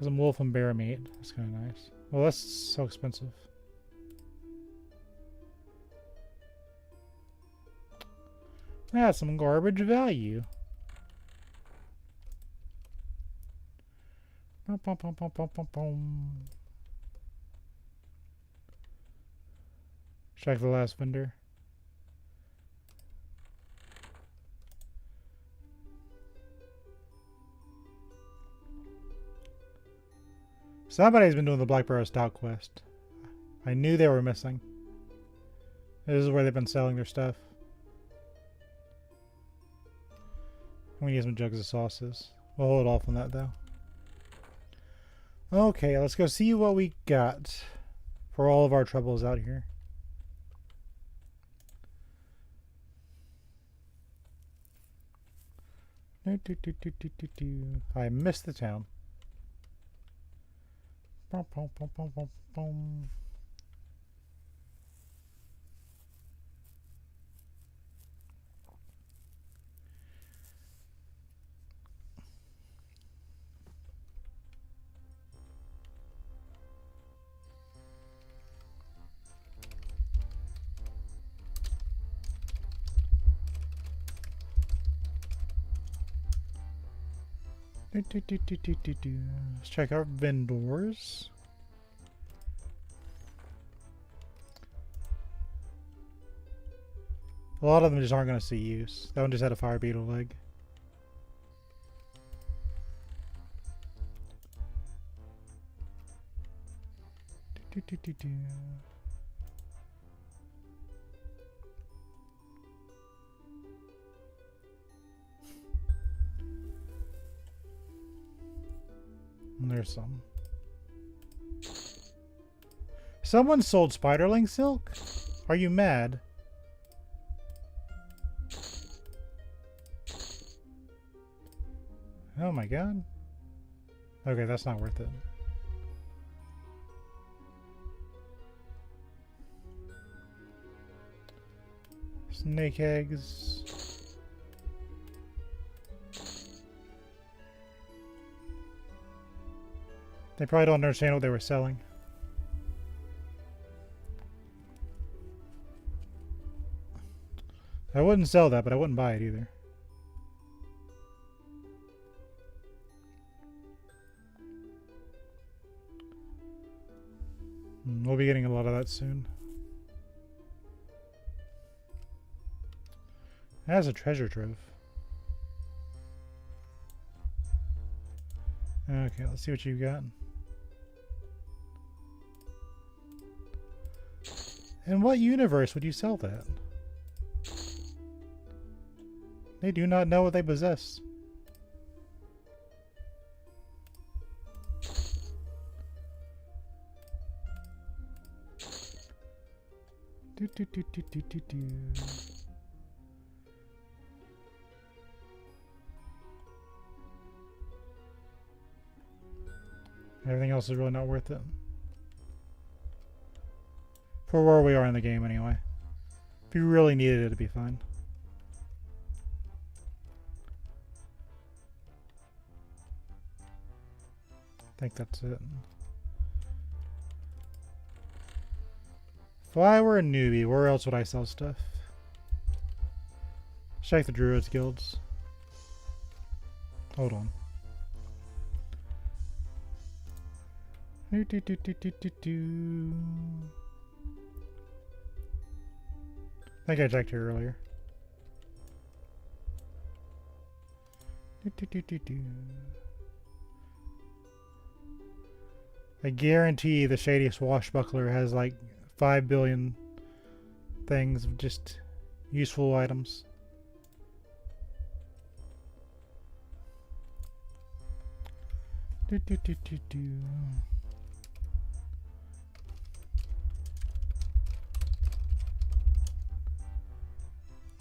Some wolf and bear meat. That's kind of nice. Well, that's so expensive. That's some garbage value. Check the last vendor. Somebody's been doing the Black Barrow Stout quest. I knew they were missing. This is where they've been selling their stuff. We need some jugs of sauces. We'll hold off on that though. Okay, let's go see what we got for all of our troubles out here. I missed the town. Let's check our vendors. A lot of them just aren't going to see use. That one just had a fire beetle leg. And there's some. Someone sold spiderling silk? Are you mad? Oh my god. Okay, that's not worth it. Snake eggs. They probably don't understand what they were selling. I wouldn't sell that, but I wouldn't buy it either. We'll be getting a lot of that soon. That's a treasure trove. Okay, let's see what you got. In what universe would you sell that? They do not know what they possess. Do, do, do, do, do, do, do. Everything else is really not worth it. For where we are in the game, anyway. If you really needed it, it'd be fine. I think that's it. If I were a newbie, where else would I sell stuff? Check the Druids guilds. Hold on. Do, do, do, do, do, do, do. I think I checked here earlier. Do, do, do, do, do. I guarantee the Shady Swashbuckler has like 5 billion things of just useful items. Do, do, do, do, do.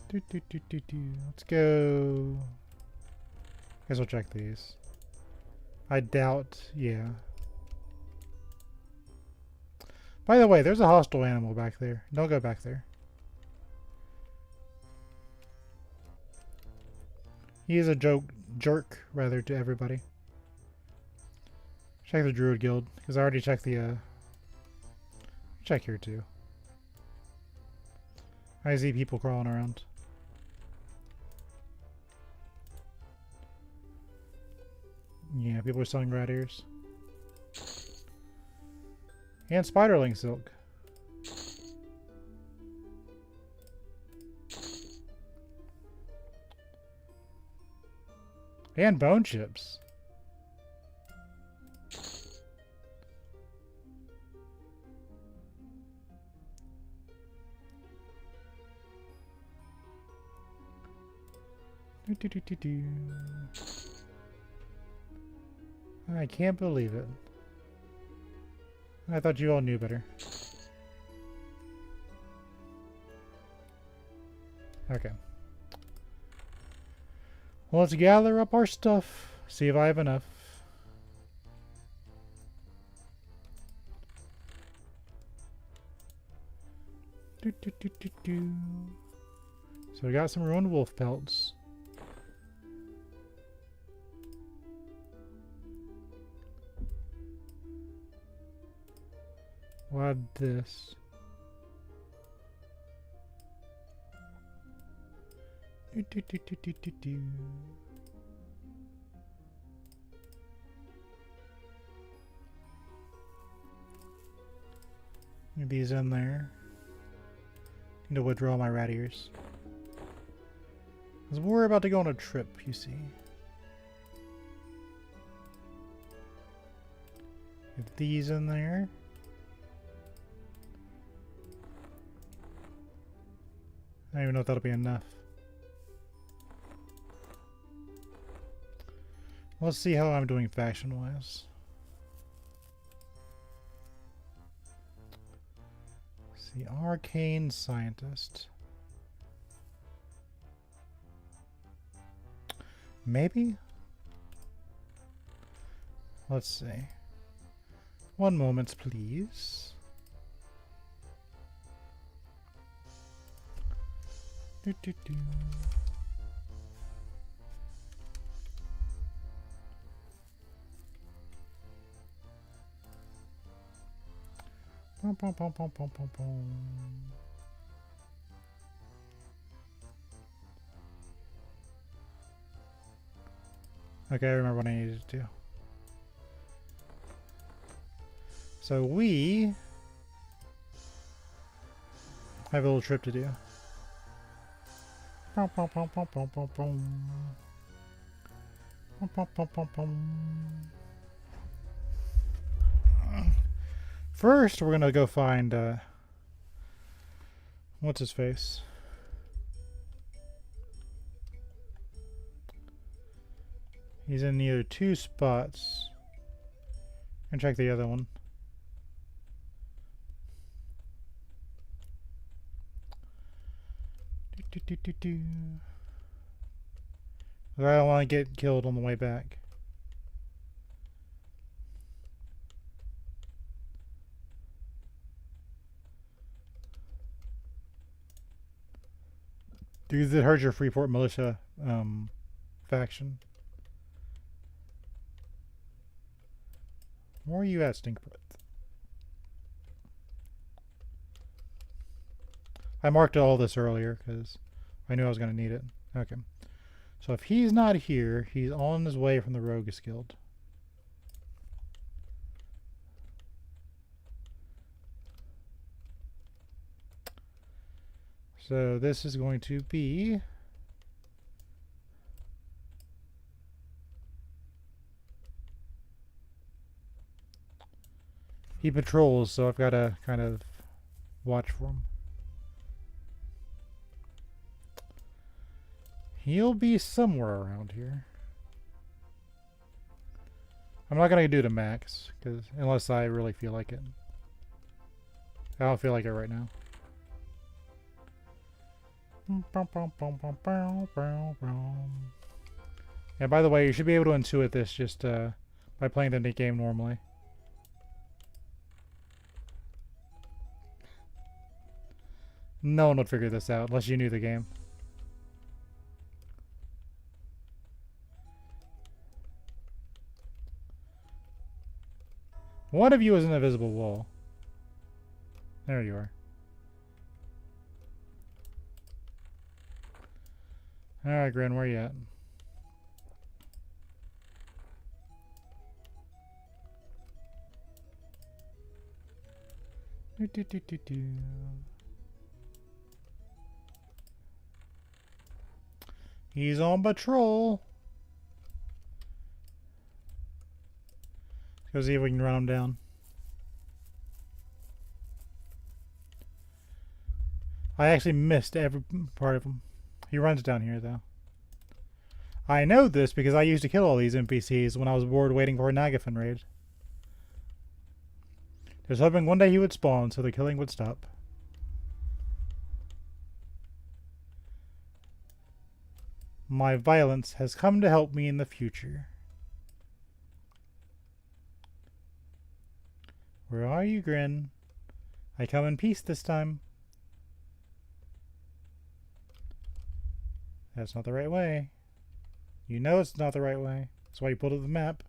Do, do, do, do, do. Let's go. Guess we'll check these. I doubt, yeah. By the way, there's a hostile animal back there. Don't go back there. He is a jerk, rather, to everybody. Check the Druid Guild, because I already checked the, check here, too. I see people crawling around. Yeah, people are selling rat ears. And spiderling silk. And bone chips. I can't believe it. I thought you all knew better. Okay. Well, let's gather up our stuff. See if I have enough. Do, do, do, do, do. So we got some ruined wolf pelts. What this? Do, do, do, do, do, do, do. Get these in there. Need to withdraw my rat ears. Because we're about to go on a trip, you see. Get these in there. I don't even know if that'll be enough. Let's see how I'm doing faction-wise. See, Arcane Scientist. Maybe? Let's see. One moment, please. Do, do, do. Pom, pom, pom, pom, pom, pom, pom. Okay, I remember what I needed to do. So we have a little trip to do. Pom, pom, pom, pom, pom, pom, pom. Pom, pom, pom, pom, pom. First, we're gonna go find what's his face? He's in either two spots. And check the other one. I don't want to get killed on the way back. Dude, that hurts your Freeport militia faction. Where are you at, Stinkbreath? I marked all this earlier because I knew I was going to need it. Okay. So if he's not here, he's on his way from the Rogues Guild. So this is going to be... He patrols, so I've got to kind of watch for him. He'll be somewhere around here. I'm not going to do to max, because unless I really feel like it. I don't feel like it right now. Yeah, by the way, you should be able to intuit this just by playing the game normally. No one would figure this out unless you knew the game. One of you is an invisible wall. There you are. Alright, Grin, where you at? He's on patrol. Let's go see if we can run him down. I actually missed every part of him. He runs down here, though. I know this because I used to kill all these NPCs when I was bored waiting for a Nagafen raid. Just hoping one day he would spawn so the killing would stop. My violence has come to help me in the future. Where are you, Grin? I come in peace this time. That's not the right way. You know it's not the right way. That's why you pulled up the map.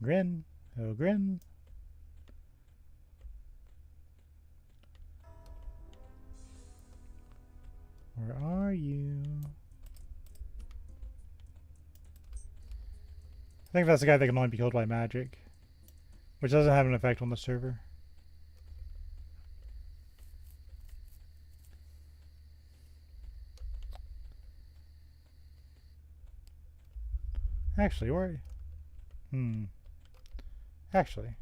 Grin. Oh, Grin. Where are you? I think that's the guy that can only be killed by magic, which doesn't have an effect on the server. Actually, where? Actually,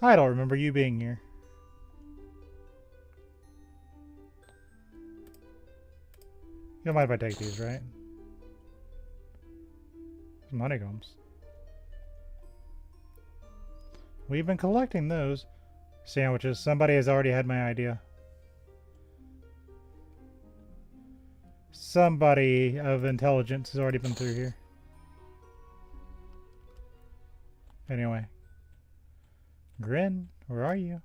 I don't remember you being here. You don't mind if I take these, right? Some honeycombs. We've been collecting those. Sandwiches. Somebody has already had my idea. Somebody of intelligence has already been through here. Anyway. Grin, where are you?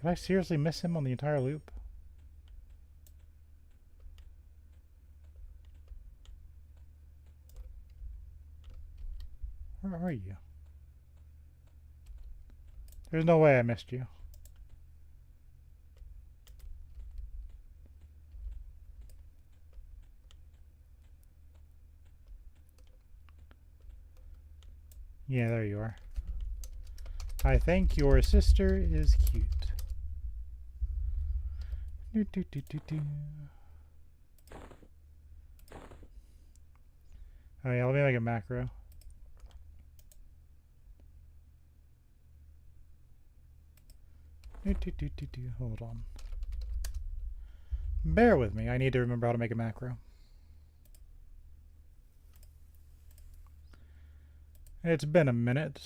Did I seriously miss him on the entire loop? Where are you? There's no way I missed you. Yeah, there you are. I think your sister is cute. Do, do, do, do, do. Oh yeah, let me make a macro. Do, do, do, do, do. Hold on. Bear with me. I need to remember how to make a macro. It's been a minute.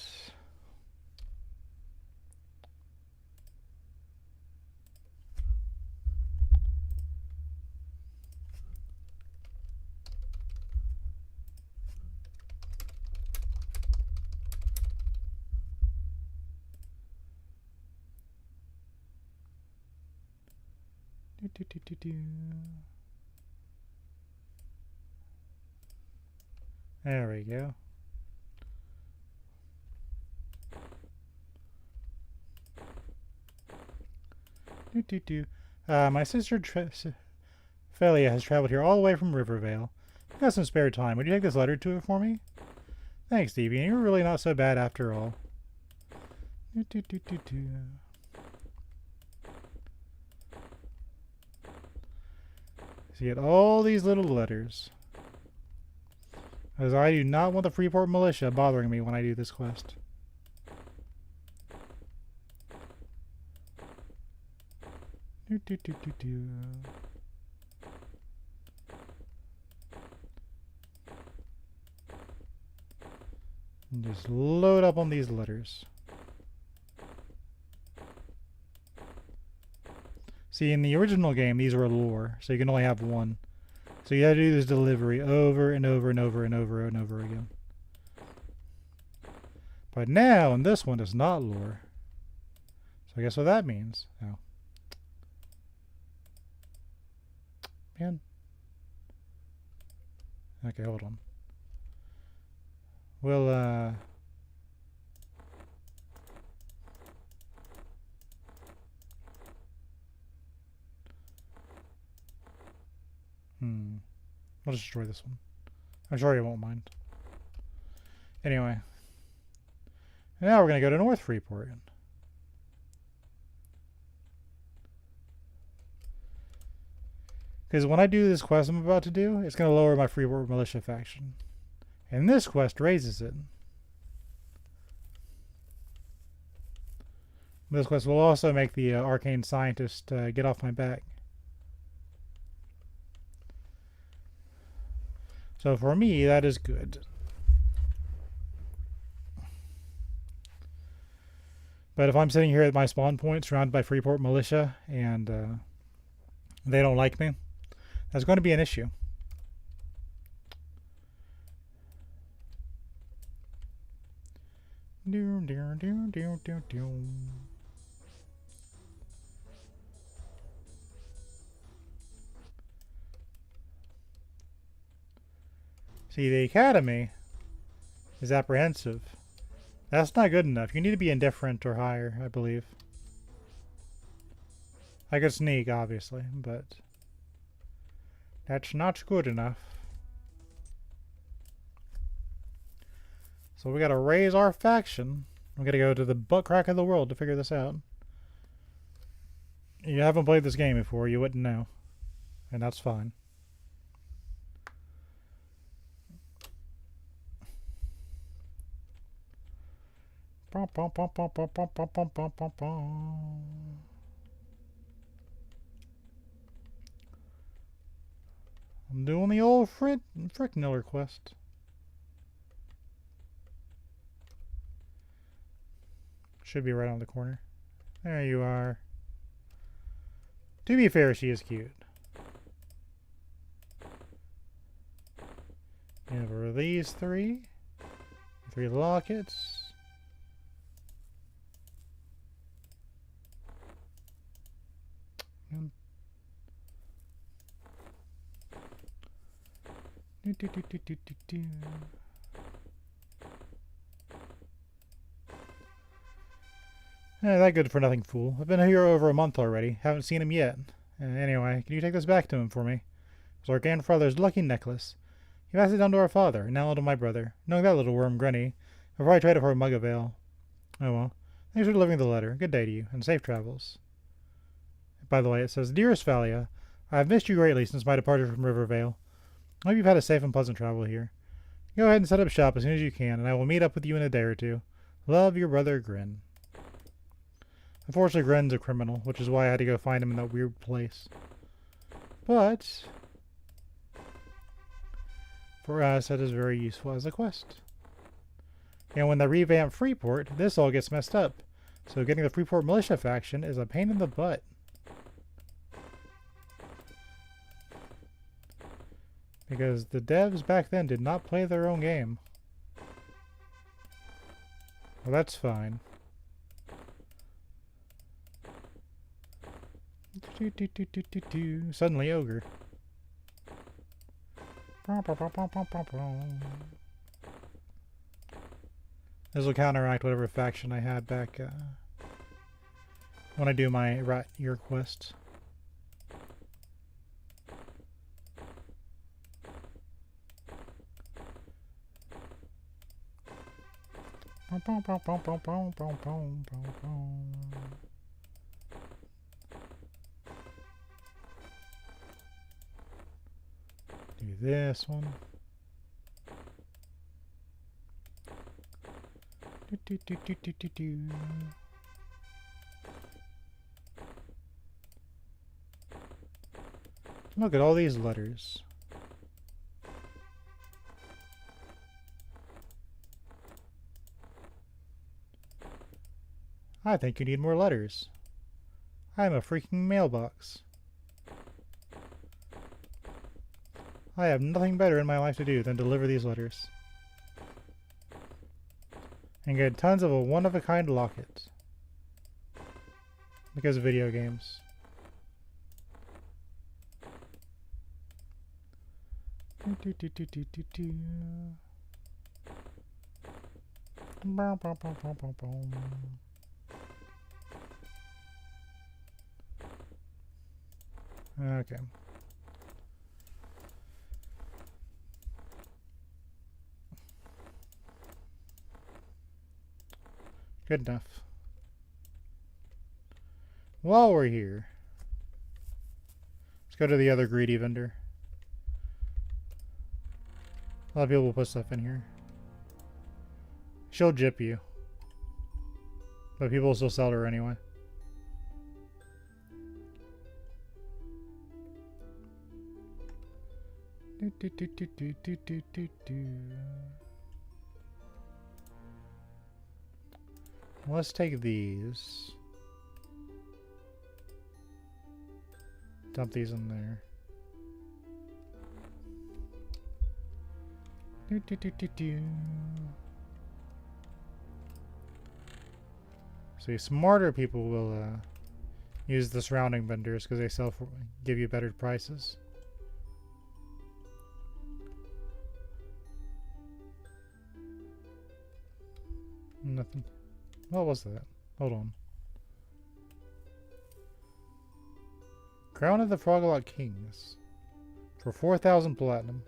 Do, do, do, do, do. There we go. Do, do, do. My sister Felia has traveled here all the way from Rivervale. I've got some spare time. Would you take this letter to her for me? Thanks, Stevie. You're really not so bad after all. Do, do, do, do, do. So you get all these little letters. Because I do not want the Freeport militia bothering me when I do this quest. Do, do, do, do, do. And just load up on these letters. See, in the original game, these were lore, so you can only have one. So you have to do this delivery over and over and over and over and over again. But now, in this one, it's not lore. So I guess what that means. Oh. Man. Okay, hold on. We'll, I'll just destroy this one. I'm sure you won't mind. Anyway. Now we're going to go to North Freeport. Because when I do this quest I'm about to do, it's going to lower my Freeport militia faction. And this quest raises it. This quest will also make the arcane scientist get off my back. So for me, that is good. But if I'm sitting here at my spawn point surrounded by Freeport militia and they don't like me, that's going to be an issue. See, the Academy is apprehensive. That's not good enough. You need to be indifferent or higher, I believe. I could sneak, obviously, but that's not good enough. So we gotta raise our faction. We gotta go to the butt crack of the world to figure this out. You haven't played this game before, you wouldn't know. And that's fine. I'm doing the old Frickniller quest. Should be right on the corner. There you are. To be fair, she is cute. And for these three lockets. That good for nothing fool. I've been here over a month already. Haven't seen him yet. Anyway, can you take this back to him for me? It's our grandfather's lucky necklace. He passed it down to our father, and now to my brother. Knowing that little worm, Granny, I've already traded for a mug of ale. Oh well. Thanks for delivering the letter. Good day to you, and safe travels. By the way, it says, Dearest Valia, I have missed you greatly since my departure from Rivervale. I hope you've had a safe and pleasant travel here. Go ahead and set up shop as soon as you can, and I will meet up with you in a day or two. Love, your brother, Grin. Unfortunately, Grin's a criminal, which is why I had to go find him in that weird place. But for us, that is very useful as a quest. And when they revamp Freeport, this all gets messed up. So getting the Freeport Militia faction is a pain in the butt. Because the devs back then did not play their own game. Well, that's fine. Suddenly ogre. This will counteract whatever faction I had back when I do my rat ear quest. Do this one. Look at all these letters. I think you need more letters. I'm a freaking mailbox. I have nothing better in my life to do than deliver these letters. And get tons of a one-of-a-kind locket. Because of video games. Okay. Good enough. While we're here, let's go to the other greedy vendor. A lot of people will put stuff in here. She'll jip you. But people will still sell to her anyway. Let's take these. Dump these in there. See, smarter people will use the surrounding vendors because they give you better prices. Nothing. What was that? Hold on. Crown of the Frogalot Kings. For 4,000 platinum.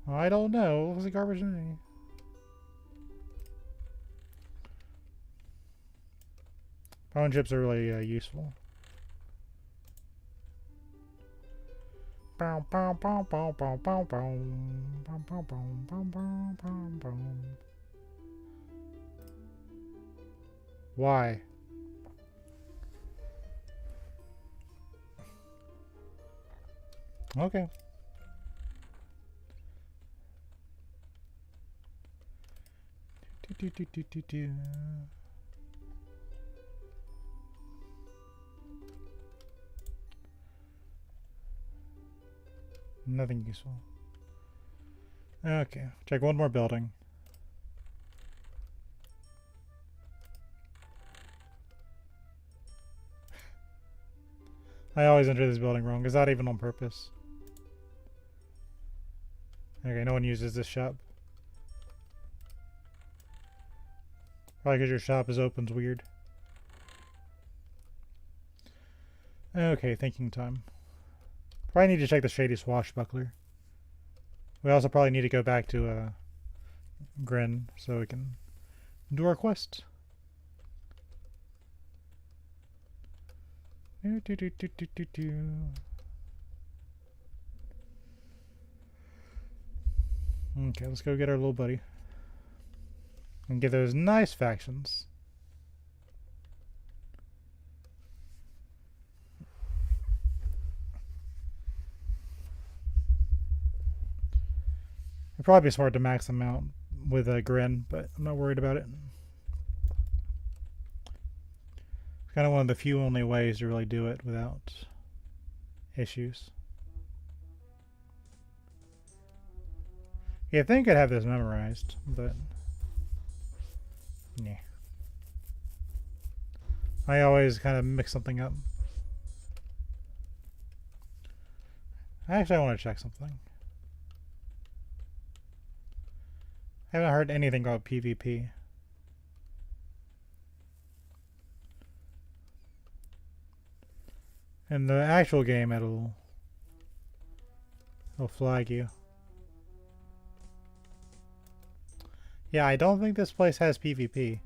I don't know. It looks like garbage to me. Bone chips are really useful. Why? Okay. Nothing useful. Okay, check one more building. I always enter this building wrong. It's not even on purpose. Okay, no one uses this shop. Probably because your shop is open's weird. Okay, thinking time. Probably need to check the Shady Swashbuckler. We also probably need to go back to Grin so we can do our quest. Okay, let's go get our little buddy. And get those nice factions. It'd probably be smart to max them out with a grin, but I'm not worried about it. It's kind of one of the few only ways to really do it without issues. Yeah, I think I'd have this memorized, but yeah. I always kind of mix something up. Actually, I want to check something. I haven't heard anything about PvP. In the actual game, it'll flag you. Yeah, I don't think this place has PvP.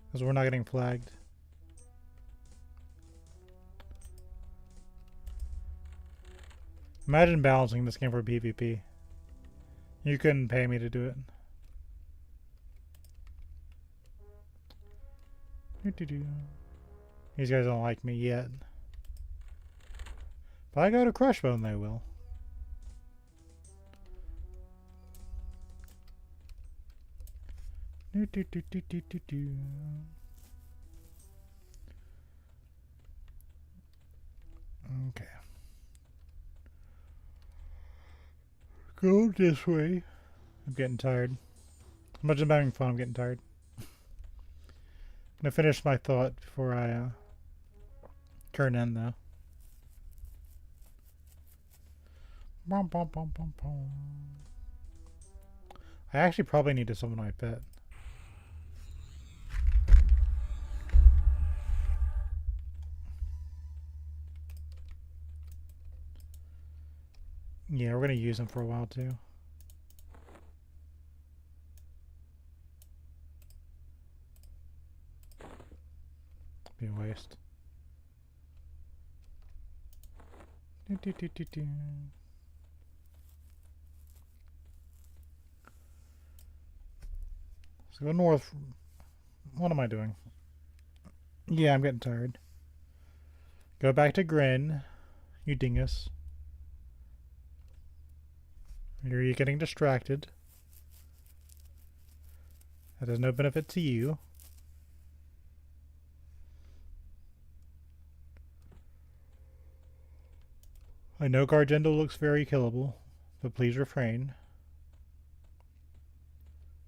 Because we're not getting flagged. Imagine balancing this game for PvP. You couldn't pay me to do it. These guys don't like me yet. If I go to Crushbone, they will. Okay. Go this way. I'm getting tired. As much as I'm having fun, I'm getting tired. I'm gonna finish my thought before I turn in, though. Bum, bum, bum, bum, bum. I actually probably need to summon my pet. Yeah, we're gonna use him for a while too. Be a waste. So go north. What am I doing? Yeah, I'm getting tired. Go back to Grin, you dingus. You're getting distracted. That has no benefit to you. I know Gargendo looks very killable, but please refrain.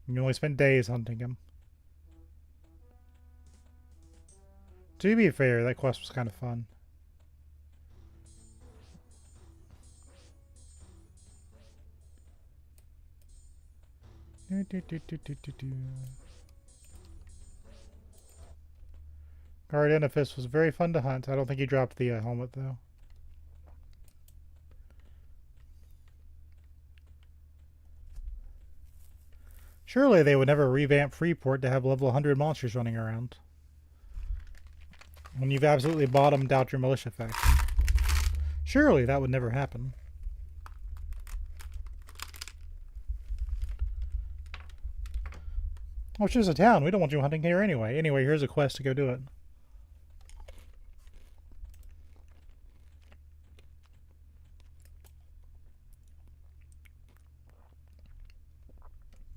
You only spent days hunting him. To be fair, that quest was kind of fun. Gardenifis was very fun to hunt. I don't think he dropped the helmet, though. Surely they would never revamp Freeport to have level 100 monsters running around. When you've absolutely bottomed out your militia faction. Surely that would never happen. Oh, it's just a town. We don't want you hunting here anyway. Anyway, here's a quest to go do it.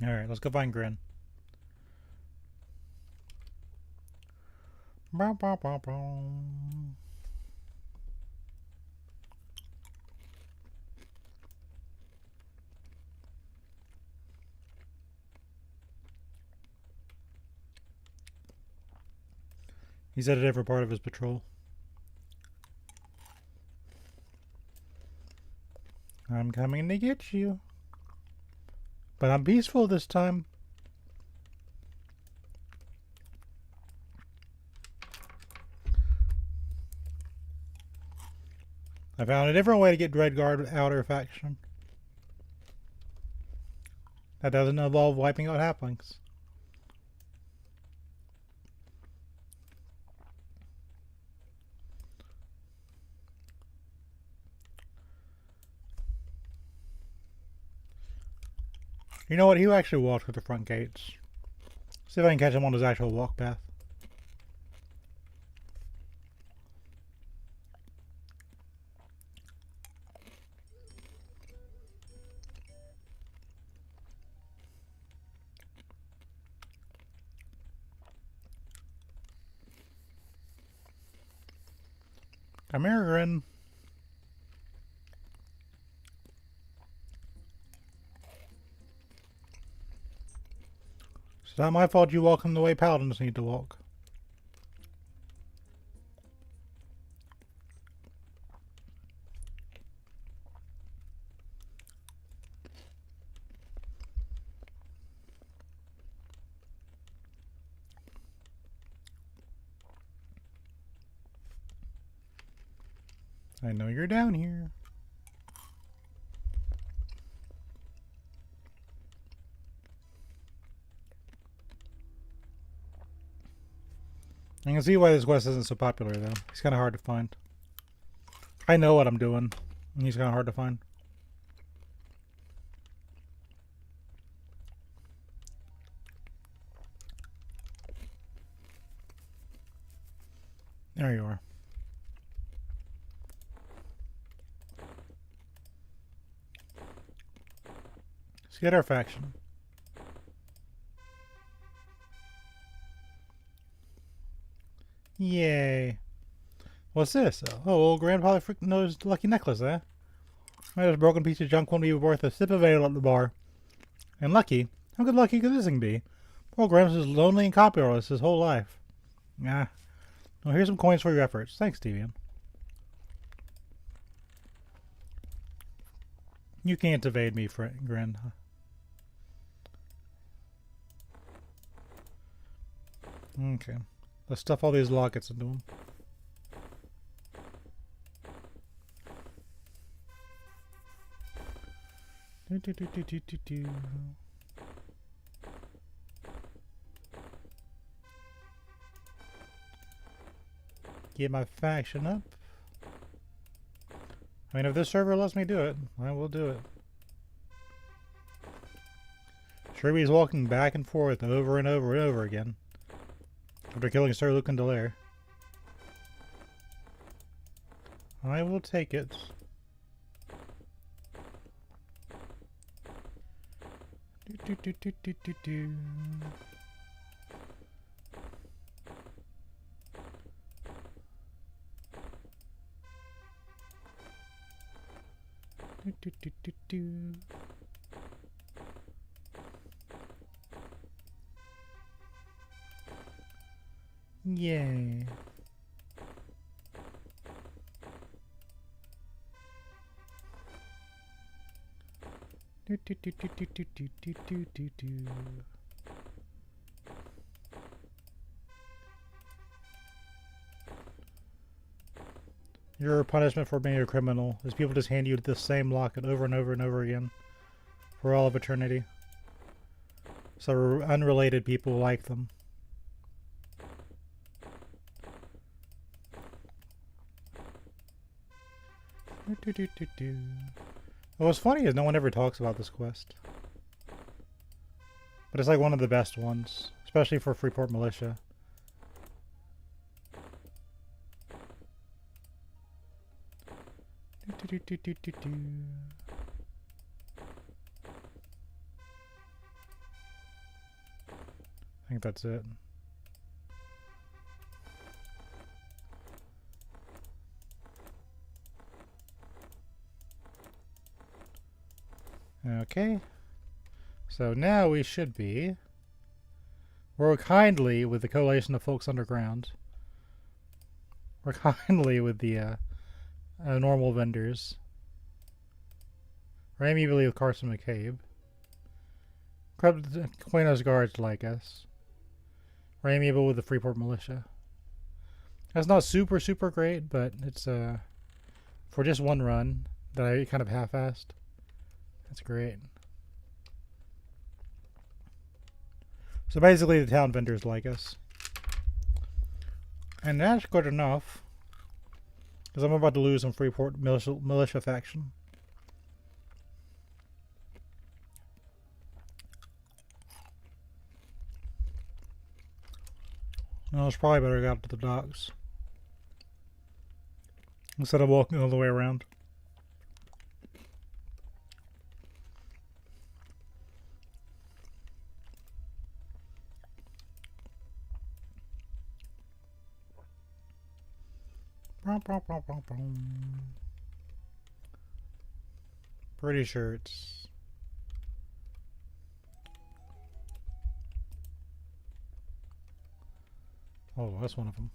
Alright, let's go find Grin. Bow, bow, bow, bow. He's at a different part of his patrol. I'm coming to get you. But I'm peaceful this time. I found a different way to get Dreadguard outer faction. That doesn't involve wiping out halflings. You know what? He actually walked through the front gates. See if I can catch him on his actual walk path. Come here, Grin. It's not my fault you walk him the way paladins need to walk. I know you're down here. I can see why this quest isn't so popular, though. He's kind of hard to find. I know what I'm doing, and he's kind of hard to find. There you are. Let's get our faction. Yay. What's this? Oh, old grandfather freaking knows lucky necklace, eh? There's a broken piece of junk won't be worth a sip of ale at the bar. And lucky? How good lucky could this thing be? Poor Gramps is lonely and copyroless his whole life. Ah. Well, here's some coins for your efforts. Thanks, Devian. You can't evade me, Grin. Okay. Let's stuff all these lockets into them. Get my faction up. I mean, if this server lets me do it, I will do it. Sherby's walking back and forth over and over and over again after killing Sir Lucan Delaire. I will take it. Yay. Your punishment for being a criminal is people just hand you the same locket over and over and over again for all of eternity. So unrelated people like them. What's funny is no one ever talks about this quest. But it's like one of the best ones, especially for Freeport Militia. I think that's it. Okay. So now we should be. Work kindly with the Coalition of Folks Underground. Work kindly with the normal vendors. Or amiably with Carson McCabe. Queno's guards like us. Or amiable with the Freeport Militia. That's not super great, but it's for just one run that I kind of half-assed. That's great. So basically the town vendors like us. And that's good enough. Because I'm about to lose some Freeport militia faction. No, it's probably better to go out to the docks instead of walking all the way around. Pretty sure it's... Oh, that's one of them.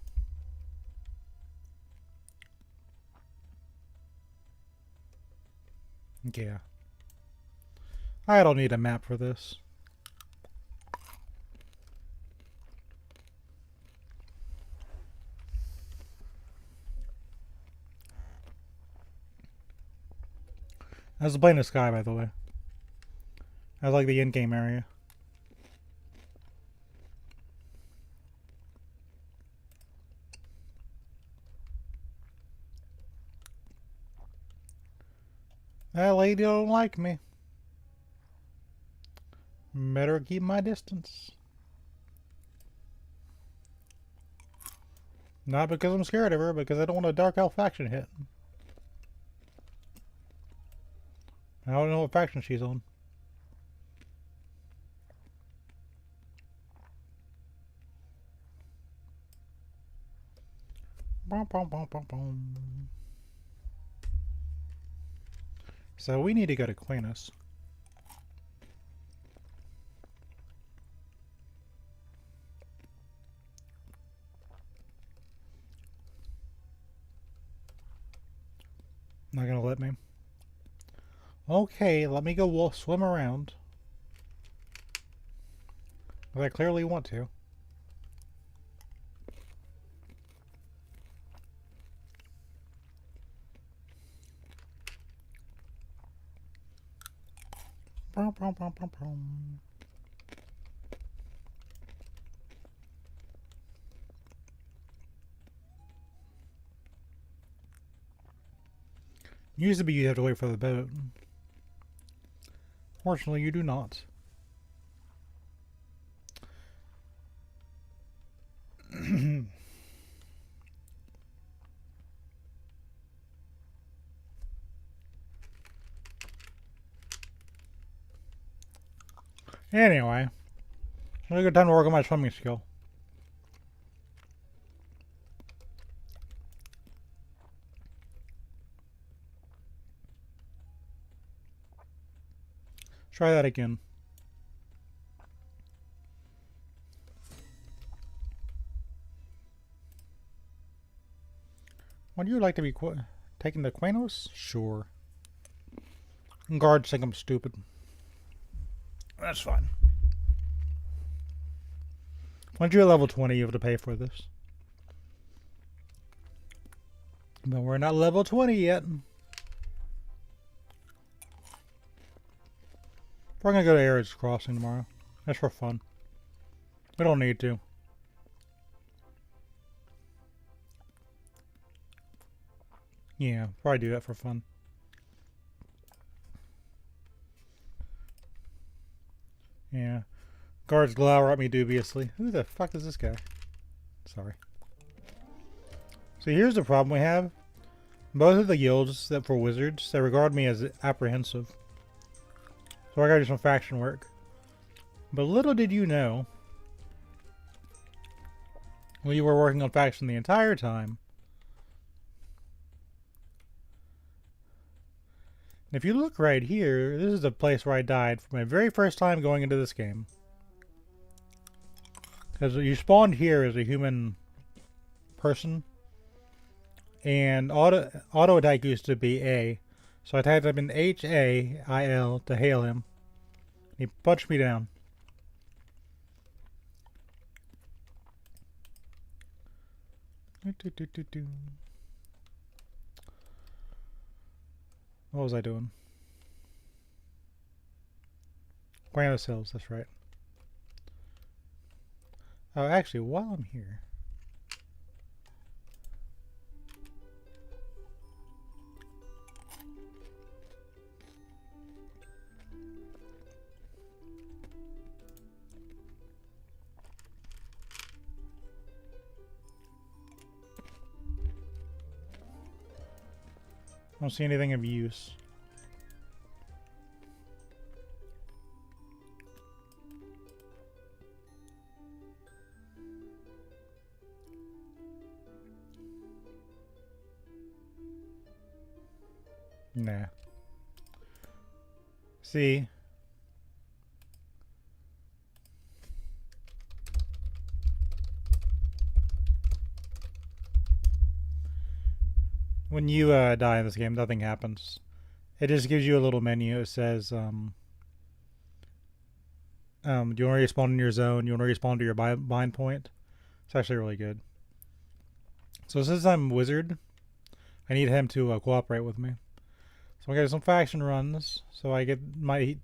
Yeah. I don't need a map for this. That's the plane of sky, by the way. I like the in-game area. That lady don't like me. Better keep my distance. Not because I'm scared of her, because I don't want a dark elf faction hit. I don't know what faction she's on. So we need to go to Quanos. Not gonna let me. Okay, let me go swim around. But I clearly want to. Used to be you have to wait for the boat. Fortunately, you do not. Anyway, it's a good time to work on my swimming skill. Try that again. Would you like to be taken to Quanos? Sure. Guards think I'm stupid. That's fine. Once you're level 20, you have to pay for this. But we're not level 20 yet. We're gonna go to Ares Crossing tomorrow. That's for fun. We don't need to. Yeah, probably do that for fun. Yeah. Guards glower at me dubiously. Who the fuck is this guy? Sorry. So here's the problem we have. Both of the guilds that for wizards, they regard me as apprehensive. So I gotta do some faction work. But little did you know, we were working on faction the entire time. And if you look right here, this is the place where I died for my very first time going into this game. Because you spawned here as a human person. And auto attack used to be A. So I typed up in H-A-I-L to hail him. He punched me down. What was I doing? Quanos Hills, that's right. Oh, actually, while I'm here... I don't see anything of use. Nah. See? When you die in this game, nothing happens. It just gives you a little menu. It says, do you want to respawn in your zone? You want to respawn to your bind point? It's actually really good. So since I'm wizard, I need him to cooperate with me. So I'm gonna get some faction runs, so I get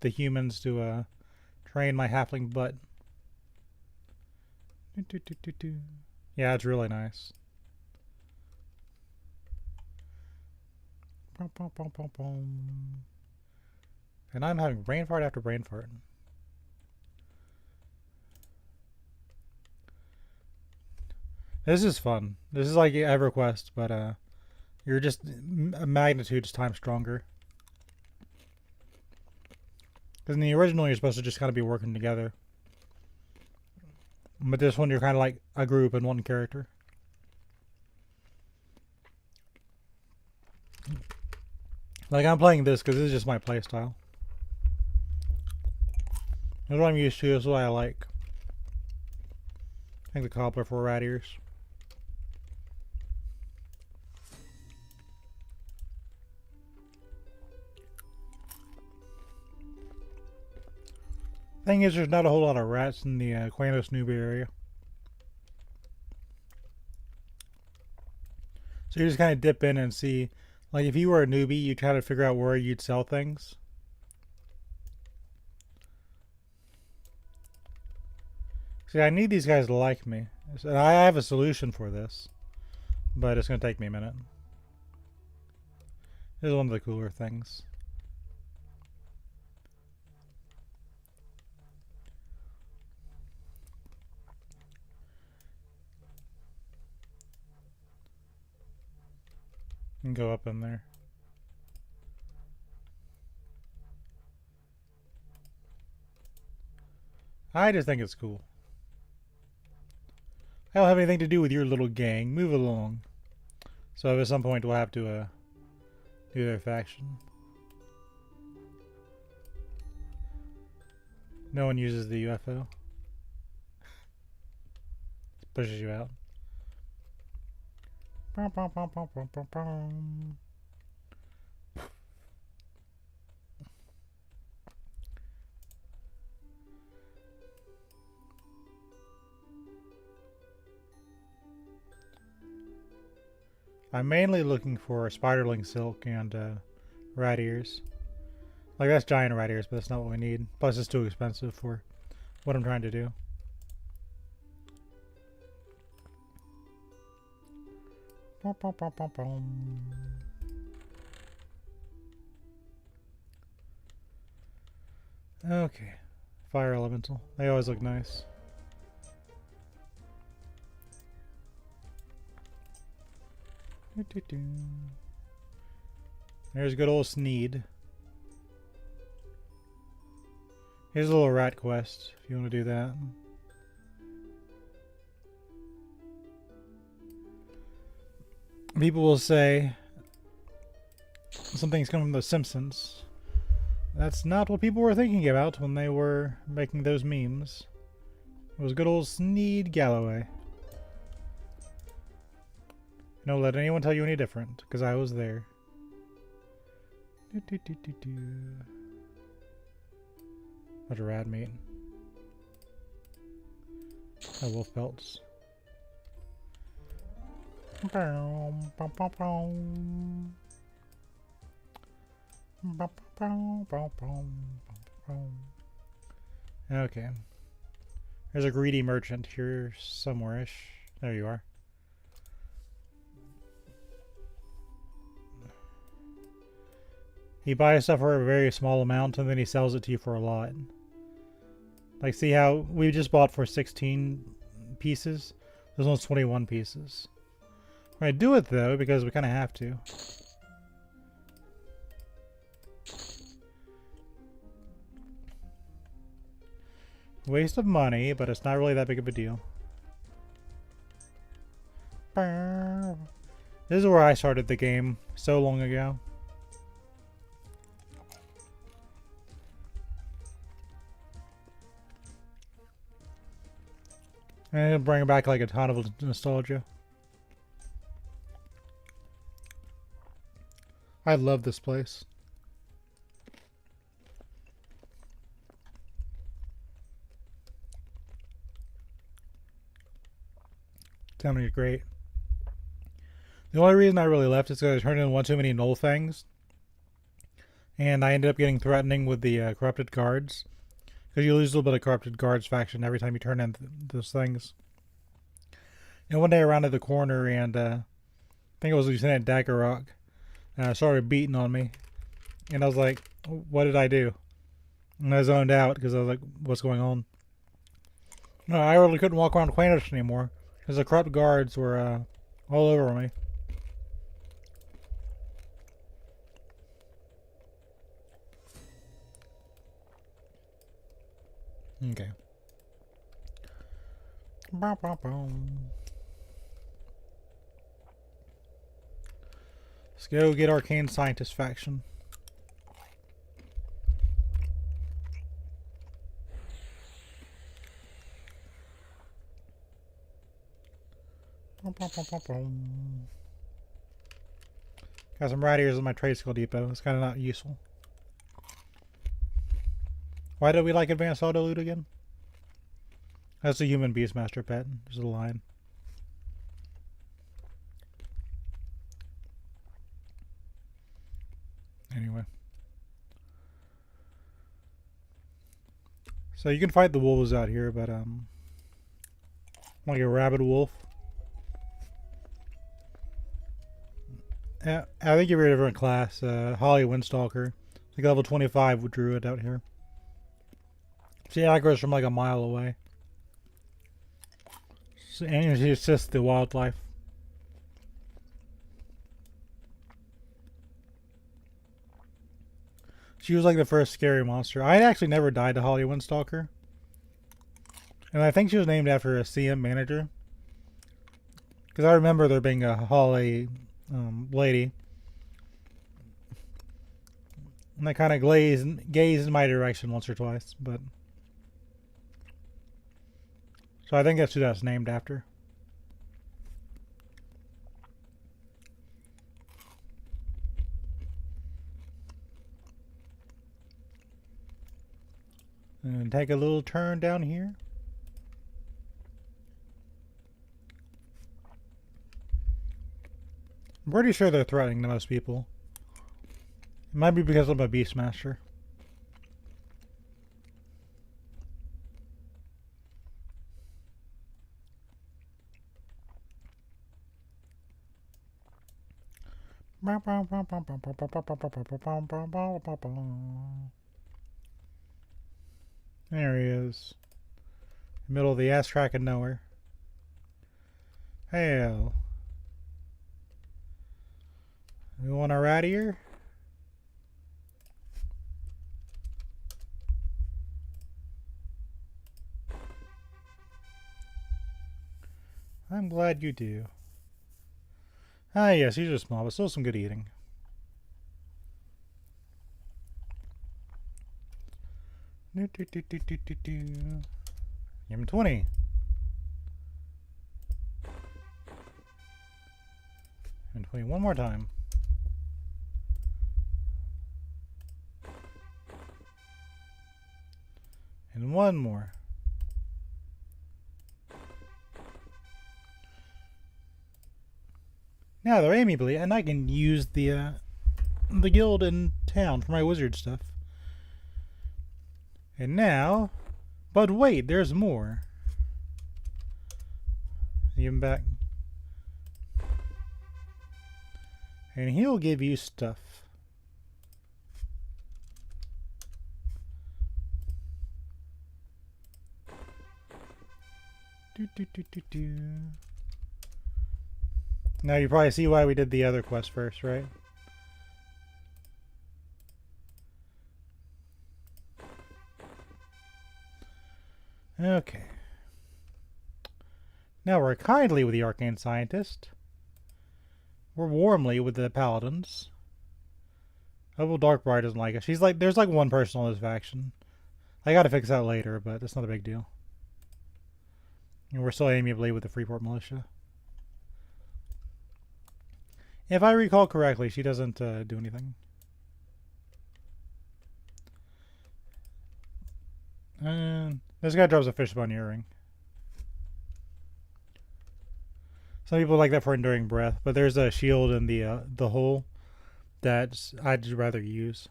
the humans to train my halfling butt. Yeah, it's really nice. And I'm having brain fart after brain fart. This is fun. This is like EverQuest, but you're just a magnitude times stronger. Because in the original, you're supposed to just kind of be working together. But this one, you're kind of like a group and one character. Like, I'm playing this because this is just my playstyle. This is what I'm used to. This is what I like. I think the cobbler for rat ears. Thing is, there's not a whole lot of rats in the Quanos newbie area. So you just kind of dip in and see. Like, if you were a newbie, you'd kind of figure out where you'd sell things. See, I need these guys to like me. So I have a solution for this. But it's going to take me a minute. This is one of the cooler things. And go up in there. I just think it's cool. I don't have anything to do with your little gang. Move along. So at some point we'll have to do their faction. No one uses the UFO. It pushes you out. I'm mainly looking for spiderling silk and rat ears. Like, that's giant rat ears, but that's not what we need. Plus it's too expensive for what I'm trying to do. Okay. Fire elemental. They always look nice. There's good old Sneed. Here's a little rat quest if you want to do that. People will say something's coming from The Simpsons. That's not what people were thinking about when they were making those memes. It was good old Sneed Galloway. Don't let anyone tell you any different, because I was there. Bunch of rad meat. Oh, wolf pelts. Okay. There's a greedy merchant here somewhere-ish. There you are. He buys stuff for a very small amount and then he sells it to you for a lot. Like, see how we just bought for 16 pieces? This one's 21 pieces. We're gonna do it though because we kind of have to. Waste of money, but it's not really that big of a deal. This is where I started the game so long ago. And it'll bring back like a ton of nostalgia. I love this place. Tell me, great. The only reason I really left is because I turned in one too many null things. And I ended up getting threatening with the corrupted guards. Because you lose a little bit of corrupted guards faction every time you turn in those things. And one day I rounded the corner and I think it was Lieutenant Daggerrock started beating on me. And I was like, what did I do? And I zoned out because I was like, what's going on? No, I really couldn't walk around Quanish anymore. Because the corrupt guards were all over me. Okay. Let's go get Arcane Scientist faction. Got some rat ears in my trade skill depot. It's kind of not useful. Why do we like advanced auto loot again? That's a human beastmaster pet. There's a line. Anyway. So you can fight the wolves out here, but like a rabid wolf. I think you're a different class. Holly Windstalker. Like level 25 with Druid out here. She aggro's from like a mile away. And she assists the wildlife. She was like the first scary monster. I actually never died to Holly Windstalker. And I think she was named after a CM manager. Because I remember there being a Holly lady. And I kind of gazed in my direction once or twice. But so I think that's who that's named after. And take a little turn down here. I'm pretty sure they're threatening to most people. It might be because I'm a Beastmaster. There he is. Middle of the ass crack of nowhere. Hell. We want our rat here? I'm glad you do. Ah, yes, these are small, but still some good eating. Give him 20. And 20 one more time. And one more. Now they're amiably, and I can use the guild in town for my wizard stuff. And now, but wait, there's more. Give him back. And he'll give you stuff. Now you probably see why we did the other quest first, right? Okay. Now we're kindly with the arcane scientist. We're warmly with the paladins. Oh, well, Darkbriar doesn't like us. She's like, there's like one person on this faction. I gotta fix that later, but that's not a big deal. And we're still amiably with the Freeport militia. If I recall correctly, she doesn't do anything. And this guy drops a fishbone earring. Some people like that for enduring breath, but there's a shield in the hole that I'd rather use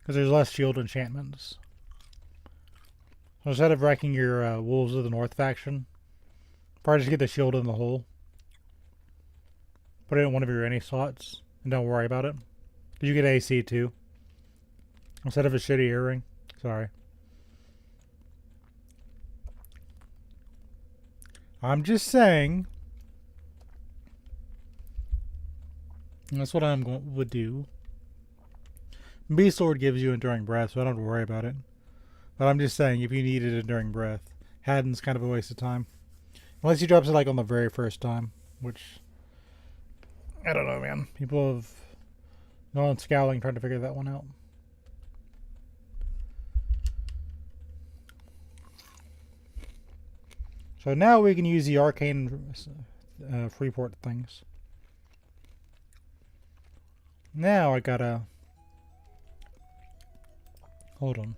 because there's less shield enchantments. So instead of wrecking your Wolves of the North faction, probably just get the shield in the hole. Put it in one of your any slots and don't worry about it. Did you get AC too? Instead of a shitty earring? Sorry. I'm just saying. That's what would do. Beast Sword gives you enduring breath, so I don't have to worry about it. But I'm just saying, if you needed enduring breath, Haddon's kind of a waste of time. Unless he drops it like on the very first time, which I don't know, man. People have gone scowling trying to figure that one out. So now we can use the arcane Freeport things. Now I gotta... Hold on.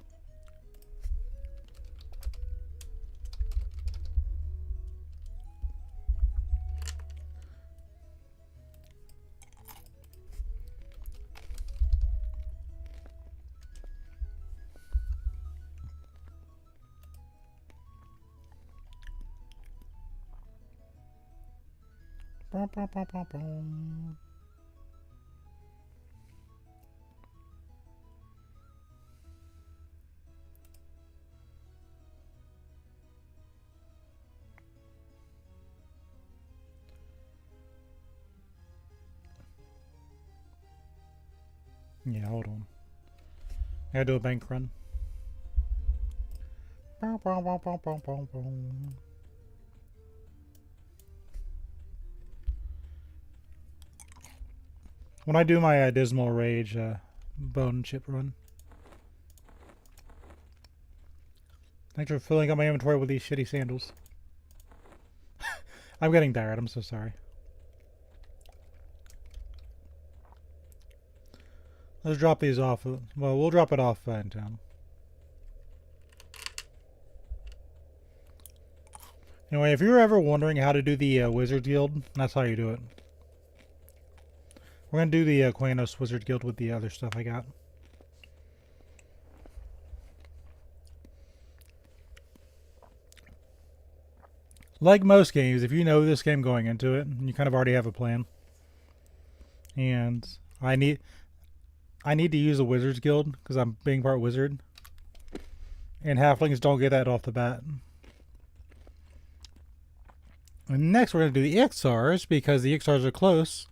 Yeah, hold on. I gotta do a bank run. When I do my Dismal Rage bone chip run. Thanks for filling up my inventory with these shitty sandals. I'm getting tired, I'm so sorry. Let's drop these off. Well, we'll drop it off in town. Anyway, if you're ever wondering how to do the Wizard Guild, that's how you do it. We're going to do the Quanos Wizard Guild with the other stuff I got. Like most games, if you know this game going into it, you kind of already have a plan. And I need to use a Wizard's Guild because I'm being part wizard. And halflings don't get that off the bat. And next we're going to do the Ixars because the Ixars are close.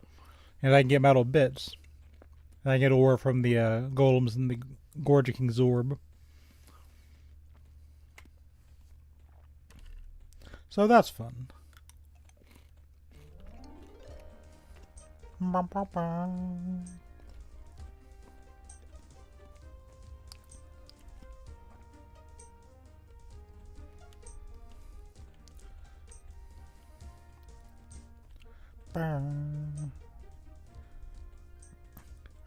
And I can get metal bits. And I get ore from the golems and the Gorge King's Orb. So that's fun.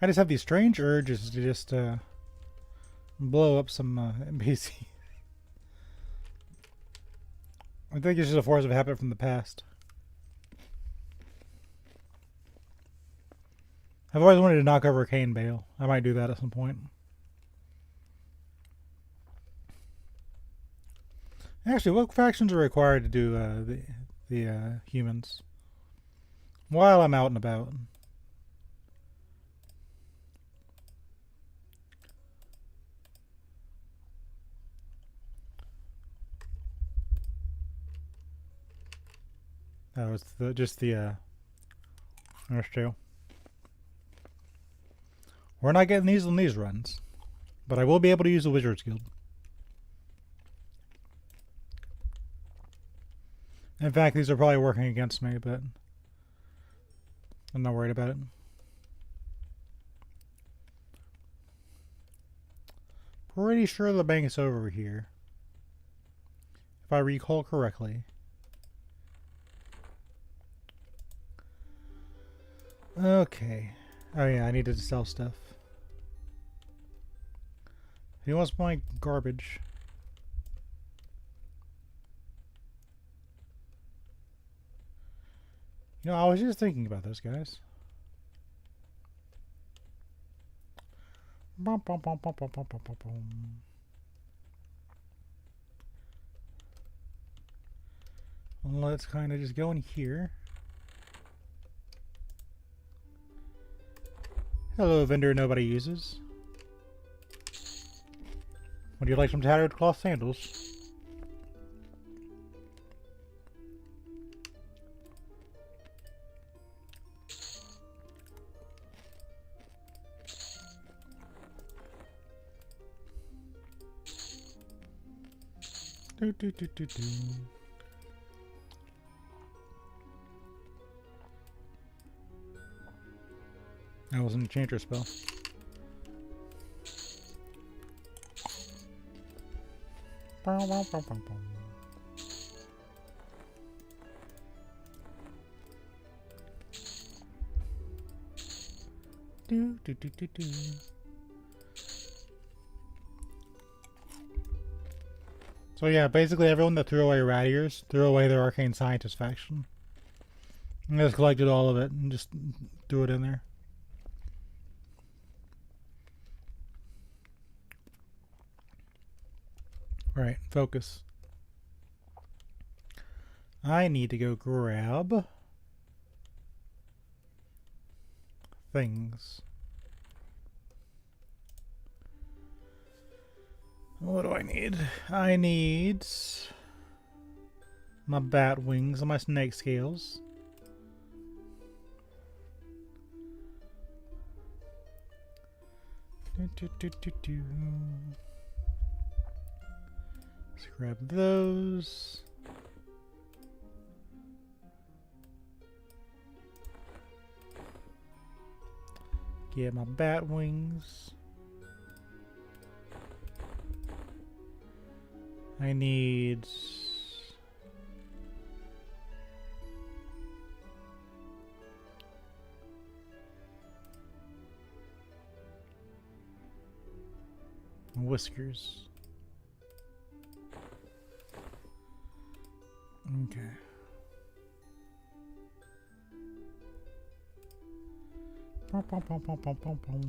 I just have these strange urges to just blow up some NPC. I think it's just a force of habit from the past. I've always wanted to knock over Cane Bale. I might do that at some point. Actually, what factions are required to do the humans? While I'm out and about. That was just the there's two. We're not getting these on these runs, but I will be able to use the Wizard's Guild. In fact, these are probably working against me, but I'm not worried about it. Pretty sure the bank's over here, if I recall correctly. Okay. Oh yeah, I needed to sell stuff. Who wants my garbage? You know, I was just thinking about this, guys. Bum, bum, bum, bum, bum, bum, bum, bum. Let's kind of just go in here. Hello, vendor nobody uses. Would you like some tattered cloth sandals? Do, do, do, do, do. That was an enchanter spell. Bow, bow, bow, bow, bow. Do, do, do, do, do. So yeah, basically everyone that threw away rat ears threw away their arcane scientist faction. And just collected all of it and just threw it in there. Right, focus. I need to go grab things. What do I need? I need my bat wings and my snake scales. Let's grab those. Get my bat wings. I need whiskers. Okay. Pom, pom, pom, pom, pom, pom, pom.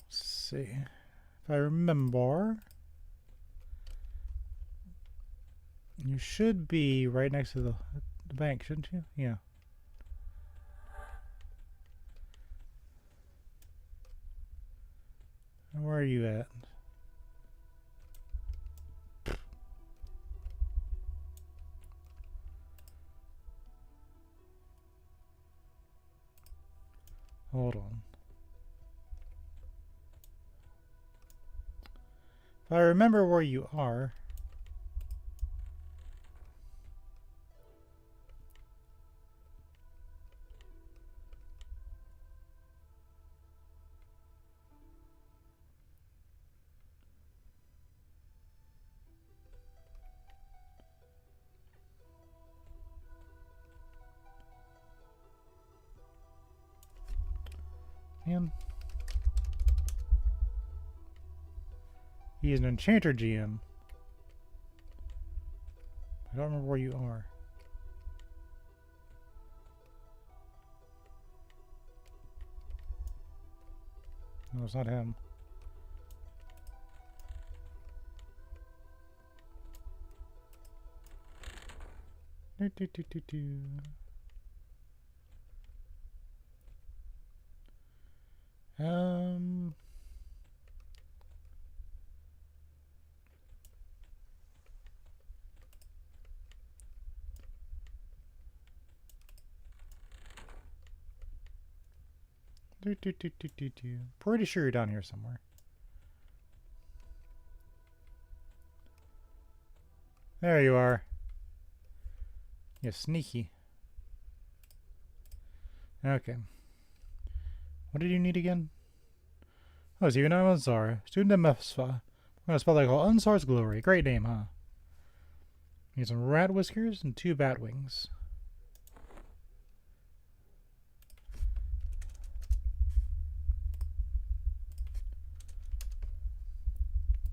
Let's see. If I remember, you should be right next to the bank, shouldn't you? Yeah. Where are you at? Hold on. If I remember where you are. Man. He is an enchanter GM. I don't remember where you are. No, it's not him. Do, do, do, do, do. Pretty sure you're down here somewhere. There you are. You're sneaky. Okay. What did you need again? Oh, so you're not Unsar. Student at Mefsfa. We're gonna spell that called Unsar's Glory. Great name, huh? Need some rat whiskers and 2 bat wings.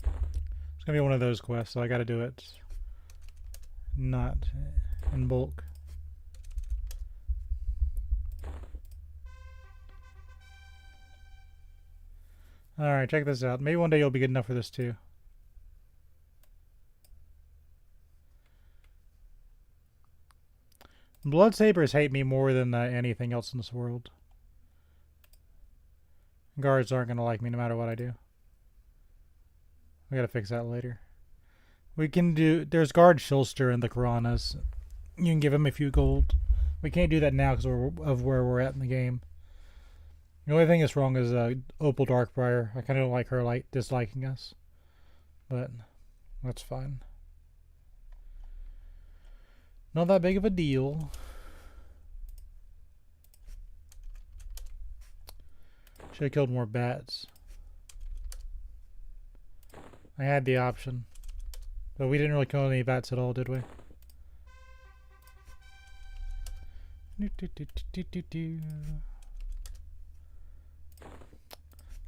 It's gonna be one of those quests, so I gotta do it not in bulk. Alright, check this out. Maybe one day you'll be good enough for this too. Bloodsabers hate me more than anything else in this world. Guards aren't gonna like me no matter what I do. We gotta fix that later. We can do... There's guard Shilster in the Karanas. You can give him a few gold. We can't do that now because of where we're at in the game. The only thing that's wrong is Opal Darkbriar. I kind of don't like her disliking us. But that's fine. Not that big of a deal. Should have killed more bats. I had the option. But we didn't really kill any bats at all, did we?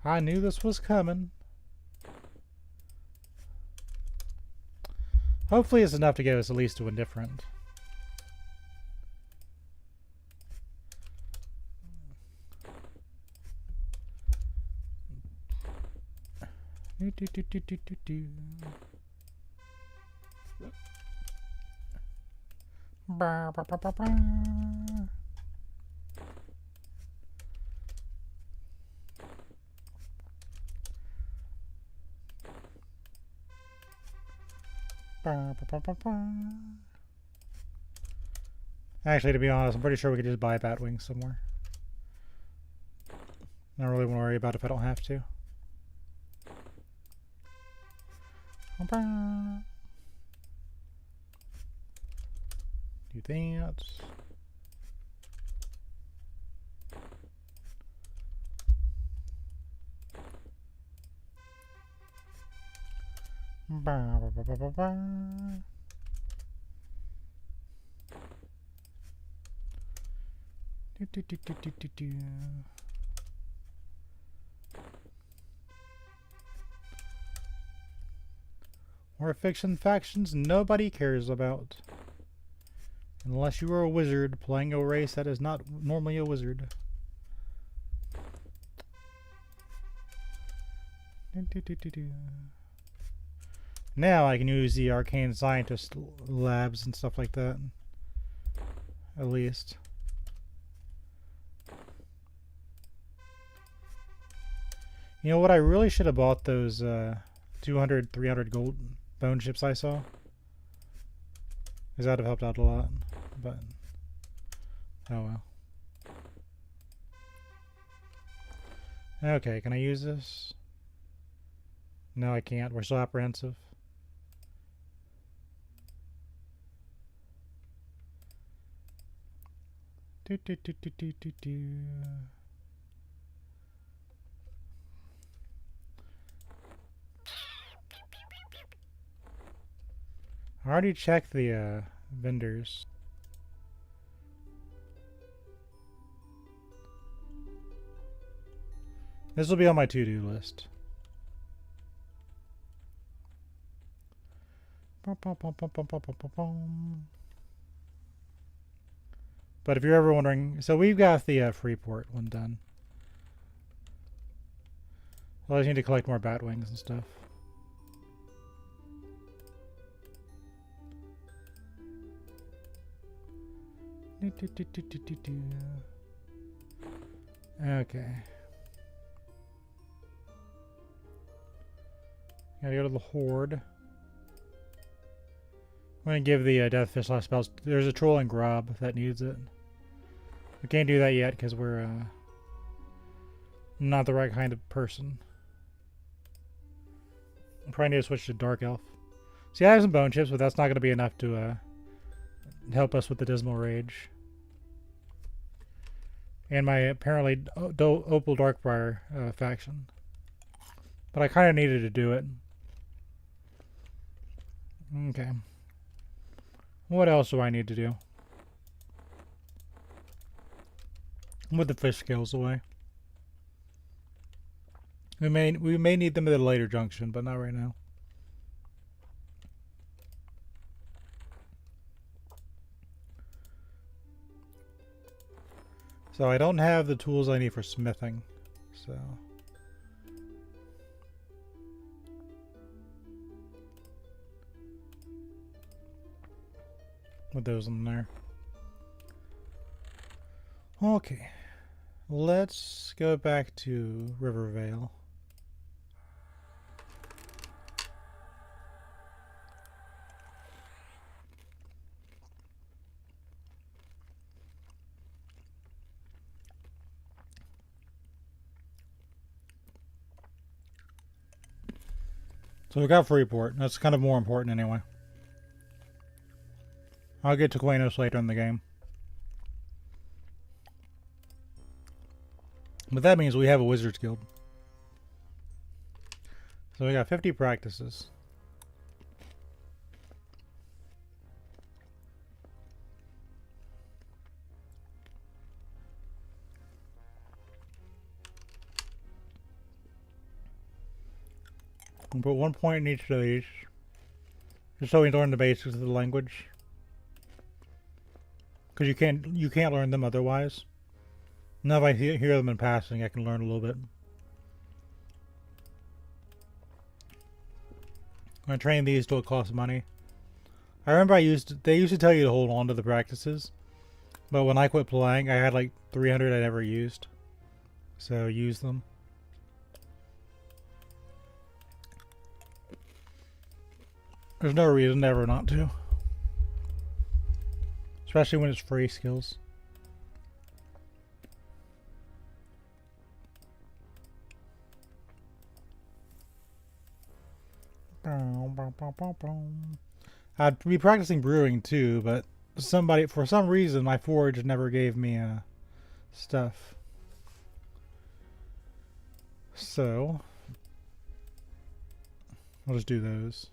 I knew this was coming. Hopefully it's enough to get us at least to indifferent. Actually, to be honest, I'm pretty sure we could just buy Batwing somewhere. I don't really want to worry about it if I don't have to. Do that. Or fiction factions nobody cares about. Unless you are a wizard playing a race that is not normally a wizard. Now I can use the arcane scientist labs and stuff like that. At least. You know what? I really should have bought those 200, 300 gold bone chips I saw. Because that would have helped out a lot. But, oh well. Okay, can I use this? No, I can't. We're so apprehensive. Do, do, do, do, do, do, do. I already checked the vendors. This will be on my to-do list. But if you're ever wondering, so we've got the Freeport one done. I just need to collect more Batwings and stuff. Okay. Gotta go to the Horde. I'm gonna give the Deathfish last spells. There's a troll and Grob that needs it. We can't do that yet because we're not the right kind of person. I probably need to switch to Dark Elf. See, I have some bone chips, but that's not going to be enough to help us with the Dismal Rage. And my apparently Opal Darkbriar faction. But I kind of needed to do it. Okay. What else do I need to do? With the fish scales away. We may need them at a later junction, but not right now. So I don't have the tools I need for smithing. So with those in there. Okay. Let's go back to Rivervale. So we got Freeport. That's kind of more important anyway. I'll get to Quanos later in the game. But that means we have a Wizards Guild. So we got 50 practices. We'll put 1 point in each of these. Just so we learn the basics of the language. Because you can't learn them otherwise. Now if I hear them in passing, I can learn a little bit. I'm going to train these till it costs money. I remember they used to tell you to hold on to the practices. But when I quit playing, I had like 300 I never used. So use them. There's no reason ever not to. Especially when it's free skills. I'd be practicing brewing too, but for some reason, my forge never gave me stuff. So, I'll just do those.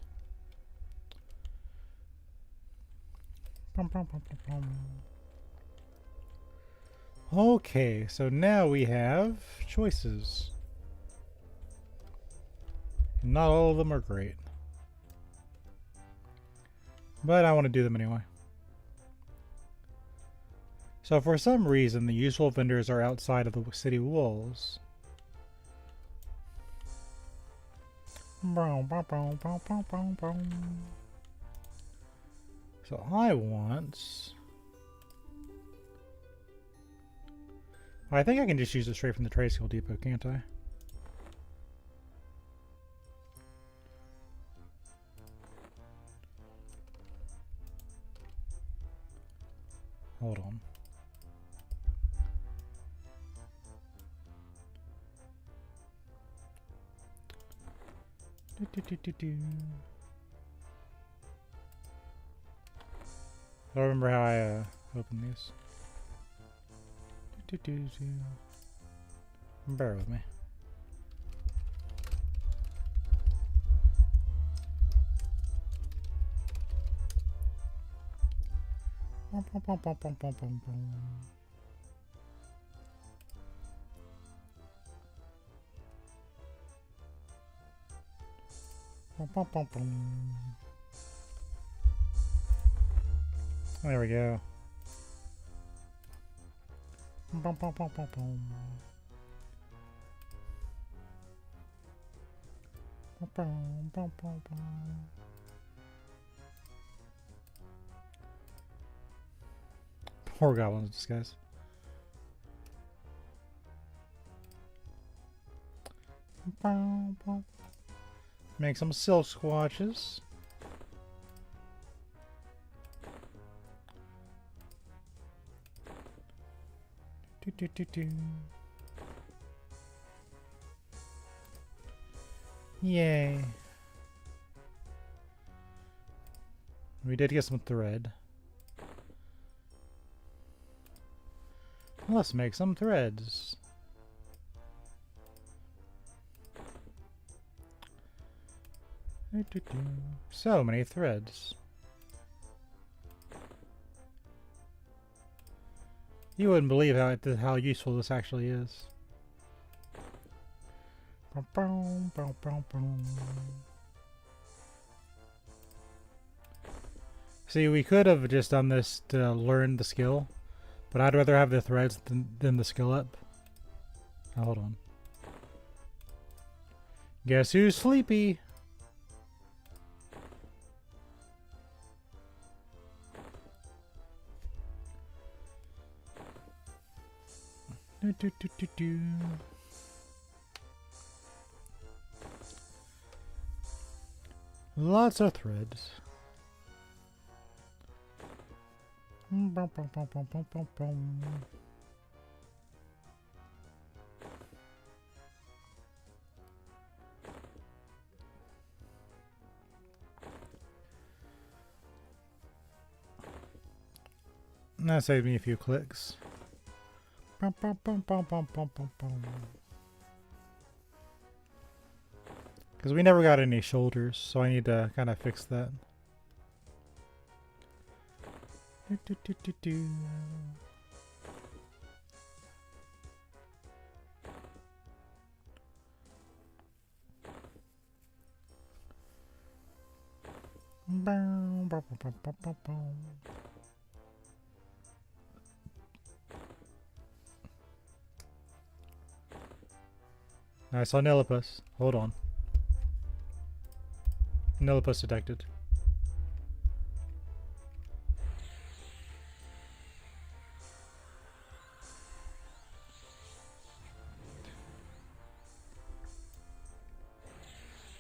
Okay, so now we have choices. Not all of them are great. But I want to do them anyway. So for some reason, the useful vendors are outside of the city walls. So I think I can just use it straight from the trade skill depot, can't I? Hold on. I don't remember how I opened these. Bear with me. There we go. Poor goblins, guys. Make some silk squatches. Yay. We did get some thread. Let's make some threads. So many threads. You wouldn't believe how useful this actually is. See, we could have just done this to learn the skill, but I'd rather have the threads than the skill up. Oh, hold on. Guess who's sleepy? Lots of threads. That saved me a few clicks. Because we never got any shoulders, so I need to kind of fix that. I saw Nilipus. Hold on. Nilipus detected.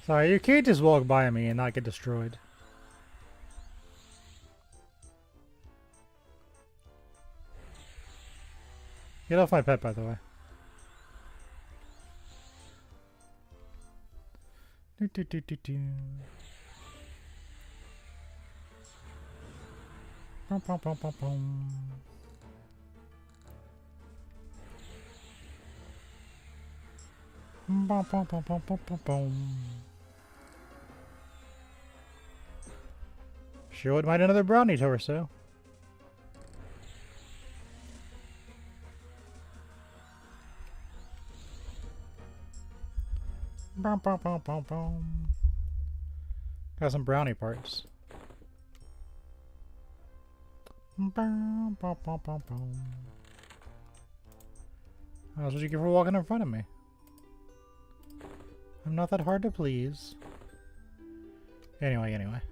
Sorry, you can't just walk by me and not get destroyed. Get off my pet, by the way. Sure wouldn't mind another brownie torso. Got some brownie parts. That's what you get for walking in front of me. I'm not that hard to please. Anyway.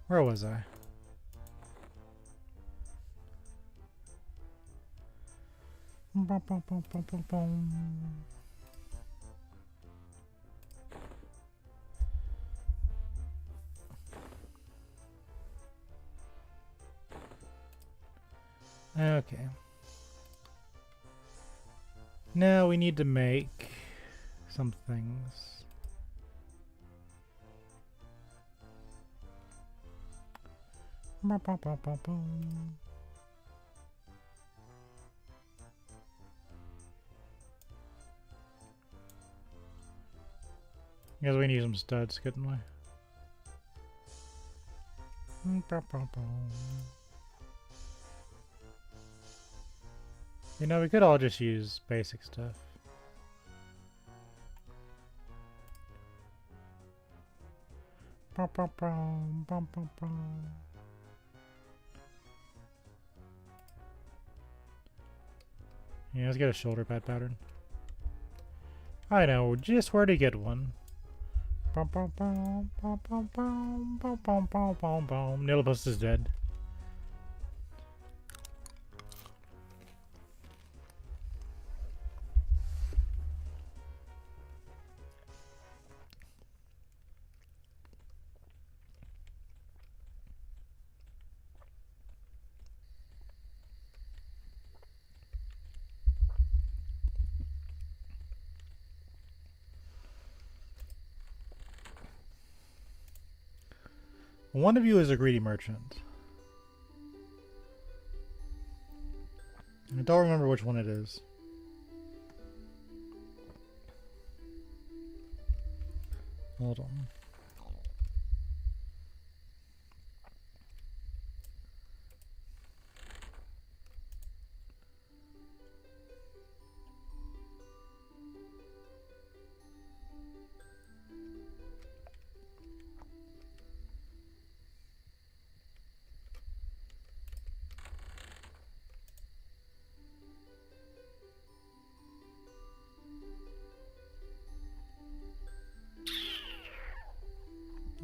Where was I? Okay. Now we need to make some things. Guess we need some studs, couldn't we? You know, we could all just use basic stuff. Yeah, let's get a shoulder pad pattern. I know just where to get one. Nilipus is dead. One of you is a greedy merchant. I don't remember which one it is. Hold on.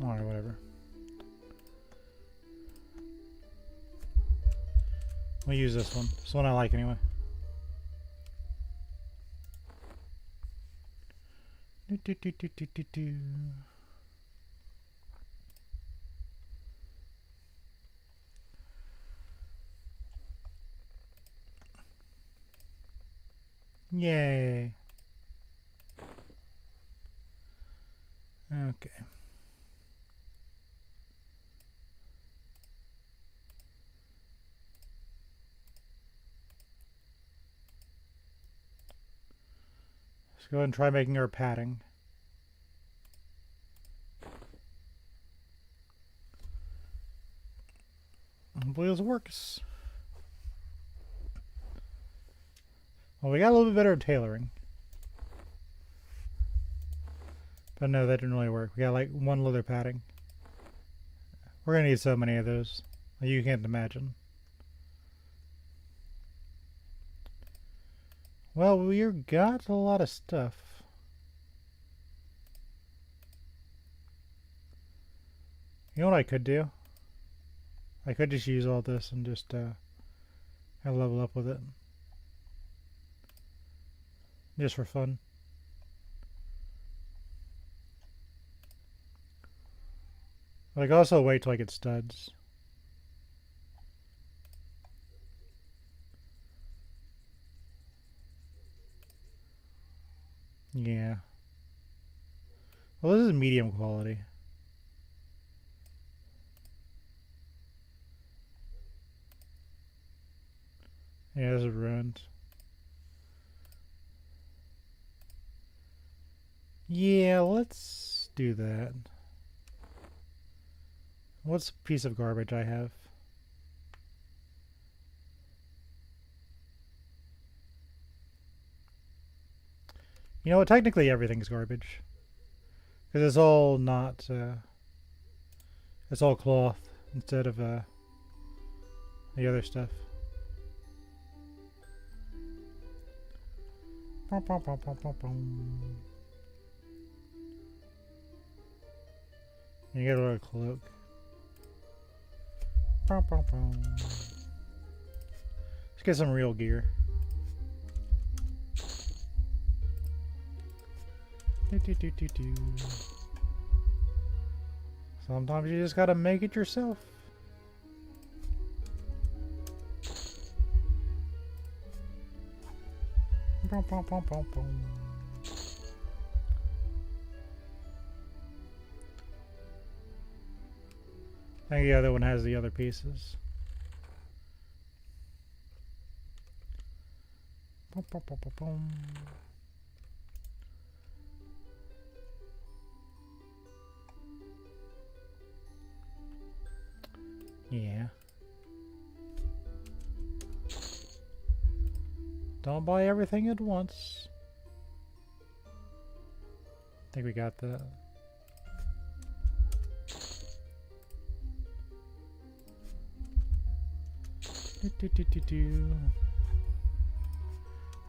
Alright, whatever. We'll use this one. It's the one I like anyway. Do. Yay. Okay. Let's go ahead and try making her padding. Hopefully this works. Well, we got a little bit better at tailoring. But no, that didn't really work. We got like one leather padding. We're gonna need so many of those. You can't imagine. Well, we've got a lot of stuff. You know what I could do? I could just use all this and just level up with it. Just for fun. Like, also wait till I get studs. Yeah. Well, this is medium quality. Yeah, this is ruined. Yeah, let's do that. What's a piece of garbage I have? You know what? Technically everything's garbage. Because it's all not, it's all cloth instead of the other stuff. You get a little cloak. Let's get some real gear. Sometimes you just gotta make it yourself. I think the other one has the other pieces. Yeah. Don't buy everything at once. I think we got that.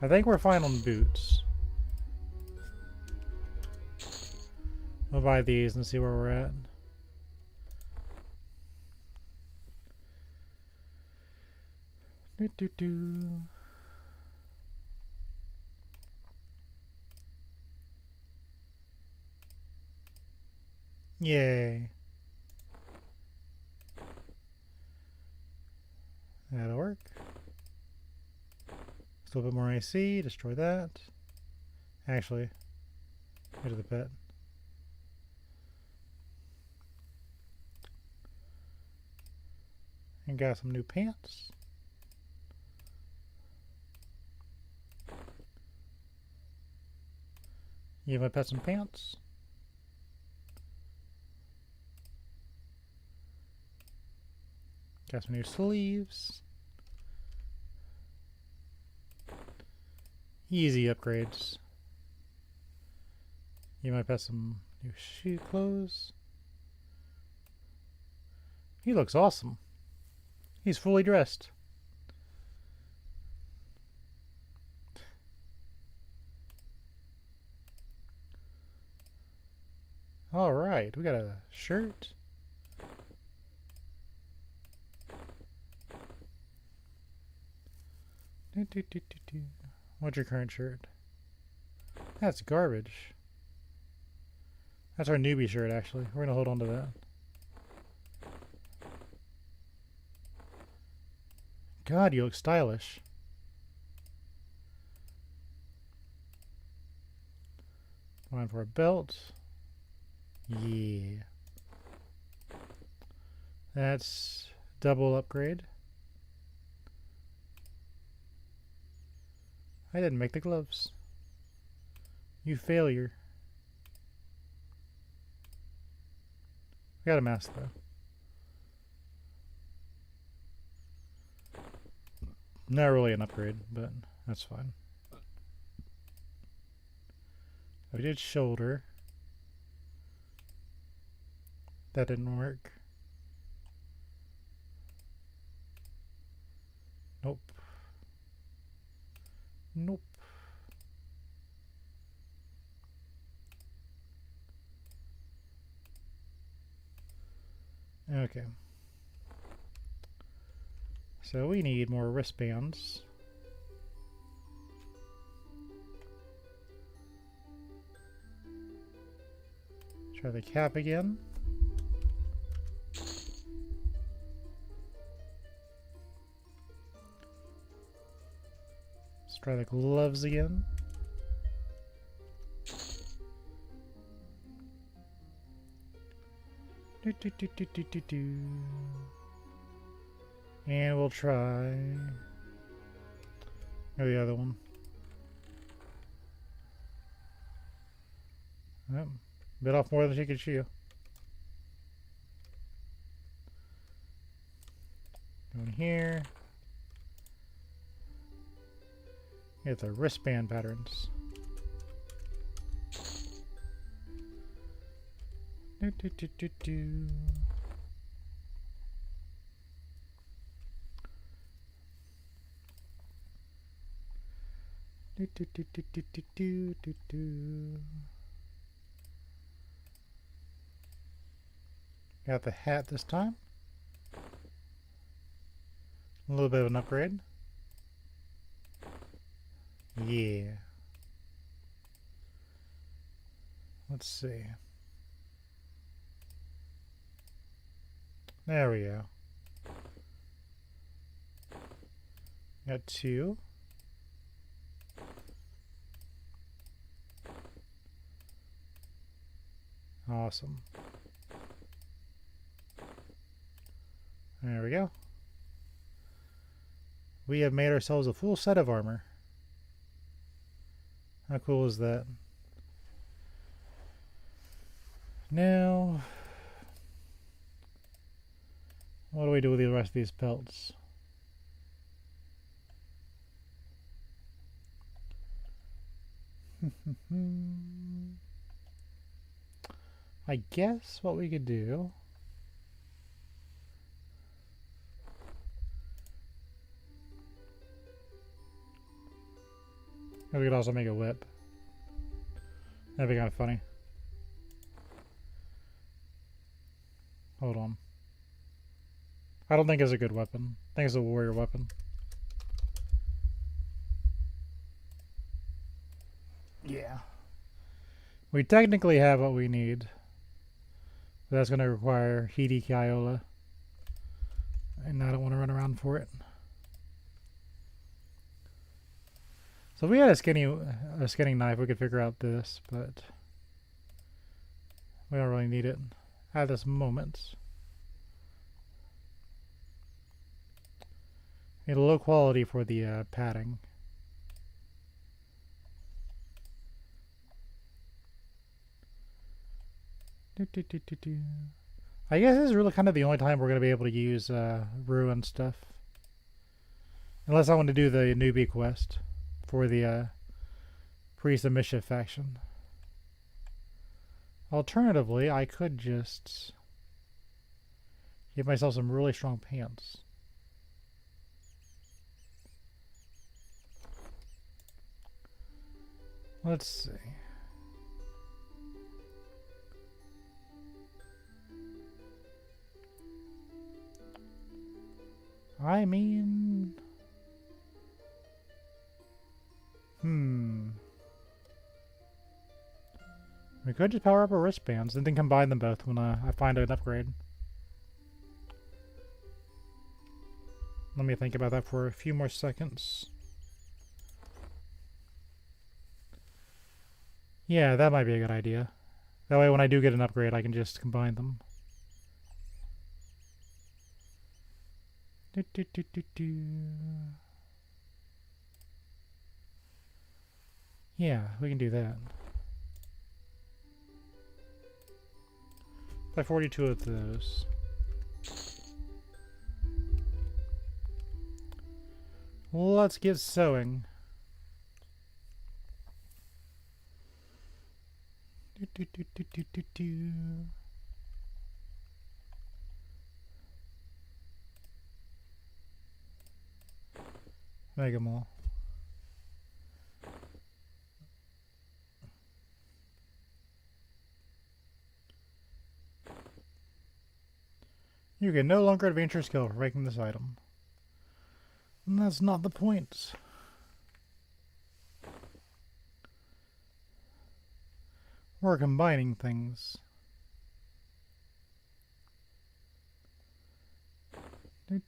I think we're fine on boots. We'll buy these and see where we're at. Yay. That'll work. Still a bit more AC, destroy that. Actually, go to the pet. And got some new pants. Give my pet some pants. Got some new sleeves. Easy upgrades. You might have some new shoe clothes. He looks awesome. He's fully dressed. All right, we got a shirt. What's your current shirt? That's garbage. That's our newbie shirt, actually. We're gonna hold on to that. God, you look stylish. Going for a belt. Yeah. That's double upgrade. I didn't make the gloves. You failure. Got a mask though. Not really an upgrade, but that's fine. We did shoulder. That didn't work. Nope. Nope. Okay. So we need more wristbands. Try the cap again. Let's try the gloves again. And we'll try the other one. Yep. Bit off more than she could chew. Going here. Get the wristband patterns. Got the hat this time. A little bit of an upgrade. Yeah. Let's see. There we go. Got two. Awesome. There we go. We have made ourselves a full set of armor. How cool is that? Now, what do we do with the rest of these pelts? I guess what we could do we could also make a whip. That'd be kind of funny. Hold on. I don't think it's a good weapon. I think it's a warrior weapon. Yeah. We technically have what we need. But that's going to require Hidi Kaiola. And I don't want to run around for it. So if we had a skinning knife, we could figure out this, but we don't really need it at this moment. Need a low quality for the padding. I guess this is really kind of the only time we're going to be able to use ruin stuff. Unless I want to do the newbie quest for the Priest of Mischief faction. Alternatively, I could just give myself some really strong pants. Let's see. I mean... We could just power up our wristbands and then combine them both when I find an upgrade. Let me think about that for a few more seconds. Yeah, that might be a good idea. That way when I do get an upgrade, I can just combine them. Yeah, we can do that. By 42 of those. Let's get sewing. Mega Mall. You can no longer advance your skill for making this item. And that's not the point. We're combining things. It's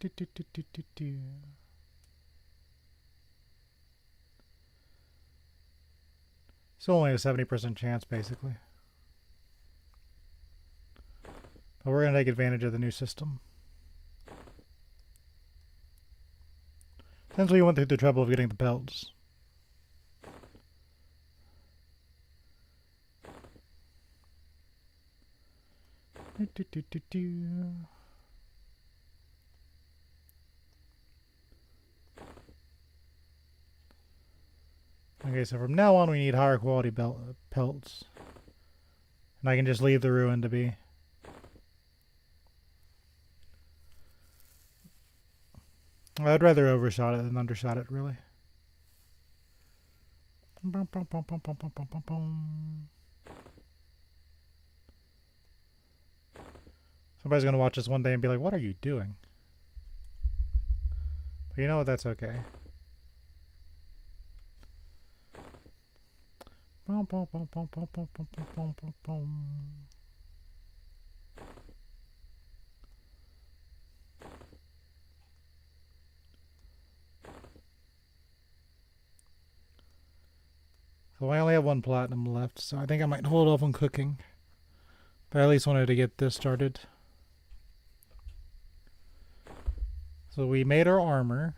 only a 70% chance, basically. But we're going to take advantage of the new system. Since we went through the trouble of getting the pelts. Okay, so from now on we need higher quality pelts. And I can just leave the ruin to be. I'd rather overshot it than undershot it, really. Somebody's going to watch this one day and be like, what are you doing? But you know what, that's okay. So I only have one platinum left, so I think I might hold off on cooking. But I at least wanted to get this started. So we made our armor.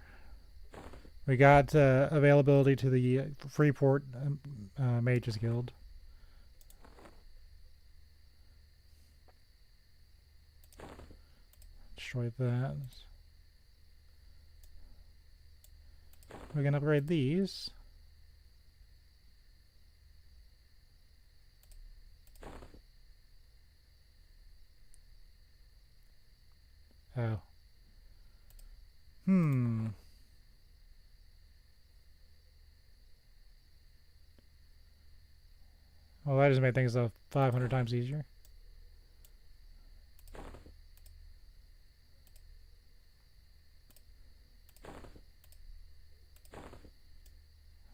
We got availability to the Freeport Mages Guild. Destroy that. We can upgrade these. Oh. Well, that just made things 500 times easier.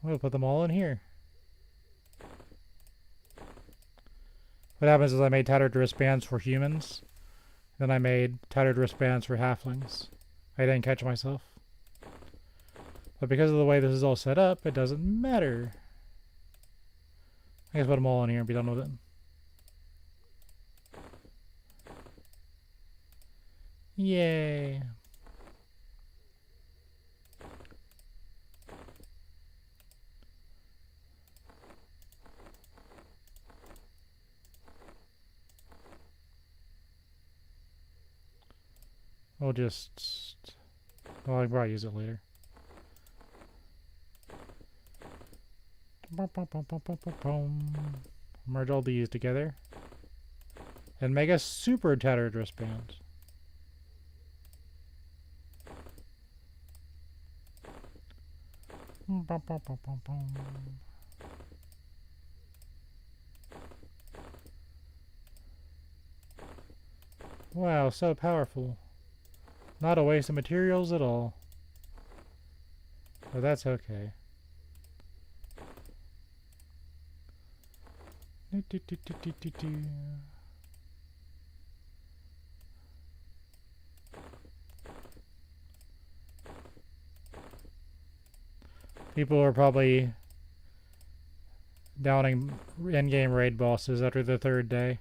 We'll put them all in here. What happens is I made tattered wristbands for humans. Then I made tattered wristbands for halflings. I didn't catch myself. But because of the way this is all set up, it doesn't matter. I guess put them all in here and be done with it. Yay. We'll just... Well, I'll probably use it later. Merge all these together. And make a super tattered wristband. Wow, so powerful. Not a waste of materials at all. But that's okay. People are probably downing endgame raid bosses after the third day.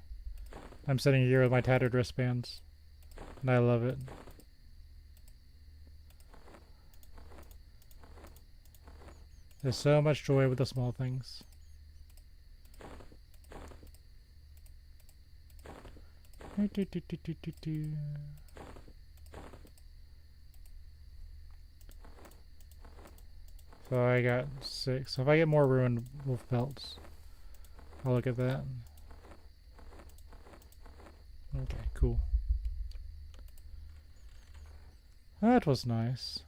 I'm sitting here with my tattered wristbands, and I love it. There's so much joy with the small things. So I got 6. So if I get more ruined wolf pelts, I'll look at that. Okay, cool. That was nice.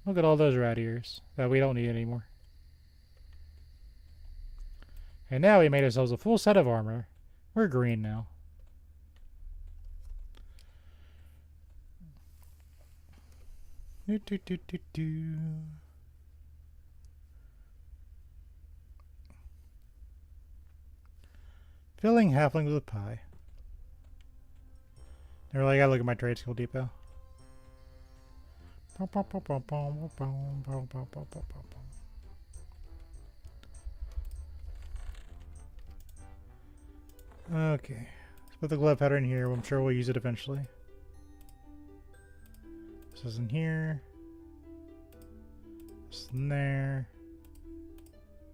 Look at all those rat ears that we don't need anymore. And now we made ourselves a full set of armor. We're green now. Filling halflings with pie. I really gotta look at my trade skill depot. Okay, let's put the glove powder in here. I'm sure we'll use it eventually. This is in here. This in there.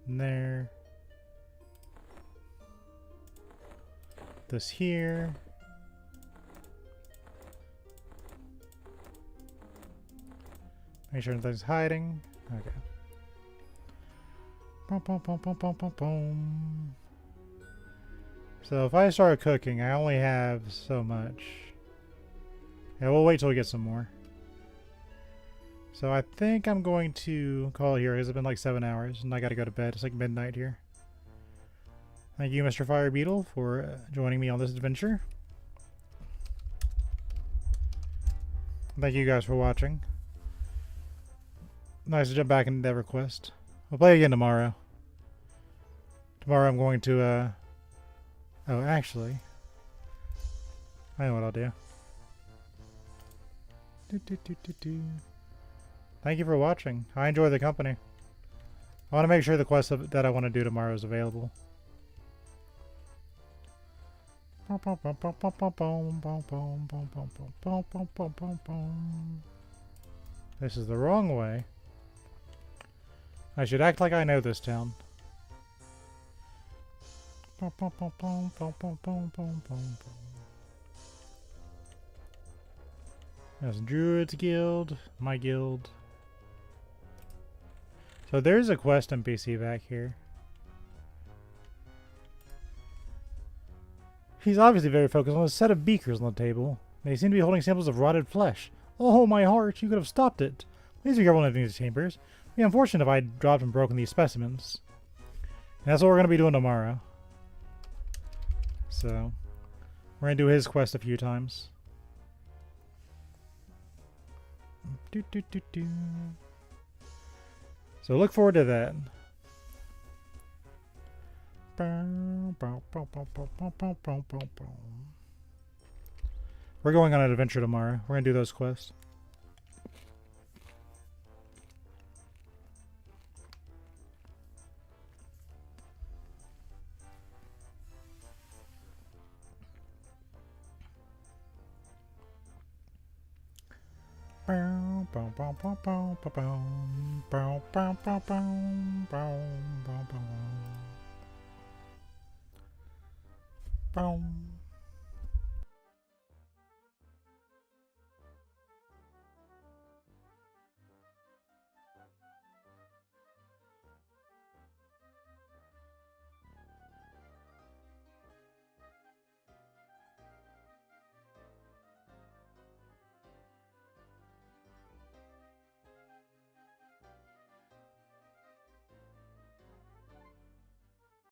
In there. This here. Make sure nothing's hiding. Okay. Boom, boom, boom, boom, boom, boom, boom. So if I start cooking, I only have so much. Yeah, we'll wait till we get some more. So I think I'm going to call it here because it's been like 7 hours and I gotta go to bed. It's like midnight here. Thank you, Mr. Fire Beetle, for joining me on this adventure. Thank you guys for watching. Nice to jump back into EverQuest. We'll play again tomorrow. Tomorrow I'm going to, oh, actually, I know what I'll do. Thank you for watching. I enjoy the company. I want to make sure the quest that I want to do tomorrow is available. This is the wrong way. I should act like I know this town. That's Druid's Guild, my guild. So there's a quest NPC back here. He's obviously very focused on a set of beakers on the table. They seem to be holding samples of rotted flesh. Oh my heart, you could have stopped it. Please be careful in these chambers. It would be unfortunate if I had dropped and broken these specimens. And that's what we're going to be doing tomorrow. So, we're going to do his quest a few times. So look forward to that. We're going on an adventure tomorrow. We're going to do those quests. Boom.